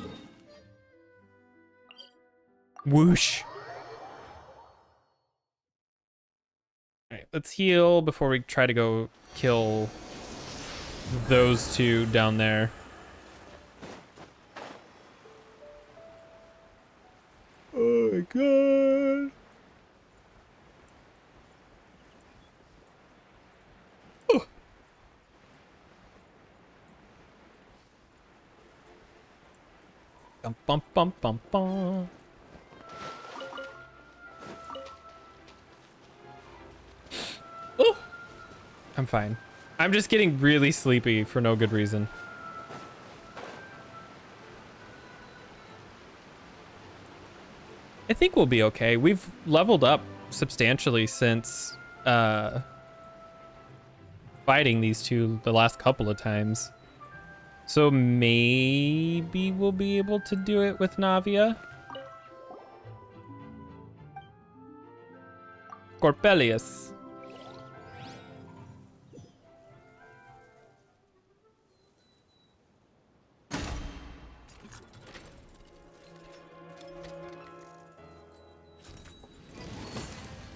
whoosh. All right, let's heal before we try to go kill those two down there. Oh my god. Bum, bum, bum, bum, bum. Ooh. I'm fine. I'm just getting really sleepy for no good reason. I think we'll be okay. We've leveled up substantially since fighting these two the last couple of times. So maybe we'll be able to do it with Navia. Corpelius.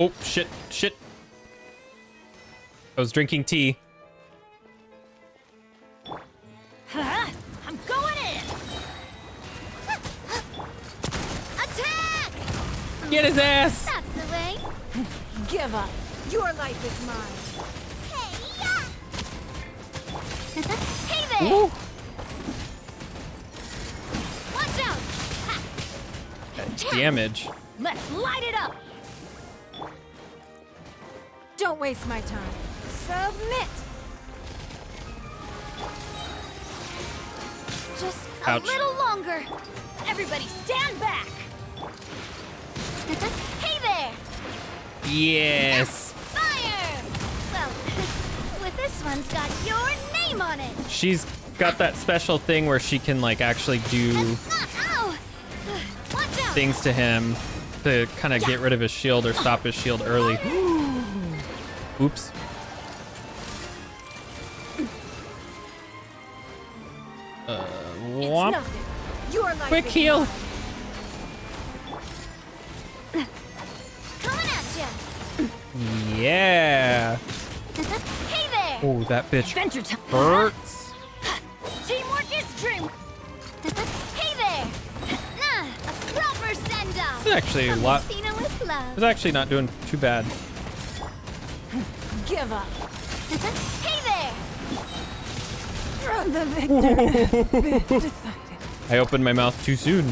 Oh, shit, shit. I was drinking tea. I'm going in. Attack! Get his ass! That's the way. Give up. Your life is mine. Hey there! Ooh. Watch out! Damage. Let's light it up. Don't waste my time. Submit. Just Ouch. a little longer. Everybody stand back. Hey there! Yes. Fire! Well, with this one's got your name on it. She's got that special thing where she can like actually do Ow! Watch out! things to him to kind of get rid of his shield or stop his shield early. Oops. Womp. Nothing. Your life Quick is heal. Coming at ya! Yeah. Hey there! Oh, that bitch Adventure time. hurts. Teamwork is dream. Hey there! Nah, a proper send-off. It's actually a lot. Christina with love. It's actually not doing too bad. Give up. Hey there! The victor has been decided. I opened my mouth too soon.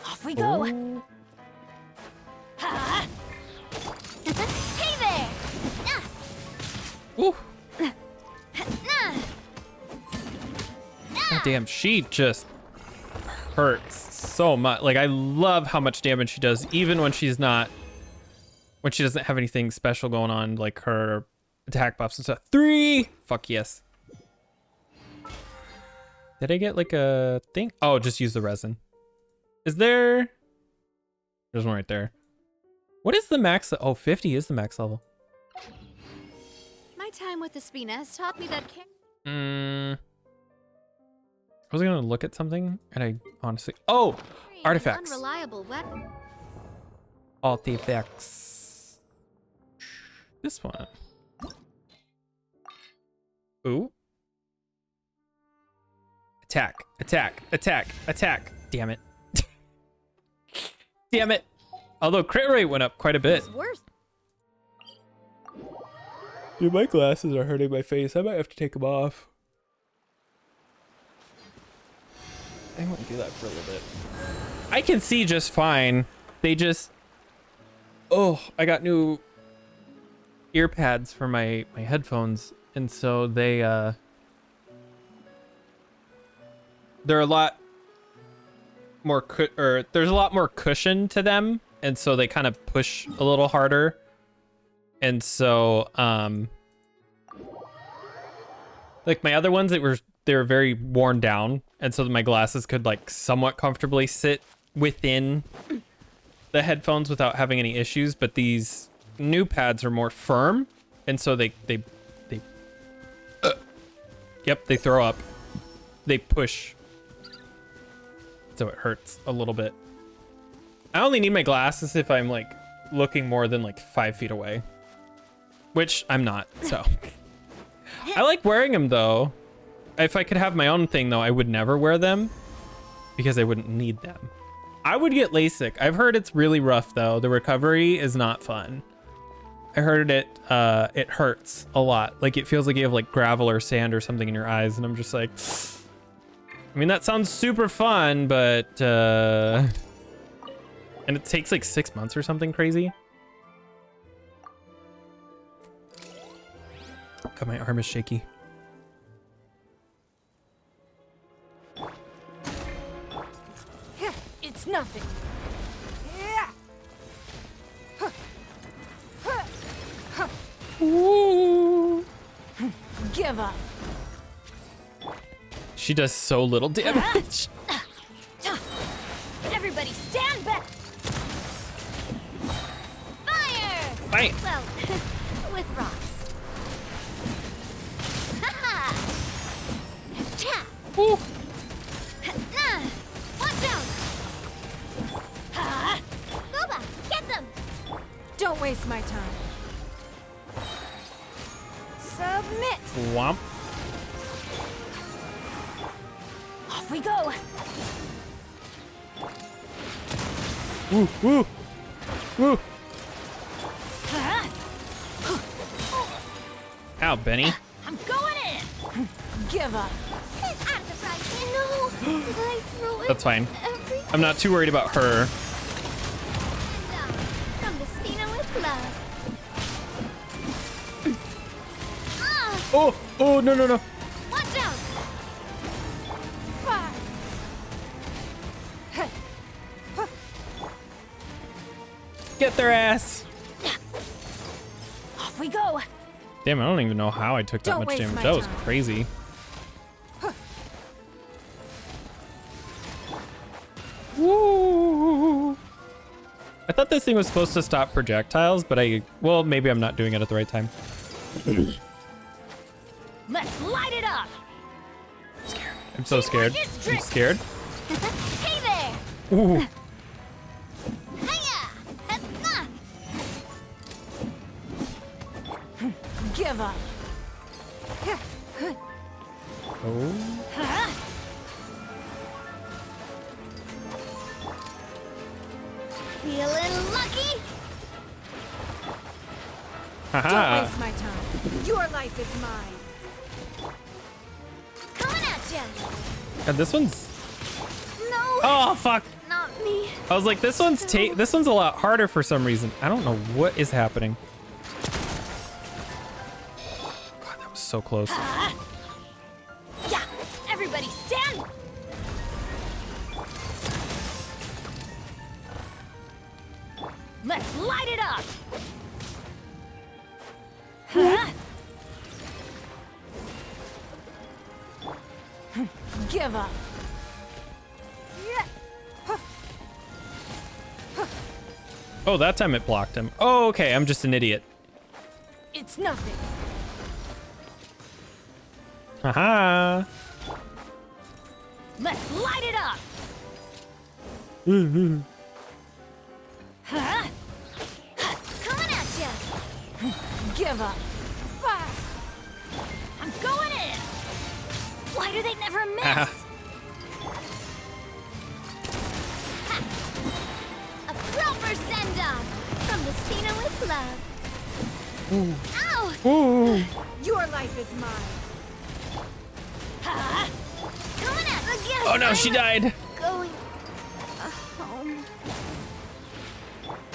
Off we go. Hey there! Ooh. Nah. God damn, she just hurts so much. Like, I love how much damage she does, even when she's not, when she doesn't have anything special going on, like her attack buffs and stuff. 3! Fuck yes. Did I get like a thing? Oh, just use the resin. Is there? There's one right there. What is the max? Oh, 50 is the max level. My time with the Spina has taught me that I was gonna look at something and I honestly, oh, artifacts. Unreliable weapon. Artifacts. This one. Ooh. Attack, attack, attack, attack. Damn it. Damn it. Although crit rate went up quite a bit. Worse. Dude, my glasses are hurting my face. I might have to take them off. I want to do that for a little bit. I can see just fine. They just... Oh, I got new ear pads for my headphones. And so they're a lot more there's a lot more cushion to them, and so they kind of push a little harder. And so like my other ones, they were very worn down, and so my glasses could like somewhat comfortably sit within the headphones without having any issues, but these new pads are more firm, and so they throw up. They push. So it hurts a little bit. I only need my glasses if I'm like looking more than like 5 feet away, which I'm not, so. I like wearing them though. If I could have my own thing though, I would never wear them because I wouldn't need them. I would get LASIK. I've heard it's really rough though. The recovery is not fun. I heard it hurts a lot. Like it feels like you have like gravel or sand or something in your eyes, and I'm just like, I mean, that sounds super fun, but and it takes like 6 months or something crazy. God, my arm is shaky. It's nothing. Ooh. Give up. She does so little damage. Everybody stand back. Fire! Fight. Well, with rocks. Ha-ha! Cha! Ooh. Watch out! Ha! Boba, get them! Don't waste my time. Submit. Womp. Off we go. Woo, woo, woo. Ow, Benny. I'm going in. Give up. No! Did I throw it? That's fine. Everything I'm not too worried about her. down from the Spina with love. Oh, oh, no, no, no. Watch out! Fire. Get their ass. Off we go. Damn, I don't even know how I took that Don't much waste damage. my That was time. crazy. Woo! I thought this thing was supposed to stop projectiles, but well, maybe I'm not doing it at the right time. Let's light it up. I'm so scared. I'm scared. Hey there! Ooh. Hiya! Huh. Give up. Oh. Feeling lucky? Don't Haha. waste my time. Your life is mine. Coming at ya! God, this one's. No! Oh fuck! Not me. I was like, this one's a lot harder for some reason. I don't know what is happening. God, that was so close. Yeah. Everybody stand. Let's light it up. Give up. Oh, that time it blocked him. Oh, okay. I'm just an idiot. It's nothing. Haha. Let's light it up. Coming at ya! Give up. Fire. I'm going in! Why do they never miss? Ah. A proper send-off from the Spina with love. Ooh. Ow! Ooh. Your life is mine. Coming at again! Oh no, she died. Going home.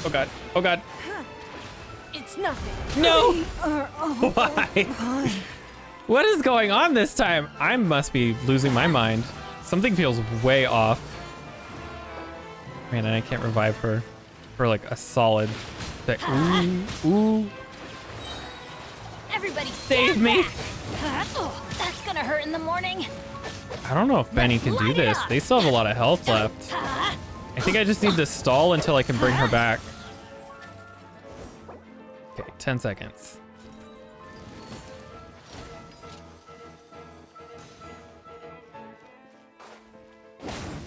Oh god. Oh god. It's nothing. No. Oh, Why? What is going on this time? I must be losing my mind. Something feels way off. Man, and I can't revive her for like a solid. Ooh. Ooh. Everybody Save me. Oh, that's gonna hurt in the morning. I don't know if Benny can do this. They still have a lot of health left. I think I just need to stall until I can bring her back. Okay, 10 seconds.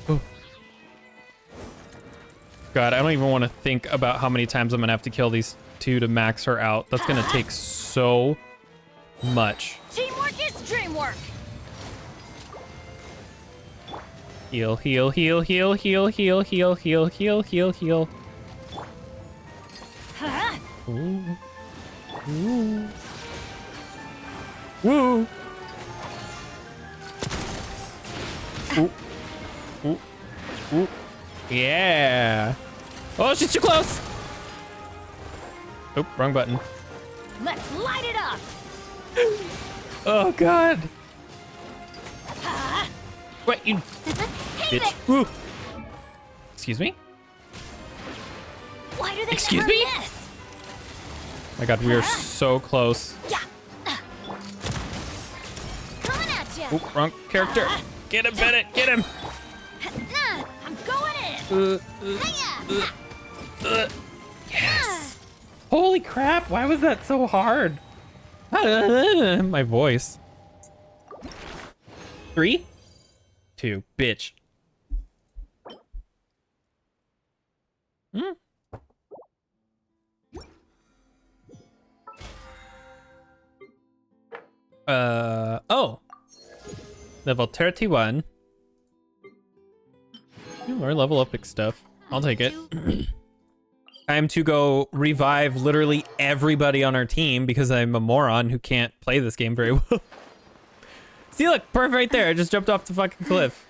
Ooh. God, I don't even want to think about how many times I'm gonna have to kill these two to max her out. That's gonna take so much. Teamwork is dreamwork. Heal, heal, heal, heal, heal, heal, heal, heal, heal, heal, heal. Ooh. Ooh. Woo. Ooh. Ooh. Ooh. Yeah. Oh, she's too close. Oop, wrong button. Let's light it up. Oh, God. What, you bitch. Woo. Excuse me? Why do they Excuse never me? miss? My God, we are so close. Yeah. Oop, wrong character. Get him, Bennett. Get him. I'm going in. Yes. Holy crap. Why was that so hard? My voice. 3, 2, bitch. Oh. Level 31. More level up stuff. I'll take it. Time to go revive literally everybody on our team because I'm a moron who can't play this game very well. See, look, perfect right there. I just jumped off the fucking cliff.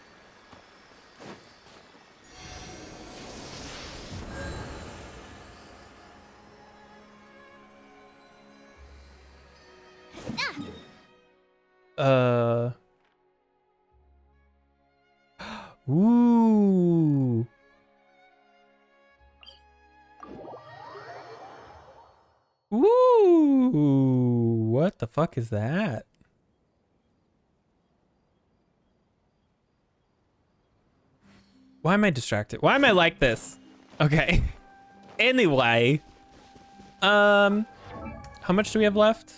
Ooh. Ooh. What the fuck is that? Why am I distracted? Why am I like this? Okay. Anyway. How much do we have left?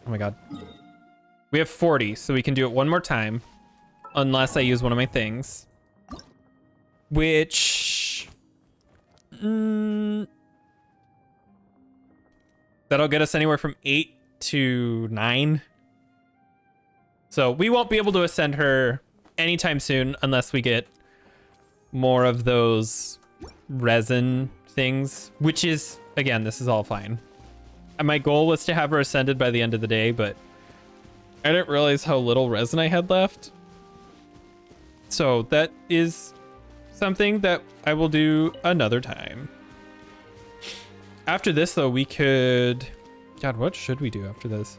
Oh my god. We have 40, so we can do it one more time. Unless I use one of my things. Which... that'll get us anywhere from 8 to 9. So we won't be able to ascend her anytime soon unless we get more of those resin things. Which is, again, this is all fine. And my goal was to have her ascended by the end of the day, but I didn't realize how little resin I had left. So that is something that I will do another time. After this, though, we could... God, what should we do after this?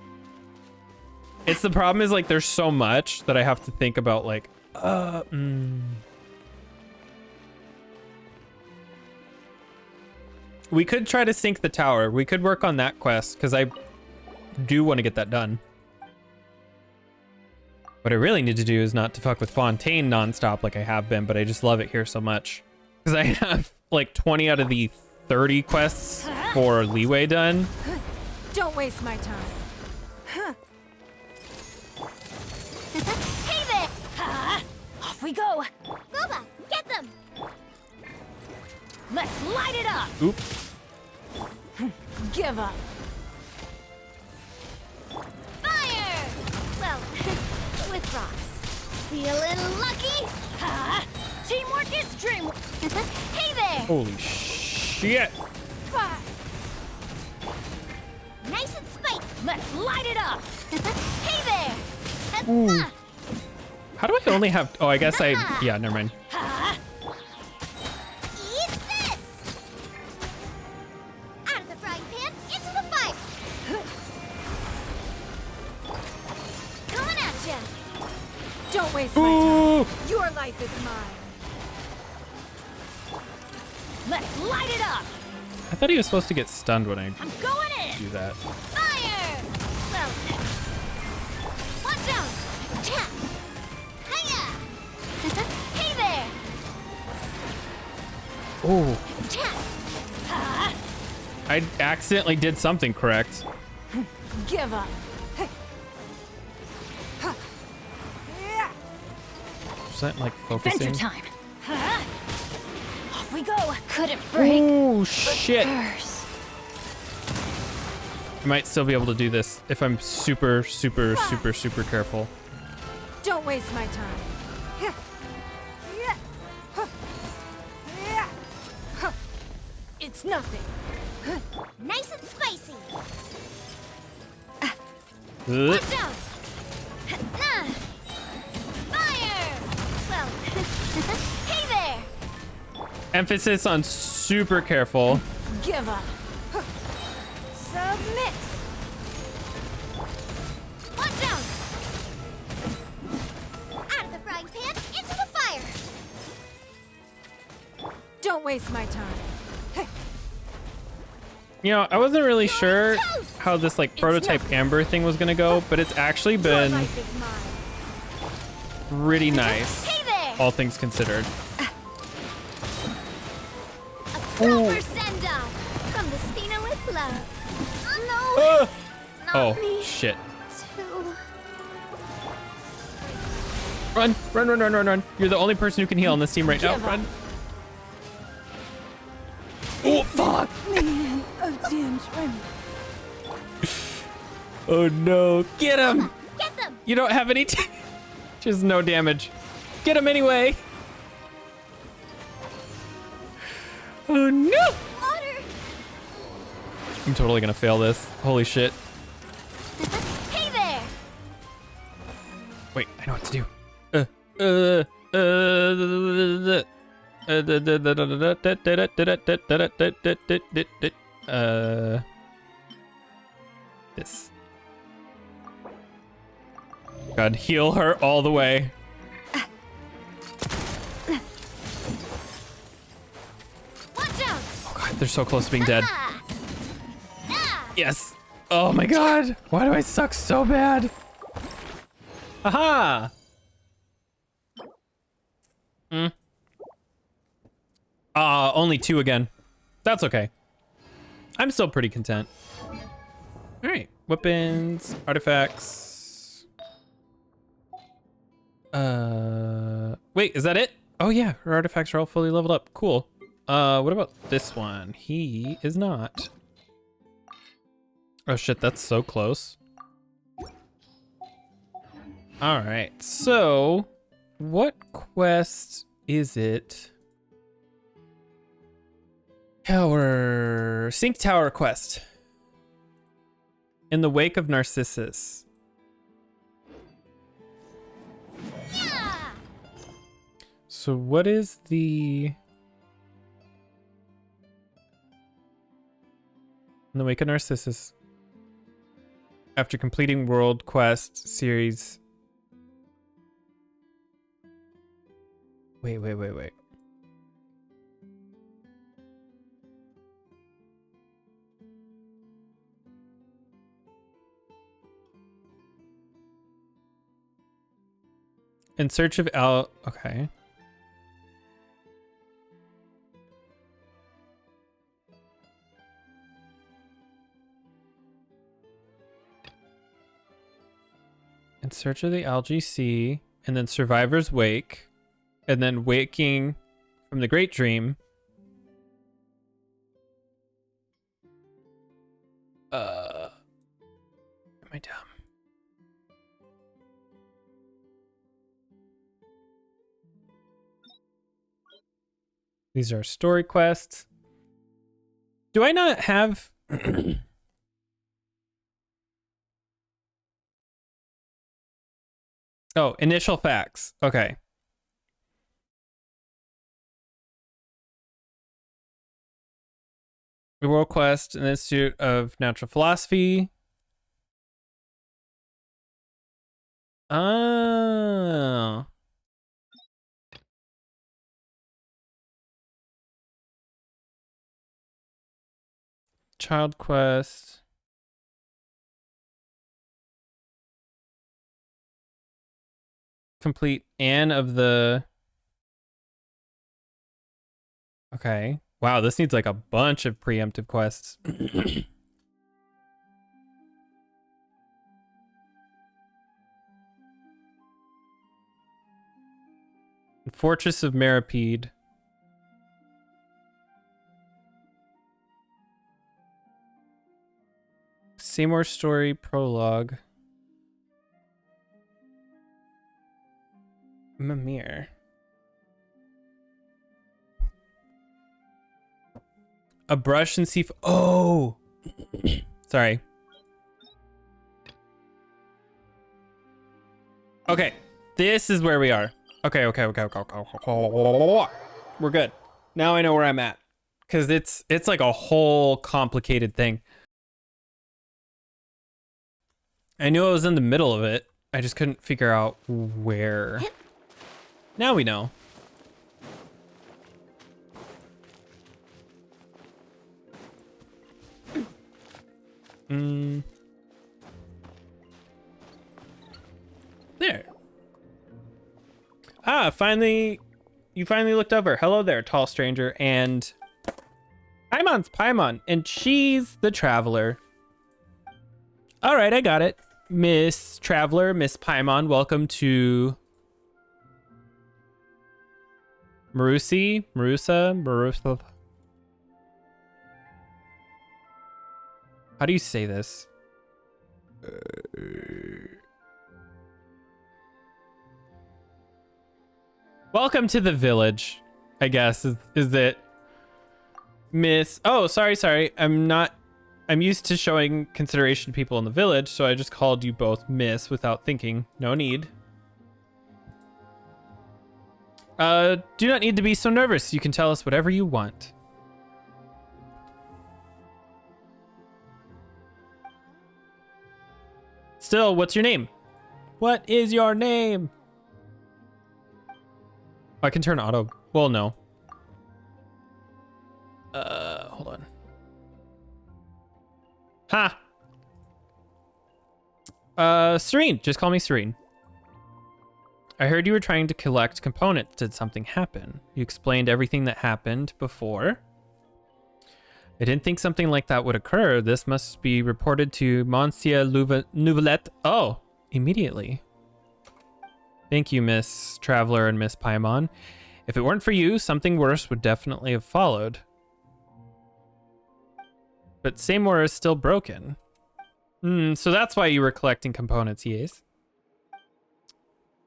It's the problem is, like, there's so much that I have to think about, like, We could try to sink the tower. We could work on that quest, because I do want to get that done. What I really need to do is not to fuck with Fontaine nonstop like I have been, but I just love it here so much. Because I have, like, 20 out of the 30 quests for Leeway done. Don't waste my time. Hey there! Off we go! Boba, get them! Let's light it up! Oop. Give up. Fire! Well, with rocks. Feeling lucky? Teamwork is dreamwork! Hey there! Holy shit! Nice and spiky. Let's light it up! Hey there! Ooh. How do I only have... Oh, I guess I... Yeah, never mind. Eat this! Out of the frying pan, into the fire! Coming at ya! Don't waste my time. Your life is mine. Let's light it up! I thought he was supposed to get stunned when I I'm going in! do that. Fire! Well, watch out! Cha! Hiya! Hey there! Oh. Cha! I accidentally did something correct. Give up. Was that, like, focusing? Adventure time! Off we go! Couldn't break. Oh, shit. Curse. I might still be able to do this if I'm super, super, super, super careful. Don't waste my time. It's nothing. Nice and spicy! Ugh. Watch out! Fire! Well, hey there! Emphasis on super careful. Give up. Submit. Watch out! Out of the frying pan, into the fire! Don't waste my time. You know, I wasn't really sure how this like prototype Amber thing was gonna go, but it's actually been pretty nice, all things considered. Proper send off from the Spina with love. No, not Oh me. shit! Too. Run, run, run, run, run, run! You're the only person who can heal on this team right now. Run! Oh fuck! Man of tantrum. Oh no! Get him! Get them. You don't have any. Just no damage. Get him anyway. Oh no! Water. I'm totally gonna fail this. Holy shit! Hey there. Wait, I know what to do. This. God, heal her all the way. Watch out. Oh god, they're so close to being dead. Yes. Oh my god. Why do I suck so bad? Haha. Only 2 again. That's okay. I'm still pretty content. All right, weapons, artifacts. Wait, is that it? Oh yeah, her artifacts are all fully leveled up. Cool. What about this one? He is not. Oh shit, that's so close. All right, so what quest is it? Sync Tower quest. In the wake of Narcissus. Yeah. So what is the... In the wake of Narcissus. After completing World Quest series. Wait. In search of okay. In search of the algae sea, and then Survivor's Wake, and then waking from the Great Dream. Am I dumb? These are story quests. Do I not have... Oh, initial facts. Okay. The World Quest, an Institute of Natural Philosophy. Oh. Child Quest. Complete Anne of the... Okay. Wow, this needs like a bunch of preemptive quests. Fortress of Maripede. Seymour Story Prologue. Mimir. A brush and see. Oh! Sorry. Okay. This is where we are. Okay. We're good. Now I know where I'm at. Because it's like a whole complicated thing. I knew I was in the middle of it. I just couldn't figure out where. Now we know. There. Ah, finally, you finally looked over. Hello there, tall stranger. And Paimon's Paimon, and she's the traveler. All right, I got it. Miss Traveler, Miss Paimon, welcome to Marusa. How do you say this? Welcome to the village, I guess, is it? Miss, oh, sorry. I'm used to showing consideration to people in the village, so I just called you both Miss without thinking. No need. Do not need to be so nervous. You can tell us whatever you want. Still, what's your name? What is your name? I can turn auto. Well, no. Hold on. Serene. Just call me Serene. I heard you were trying to collect components. Did something happen? You explained everything that happened before. I didn't think something like that would occur. This must be reported to Monsieur Nouvelette. Oh, immediately. Thank you, Miss Traveler and Miss Paimon. If it weren't for you, something worse would definitely have followed. But Seymour is still broken. So that's why you were collecting components, yes?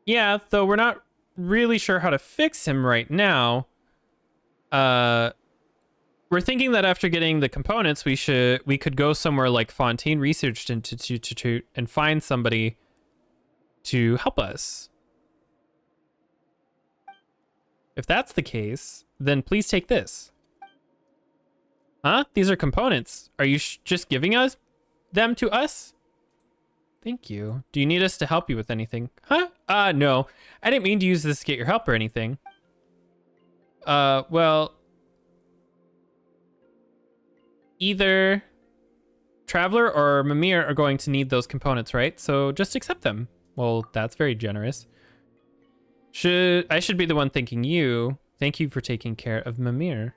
Yeah, though we're not really sure how to fix him right now. We're thinking that after getting the components, we could go somewhere like Fontaine Research Institute and find somebody to help us. If that's the case, then please take this. Huh? These are components. Are you just giving them to us? Thank you. Do you need us to help you with anything? Huh? No. I didn't mean to use this to get your help or anything. Well, either Traveler or Mimir are going to need those components, right? So just accept them. Well, that's very generous. I should be the one thanking you. Thank you for taking care of Mimir.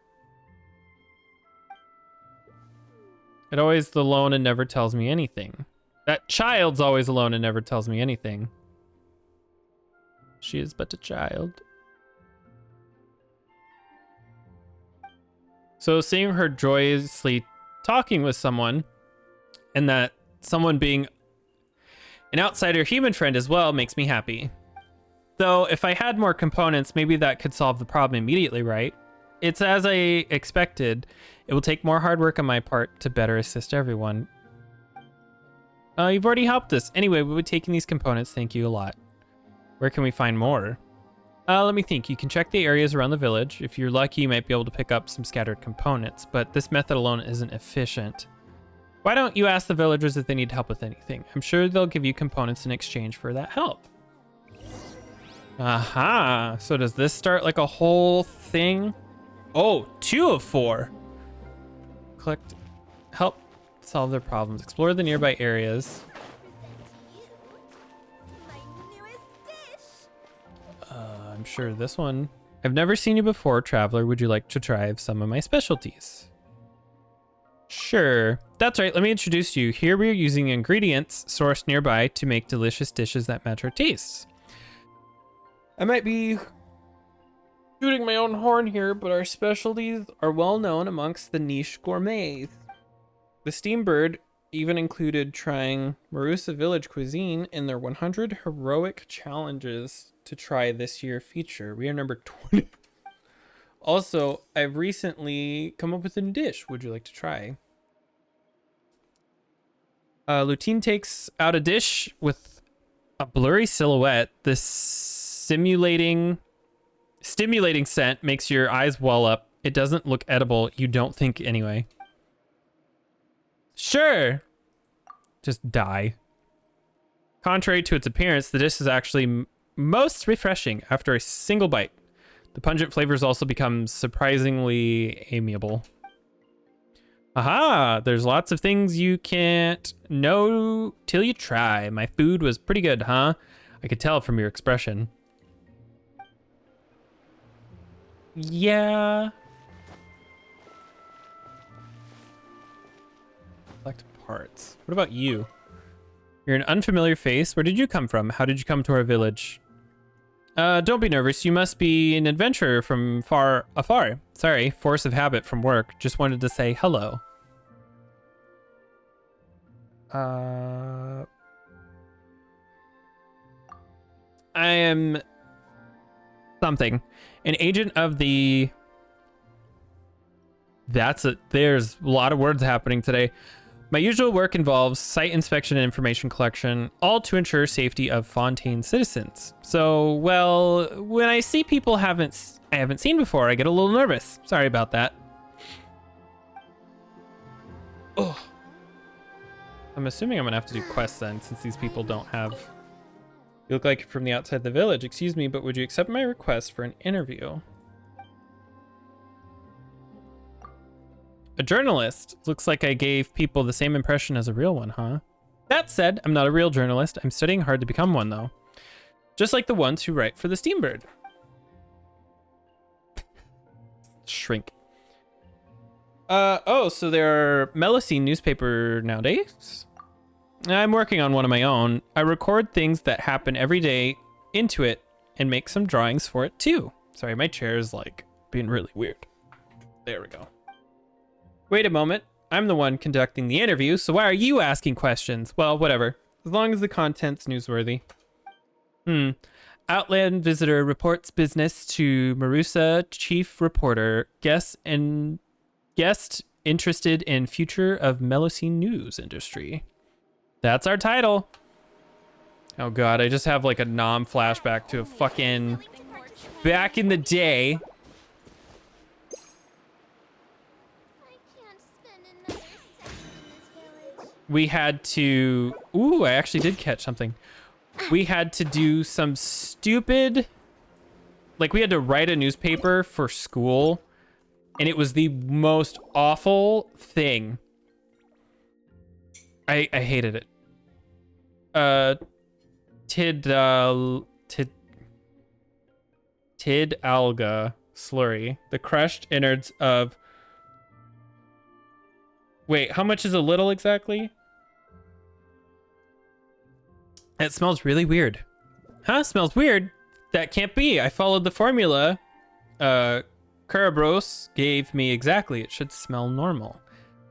It always alone and never tells me anything. That child's always alone and never tells me anything. She is but a child. So seeing her joyously talking with someone, and that someone being an outsider human friend as well, makes me happy. Though if I had more components, maybe that could solve the problem immediately, right? It's as I expected. It will take more hard work on my part to better assist everyone. You've already helped us. Anyway, we'll be taking these components. Thank you a lot. Where can we find more? Let me think. You can check the areas around the village. If you're lucky, you might be able to pick up some scattered components, but this method alone isn't efficient. Why don't you ask the villagers if they need help with anything? I'm sure they'll give you components in exchange for that help. Aha. So does this start like a whole thing? Oh, 2 of 4. Collect, help solve their problems. Explore the nearby areas. I'm sure this one. I've never seen you before, Traveler. Would you like to try some of my specialties? Sure. That's right. Let me introduce you. Here we are using ingredients sourced nearby to make delicious dishes that match our tastes. I might be shooting my own horn here, but our specialties are well known amongst the niche gourmets. The Steam Bird even included trying Marusa Village cuisine in their 100 heroic challenges to try this year feature. We are number 20. Also, I've recently come up with a new dish. Would you like to try? Lutine takes out a dish with a blurry silhouette. This stimulating scent makes your eyes well up. It doesn't look edible. You don't think anyway. Sure. Just die. Contrary to its appearance, the dish is actually most refreshing after a single bite. The pungent flavors also become surprisingly amiable. Aha, there's lots of things you can't know till you try. My food was pretty good, huh? I could tell from your expression. Yeah. Collect parts. What about you? You're an unfamiliar face. Where did you come from? How did you come to our village? Don't be nervous. You must be an adventurer from afar. Sorry, force of habit from work. Just wanted to say hello. I am something. An agent of the... There's a lot of words happening today. My usual work involves site inspection and information collection, all to ensure safety of Fontaine citizens. So, well, when I see people I haven't seen before, I get a little nervous. Sorry about that. Oh. I'm assuming I'm gonna have to do quests then, since these people don't have... You look like you're from the outside the village. Excuse me, but would you accept my request for an interview? A journalist? Looks like I gave people the same impression as a real one, huh? That said, I'm not a real journalist. I'm studying hard to become one, though. Just like the ones who write for the Steambird. Shrink. Oh, so there are Melusine newspaper nowadays? I'm working on one of my own. I record things that happen every day into it and make some drawings for it, too. Sorry, my chair is, like, being really weird. There we go. Wait a moment. I'm the one conducting the interview, so why are you asking questions? Well, whatever. As long as the content's newsworthy. Outland visitor reports business to Marusa, chief reporter, guest interested in future of Melusine news industry. That's our title. Oh god, I just have like a nom flashback to a fucking back in the day. We had to... Ooh, I actually did catch something. We had to do some stupid... Like, we had to write a newspaper for school, and it was the most awful thing. I hated it. Tidalga slurry. The crushed innards of... Wait, how much is a little exactly? It smells really weird. Huh? Smells weird? That can't be. I followed the formula. Kerberos gave me exactly. It should smell normal.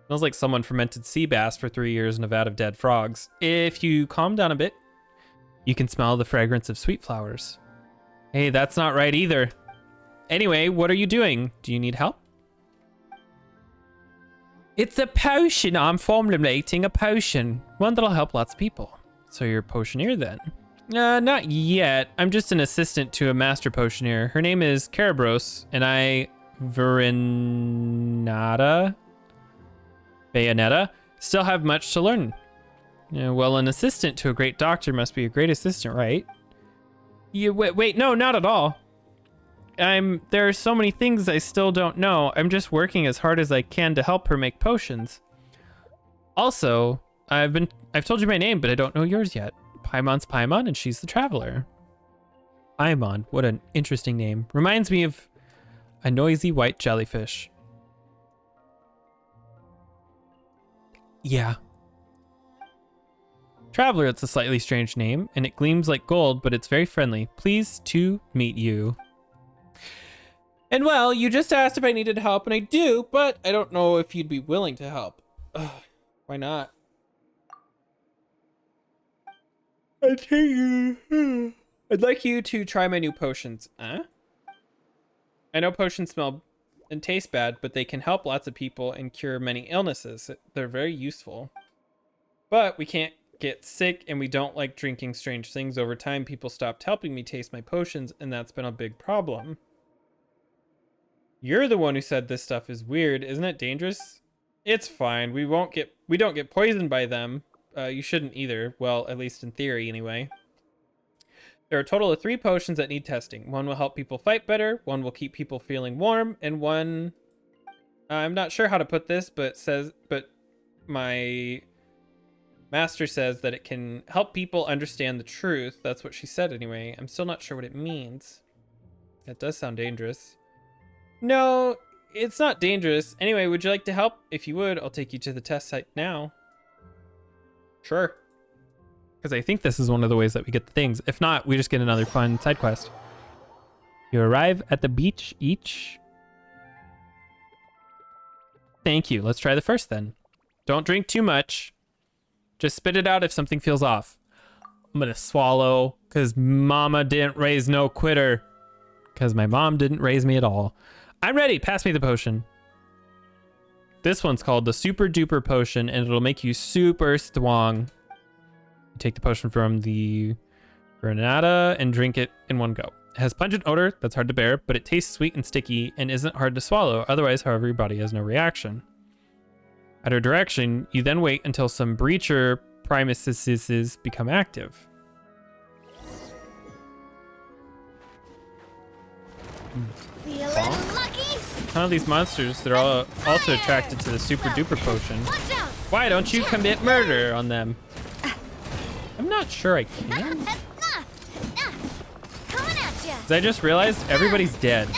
Smells like someone fermented sea bass for 3 years in a vat of dead frogs. If you calm down a bit, you can smell the fragrance of sweet flowers. Hey, that's not right either. Anyway, what are you doing? Do you need help? It's a potion. I'm formulating a potion. One that'll help lots of people. So you're a potioneer then? Not yet. I'm just an assistant to a master potioneer. Her name is Kerberos, and Bayonetta, still have much to learn. Well, an assistant to a great doctor must be a great assistant, right? Wait, no, not at all. There are so many things I still don't know. I'm just working as hard as I can to help her make potions. Also, I've told you my name, but I don't know yours yet. Paimon's Paimon, and she's the traveler. Paimon, what an interesting name. Reminds me of a noisy white jellyfish. Yeah. Traveler, it's a slightly strange name, and it gleams like gold, but it's very friendly. Pleased to meet you. And well, you just asked if I needed help, and I do, but I don't know if you'd be willing to help. Ugh, why not? I'd like you to try my new potions. Huh? I know potions smell and taste bad, but they can help lots of people and cure many illnesses. They're very useful. But we can't get sick, and we don't like drinking strange things. Over time, people stopped helping me taste my potions, and that's been a big problem. You're the one who said this stuff is weird. Isn't it dangerous? It's fine. We don't get poisoned by them. You shouldn't either. Well, at least in theory, anyway. There are a total of 3 potions that need testing. One will help people fight better, one will keep people feeling warm, and one I'm not sure how to put this, but my master says that it can help people understand the truth. That's what she said anyway. I'm still not sure what it means. That does sound dangerous. No, it's not dangerous. Anyway, would you like to help? If you would, I'll take you to the test site now. Sure. Because I think this is one of the ways that we get the things. If not, we just get another fun side quest. You arrive at the beach each. Thank you. Let's try the first then. Don't drink too much. Just spit it out if something feels off. I'm gonna swallow because mama didn't raise no quitter. Because my mom didn't raise me at all. I'm ready. Pass me the potion. This one's called the Super Duper Potion, and it'll make you super strong. You take the potion from the Granada and drink it in one go. It has pungent odor that's hard to bear, but it tastes sweet and sticky and isn't hard to swallow. Otherwise, however, your body has no reaction. At her direction, you then wait until some breacher primuses become active. Feeling lucky? None of these monsters, they're all also attracted to the Super Duper Potion. Why don't you commit murder on them? I'm not sure I can. Because I just realized everybody's dead.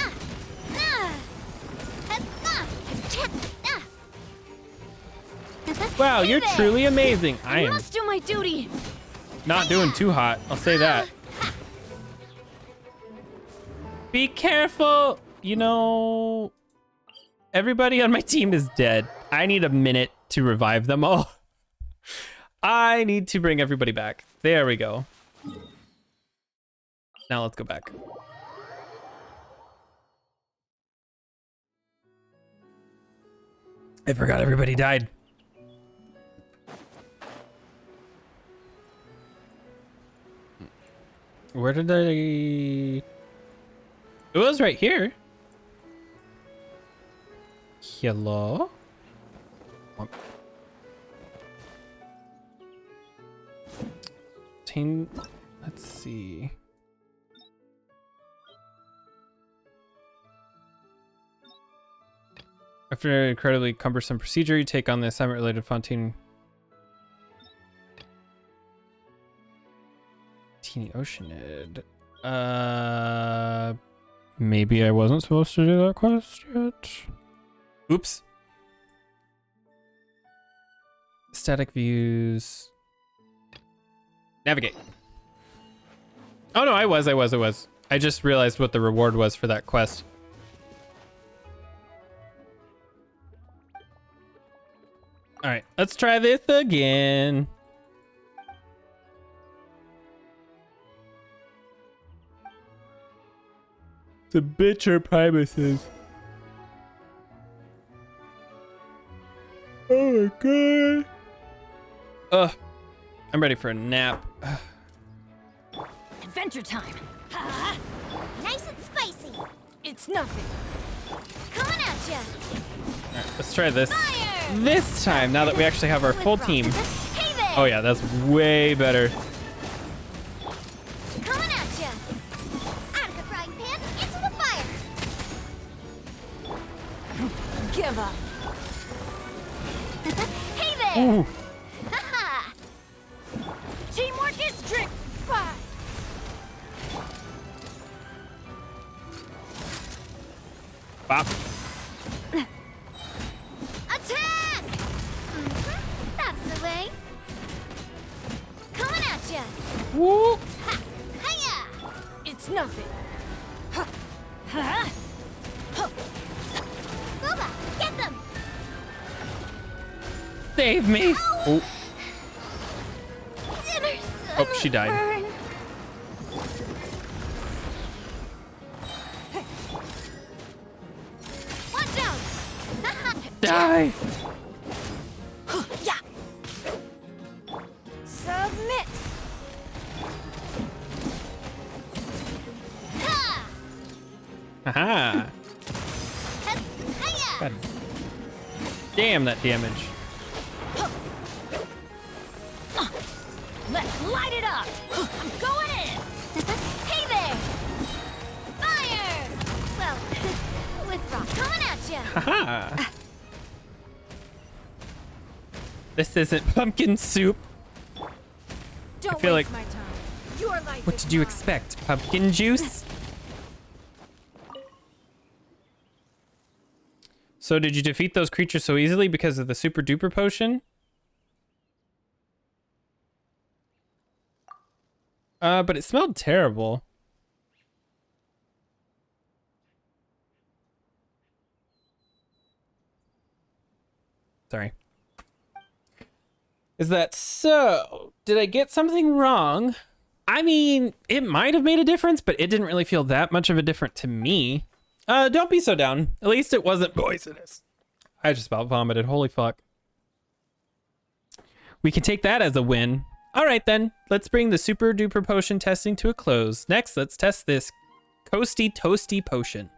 Wow, you're truly amazing. I am must do my duty. not doing too hot. I'll say that. Be careful. You know, everybody on my team is dead. I need a minute to revive them all. I need to bring everybody back. There we go. Now let's go back. I forgot everybody died. Where did I... It was right here. Hello? Let's see. After an incredibly cumbersome procedure, you take on the assignment-related Fontaine... Teeny Oceanid. Maybe I wasn't supposed to do that quest yet? Oops. Static views. Navigate. Oh no, I was. I just realized what the reward was for that quest. All right, let's try this again. The bitcher primuses. Oh my god. Ugh. I'm ready for a nap. Adventure time. Nice and spicy. It's nothing. Coming at ya. Alright, let's try this. This time, now that we actually have our full team. Hey there. Oh yeah, that's way better. Coming at ya. Out of the frying pan, into the fire. Give up. Hey there. Ooh. Haha. Teamwork is trick. Bye. Bop. Attack! That's the way. Coming at ya. Woo. Ha! Hiya! It's nothing. Booba, get them! Save me. Oh. Dinner's Oh, she died. burn. Watch out! Die. Yeah. Submit. Ha! Haha. Hiya! God damn that damage. Let's light it up. I'm going in. Hey there! Fire! Well, with rock coming at ya. Haha. This isn't pumpkin soup. Don't I feel waste like... my time. Your life What is did you mine. expect? Pumpkin juice? So did you defeat those creatures so easily because of the super duper potion? But it smelled terrible. Sorry. Is that so? Did I get something wrong? I mean, it might have made a difference, but it didn't really feel that much of a difference to me. Don't be so down. At least it wasn't poisonous. I just about vomited. Holy fuck. We can take that as a win. All right, then. Let's bring the super duper potion testing to a close. Next, let's test this Coasty Toasty potion.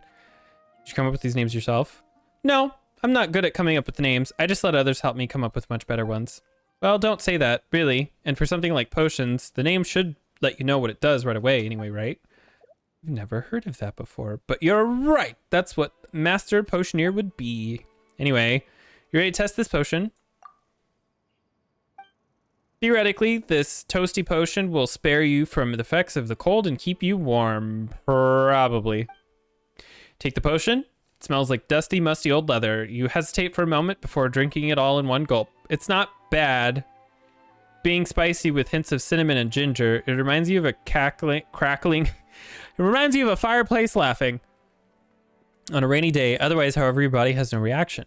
Did you come up with these names yourself? No, I'm not good at coming up with the names. I just let others help me come up with much better ones. Well, don't say that, really. And for something like potions, the name should let you know what it does right away anyway, right? I've never heard of that before, but you're right. That's what Master Potioneer would be. Anyway, you ready to test this potion? Theoretically, this toasty potion will spare you from the effects of the cold and keep you warm. Probably. Take the potion. It smells like dusty, musty old leather. You hesitate for a moment before drinking it all in one gulp. It's not bad. Being spicy with hints of cinnamon and ginger, it reminds you of a crackling. It reminds you of a fireplace laughing on a rainy day. Otherwise, however, your body has no reaction.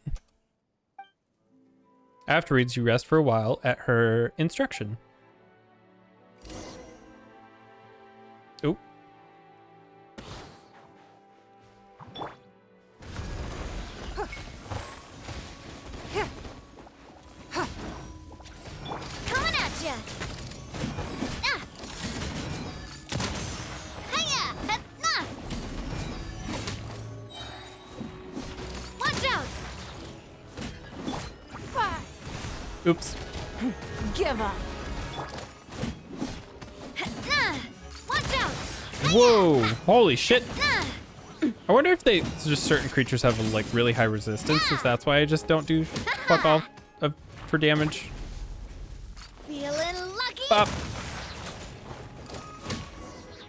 Afterwards, you rest for a while at her instruction. Oh. Coming at ya! Hiya! Nah! Watch out! Oops. Give up. Watch out! Whoa. Holy shit. I wonder if they just certain creatures have like really high resistance. If that's why I just don't do fuck all for damage. Feeling lucky? Bop.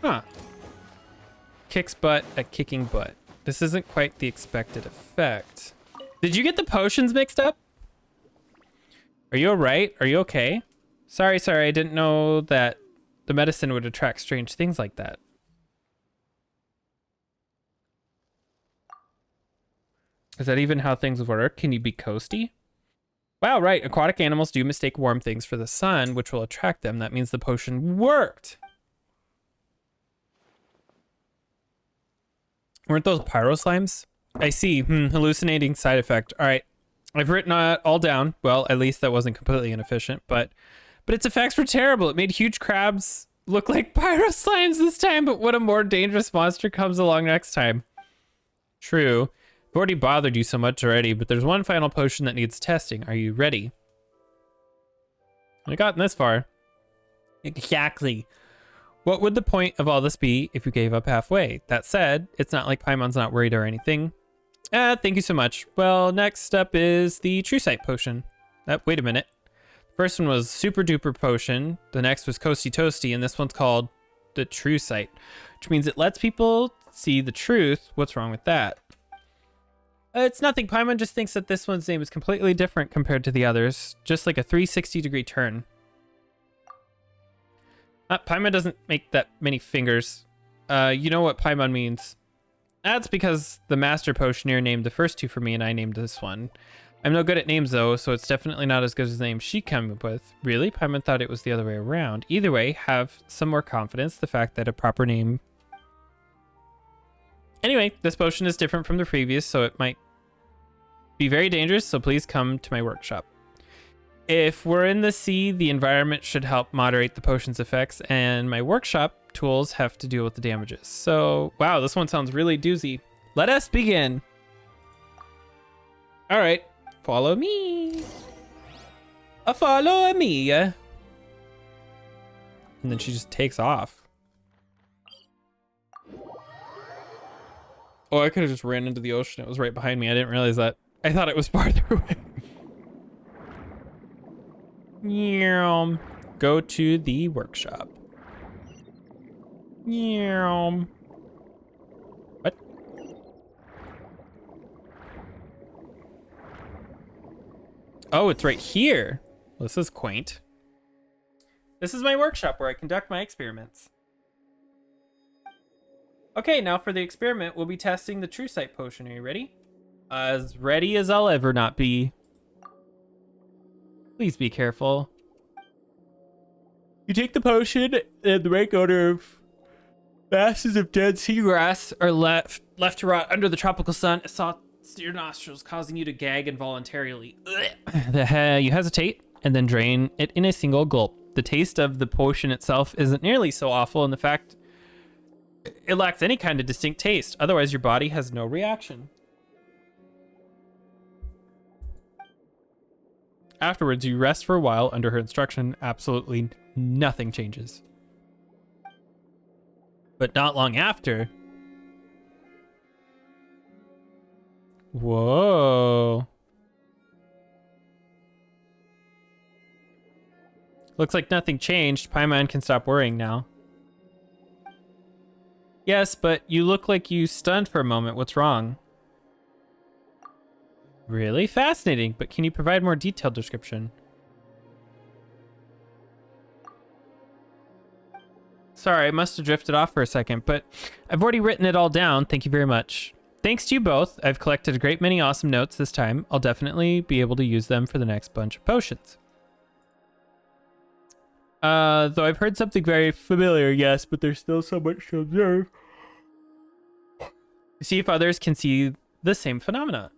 Huh. Kicks butt at kicking butt. This isn't quite the expected effect. Did you get the potions mixed up? Are you alright? Are you okay? Sorry, I didn't know that the medicine would attract strange things like that. Is that even how things work? Can you be coasty? Wow, right. Aquatic animals do mistake warm things for the sun, which will attract them. That means the potion worked. Weren't those pyro slimes? I see. Hallucinating side effect. All right. I've written it all down. Well, at least that wasn't completely inefficient, but its effects were terrible. It made huge crabs look like pyro slimes this time, but what a more dangerous monster comes along next time. True. I've already bothered you so much already, but there's one final potion that needs testing. Are you ready? I gotten this far. Exactly. What would the point of all this be if you gave up halfway? That said, it's not like Paimon's not worried or anything. Thank you so much. Well, next up is the True Sight potion. Wait a minute. The first one was Super Duper potion. The next was Coasty Toasty, and this one's called the True Sight, which means it lets people see the truth. What's wrong with that? It's nothing. Paimon just thinks that this one's name is completely different compared to the others. Just like a 360-degree turn. Paimon doesn't make that many fingers. You know what Paimon means. That's because the Master Potioneer named the first two for me and I named this one. I'm no good at names though, so it's definitely not as good as the name she came up with. Really? Paimon thought it was the other way around. Either way, have some more confidence. The fact that a proper name... Anyway, this potion is different from the previous, so it might be very dangerous, so please come to my workshop. If we're in the sea, the environment should help moderate the potion's effects, and my workshop tools have to deal with the damages. So, wow, this one sounds really doozy. Let us begin. All right, follow me. Follow me. And then she just takes off. Oh, I could have just ran into the ocean. It was right behind me. I didn't realize that. I thought it was farther away. Go to the workshop. What? Oh, it's right here. Well, this is quaint. This is my workshop where I conduct my experiments. Okay, now for the experiment, we'll be testing the True Sight potion. Are you ready? As ready as I'll ever not be. Please be careful. You take the potion, and the rank order of masses of dead seagrass are left to rot under the tropical sun. Assaults your nostrils, causing you to gag involuntarily. You hesitate, and then drain it in a single gulp. The taste of the potion itself isn't nearly so awful, in the fact it lacks any kind of distinct taste. Otherwise, your body has no reaction. Afterwards, you rest for a while under her instruction. Absolutely nothing changes. But not long after... Whoa. Looks like nothing changed. Paimon can stop worrying now. Yes, but you look like you stunned for a moment. What's wrong? Really fascinating, but can you provide more detailed description? Sorry, I must have drifted off for a second, but I've already written it all down. Thank you very much. Thanks to you both, I've collected a great many awesome notes this time. I'll definitely be able to use them for the next bunch of potions. Though I've heard something very familiar, yes, but there's still so much to observe. See if others can see the same phenomena.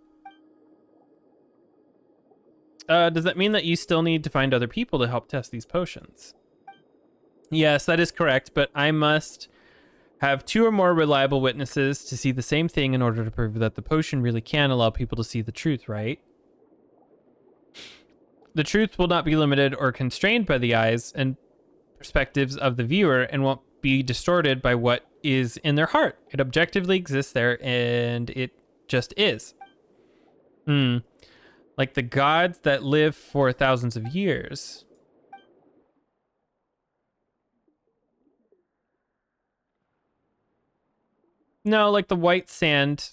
Does that mean that you still need to find other people to help test these potions? Yes, that is correct, but I must have 2 or more reliable witnesses to see the same thing in order to prove that the potion really can allow people to see the truth, right? The truth will not be limited or constrained by the eyes and perspectives of the viewer and won't be distorted by what is in their heart. It objectively exists there, and it just is. Like the gods that live for thousands of years. No, like the white sand.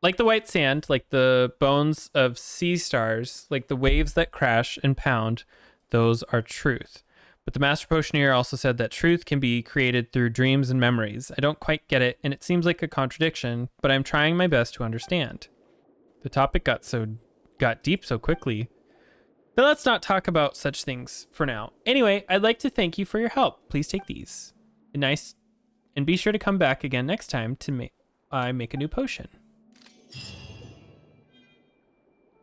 Like the white sand, like the bones of sea stars, like the waves that crash and pound, those are truth. But the Master Potioneer also said that truth can be created through dreams and memories. I don't quite get it, and it seems like a contradiction, but I'm trying my best to understand. The topic got deep so quickly. But let's not talk about such things for now. Anyway, I'd like to thank you for your help. Please take these. And be sure to come back again next time to make a new potion.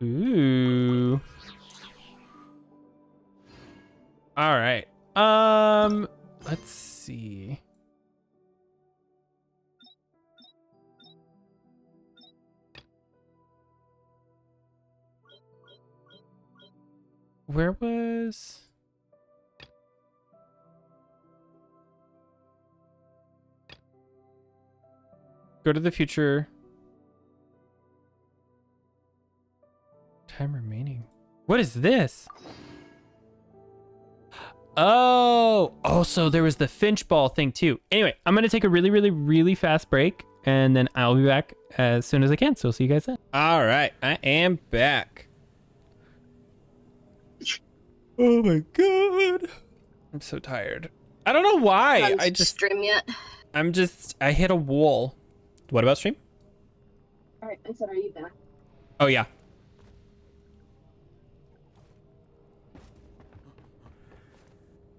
Ooh. All right. Let's see. Where was... Go to the future. Time remaining. What is this? Oh, so there was the Finch ball thing too. Anyway, I'm going to take a really, really, really fast break, and then I'll be back as soon as I can. So I'll see you guys then. All right, I am back. Oh my God. I'm so tired. I don't know why. I just stream yet. I hit a wall. What about stream? All right, I said, are you back? Oh yeah.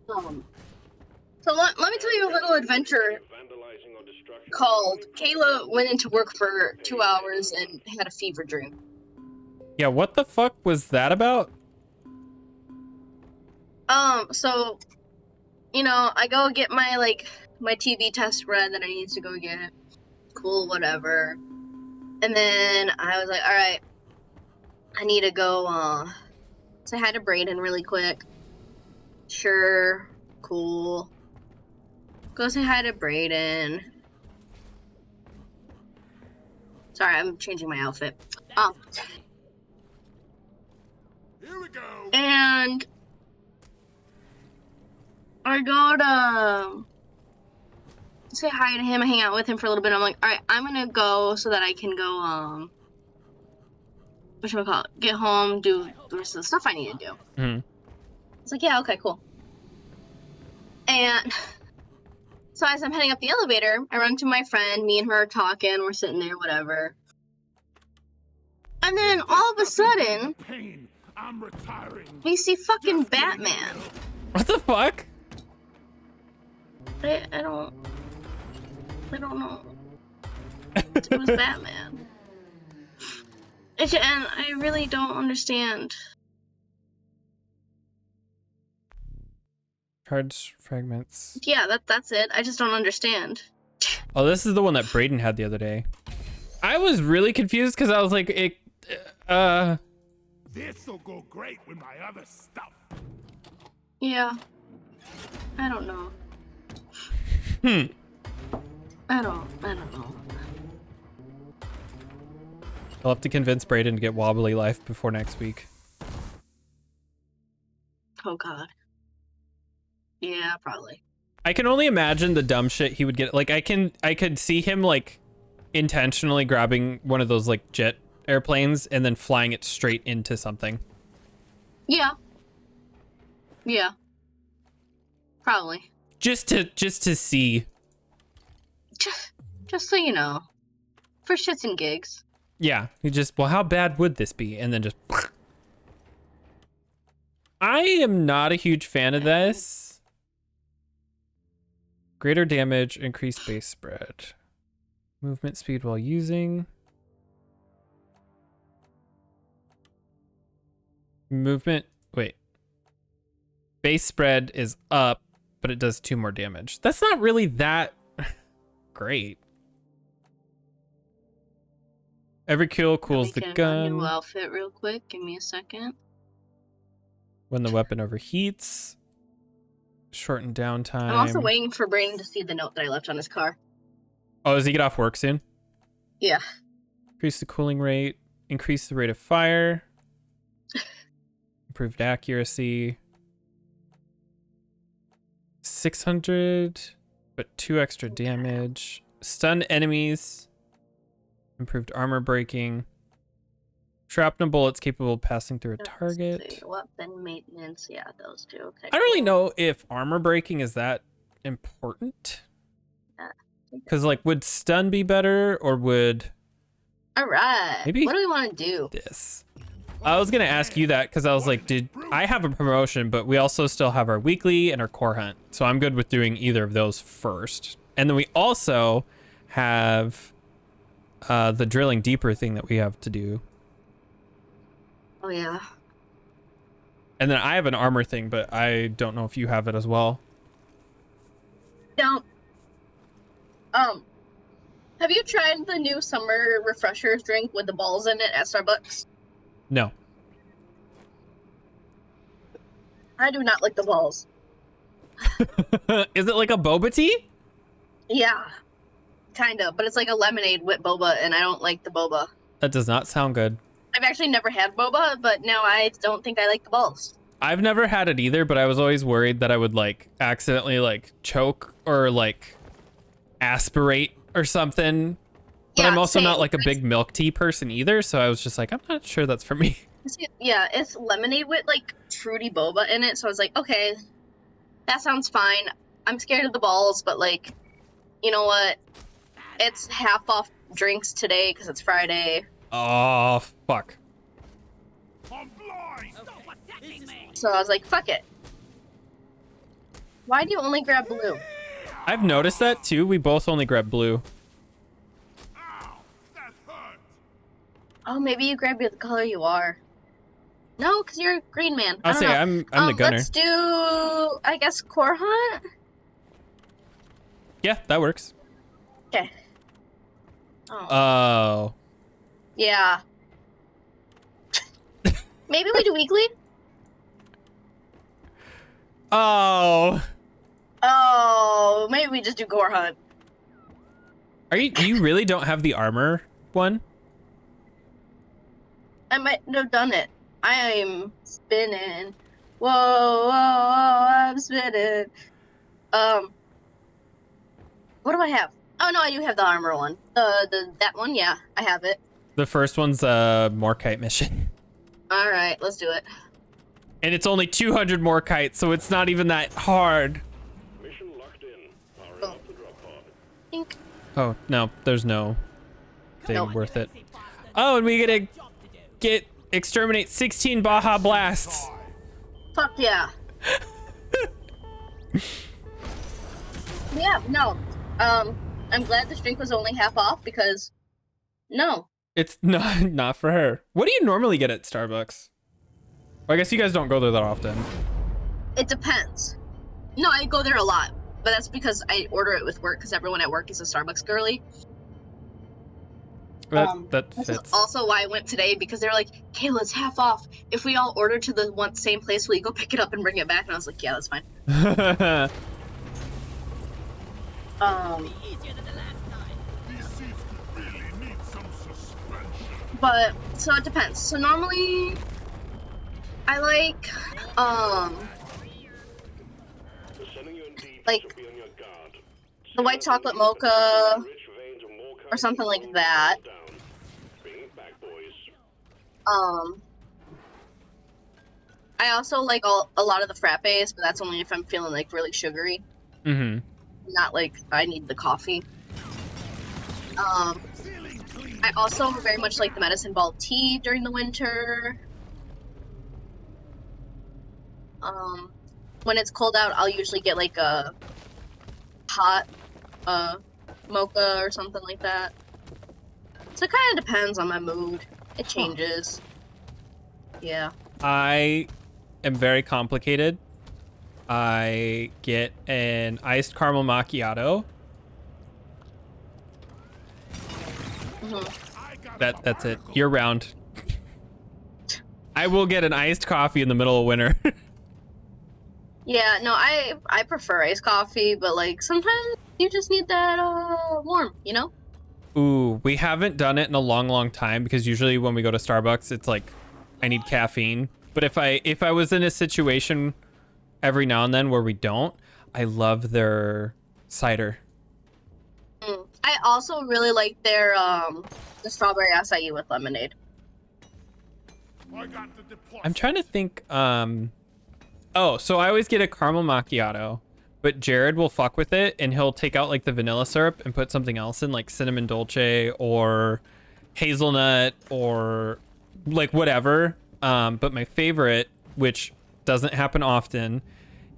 So let me tell you a little adventure called Kayla went into work for 2 hours and had a fever dream. Yeah, what the fuck was that about? So, you know, I go get my TV test read that I need to go get. Cool, whatever. And then I was like, alright, I need to go, say hi to Brayden really quick. Sure, cool. Go say hi to Brayden. Sorry, I'm changing my outfit. And I go to say hi to him, hang out with him for a little bit. I'm like, all right, I'm gonna go so that I can go, whatchamacallit, get home, do the rest of the stuff I need to do. Mm-hmm. It's like, yeah, okay, cool. And so as I'm heading up the elevator, I run to my friend, me and her are talking, we're sitting there, whatever. And then all of a sudden, we see fucking Batman. What the fuck? I don't know. It was Batman. And I really don't understand. Charge fragments. Yeah, that's it. I just don't understand. Oh, this is the one that Brayden had the other day. I was really confused because I was like, This'll go great with my other stuff. Yeah. I don't know. I don't know. I'll have to convince Brayden to get wobbly life before next week. Oh god. Yeah, probably. I can only imagine the dumb shit he would get. Like, I could see him like intentionally grabbing one of those like jet airplanes and then flying it straight into something. Yeah. Yeah. Probably. Just to see. Just so you know. For shits and gigs. Yeah, you just, well, how bad would this be? And then just. I am not a huge fan of this. Greater damage, increased base spread. Movement speed while using. Movement, wait. Base spread is up, but it does 2 more damage. That's not really that great. Every kill cools the gun. New outfit real quick. Give me a second. When the weapon overheats. Shorten downtime. I'm also waiting for Brayden to see the note that I left on his car. Oh, does he get off work soon? Yeah. Increase the cooling rate. Increase the rate of fire. Improved accuracy. 600, but 2 extra damage. Stun enemies. Improved armor breaking. Shrapnel bullets capable of passing through a target. Weapon maintenance, yeah, those two. Okay. I don't really know if armor breaking is that important. Because, like, would stun be better, or would... All right. Maybe what do we want to do? This. I was going to ask you that, because I was like, I have a promotion, but we also still have our weekly and our core hunt. So I'm good with doing either of those first. And then we also have the drilling deeper thing that we have to do. Oh, yeah. And then I have an armor thing, but I don't know if you have it as well. Don't. Have you tried the new summer refreshers drink with the balls in it at Starbucks? No. I do not like the balls. Is it like a boba tea? Yeah. Kind of, but it's like a lemonade with boba, and I don't like the boba. That does not sound good. I've actually never had boba, but now I don't think I like the balls. I've never had it either, but I was always worried that I would like accidentally like choke or like aspirate or something. But yeah, I'm also not like a big milk tea person either, so I was just like, I'm not sure that's for me. Yeah, it's lemonade with like fruity boba in it, so I was like, okay, that sounds fine. I'm scared of the balls, but like, you know what? It's half off drinks today because it's Friday. Oh, fuck. So I was like, fuck it. Why do you only grab blue? I've noticed that too. We both only grab blue. Oh, maybe you grab the color you are. No, because you're a green man. I'll say I'm the gunner. Let's do, I guess, core hunt? Yeah, that works. Okay. Oh. Yeah. Maybe we do weekly? Oh. Oh, maybe we just do gore hunt. Are you really don't have the armor one? I might have done it. I'm spinning. Whoa, whoa, whoa, I'm spinning. What do I have? Oh no, I do have the armor one. That one, yeah, I have it. The first one's a Morkite mission. All right, let's do it. And it's only 200 Morkite, so it's not even that hard. Think. Oh, no, there's no thing worth it. Oh, and we get exterminate 16 Baja Blasts. Fuck yeah. Yeah, no. I'm glad the drink was only half off because no. It's not for her. What do you normally get at Starbucks? Well, I guess you guys don't go there that often. It depends. No, I go there a lot, but that's because I order it with work because everyone at work is a Starbucks girly. That This fits. is also why I went today because they're like, Kayla, it's half off. If we all order to the same place, will you go pick it up and bring it back? And I was like, yeah, that's fine. But so it depends. So normally I like the white chocolate mocha or something like that. I also like a lot of the frappes, but that's only if I'm feeling like really sugary. Mm-hmm. Not like I need the coffee. I also very much like the medicine ball tea during the winter. When it's cold out, I'll usually get like a hot mocha or something like that. So it kind of depends on my mood. It changes. Yeah. I am very complicated. I get an iced caramel macchiato. That's it. Year round. I will get an iced coffee in the middle of winter. Yeah, no, I prefer iced coffee, but like sometimes you just need that warm, you know? Ooh, we haven't done it in a long time because usually when we go to Starbucks, it's like I need caffeine. But if I was in a situation every now and then where we don't, I love their cider. I also really like their the strawberry acai with lemonade. I'm trying to think. Oh, so I always get a caramel macchiato, but Jared will fuck with it and he'll take out like the vanilla syrup and put something else in, like cinnamon dolce or hazelnut or like whatever. But my favorite, which doesn't happen often,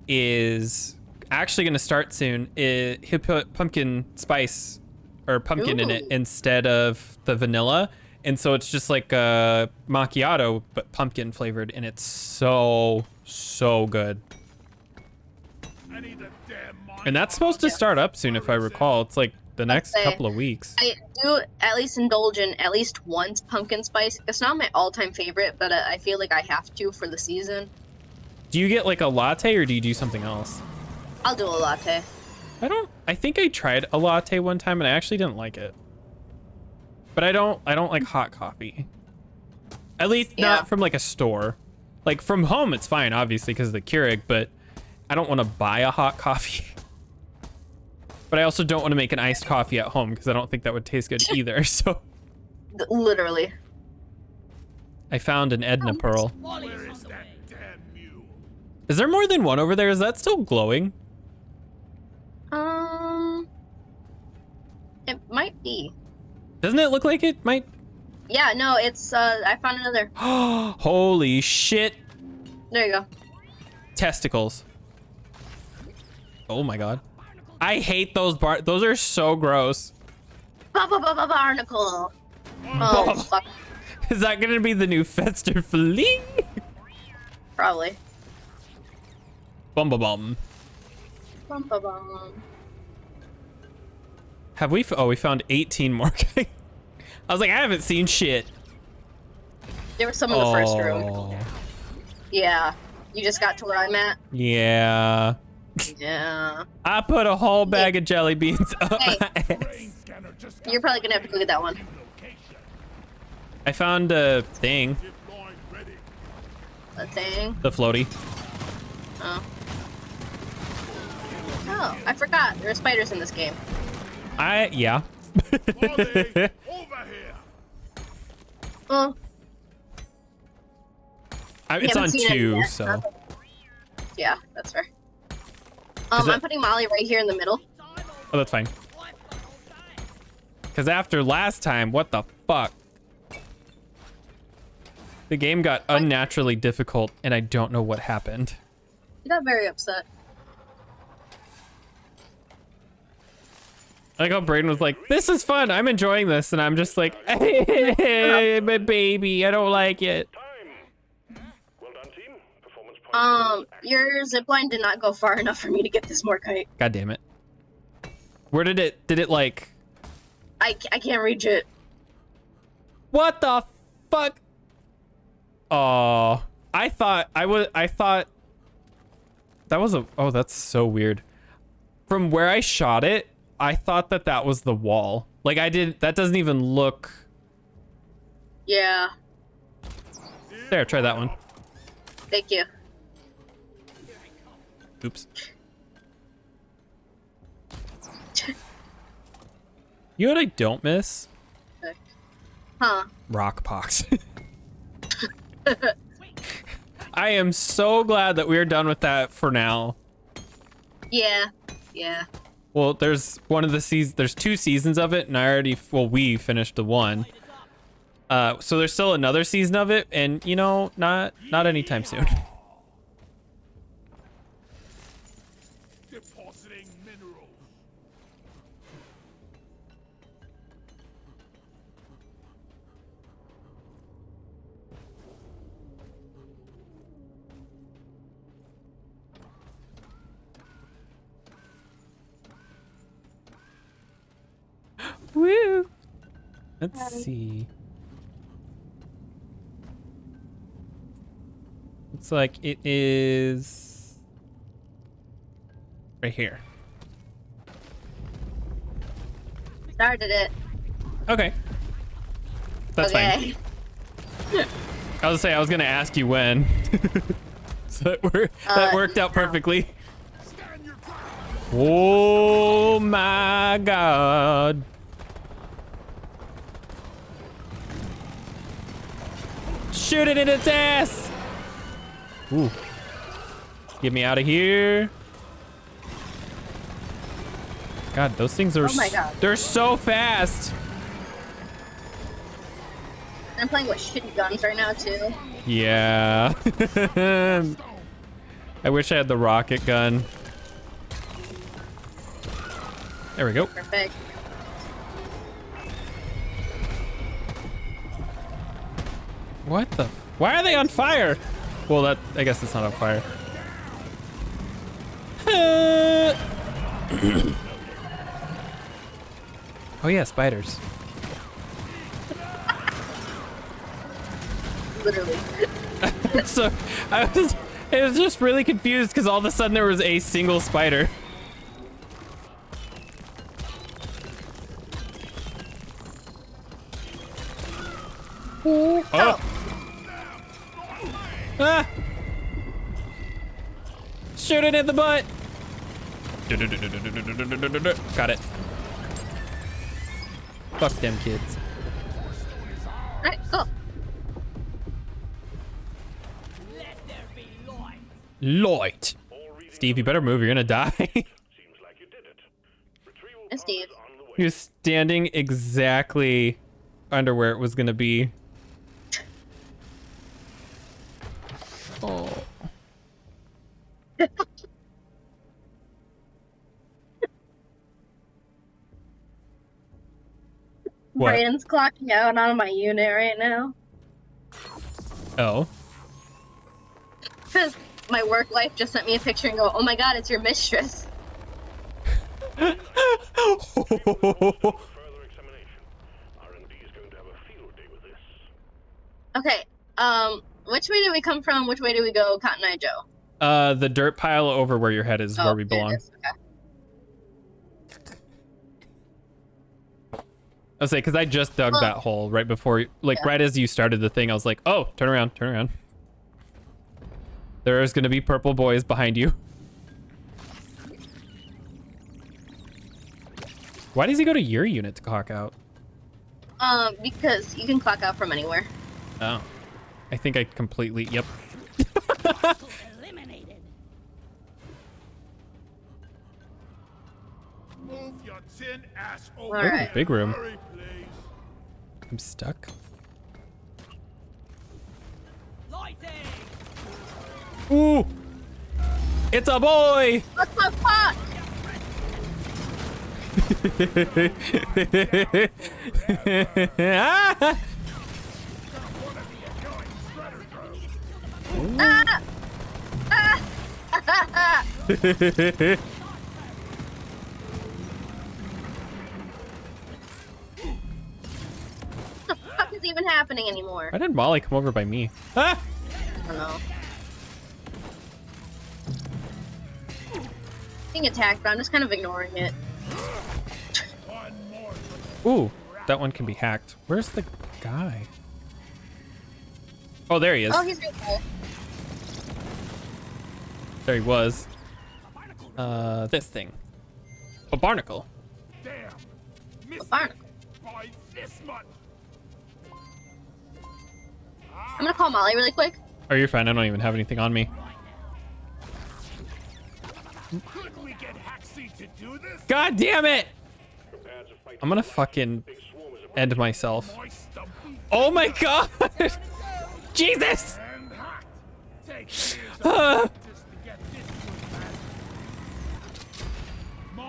is actually going to start soon. He'll put pumpkin spice or pumpkin in it instead of the vanilla. And so it's just like a macchiato, but pumpkin flavored. And it's so good. And that's supposed to start up soon, if I recall. It's like the next couple of weeks. I do at least indulge in at least once pumpkin spice. It's not my all-time favorite, but I feel like I have to for the season. Do you get like a latte or do you do something else? I'll do a latte. I think I tried a latte one time and I actually didn't like it. But I don't like hot coffee. At least not from like a store. Like from home it's fine, obviously, because of the Keurig, but I don't want to buy a hot coffee. But I also don't want to make an iced coffee at home because I don't think that would taste good either. So literally. I found an Edna pearl. Is there more than one over there? Is that still glowing? It might be. Doesn't it look like it might? Yeah, no, it's I found another. Holy shit. There you go. Testicles. Oh my god. I hate those those are so gross. Barnacle. Oh, fuck. Is that gonna be the new Fester Fling? Probably. Bum. Bum. Have we? Oh, we found 18 more. I was like, I haven't seen shit. There was some in the first room. Yeah. You just got to where I'm at? Yeah. Yeah. I put a whole bag of jelly beans up my ass. You're probably gonna have to go get that one. I found a thing. a thing? The floaty. Oh. Oh, I forgot. There are spiders in this game. Yeah. Well, It's on 2, so. Yeah, that's fair. I'm putting Molly right here in the middle. Oh, that's fine. Because after last time, what the fuck? The game got unnaturally difficult, and I don't know what happened. You got very upset. I like how Brayden was like, this is fun, I'm enjoying this, and I'm just like, hey, my baby, I don't like it. Your zipline did not go far enough for me to get this more kite. God damn it. Where did it like... I can't reach it. What the fuck? Oh, I thought that was a, oh, that's so weird. From where I shot it, I thought that was the wall. Like that doesn't even look. Yeah. There, try that one. Thank you. Oops. You know what I don't miss? Huh. Rock pox. I am so glad that we're done with that for now. Yeah. Yeah. Well, there's there's 2 seasons of it, and we finished the 1. So there's still another season of it, and you know, not anytime soon. Depositing mineral. Woo! Let's see. Looks like it is right here. Started it. Okay. That's fine. I was gonna ask you when. So that worked out perfectly. Oh my god. Shoot it in its ass! Ooh. Get me out of here. God, those things are they're so fast. I'm playing with shitty guns right now too. Yeah. I wish I had the rocket gun. There we go. Perfect. What the? Why are they on fire? Well, I guess it's not on fire. Oh yeah, spiders. Literally. So I was just really confused because all of a sudden there was a single spider. Oh. Ah! Shoot it in the butt. Got it. Fuck them kids. Alright, go. Light. Steve, you better move. You're gonna die. And Steve. He was standing exactly under where it was gonna be. Oh. What? Brandon's clocking out on my unit right now. Oh. Because my work life just sent me a picture and go, oh my god, it's your mistress. Okay, which way did we come from? Which way do we go, Cotton Eye Joe? The dirt pile over where your head is where we belong. Okay. I was say, because I just dug that hole right before, like right as you started the thing. I was like, oh, turn around, turn around. There's gonna be purple boys behind you. Why does he go to your unit to clock out? Because you can clock out from anywhere. Oh. I think I completely, yep. Eliminated. Move your tin ass over. All right. Ooh, big room. Hurry, please. I'm stuck. Ooh! It's a boy! What the fuck? Ah! Ah! Ah! What the fuck is even happening anymore? Why did Molly come over by me? Ah! I don't know. Being attacked, but I'm just kind of ignoring it. Ooh, that one can be hacked. Where's the guy? Oh, there he is. Oh, he's right there. There he was. This thing. A barnacle. A barnacle. I'm gonna call Molly really quick. Oh, you're fine. I don't even have anything on me. God damn it! I'm gonna fucking end myself. Oh my god! Jesus! Ah.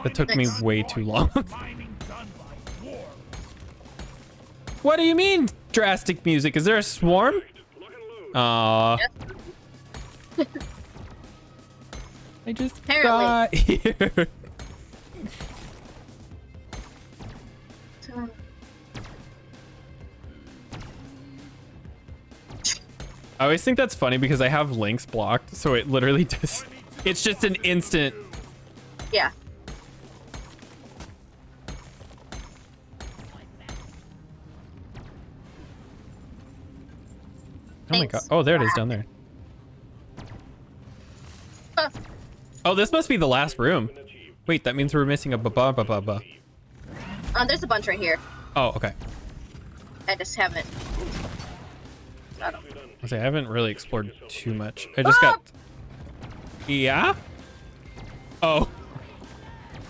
That took me way too long. What do you mean, drastic music? Is there a swarm? Aww. I just got here. I always think that's funny because I have links blocked, so it literally just, it's just an instant. Yeah. Oh my god. Oh, there it is down there. Oh, this must be the last room. Wait, that means we're missing a ba-ba-ba-ba-ba. There's a bunch right here. Oh, okay. I just haven't. I haven't really explored too much. I just got... Yeah? Oh.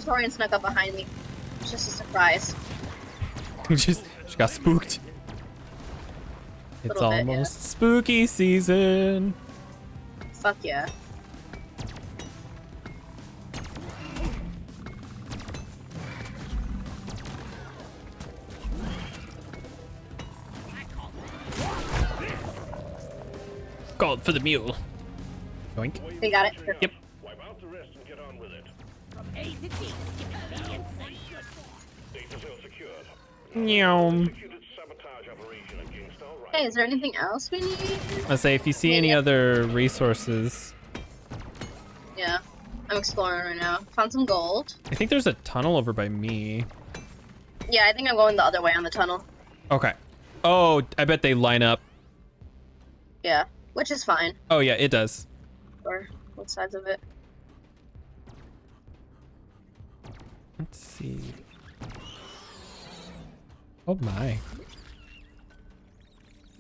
Torian snuck up behind me. It's just a surprise. She got spooked. It's Little bit, almost spooky season. Fuck yeah. Called for the mule. Yoink. They got it? Yep. Meow. Hey, is there anything else we need? I say if you see any other resources. Yeah, I'm exploring right now. Found some gold. I think there's a tunnel over by me. Yeah, I think I'm going the other way on the tunnel. Okay. Oh, I bet they line up. Yeah, which is fine. Oh yeah, it does. Or both sides of it. Let's see. Oh my.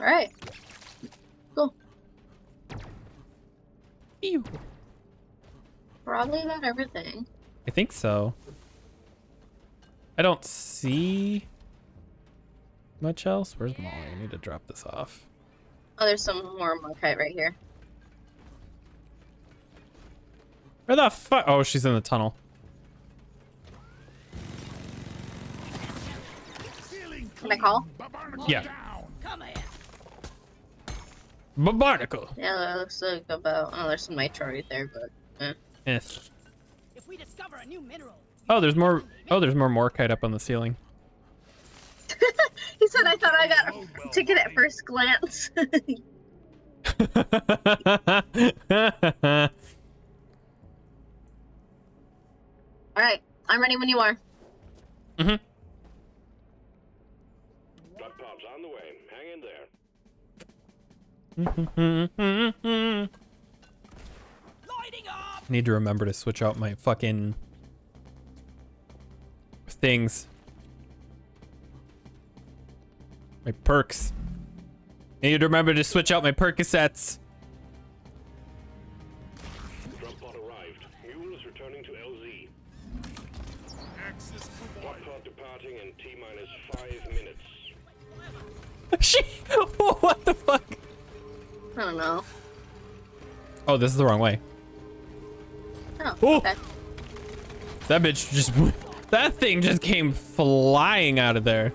Alright. Cool. Ew. Probably about everything. I think so. I don't see much else. Where's Molly? I need to drop this off. Oh, there's some more Markite right here. Where the fuck? Oh, she's in the tunnel. Can I call? Yeah. Barnacle. Yeah, that looks like about... Oh, there's some nitro right there, but... Yes. If we discover a new mineral. Oh, there's more. Oh, there's more Morkite up on the ceiling. He said I thought I got a ticket at first glance. Alright, I'm ready when you are. Mm-hmm. Drop pops on the way. Hang in there. I need to remember to switch out my fucking things. My perks. I need to remember to switch out my Percocets. Drop pod arrived. Mule is returning to LZ. Access Drop pod departing in T-minus 5 minutes. What the fuck? I don't know. Oh, this is the wrong way. Oh, okay. That bitch just... That thing just came flying out of there.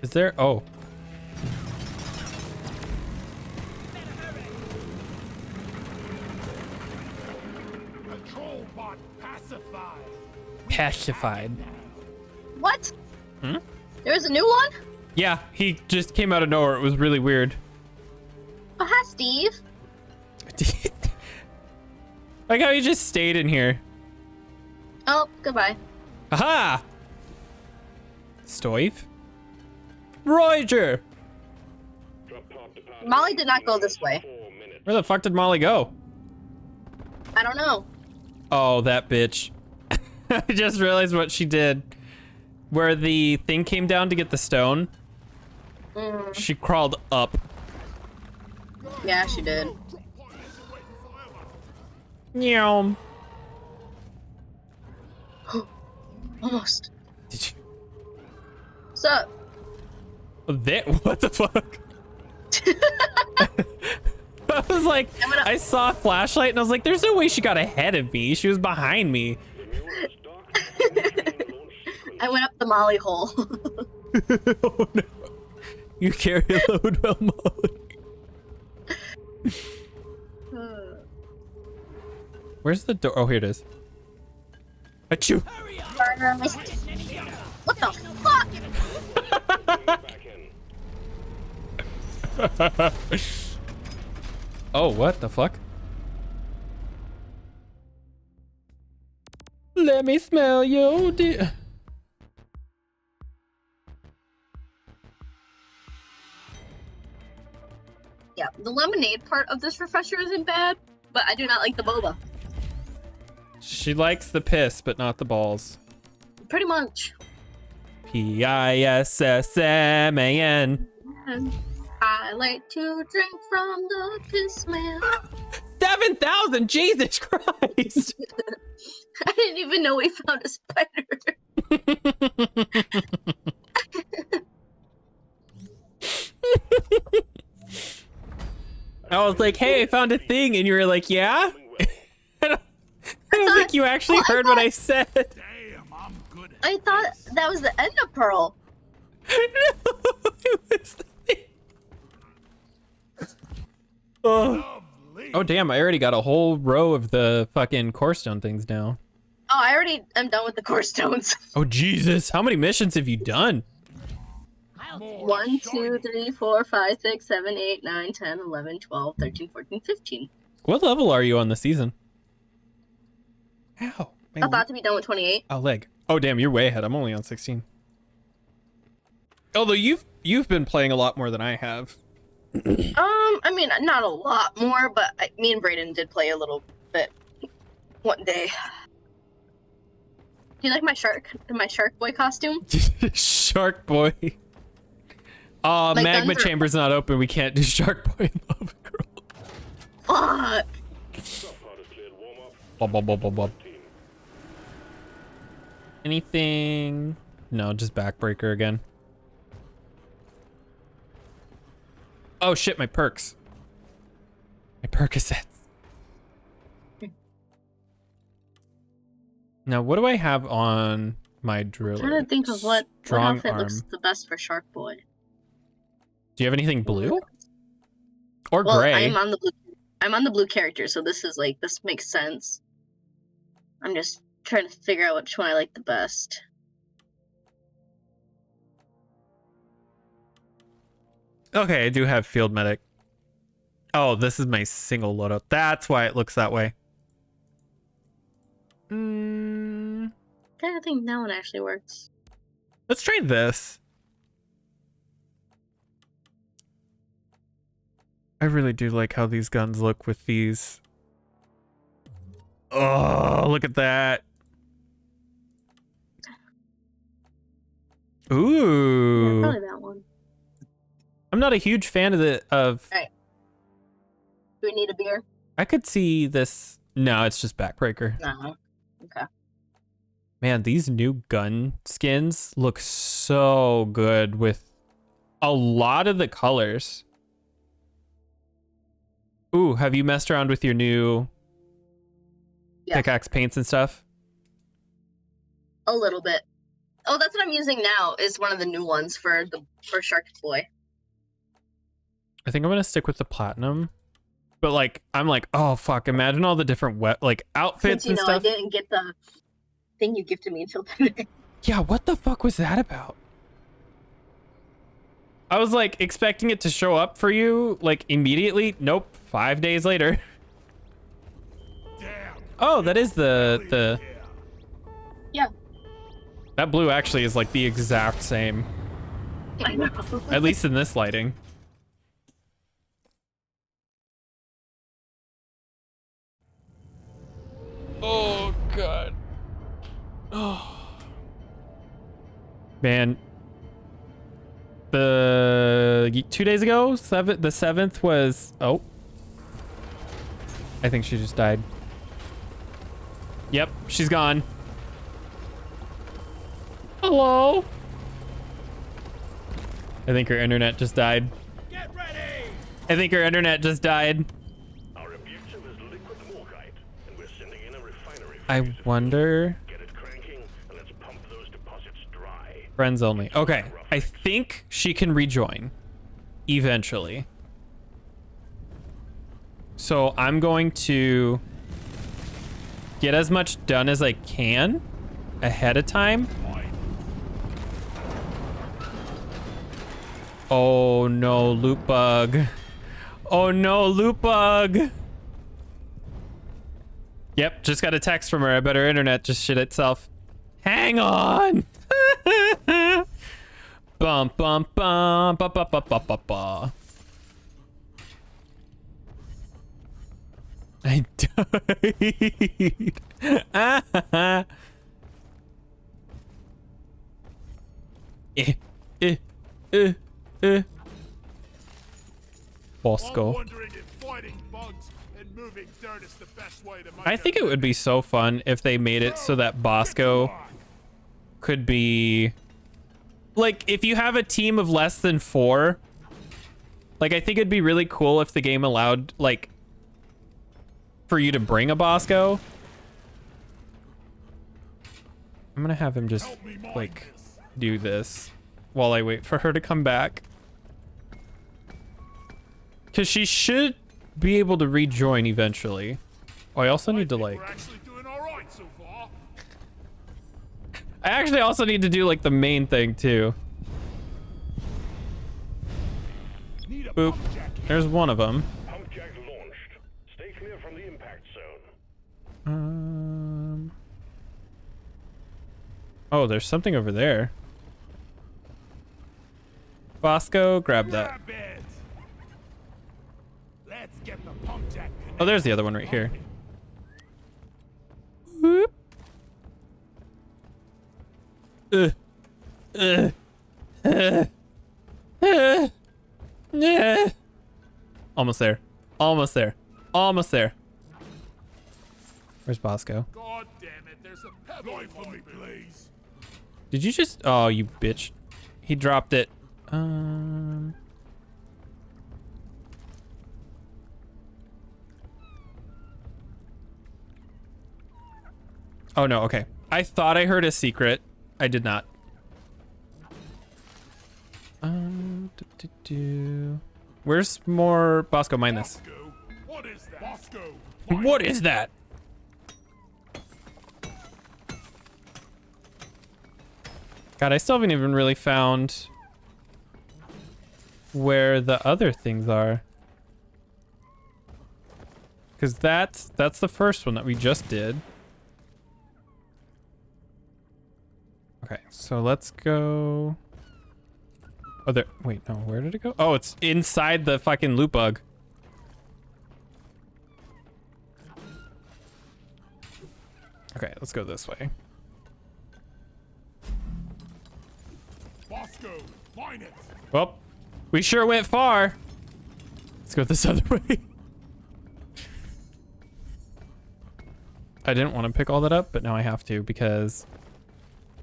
Is there... Oh. Control bot pacified. Pacified. What? Hmm? There's a new one? Yeah, he just came out of nowhere. It was really weird. Oh, hi, Steve. Like how he just stayed in here. Oh, goodbye. Aha! Stoive? Roger! Molly did not go this way. Where the fuck did Molly go? I don't know. Oh, that bitch. I just realized what she did. Where the thing came down to get the stone, she crawled up. Yeah, she did. Meow. Almost. Did you? What's up? What the fuck? I was like, I saw a flashlight and I was like, there's no way she got ahead of me. She was behind me. I went up the Molly hole. Oh no. You carry a load well, Molly. Where's the door? Oh, here it is. Achoo. What the fuck? Oh, what the fuck? Let me smell you, dear. Yeah, the lemonade part of this refresher isn't bad, but I do not like the boba. She likes the piss, but not the balls. Pretty much. P-I-S-S-M-A-N. And I like to drink from the piss man. 7,000! Jesus Christ! I didn't even know we found a spider. I was like, hey, I found a thing, and you were like, yeah? I don't think you actually heard what I said. I thought that was the Ender Pearl. No, it was the thing. Oh. Oh, damn, I already got a whole row of the fucking core stone things now. Oh, I already am done with the core stones. Oh, Jesus. How many missions have you done? 1, 2, 3, 4, 5, 6, 7, 8, 9, 10, 11, 12, 13, 14, 15. What level are you on the season? Ow. I thought to be done with 28. Oh, leg. Oh, damn, you're way ahead. I'm only on 16. Although you've been playing a lot more than I have. I mean, not a lot more, but me and Brayden did play a little bit one day. Do you like my shark boy costume? Shark boy. Like magma chamber's not open. We can't do Shark Boy and Lava Girl. Fuck. Bob, bob, bob, bob, bob. Anything? No, just backbreaker again. Oh shit, my perks. My Percocets. Now, what do I have on my driller? I'm trying to think of what outfit arm. looks the best for Shark Boy. Do you have anything blue? Or Well, gray? I'm on the blue character, so this makes sense. I'm just trying to figure out which one I like the best. Okay, I do have field medic. Oh, this is my single loadout. That's why it looks that way. I think that one actually works. Let's try this. I really do like how these guns look with these. Oh, look at that. Ooh. Yeah, probably that one. I'm not a huge fan of Alright. Do we need a beer? I could see this. No, it's just backbreaker. No. Okay. Man, these new gun skins look so good with a lot of the colors. Ooh, have you messed around with your new pickaxe paints and stuff? A little bit. Oh, that's what I'm using now. Is one of the new ones for Shark Boy. I think I'm gonna stick with the platinum. But like, I'm like, oh fuck! Imagine all the different outfits Since, and stuff. I didn't get the thing you gifted me until today. Yeah, what the fuck was that about? I was like expecting it to show up for you like immediately. Nope, 5 days later. Oh, that is the. Yeah. That blue actually is like the exact same. I know. At least in this lighting. Oh god. Oh. Man. The 2 days ago, the 7th was I think she just died. Yep, she's gone. Hello? I think her internet just died. Get ready! I think her internet just died. Our objective is liquid morkite, and we're sending in a refinery. I wonder. Get it cranking, and let's pump those deposits dry. Friends only. Okay, I think she can rejoin eventually. So I'm going to get as much done as I can ahead of time. Oh no, loot bug. Oh no, loot bug. Yep, just got a text from her. I bet her internet just shit itself. Hang on. Bum bum bum ba ba ba ba ba ba. I died. Ah. Bosco. I think it would be so fun if they made it so that Bosco could be like, if you have a team of less than 4, like I think it'd be really cool if the game allowed like for you to bring a Bosco. I'm gonna have him just like do this while I wait for her to come back. Because she should be able to rejoin eventually. Oh, I also need to like... I actually also need to do like the main thing too. Boop. There's one of them. Pump jack launched. Stay clear from the impact zone. Oh, there's something over there. Bosco, grab that. Let's get the pump jack. Oh, there's the other one right here. Whoop. Almost there. Almost there. Almost there. Where's Bosco? God damn it, there's a pebble for me, please. Did you just... Oh, you bitch. He dropped it. Oh, no. Okay. I thought I heard a secret. I did not. Where's more Bosco? Mine this. What is that? Bosco. What is that? God, I still haven't even really found where the other things are. Because that's the first one that we just did. Okay, so let's go... Oh, there... Wait, no, where did it go? Oh, it's inside the fucking loot bug. Okay, let's go this way. Bosco, line it. Well, we sure went far. Let's go this other way. I didn't want to pick all that up, but now I have to because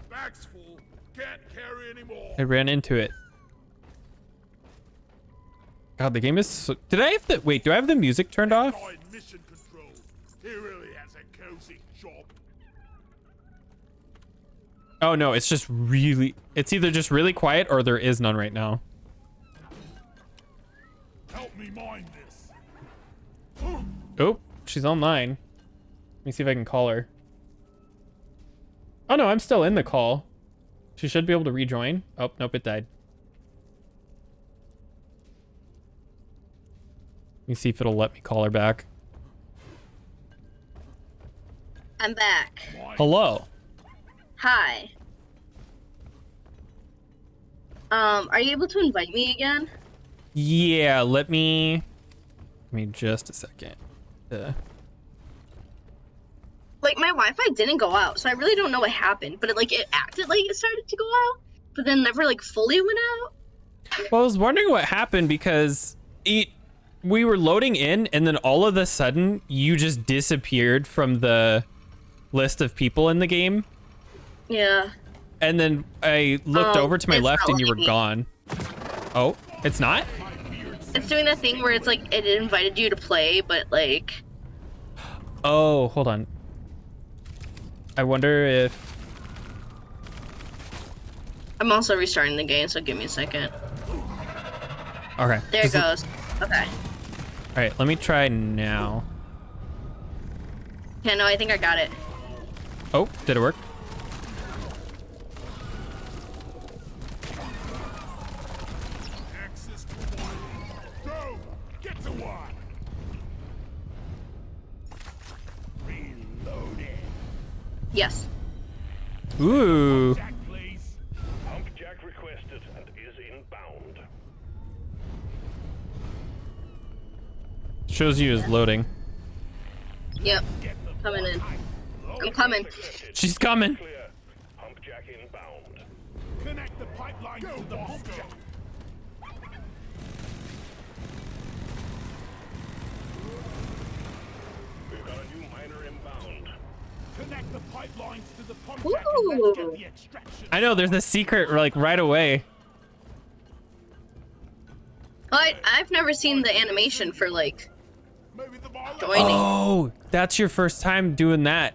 Bag's full. Can't carry anymore. I ran into it. God, the game is so... Did I have the... Wait, do I have the music turned off? Mission control. He really has a cozy job. Oh, no, it's just really... It's either just really quiet or there is none right now. Help me mind this. Oh, she's online. Let me see if I can call her. Oh, no, I'm still in the call. She should be able to rejoin. Oh, nope, it died. Let me see if it'll let me call her back. I'm back. Hello. Hi. Are you able to invite me again? Yeah, let me just a second. Like, my Wi-Fi didn't go out, so I really don't know what happened, but it acted like it started to go out, but then never, like, fully went out. Well, I was wondering what happened because we were loading in and then all of a sudden you just disappeared from the list of people in the game. Yeah. And then I looked over to my left and you were gone. Oh, it's not? It's doing that thing where it's like it invited you to play, but like... Oh, hold on. I wonder if... I'm also restarting the game, so give me a second. Okay. There it goes. Okay. All right, let me try now. Yeah, no, I think I got it. Oh, did it work? Access provided. Go! Get to one! Reloaded. Yes. Ooh. Pump jack requested and is inbound. Shows you is loading. Yep. Coming in. I'm coming. She's coming. Pump jack inbound. Connect the pipeline to the Bosco. We've got a new miner inbound. Connect the pipelines to the pump Ooh. jack and let's get the extraction. I know, there's a secret like right away. I've never seen the animation for like joining. Oh, that's your first time doing that.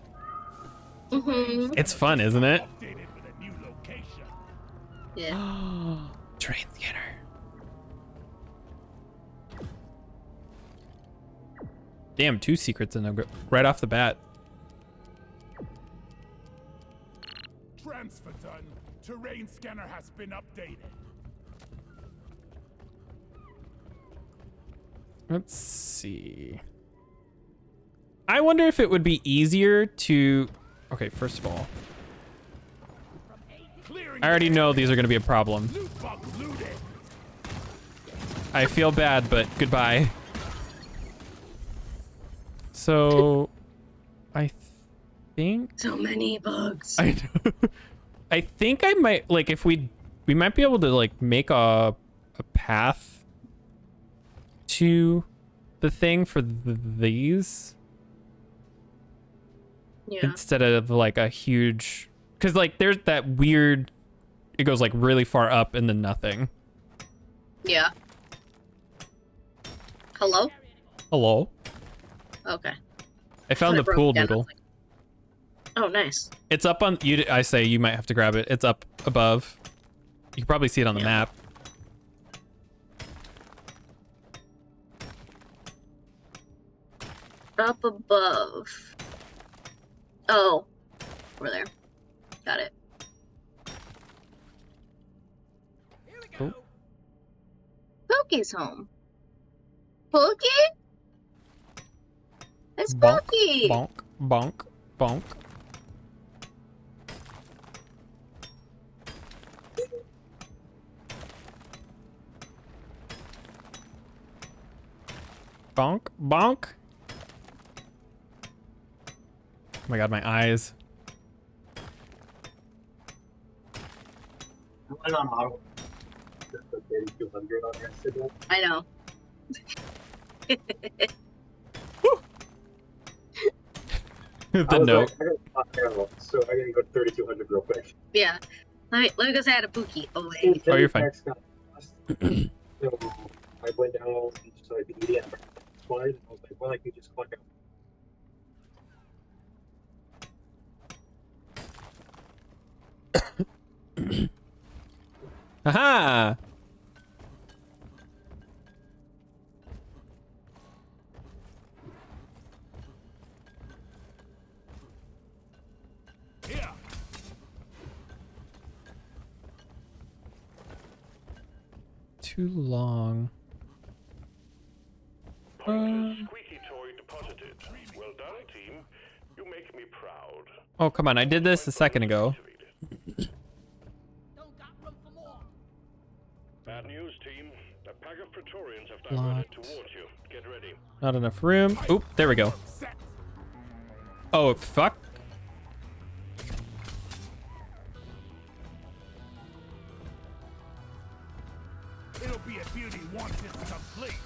Mm-hmm. It's fun, isn't it? Yeah. Train scanner. Damn, 2 secrets in there right off the bat. Transfer done. Terrain scanner has been updated. Let's see. I wonder if it would be easier to... Okay, first of all. I already know these are going to be a problem. I feel bad, but goodbye. So... I think... So many bugs. I know. I think I might... Like, if we might be able to, like, make a path to the thing for these. Yeah. Instead of like a huge, because like there's that weird, it goes like really far up and then nothing. Yeah. Hello? Hello. Okay. I found the pool noodle. Oh, nice. It's up on you. I say you might have to grab it. It's up above. You can probably see it on the map. Up above. Oh. Over there. Got it. Oh. Poke's home. Poke? It's Bonk, Poke! bonk, bonk, bonk. Bonk, bonk. my god, my eyes. I know. The note. So I gotta go 3,200 real quick. Yeah. Let me go say hi to Pookie. Oh, wait. Oh, you're fine. So I went down to like the EDM slide, and I was like, well, I can just click out. Aha! Here. Too long. Squeaky toy deposited. Well done, team. You make me proud. Oh, come on. I did this a second ago. Bad news, team. A pack of Praetorians have diverted towards you. Get ready. Not enough room. Oop, there we go. Oh, fuck. It'll be a beauty once it's complete.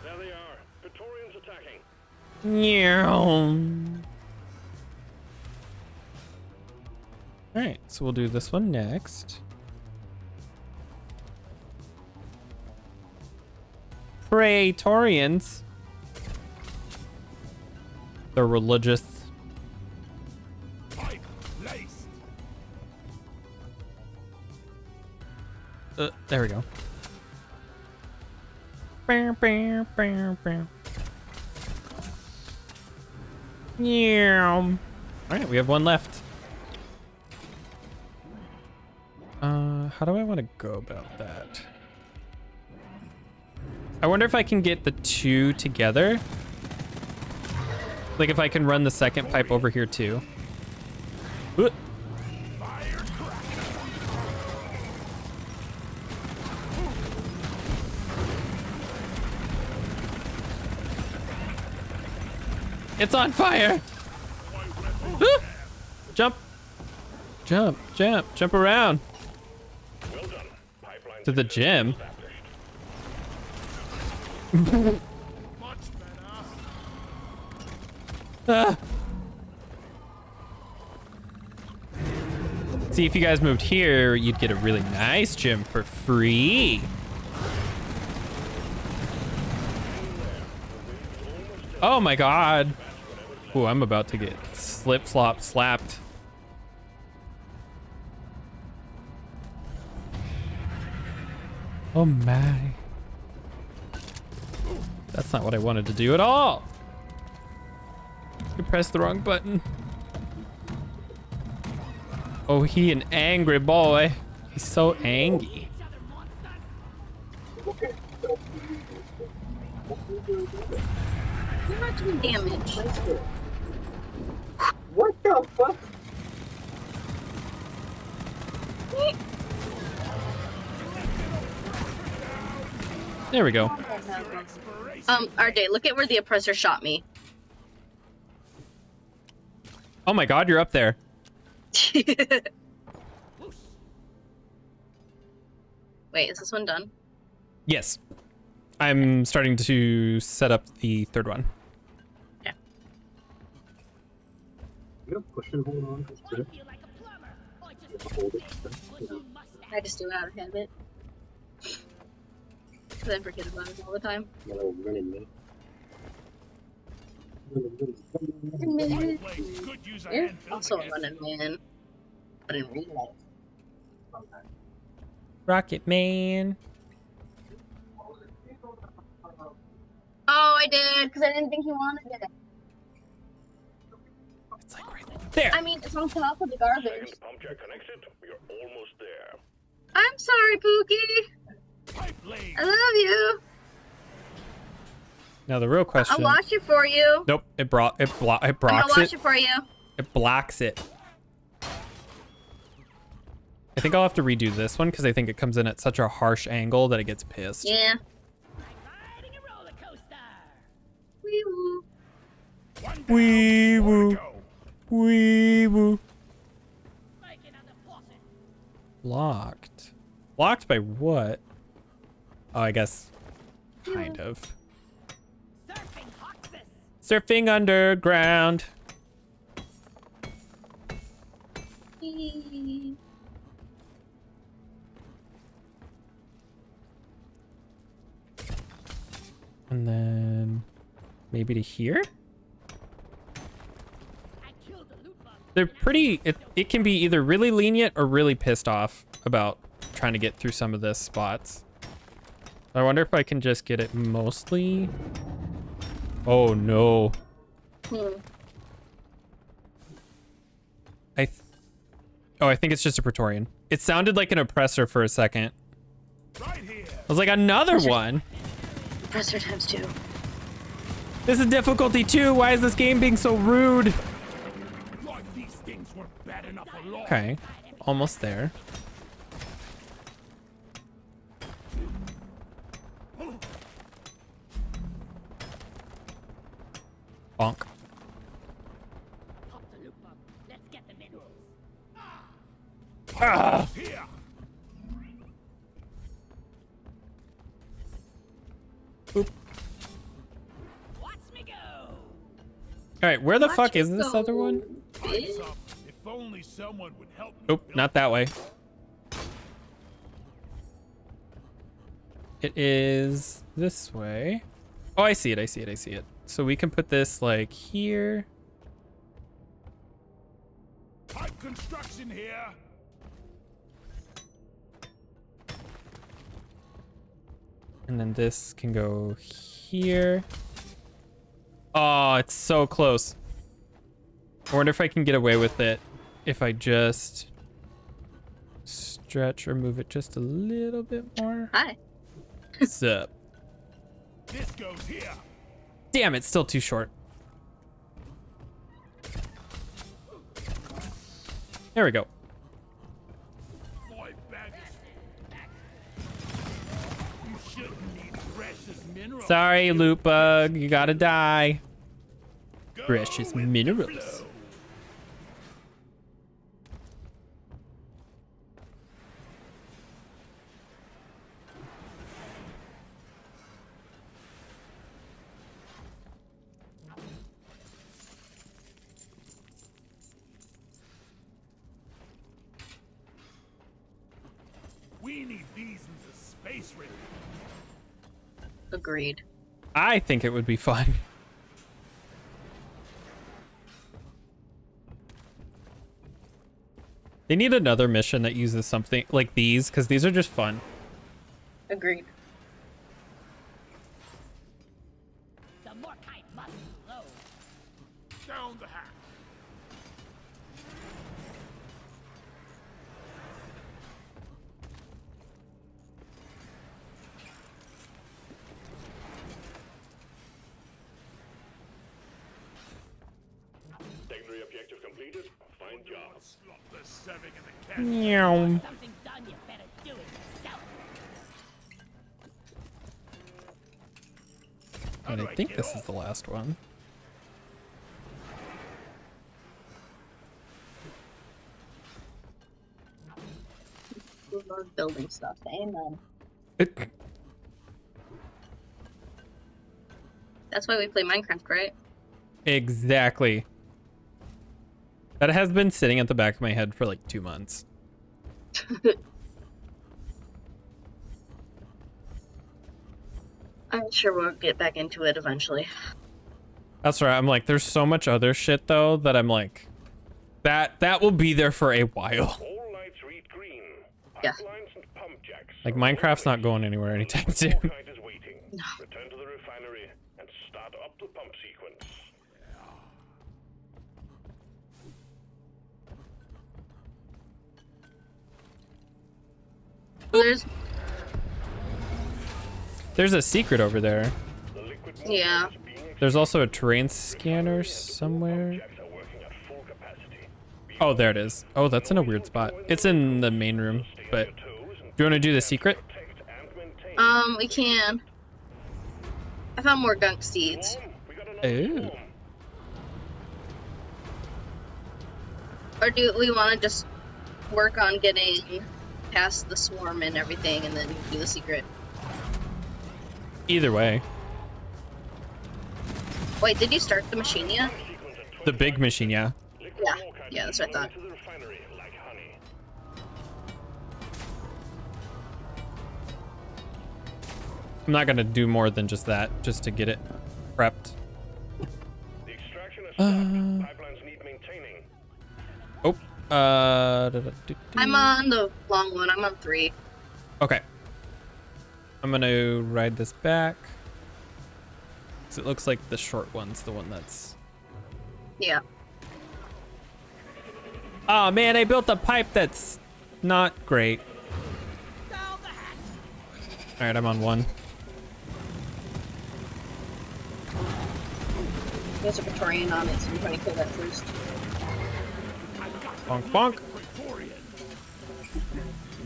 There they are. Praetorians attacking. Alright, so we'll do this one next. Praetorians. They're religious. Pipe laced. There we go. Alright, we have one left. How do I want to go about that? I wonder if I can get the two together. Like if I can run the second pipe over here too. Ooh. It's on fire! Ooh. Jump! Jump, jump, jump around! To the gym. See, if you guys moved here, you'd get a really nice gym for free. Oh my god. Ooh, I'm about to get slip-slop slapped. Oh my. That's not what I wanted to do at all. You pressed the wrong button. Oh, he an angry boy. He's so angry. You're not doing damage. What the fuck? There we go. RJ, look at where the oppressor shot me. Oh my god, you're up there. Wait, is this one done? Yes. I'm starting to set up the third one. Yeah. You push and hold on. I just do it out of habit. Because I forget about it all the time. You're also a running man. But in real life. Rocket Man. Oh, I did, because I didn't think he wanted it. It's like right there. I mean, it's on top of the garbage. Pump jack connected. We are almost there. I'm sorry, Pookie. I love you. Now the real question. I'll wash it for you. Nope, it blocks I'm gonna wash it for you. It blocks it. I think I'll have to redo this one because I think it comes in at such a harsh angle that it gets pissed. Yeah. One Wee woo. Wee woo. Locked. Locked by what? Oh, I guess kind of. Surfing underground. And then maybe to here? They're pretty, it can be either really lenient or really pissed off about trying to get through some of the spots. I wonder if I can just get it mostly. Oh no. I think it's just a Praetorian. It sounded like an oppressor for a second. I was like, another one. Oppressor times 2. This is difficulty 2. Why is this game being so rude? Okay, almost there. Bonk. Ah! Oop. All right, where the fuck is this other one? If only someone would help me. Nope, not that way. It is this way. Oh, I see it, I see it, I see it. So we can put this like here. Pipe construction here. And then this can go here. Oh, it's so close. I wonder if I can get away with it if I just stretch or move it just a little bit more. Hi. What's up? This goes here. Damn, it's still too short. There we go. My bag is... You shouldn't need precious minerals. Sorry, loot bug. You gotta die. Precious minerals. We need these in the space rig. Agreed. I think it would be fun. They need another mission that uses something like these, because these are just fun. Agreed. The Morkite must flow. Down the hatch. Secondary objective completed. Fine job. The serving in the cat. Meow. Something done, you better do it yourself. And I think this is the last one. We love building stuff. Amen. That's why we play Minecraft, right? Exactly. That has been sitting at the back of my head for like 2 months. I'm sure we'll get back into it eventually. That's right. I'm like, there's so much other shit though that I'm like, that will be there for a while. All lights read green. Yeah. Pipelines and pump jacks. Like Minecraft's not going anywhere anytime soon. Morkite is waiting. Return to the refinery and start up the pump sequence. There's a secret over there. Yeah. There's also a terrain scanner somewhere. Oh, there it is. Oh, that's in a weird spot. It's in the main room, but do you want to do the secret? We can. I found more gunk seeds. Ooh. Or do we want to just work on getting past the swarm and everything and then do the secret? Either way. Wait, did you start the machine yet? The big machine, yeah. Yeah, that's what I thought. I'm not gonna do more than just that, just to get it prepped. I'm on the long one. I'm on 3. Okay. I'm gonna ride this back. So it looks like the short one's the one that's... Yeah. Oh man, I built a pipe that's not great. Alright, I'm on 1. There's a Praetorian on it, so I'm trying to kill that first. Bonk, bonk.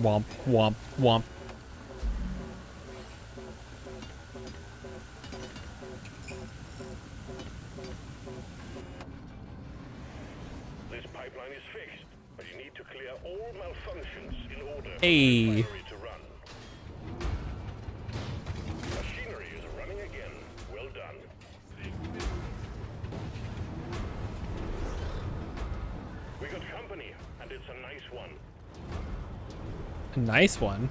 Womp, womp, womp. This pipeline is fixed, but you need to clear all malfunctions in order for Hey. the refinery to run. Machinery is running again. Well done. We got company, and it's a nice one. A nice one.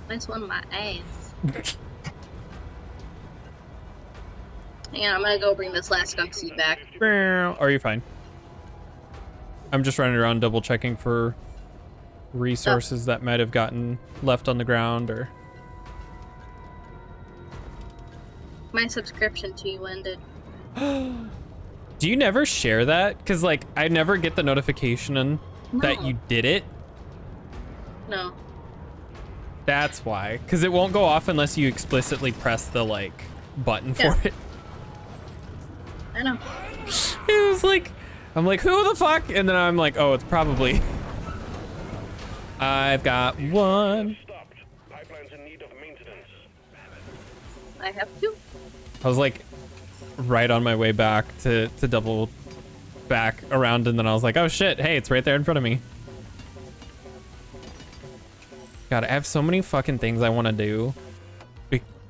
Nice one, my ass. Hang on, I'm gonna go bring this last skunk seed back. Are you fine? I'm just running around double checking for resources that might have gotten left on the ground or... My subscription to you ended. Do you never share that? Because, like, I never get the notification that you did it. No. That's why. Because it won't go off unless you explicitly press the, like, button for it. I know. It was like, I'm like, who the fuck? And then I'm like, oh, it's probably... I've got 1. Pipeline's in need of maintenance. I have 2. I was like right on my way back to double back around, and then I was like, oh shit, hey, it's right there in front of me. God, I have so many fucking things I want to do.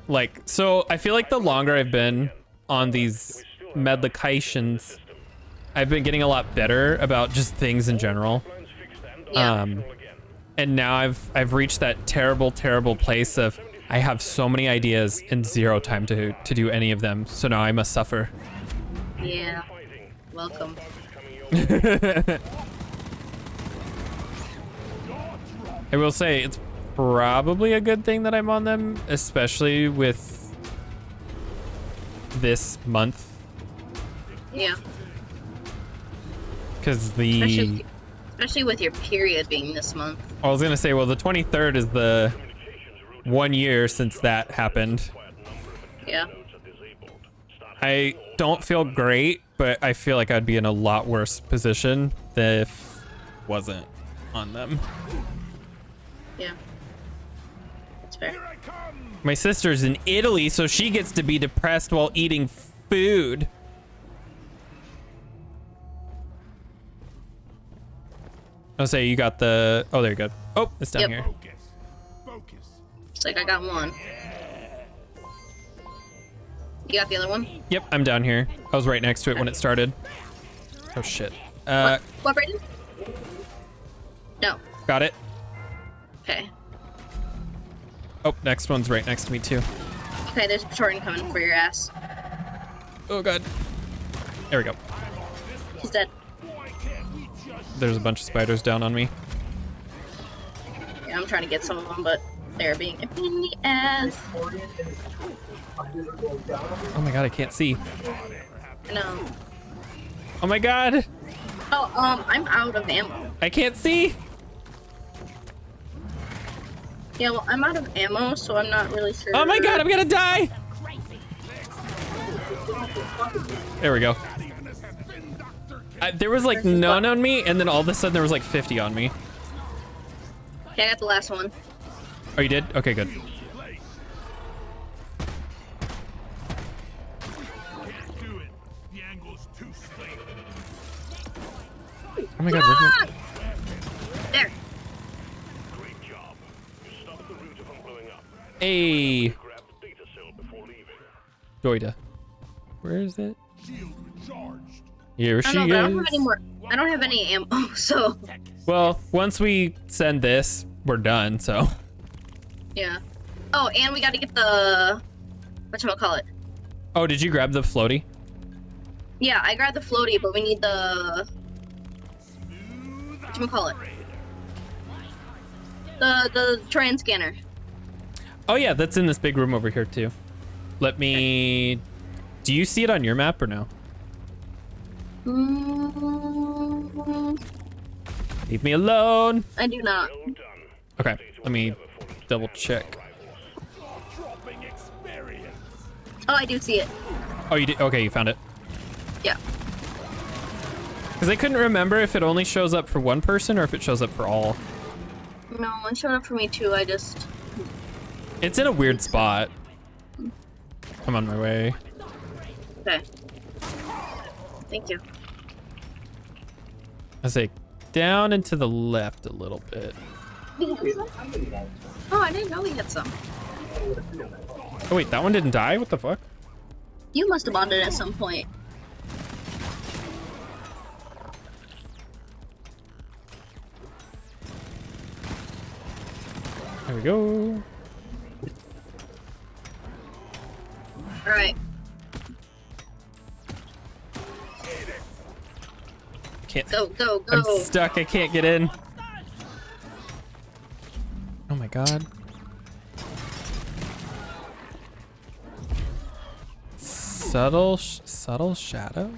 Like, so I feel like the longer I've been on these medlications, I've been getting a lot better about just things in general. And now I've reached that terrible place of I have so many ideas and 0 time to do any of them. So now I must suffer. Yeah. Welcome. I will say it's probably a good thing that I'm on them, especially with this month. Yeah. Because especially with your period being this month. I was gonna say, well, the 23rd is the 1 year since that happened. Yeah. I don't feel great, but I feel like I'd be in a lot worse position if I wasn't on them. Yeah. That's fair. My sister's in Italy, so she gets to be depressed while eating food. I'll say you got the... Oh, there you go. Oh, it's down here. It's like I got 1. You got the other one? Yep, I'm down here. I was right next to it when it started. Oh, shit. What, Brayden? No. Got it. Okay. Oh, next one's right next to me, too. Okay, there's a Praetorian coming for your ass. Oh, God. There we go. He's dead. There's a bunch of spiders down on me. Yeah, I'm trying to get some of them, but they're being a pain in the ass. Oh my god, I can't see. No. Oh my god. Oh, I'm out of ammo. I can't see. Yeah, well, I'm out of ammo, so I'm not really sure. Oh my god, I'm gonna die. There we go. There was like none on me, and then all of a sudden there was like 50 on me. Okay, I got the last one. Oh, you did? Okay, good. Oh my god, where's my... There. Hey! Doida. Where is it? Here she I don't know, but I don't have is. any more. I don't have any ammo, so. Well, once we send this, we're done, so. Yeah. Oh, and we gotta get the. Whatchamacallit? Oh, did you grab the floaty? Yeah, I grabbed the floaty, but we need the. Whatchamacallit? The trans scanner. Oh yeah, that's in this big room over here too. Let me... Do you see it on your map or no? Leave me alone. I do not. Okay, let me double check. Oh, I do see it. Oh, you did? Okay, you found it. Yeah. Because I couldn't remember if it only shows up for one person or if it shows up for all. No, it showed up for me too. I just. It's in a weird spot. I'm on my way. Okay. Thank you. I say down and to the left a little bit. Oh, I didn't know we had some. Oh wait, that one didn't die? What the fuck? You must have bought it at some point. There we go. Alright. Can't. Go. I'm stuck. I can't get in. Oh my god. Subtle shadow?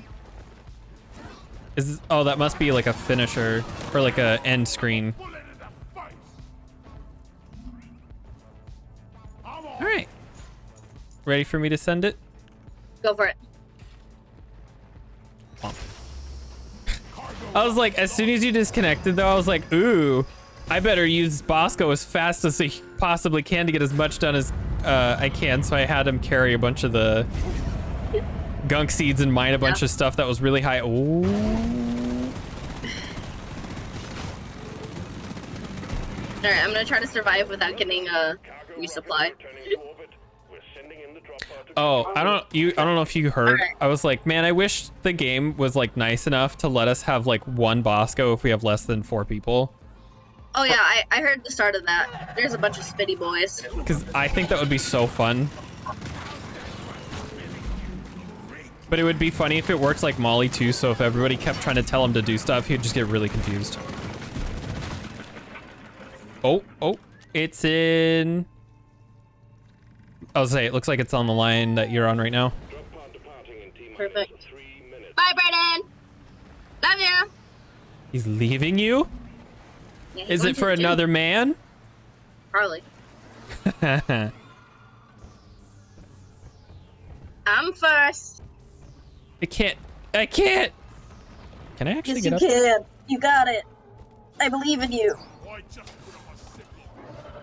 Is this, oh, that must be like a finisher or like a end screen. All right. Ready for me to send it? Go for it. I was like, as soon as you disconnected though, I was like, ooh, I better use Bosco as fast as he possibly can to get as much done as I can. So I had him carry a bunch of the gunk seeds and mine a bunch of stuff that was really high. Ooh. Alright, I'm gonna try to survive without getting a resupply. Oh, I don't know if you heard. I was like, man, I wish the game was like nice enough to let us have like one Bosco if we have less than 4 people. Oh yeah, I heard the start of that. There's a bunch of spitty boys. Because I think that would be so fun. But it would be funny if it works like Molly too, so if everybody kept trying to tell him to do stuff, he'd just get really confused. Oh, it's in... I'll say, it looks like it's on the line that you're on right now. Perfect. Bye, Brayden! Love you! He's leaving you? Yeah, Is it for another man? Probably. I'm first. I can't. Can I actually get up? Yes, you can. You got it. I believe in you.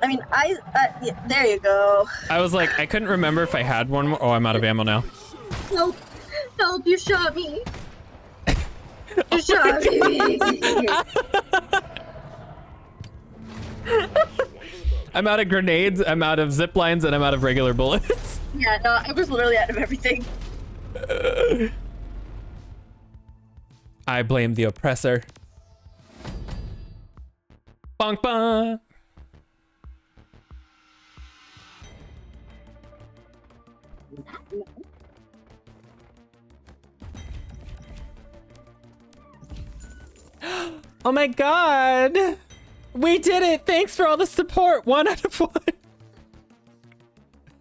I mean, yeah, there you go. I was like, I couldn't remember if I had one more. Oh, I'm out of ammo now. Help! Help! You shot me. You shot me. I'm out of grenades, I'm out of zip lines, and I'm out of regular bullets. Yeah, no, I was literally out of everything. I blame the oppressor. Bonk bonk. Oh my god! We did it! Thanks for all the support! 1 out of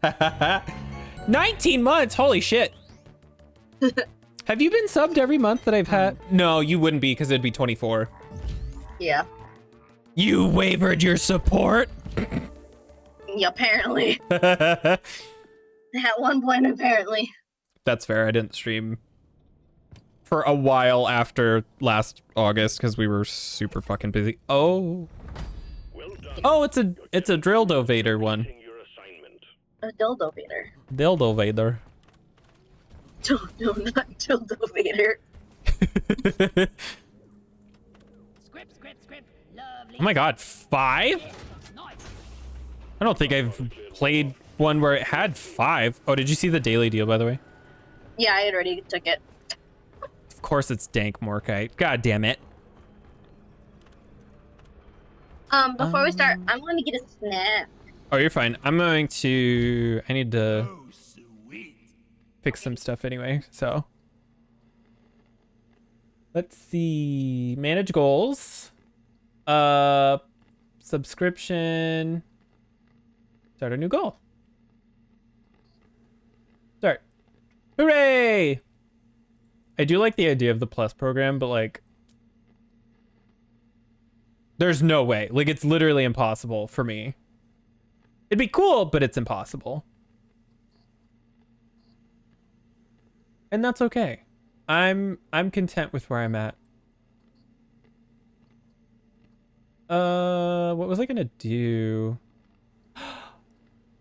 1! 19 months! Holy shit! Have you been subbed every month that I've had? No, you wouldn't be because it'd be 24. Yeah. You wavered your support? Yeah, apparently. At one point, apparently. That's fair. I didn't stream for a while after last August because we were super fucking busy. Oh. Oh, it's a Drildo Vader one. A dildo Vader. Dildo Vader. No, not dildo Vader. Oh my god, 5? I don't think I've played one where it had 5. Oh, did you see the daily deal, by the way? Yeah, I had already took it. Of course it's dank Morkite. God damn it. Before we start, I'm going to get a snack. Oh, you're fine. I need to fix some stuff anyway, so. Let's see. Manage goals. Subscription. Start a new goal. Start. Hooray! I do like the idea of the Plus program, but like, there's no way. Like, it's literally impossible for me. It'd be cool, but it's impossible. And that's okay. I'm content with where I'm at. What was I gonna do?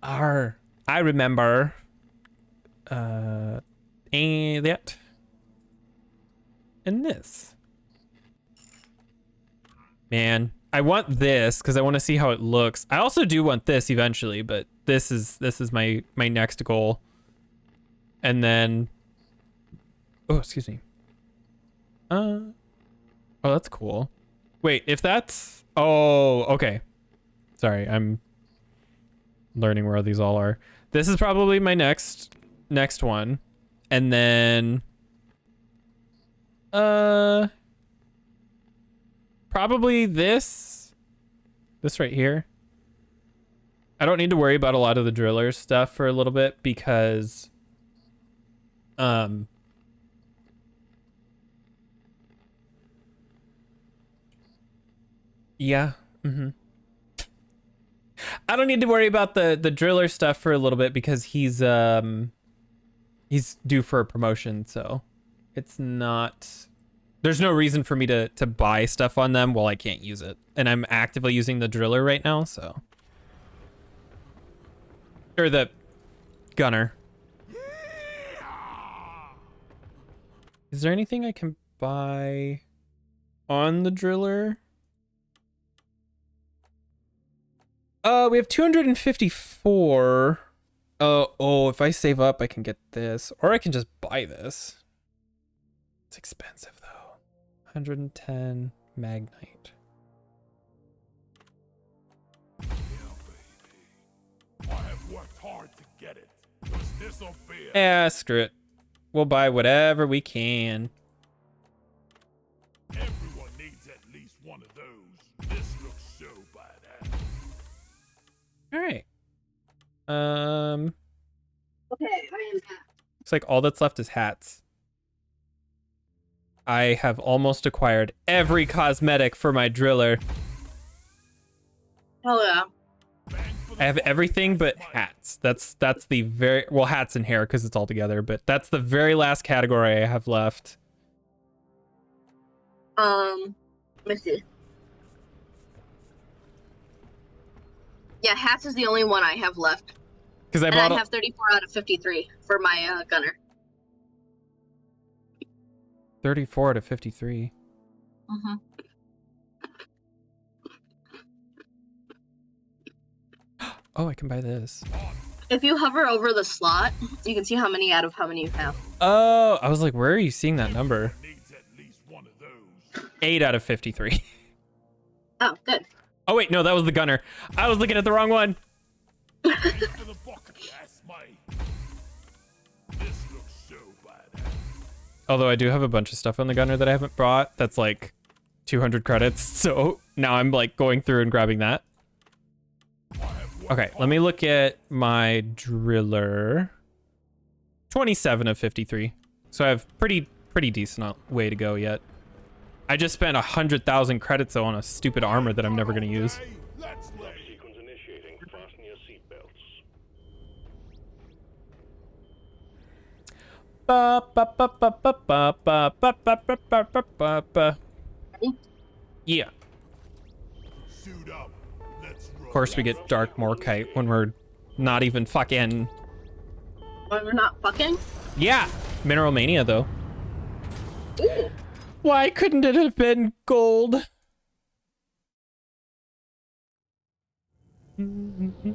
I remember. And that. And this. Man, I want this because I want to see how it looks. I also do want this eventually, but this is my next goal. And then, oh, excuse me. Oh, that's cool. Wait, if that's, oh, okay. Sorry, I'm learning where these all are. This is probably my next one. And then, probably this right here. I don't need to worry about a lot of the driller stuff for a little bit because, yeah. I don't need to worry about the driller stuff for a little bit because he's due for a promotion, so it's not, there's no reason for me to buy stuff on them while I can't use it. And I'm actively using the driller right now, so. Or the gunner. Is there anything I can buy on the driller? We have 254. Oh, if I save up, I can get this. Or I can just buy this. It's expensive, though. 110 Magnite. I have worked hard to get it. Was this unfair? Yeah, screw it. We'll buy whatever we can. Everyone needs at least one of those. This looks so badass. All right. Okay, I am back. Looks like all that's left is hats. I have almost acquired every cosmetic for my driller. Hell yeah. I have everything but hats. That's the very, well, hats and hair because it's all together, but that's the very last category I have left. Let me see. Yeah, hats is the only one I have left. Because I have 34 out of 53 for my gunner. 34 out of 53. Mm-hmm. Oh, I can buy this. If you hover over the slot, you can see how many out of how many you have. Oh, I was like, where are you seeing that number? 8 out of 53. Oh, good. Oh, wait, no, that was the gunner. I was looking at the wrong one. Although I do have a bunch of stuff on the gunner that I haven't brought. That's like 200 credits. So now I'm like going through and grabbing that. Okay, let me look at my driller. 27 of 53. So I have pretty decent way to go yet. I just spent 100,000 credits though on a stupid armor that I'm never gonna use. Sequence initiating. Fasten your seatbelts. Yeah. Of course we get Dark Morkite when we're not even fucking... When we're not fucking? Yeah! Mineral Mania though. Ooh. Why couldn't it have been gold? You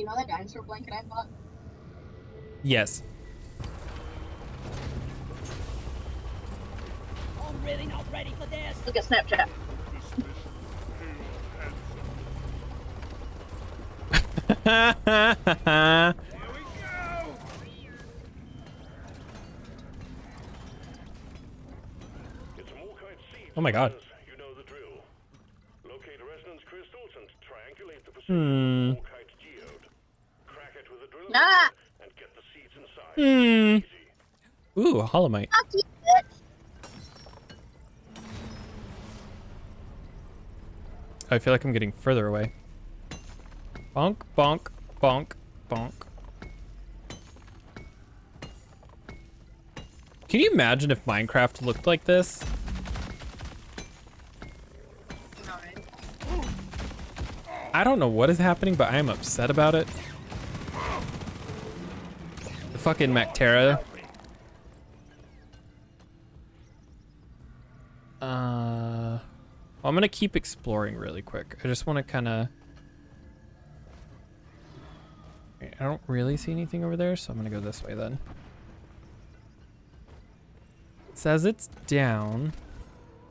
know that dinosaur blanket I bought? Yes. I'm really not ready for this. Look at Snapchat. Oh my god. You know the drill. Locate resonance crystals and triangulate the Hmm. Morkite geode. Crack it with a drill Ah! and get the seeds inside. Hmm. Ooh, a holomite. I feel like I'm getting further away. Bonk, bonk, bonk, bonk. Can you imagine if Minecraft looked like this? I don't know what is happening, but I am upset about it. The fucking Mactera. Well, I'm gonna keep exploring really quick. I just want to kind of... I don't really see anything over there, so I'm gonna go this way then. It says it's down.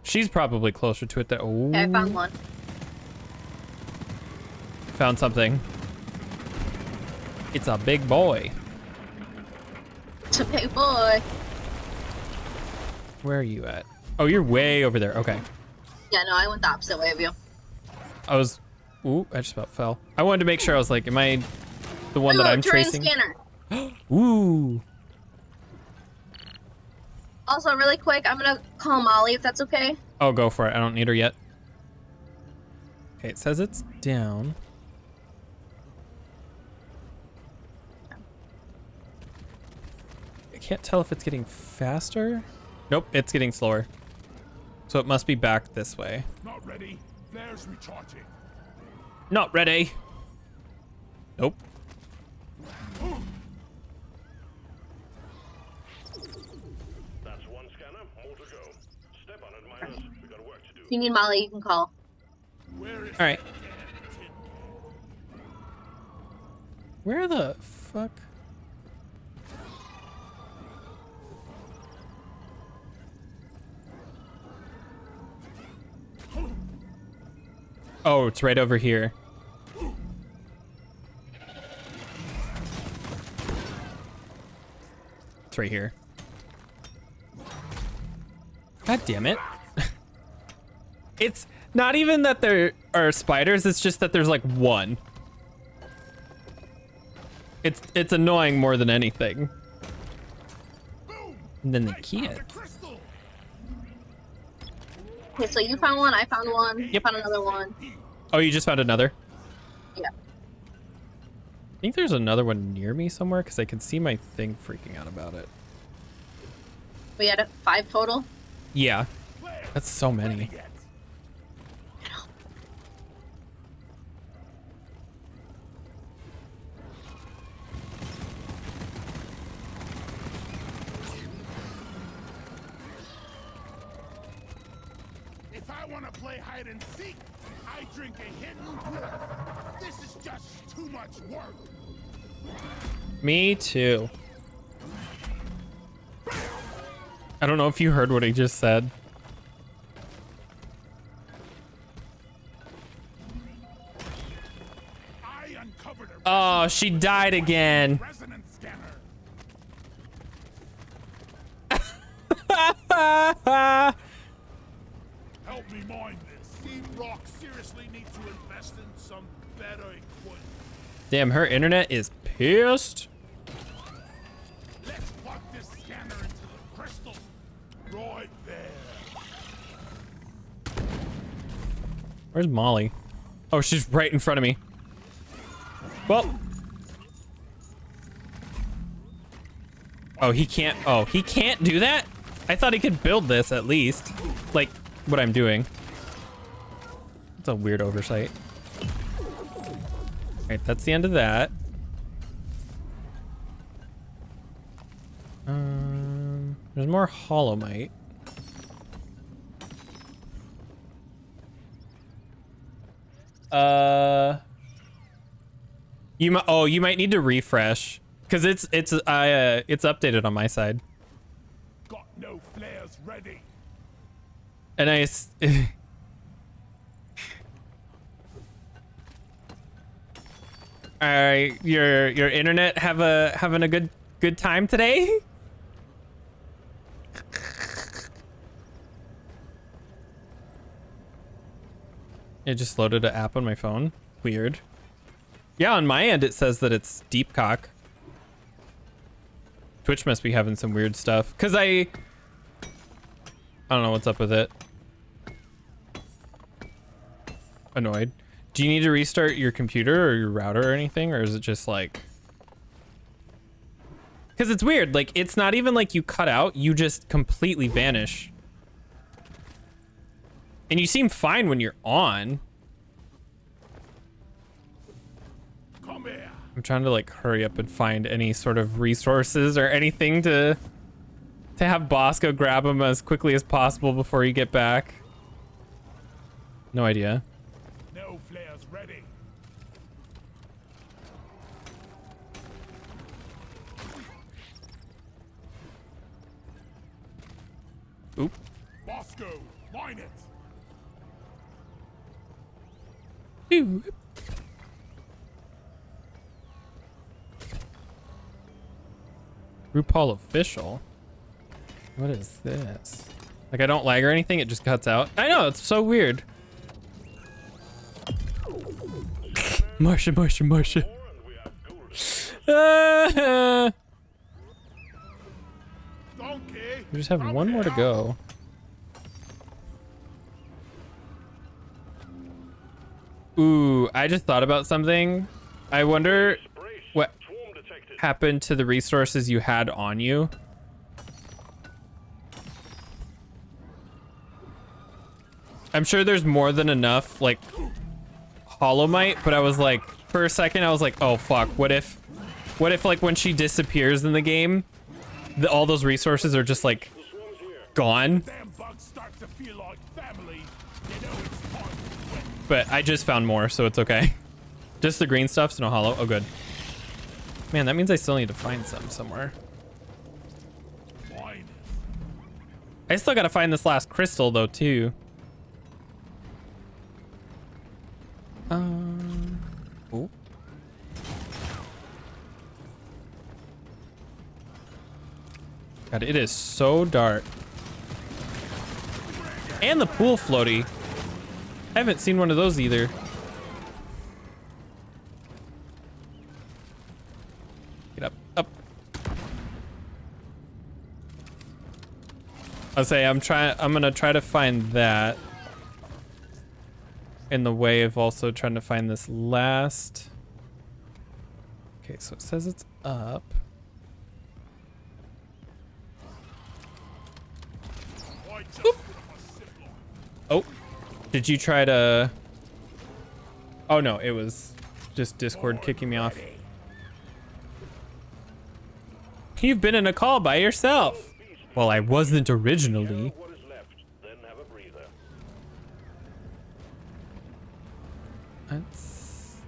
She's probably closer to it than... Oh. Okay, I found one. Found something. It's a big boy. It's a big boy. Where are you at? Oh, you're way over there. Okay. Yeah, no, I went the opposite way of you. I was... Ooh, I just about fell. I wanted to make sure. I was like, am I the one that I'm terrain tracing? Scanner. Ooh. Also, really quick, I'm gonna call Molly if that's okay. Oh, go for it. I don't need her yet. Okay, it says it's down. I can't tell if it's getting faster. Nope, it's getting slower. So it must be back this way. Not ready. Flares recharging. Not ready. Nope. That's one scanner, more to go. Step on it, miners. We got work to do. If you need Molly, you can call. All right. Where the fuck? Oh, it's right over here. It's right here. God damn it. It's not even that there are spiders, it's just that there's like one. It's annoying more than anything. And then the key it. Okay, so you found one, I found one, you found another one. Oh, you just found another? Yeah. I think there's another one near me somewhere because I can see my thing freaking out about it. We had 5 total. Yeah. That's so many. If I want to play hide and seek, I drink a hidden brew. This is just too much work. Me too. I don't know if you heard what he just said. Oh, she died again. Help me mine this. Team Rock seriously need to invest in some better equipment. Damn, her internet is pissed. Let's plug this scanner into the crystal. Right there. Where's Molly? Oh, she's right in front of me. Well. Oh, he can't. Oh, he can't do that? I thought he could build this at least. Like, what I'm doing. It's a weird oversight. Alright, that's the end of that. There's more holomite. You might need to refresh because it's updated on my side. Got no flares ready. And Alright, your internet having a good time today? It just loaded an app on my phone. Weird. Yeah, on my end it says that it's deep cock. Twitch must be having some weird stuff. Cause I don't know what's up with it. Annoyed. Do you need to restart your computer or your router or anything? Or is it just like... Cause it's weird, like it's not even like you cut out, you just completely vanish. And you seem fine when you're on. Come here. I'm trying to like hurry up and find any sort of resources or anything to have Bosco grab him as quickly as possible before you get back. No idea. No flares ready. Oop. Bosco, mine it. Ooh. RuPaul official. What is this? Like I don't lag or anything, it just cuts out. I know, it's so weird. Marsha. We just have one more to go. Ooh, I just thought about something. I wonder what happened to the resources you had on you. I'm sure there's more than enough, like, holomite, but I was like, for a second, I was like, oh, fuck. What if, like, when she disappears in the game, all those resources are just, like, gone? But I just found more, so it's okay. Just the green stuff's no hollow. Oh, good. Man, that means I still need to find some somewhere. I still gotta find this last crystal, though, too. Oh. God, it is so dark. And the pool floaty. I haven't seen one of those either. Get up. I'll say I'm gonna try to find that in the way of also trying to find this last. Okay, so it says it's up. Oop. Oh, did you try to? Oh no, it was just Discord kicking me off. You've been in a call by yourself. Well, I wasn't originally. Let's see.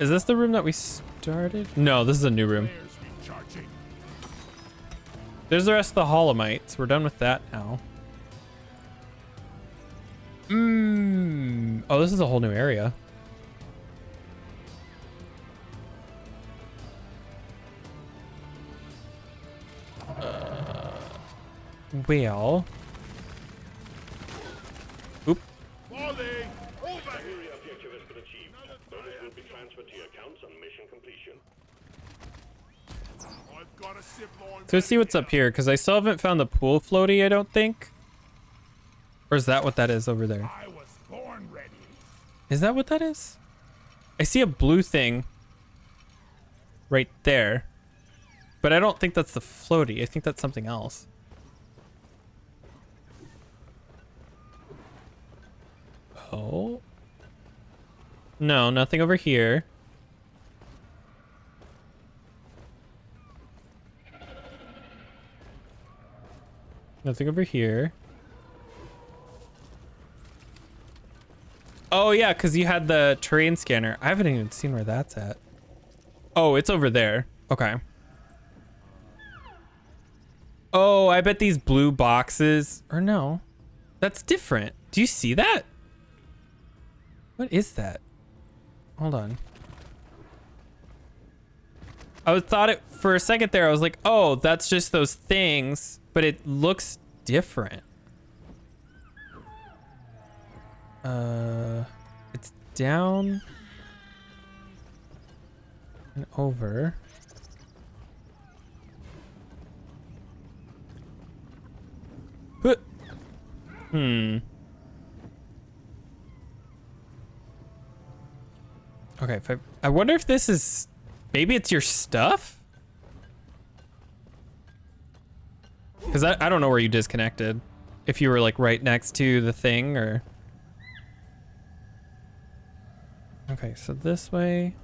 Is this the room that we started? No, this is a new room. There's the rest of the holomites. We're done with that now. Oh, this is a whole new area. Well. Oop. So let's see what's up here, because I still haven't found the pool floaty, I don't think. Or is that what that is over there? Is that what that is? I see a blue thing right there. But I don't think that's the floaty. I think that's something else. Oh. No, nothing over here. Nothing over here. Oh yeah, because you had the terrain scanner. I haven't even seen where that's at. Oh, it's over there. Okay. Oh, I bet these blue boxes, or no, that's different. Do you see that? What is that? Hold on. I thought it for a second there. I was like, oh, that's just those things, but it looks different. It's down and over. Hmm. Okay, I wonder if this is, maybe it's your stuff? Because I don't know where you disconnected. If you were like right next to the thing or... Okay, so this way.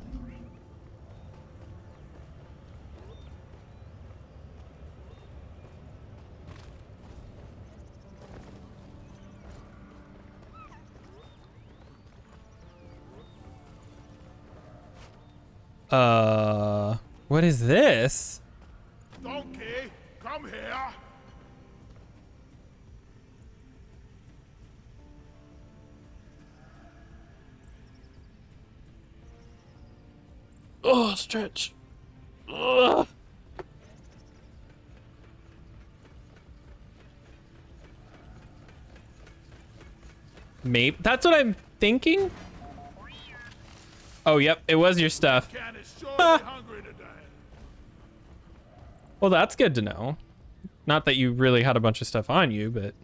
What is this? Donkey, come here. Oh, stretch. Ugh. Maybe that's what I'm thinking. Oh, yep, it was your stuff. Well, that's good to know. Not that you really had a bunch of stuff on you, but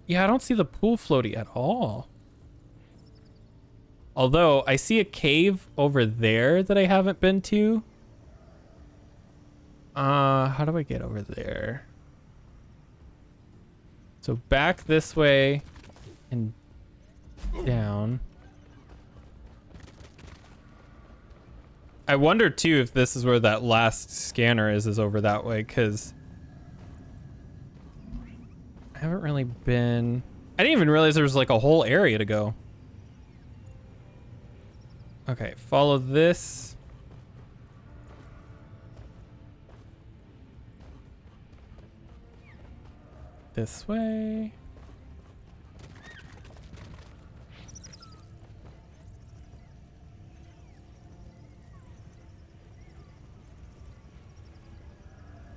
yeah, I don't see the pool floaty at all. Although I see a cave over there that I haven't been to. How do I get over there? So back this way and down. I wonder too if this is where that last scanner is over that way, because I haven't really been... I didn't even realize there was like a whole area to go. Okay, follow this. This way.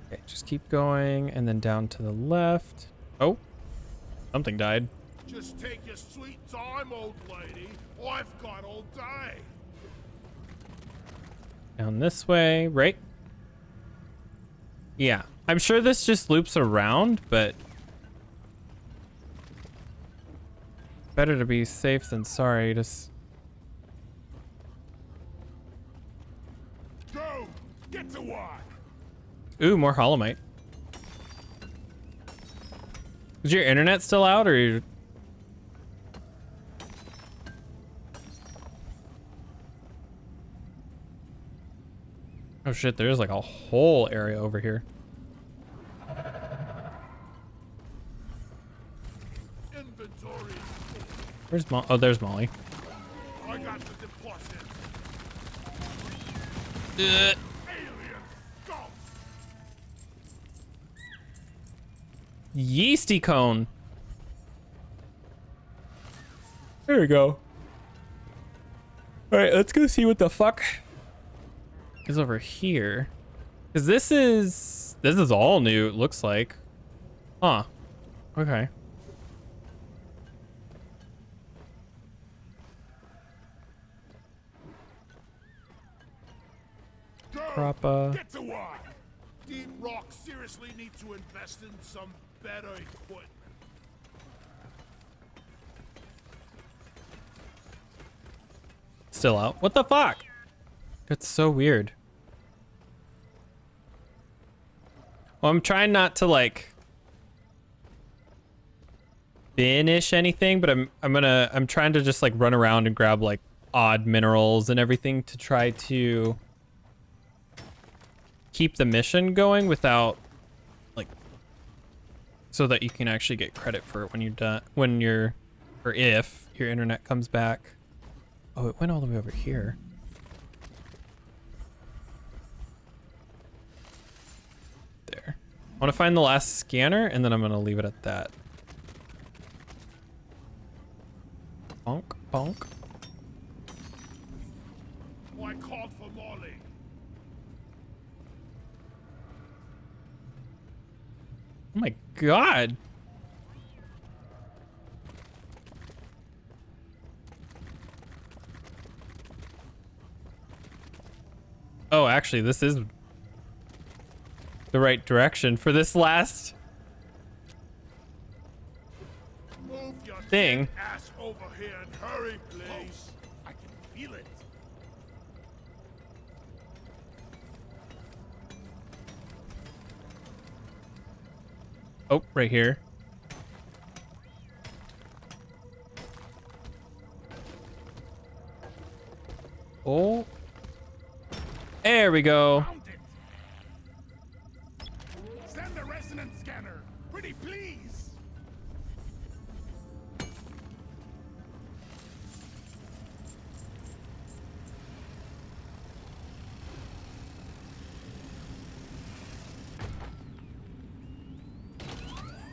Okay, just keep going and then down to the left. Oh, something died. Just take your sweet time, old lady. I've got all day. Down this way, right? Yeah, I'm sure this just loops around, but better to be safe than sorry. Just go, get to work. Ooh, more Holomite. Is your internet still out, or? Oh shit, there's like a whole area over here. Inventory. Where's Molly? Oh, there's Molly. I got the deposit. Alien scum. Yeasty cone. There we go. All right, let's go see what the fuck is over here. Cause this is all new, it looks like. Huh. Okay. Go, get to work. Deep Rock seriously need to invest in some better equipment. Still out. What the fuck? That's so weird. Well, I'm trying not to like finish anything, but I'm trying to just like run around and grab like odd minerals and everything to try to keep the mission going without like, so that you can actually get credit for it when you're done, or if your internet comes back. Oh, it went all the way over here. There. I want to find the last scanner, and then I'm going to leave it at that. Bonk, bonk. Oh, I called for Molly. Oh my god. Oh, actually, this is the right direction for this last Move your thing. ass over here and hurry, please. I can feel it. Oh, right here. Oh. There we go. Send the resonance scanner. Pretty please.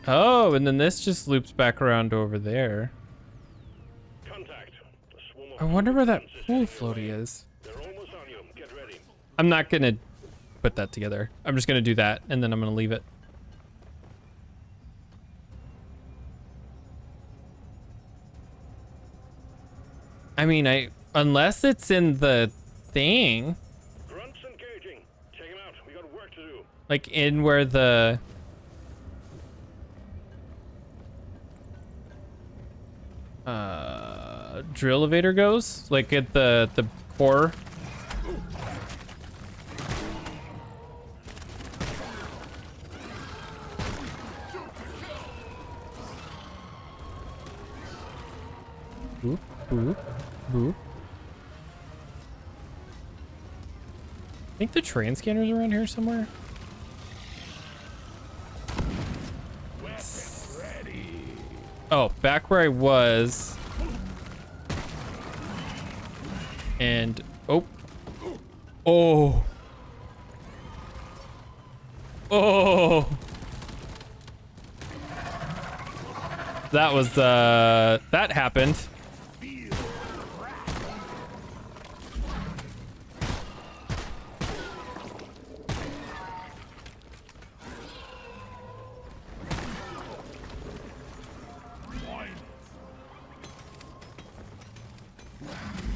Oh, and then this just loops back around over there. I wonder where that pool floaty is. I'm not gonna put that together. I'm just gonna do that, and then I'm gonna leave it. I mean, unless it's in the thing. Grunts engaging. Check him out. We got work to do. Like in where the drill elevator goes, like at the core. Boop, boop, boop. I think the train scanner's around here somewhere. Oh, back where I was. And oh. Oh. Oh. That was that happened.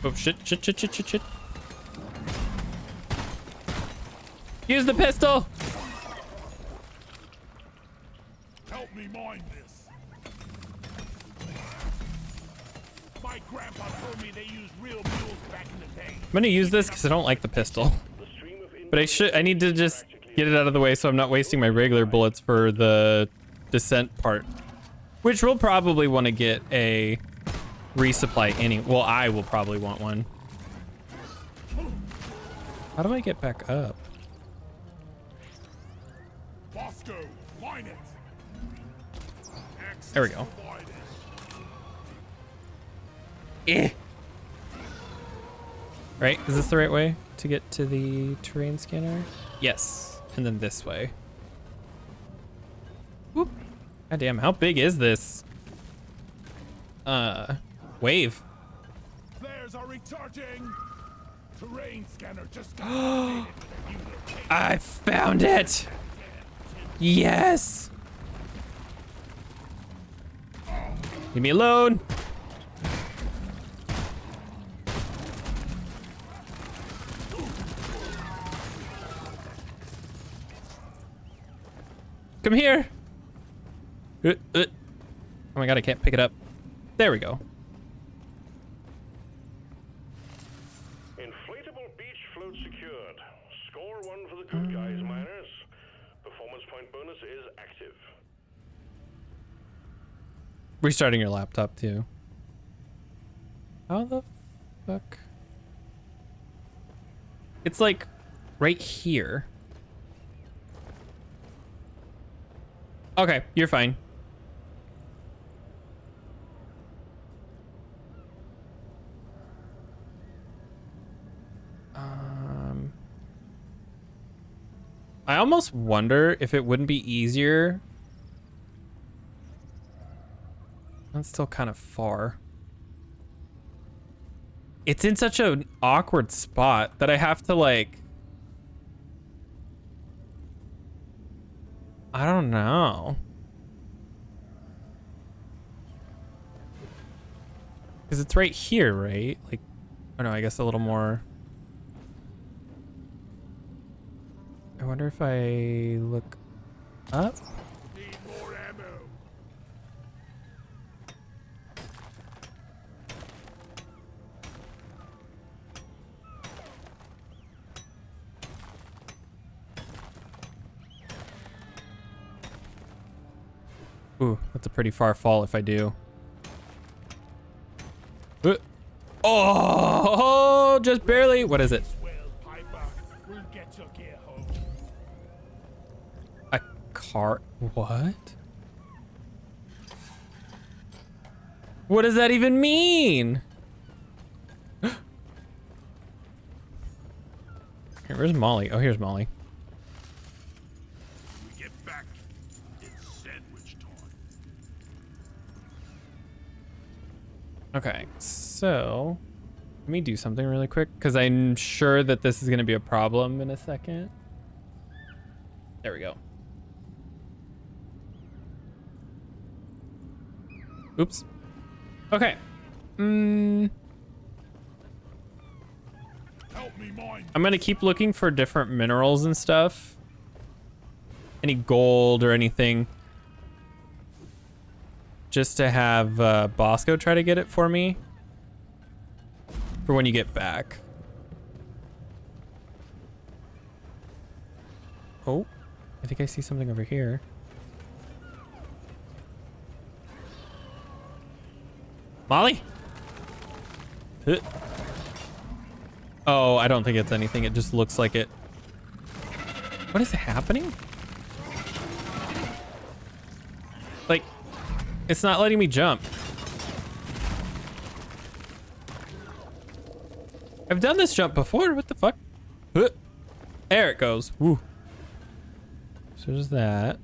Oh shit, shit, shit, shit, shit, shit. Use the pistol! Help me mine this. My grandpa told me they used real mules back in the day. I'm gonna use this because I don't like the pistol. But I need to just get it out of the way so I'm not wasting my regular bullets for the descent part. Which we'll probably want to get a resupply well, I will probably want one. How do I get back up? Bosco, mine it. There we go. Eh. Right, is this the right way to get to the terrain scanner? Yes, and then this way. Whoop. God damn, how big is this? Wave. Flares are recharging. Terrain scanner just got I found it. Yes. Leave me alone. Come here. Oh my god, I can't pick it up. There we go. Inflatable beach float secured. Score 1 for the good guys, miners. Performance point bonus is active. restarting your laptop too. How the fuck? It's like right here. Okay, you're fine. I almost wonder if it wouldn't be easier. That's still kind of far. It's in such an awkward spot that I have to like, I don't know. Because it's right here, right? Like, oh no, I guess a little more. I wonder if I look up. Need more ammo. Ooh, that's a pretty far fall if I do. Oh, just barely. What is it? We'll get your gear home. A car? What? What does that even mean? Here, where's Molly? Oh, here's Molly. We get back. It's sandwich time. Okay, so let me do something really quick because I'm sure that this is going to be a problem in a second. There we go. Oops. Okay. I'm going to keep looking for different minerals and stuff. Any gold or anything. Just to have Bosco try to get it for me. For when you get back. Oh, I think I see something over here. Molly? Oh, I don't think it's anything. It just looks like it. What is happening? Like, it's not letting me jump. I've done this jump before. What the fuck? There it goes. Woo. So there's that.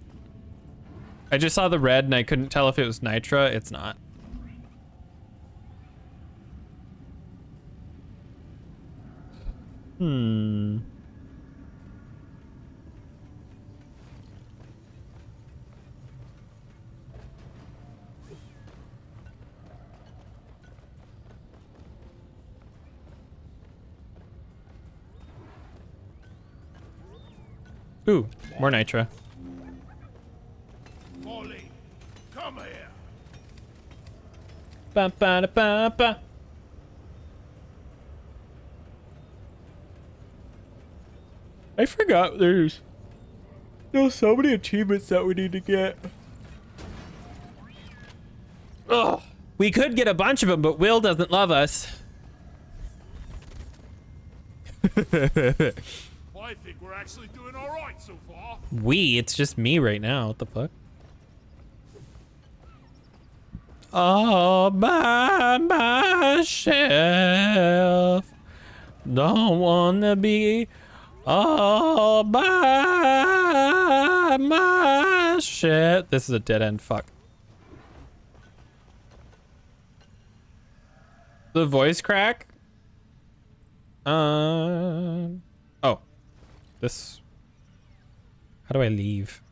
I just saw the red and I couldn't tell if it was Nitra. It's not. Ooh, more Nitra. Molly, come here. Ba ba da ba ba. I forgot there's so many achievements that we need to get. Ugh. We could get a bunch of them, but Will doesn't love us. I think we're actually doing all right so far. It's just me right now. What the fuck? All by myself. Don't wanna be all by myself. This is a dead end. Fuck. The voice crack? Oh. This. How do I leave?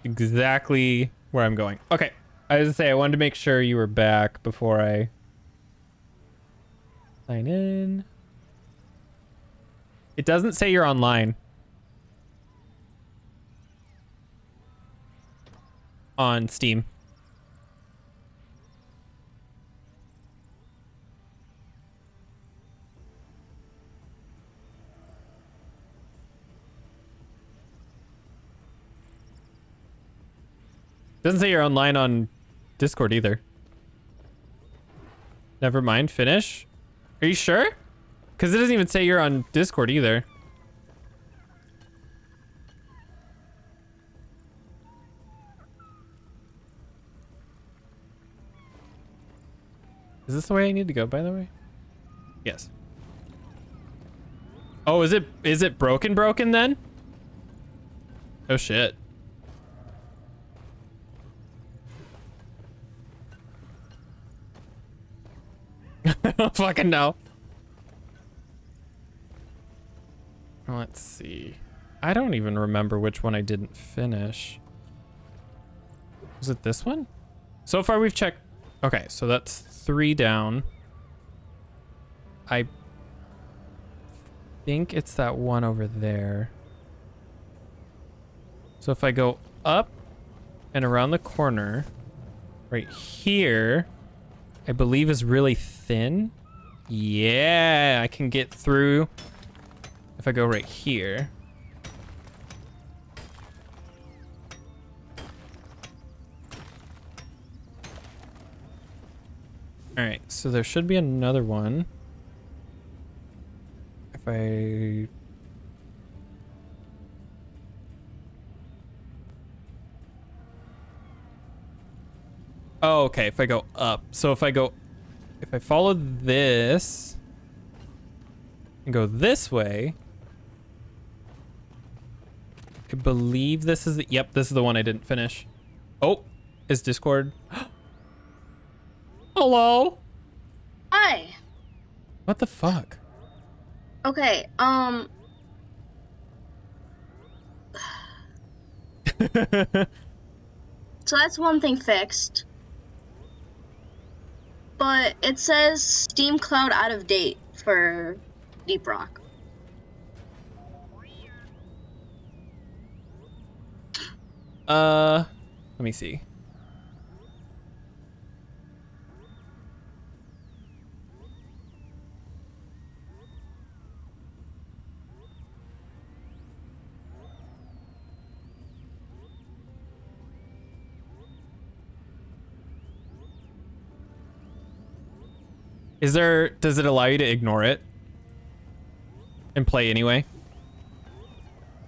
Exactly where I'm going. Okay. I was gonna say, I wanted to make sure you were back before I sign in. It doesn't say you're online. On Steam. Doesn't say you're online on Discord either. Never mind, finish. Are you sure? Because it doesn't even say you're on Discord either. Is this the way I need to go, by the way? Yes. Oh, is it broken then? Oh shit. I don't fucking know. Let's see. I don't even remember which one I didn't finish. Was it this one? So far we've checked. Okay, so that's 3 down. I think it's that one over there. So if I go up and around the corner, right here, I believe is really thin. Yeah, I can get through if I go right here. All right, so there should be another one. If I... Oh, okay, if I go up. So if I follow this and go this way, I believe this is the, yep, this is the one I didn't finish. Oh, is Discord? Hello? Hi. What the fuck? Okay, so that's one thing fixed. But it says Steam Cloud out of date for Deep Rock. Let me see. Does it allow you to ignore it and play anyway?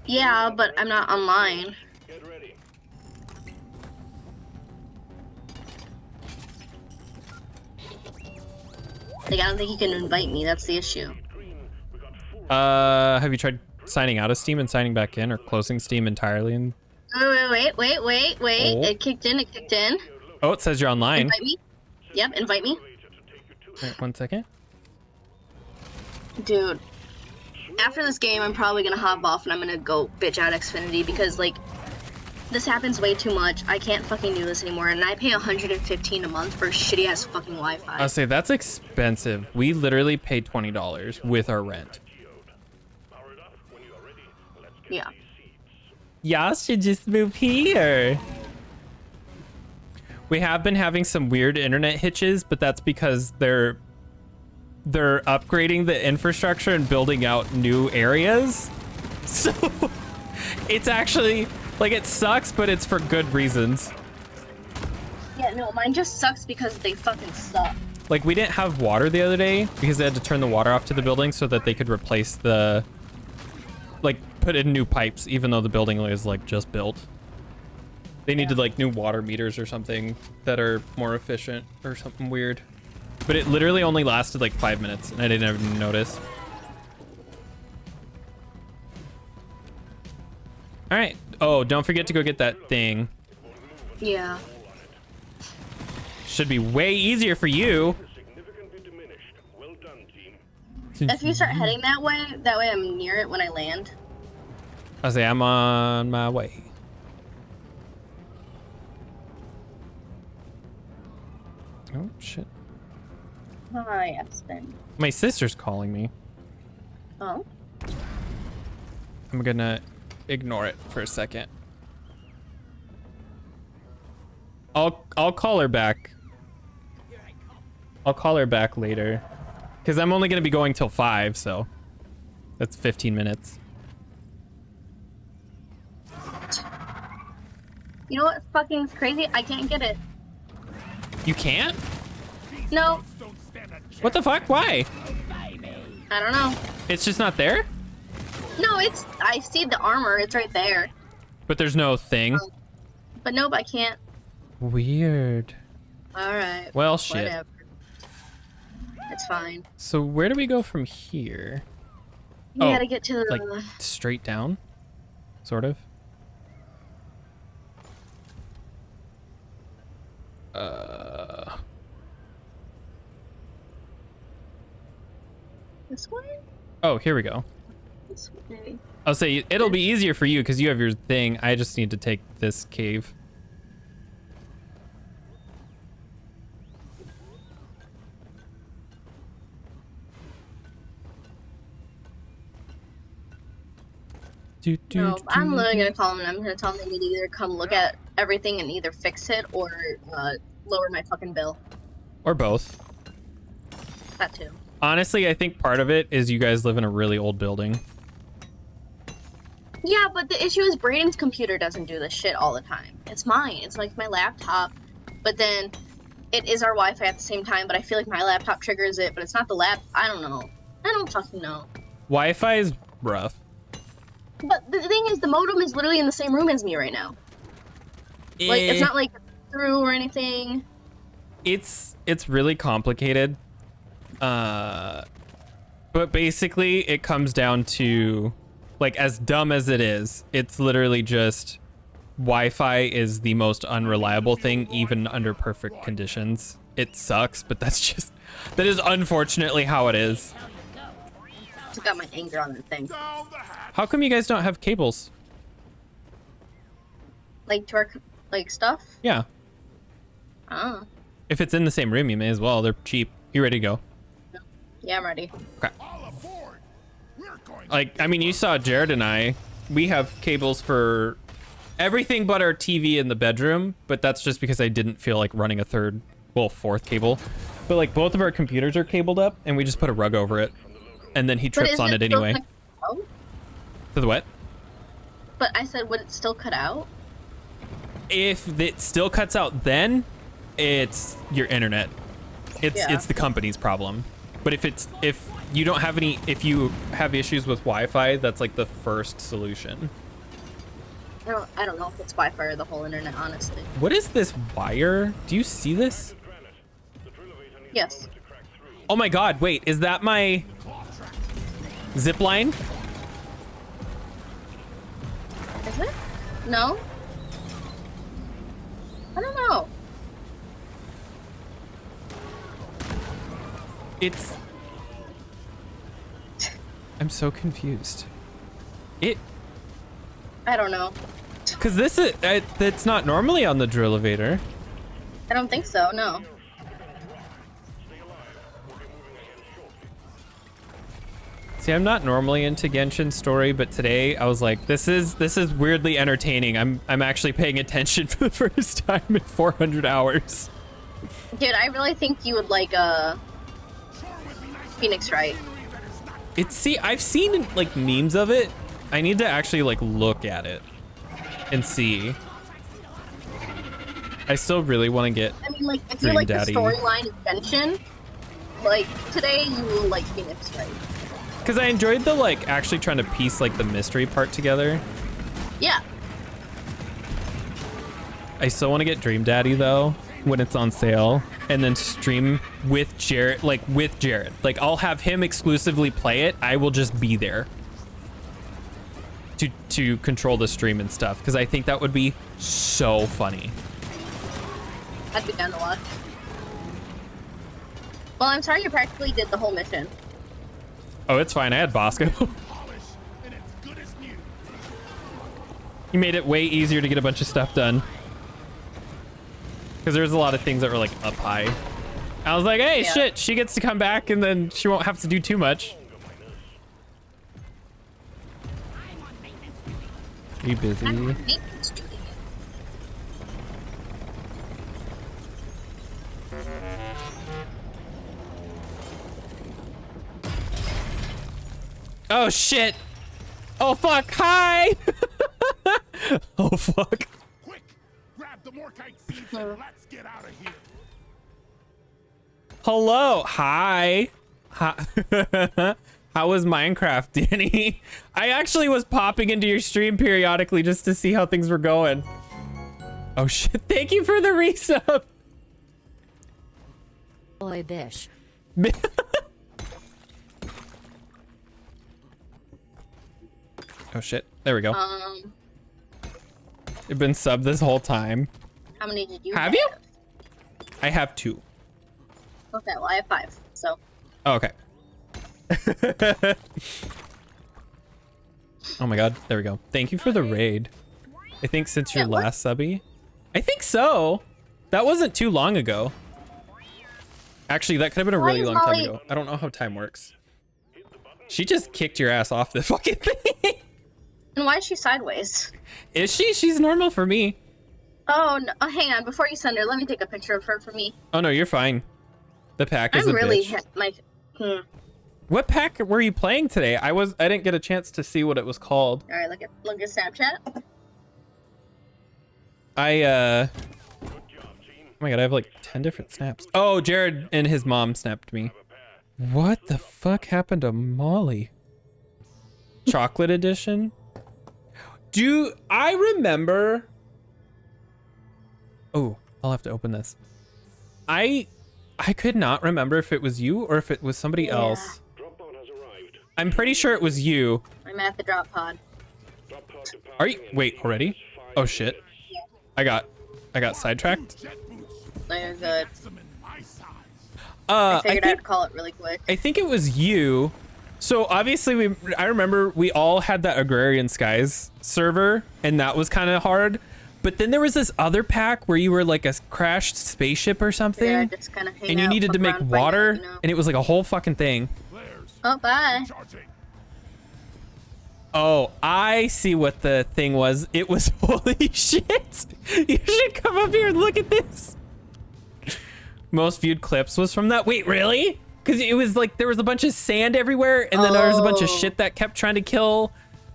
Yeah, but I'm not online. Like, I don't think you can invite me, that's the issue. Have you tried signing out of Steam and signing back in, or closing Steam entirely? And... Wait. Oh. It kicked in. Oh, it says you're online. Invite me? Yep, invite me. All right, 1 second. Dude, after this game, I'm probably gonna hop off and I'm gonna go bitch out Xfinity because, like, this happens way too much. I can't fucking do this anymore, and I pay $115 a month for shitty ass fucking Wi-Fi. I'll say that's expensive. We literally pay $20 with our rent. Yeah. Y'all should just move here. We have been having some weird internet hitches, but that's because they're upgrading the infrastructure and building out new areas. So it's actually, like, it sucks, but it's for good reasons. Yeah, no, mine just sucks because they fucking suck. Like, we didn't have water the other day because they had to turn the water off to the building so that they could replace the, like, put in new pipes, even though the building was, like, just built. They needed, like, new water meters or something that are more efficient or something weird. But it literally only lasted, like, 5 minutes, and I didn't even notice. All right. Oh, don't forget to go get that thing. Yeah. Should be way easier for you. If you start heading that way I'm near it when I land. I say I'm on my way. Oh, shit. Hi, Aspen. My sister's calling me. Oh? I'm gonna ignore it for a second. I'll call her back. I'll call her back later. Because I'm only gonna be going till 5, so that's 15 minutes. You know what fucking crazy? I can't get it. You can't? No. What the fuck? Why? I don't know. It's just not there? No, I see the armor. It's right there. But there's no thing? But nope, I can't. Weird. Alright. Well, shit. Whatever. It's fine. So where do we go from here? You gotta get to the... Like, straight down? Sort of? This way? Oh, here we go. This way. I'll say it'll be easier for you because you have your thing. I just need to take this cave. No, I'm literally gonna call them and I'm gonna tell them they need to either come look at everything and either fix it or lower my fucking bill. Or both. That too. Honestly, I think part of it is you guys live in a really old building. Yeah, but the issue is Brayden's computer doesn't do this shit all the time. It's mine. It's like my laptop, but then it is our Wi-Fi at the same time, but I feel like my laptop triggers it, but it's not the lap. I don't know. I don't fucking know. Wi-Fi is rough. But the thing is, the modem is literally in the same room as me right now. Like, it's not like through or anything. It's really complicated. But basically it comes down to, like, as dumb as it is, it's literally just Wi-Fi is the most unreliable thing, even under perfect conditions. It sucks, but that is unfortunately how it is. It's got my anger on the thing. How come you guys don't have cables? Like, to our, like, stuff? Yeah. Oh. If it's in the same room, you may as well. They're cheap. You ready to go? Yeah, I'm ready. Okay. Like, I mean, you saw Jared and I. We have cables for everything but our TV in the bedroom, but that's just because I didn't feel like running a fourth cable. But, like, both of our computers are cabled up, and we just put a rug over it. And then he trips on it anyway. To the what? But I said, would it still cut out? If it still cuts out, then it's your internet. It's the company's problem. But if you don't have any, if you have issues with Wi-Fi, that's like the first solution. I don't know if it's Wi-Fi or the whole internet, honestly. What is this wire? Do you see this? Yes. Oh my God! Wait, is that my zip line? Is it? No. I don't know. I'm so confused. I don't know. Cause this is it's not normally on the drill elevator. I don't think so. No. See, I'm not normally into Genshin story, but today I was like, this is weirdly entertaining. I'm actually paying attention for the first time in 400 hours. Dude, I really think you would like Phoenix Wright. I've seen like memes of it. I need to actually like look at it and see. I still really want to get I mean, like, if Dream you like Daddy. the storyline of Genshin, like today you will like Phoenix Wright. Because I enjoyed the like actually trying to piece like the mystery part together. Yeah. I still want to get Dream Daddy though when it's on sale, and then stream with Jared, like I'll have him exclusively play it. I will just be there to control the stream and stuff, because I think that would be so funny. I'd be down to watch. Well, I'm sorry you practically did the whole mission. Oh, it's fine. I had Bosco. You made it way easier to get a bunch of stuff done. Because there's a lot of things that were like up high. I was like, hey, shit, she gets to come back and then she won't have to do too much. Are you busy? Oh shit! Oh fuck! Hi! Oh fuck! more kite seeds and let's get out of here. Hello. Hi. How was Minecraft, Danny? I actually was popping into your stream periodically just to see how things were going. Oh shit, thank you for the resub. Boy, bish. Oh shit, there we go. You've been subbed this whole time. How many did you have? You? I have 2. Okay, well I have 5, so. Oh, okay. Oh my god, there we go. Thank you for the raid. I think since your last subby. I think so. That wasn't too long ago. Actually, that could have been a really long time ago. I don't know how time works. She just kicked your ass off the fucking thing. And why is she sideways? Is she? She's normal for me. Oh, no. Oh, hang on. Before you send her, let me take a picture of her for me. Oh no, you're fine. The pack is I'm a really bitch. What pack were you playing today? I didn't get a chance to see what it was called. All right, look at Snapchat. Oh my god, I have like 10 different snaps. Oh, Jared and his mom snapped me. What the fuck happened to Molly? Chocolate edition? Do I remember? Oh, I'll have to open this. I could not remember if it was you or if it was somebody else. I'm pretty sure it was you. I'm at the drop pod. Are you? Wait, already? Oh shit. I got sidetracked. No, you're good. I figured I'd call it really quick. I think it was you. So obviously I remember we all had that Agrarian Skies server and that was kind of hard. But then there was this other pack where you were like a crashed spaceship or something. Yeah, just kind of hang and you out, needed to fuck make around, water find out, you know? and it was like a whole fucking thing. Oh, bye. Oh, I see what the thing was. It was holy shit. You should come up here and look at this. Most viewed clips was from that. Wait, really? Because it was like there was a bunch of sand everywhere and then there was a bunch of shit that kept trying to kill.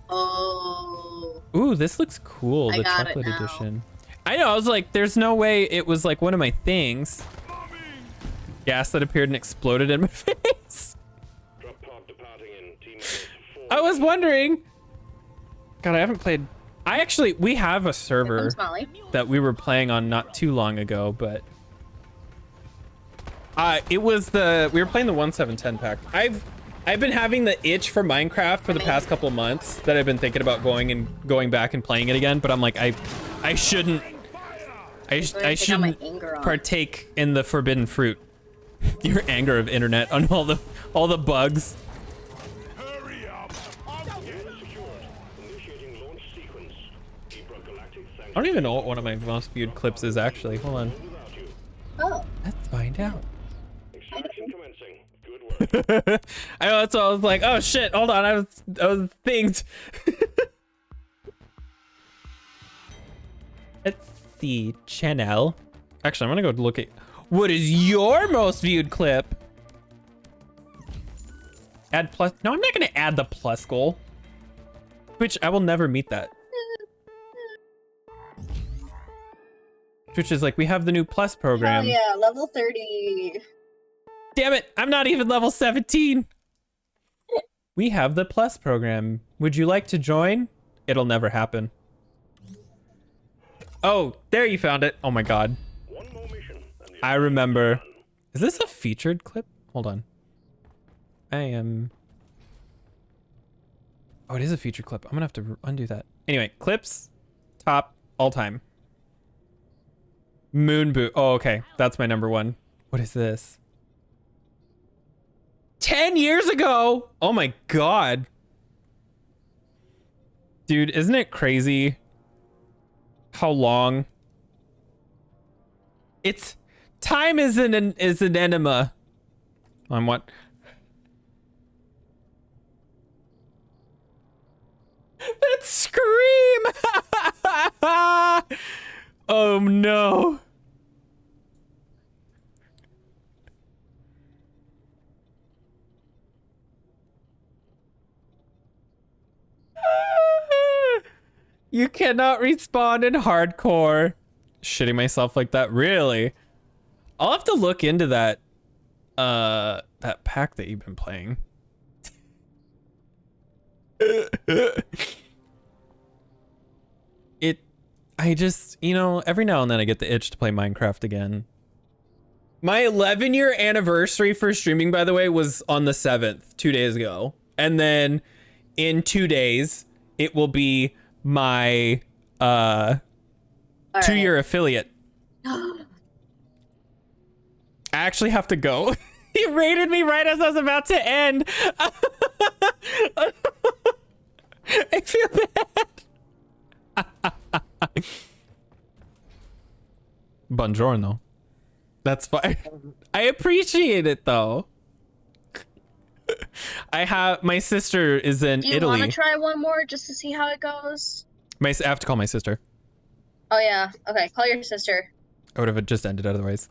Oh. Ooh, this looks cool. I The got it chocolate now. edition. I know. I was like, there's no way it was like one of my things. Gas that appeared and exploded in my face. I was wondering. God, I haven't played. We have a server that we were playing on not too long ago, but we were playing the 1710 pack. I've been having the itch for Minecraft for the past couple of months that I've been thinking about going back and playing it again, but I'm like I shouldn't partake in the forbidden fruit. Your anger of internet on all the bugs. I don't even know what one of my most viewed clips is actually. Hold on. Oh. Let's find out. I know, that's why I was like, oh shit, hold on, I was thinged. Let's see, channel. Actually, I'm gonna go look at what is your most viewed clip. Add plus. No, I'm not gonna add the plus goal. Which I will never meet that. Which is like, we have the new plus program. Oh yeah, level 30. Damn it, I'm not even level 17. We have the plus program. Would you like to join? It'll never happen. Oh, there you found it. Oh my god. I remember. Is this a featured clip? Hold on. I am. Oh, it is a featured clip. I'm gonna have to undo that. Anyway, clips, top, all time. Moon boot. Oh, okay. That's my number one. What is this? 10 years ago. Oh my god. Dude, isn't it crazy how long? It's time is an enema. On what? That scream. Oh no. You cannot respawn in hardcore. shitting myself like that. Really? I'll have to look into that pack that you've been playing. I just, you know, every now and then I get the itch to play Minecraft again. My 11-year anniversary for streaming, by the way, was on the 7th, 2 days ago. And then in 2 days, it will be my 2-year affiliate. I actually have to go. He raided me right as I was about to end. I feel bad. Buongiorno. That's fine. I appreciate it though. My sister is in Italy. Do you want to try one more just to see how it goes? I have to call my sister. Oh yeah. Okay, call your sister. I would have just ended otherwise.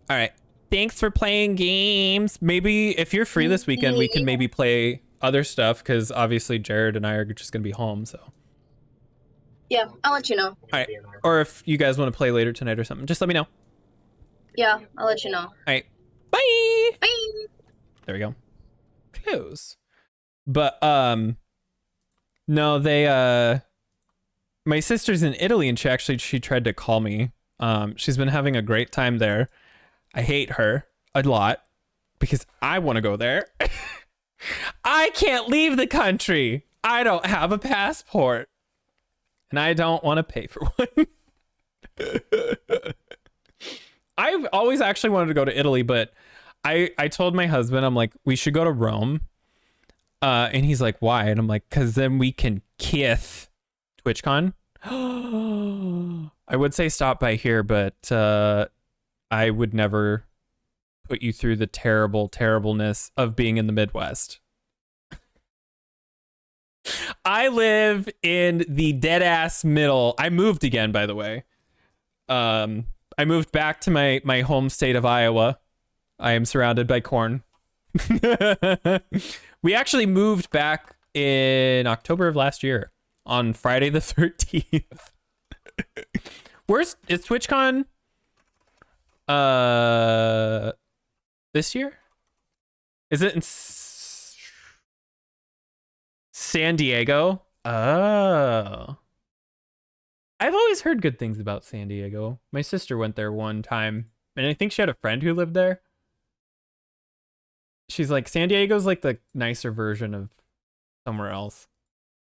All right. Thanks for playing games. Maybe if you're free this weekend, we can maybe play other stuff because obviously Jared and I are just gonna be home. So. Yeah, I'll let you know. All right. Or if you guys want to play later tonight or something, just let me know. Yeah, I'll let you know. All right. Bye. Bye. There we go. Close. But no, my sister's in Italy and she tried to call me. She's been having a great time there. I hate her a lot because I want to go there. I can't leave the country. I don't have a passport. And I don't want to pay for one. I've always actually wanted to go to Italy, but I told my husband, I'm like, we should go to Rome. And he's like, why? And I'm like, because then we can kiss TwitchCon. I would say stop by here, but I would never put you through the terribleness of being in the Midwest. I live in the dead ass middle. I moved again, by the way. I moved back to my home state of Iowa. I am surrounded by corn. We actually moved back in October of last year on Friday the 13th. Is TwitchCon this year? Is it in San Diego? Oh. I've always heard good things about San Diego. My sister went there one time, and I think she had a friend who lived there. She's like, San Diego's like the nicer version of somewhere else.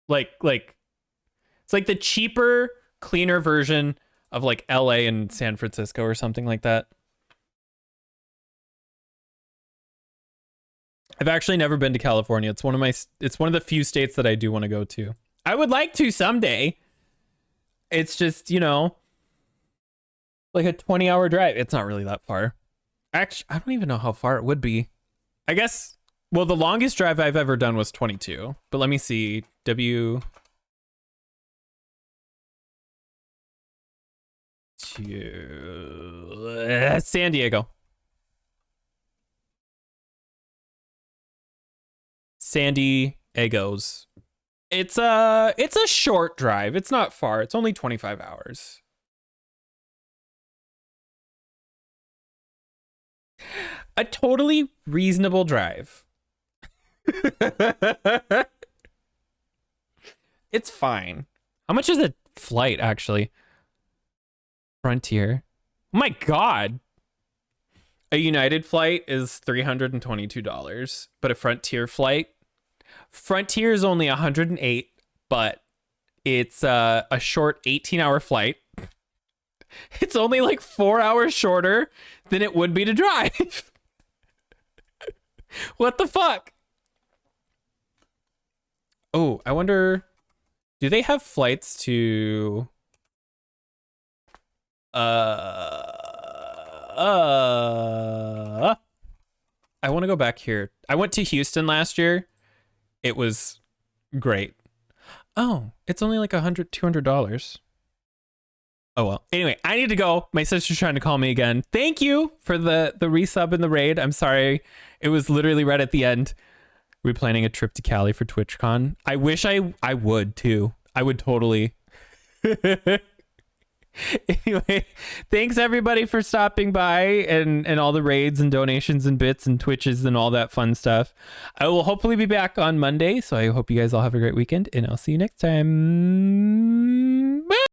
Like it's like the cheaper, cleaner version of like LA and San Francisco or something like that. I've actually never been to California. It's one of the few states that I do want to go to. I would like to someday. It's just, you know, like a 20-hour drive. It's not really that far. Actually, I don't even know how far it would be. I guess, well, the longest drive I've ever done was 22. But let me see. San Diego. San Diego's. It's a short drive. It's not far. It's only 25 hours. A totally reasonable drive. It's fine. How much is a flight, actually? Frontier. Oh my God. A United flight is $322, but a Frontier flight, Frontier is only 108, but it's a short 18-hour flight. It's only like 4 hours shorter than it would be to drive. What the fuck? Oh, I wonder, do they have flights to I want to go back here. I went to Houston last year. It was great. Oh, it's only like $200. Oh well. Anyway, I need to go. My sister's trying to call me again. Thank you for the resub and the raid. I'm sorry. It was literally right at the end. We're planning a trip to Cali for TwitchCon. I wish I would too. I would totally. Anyway, thanks everybody for stopping by and all the raids and donations and bits and Twitches and all that fun stuff. I will hopefully be back on Monday, so I hope you guys all have a great weekend, and I'll see you next time.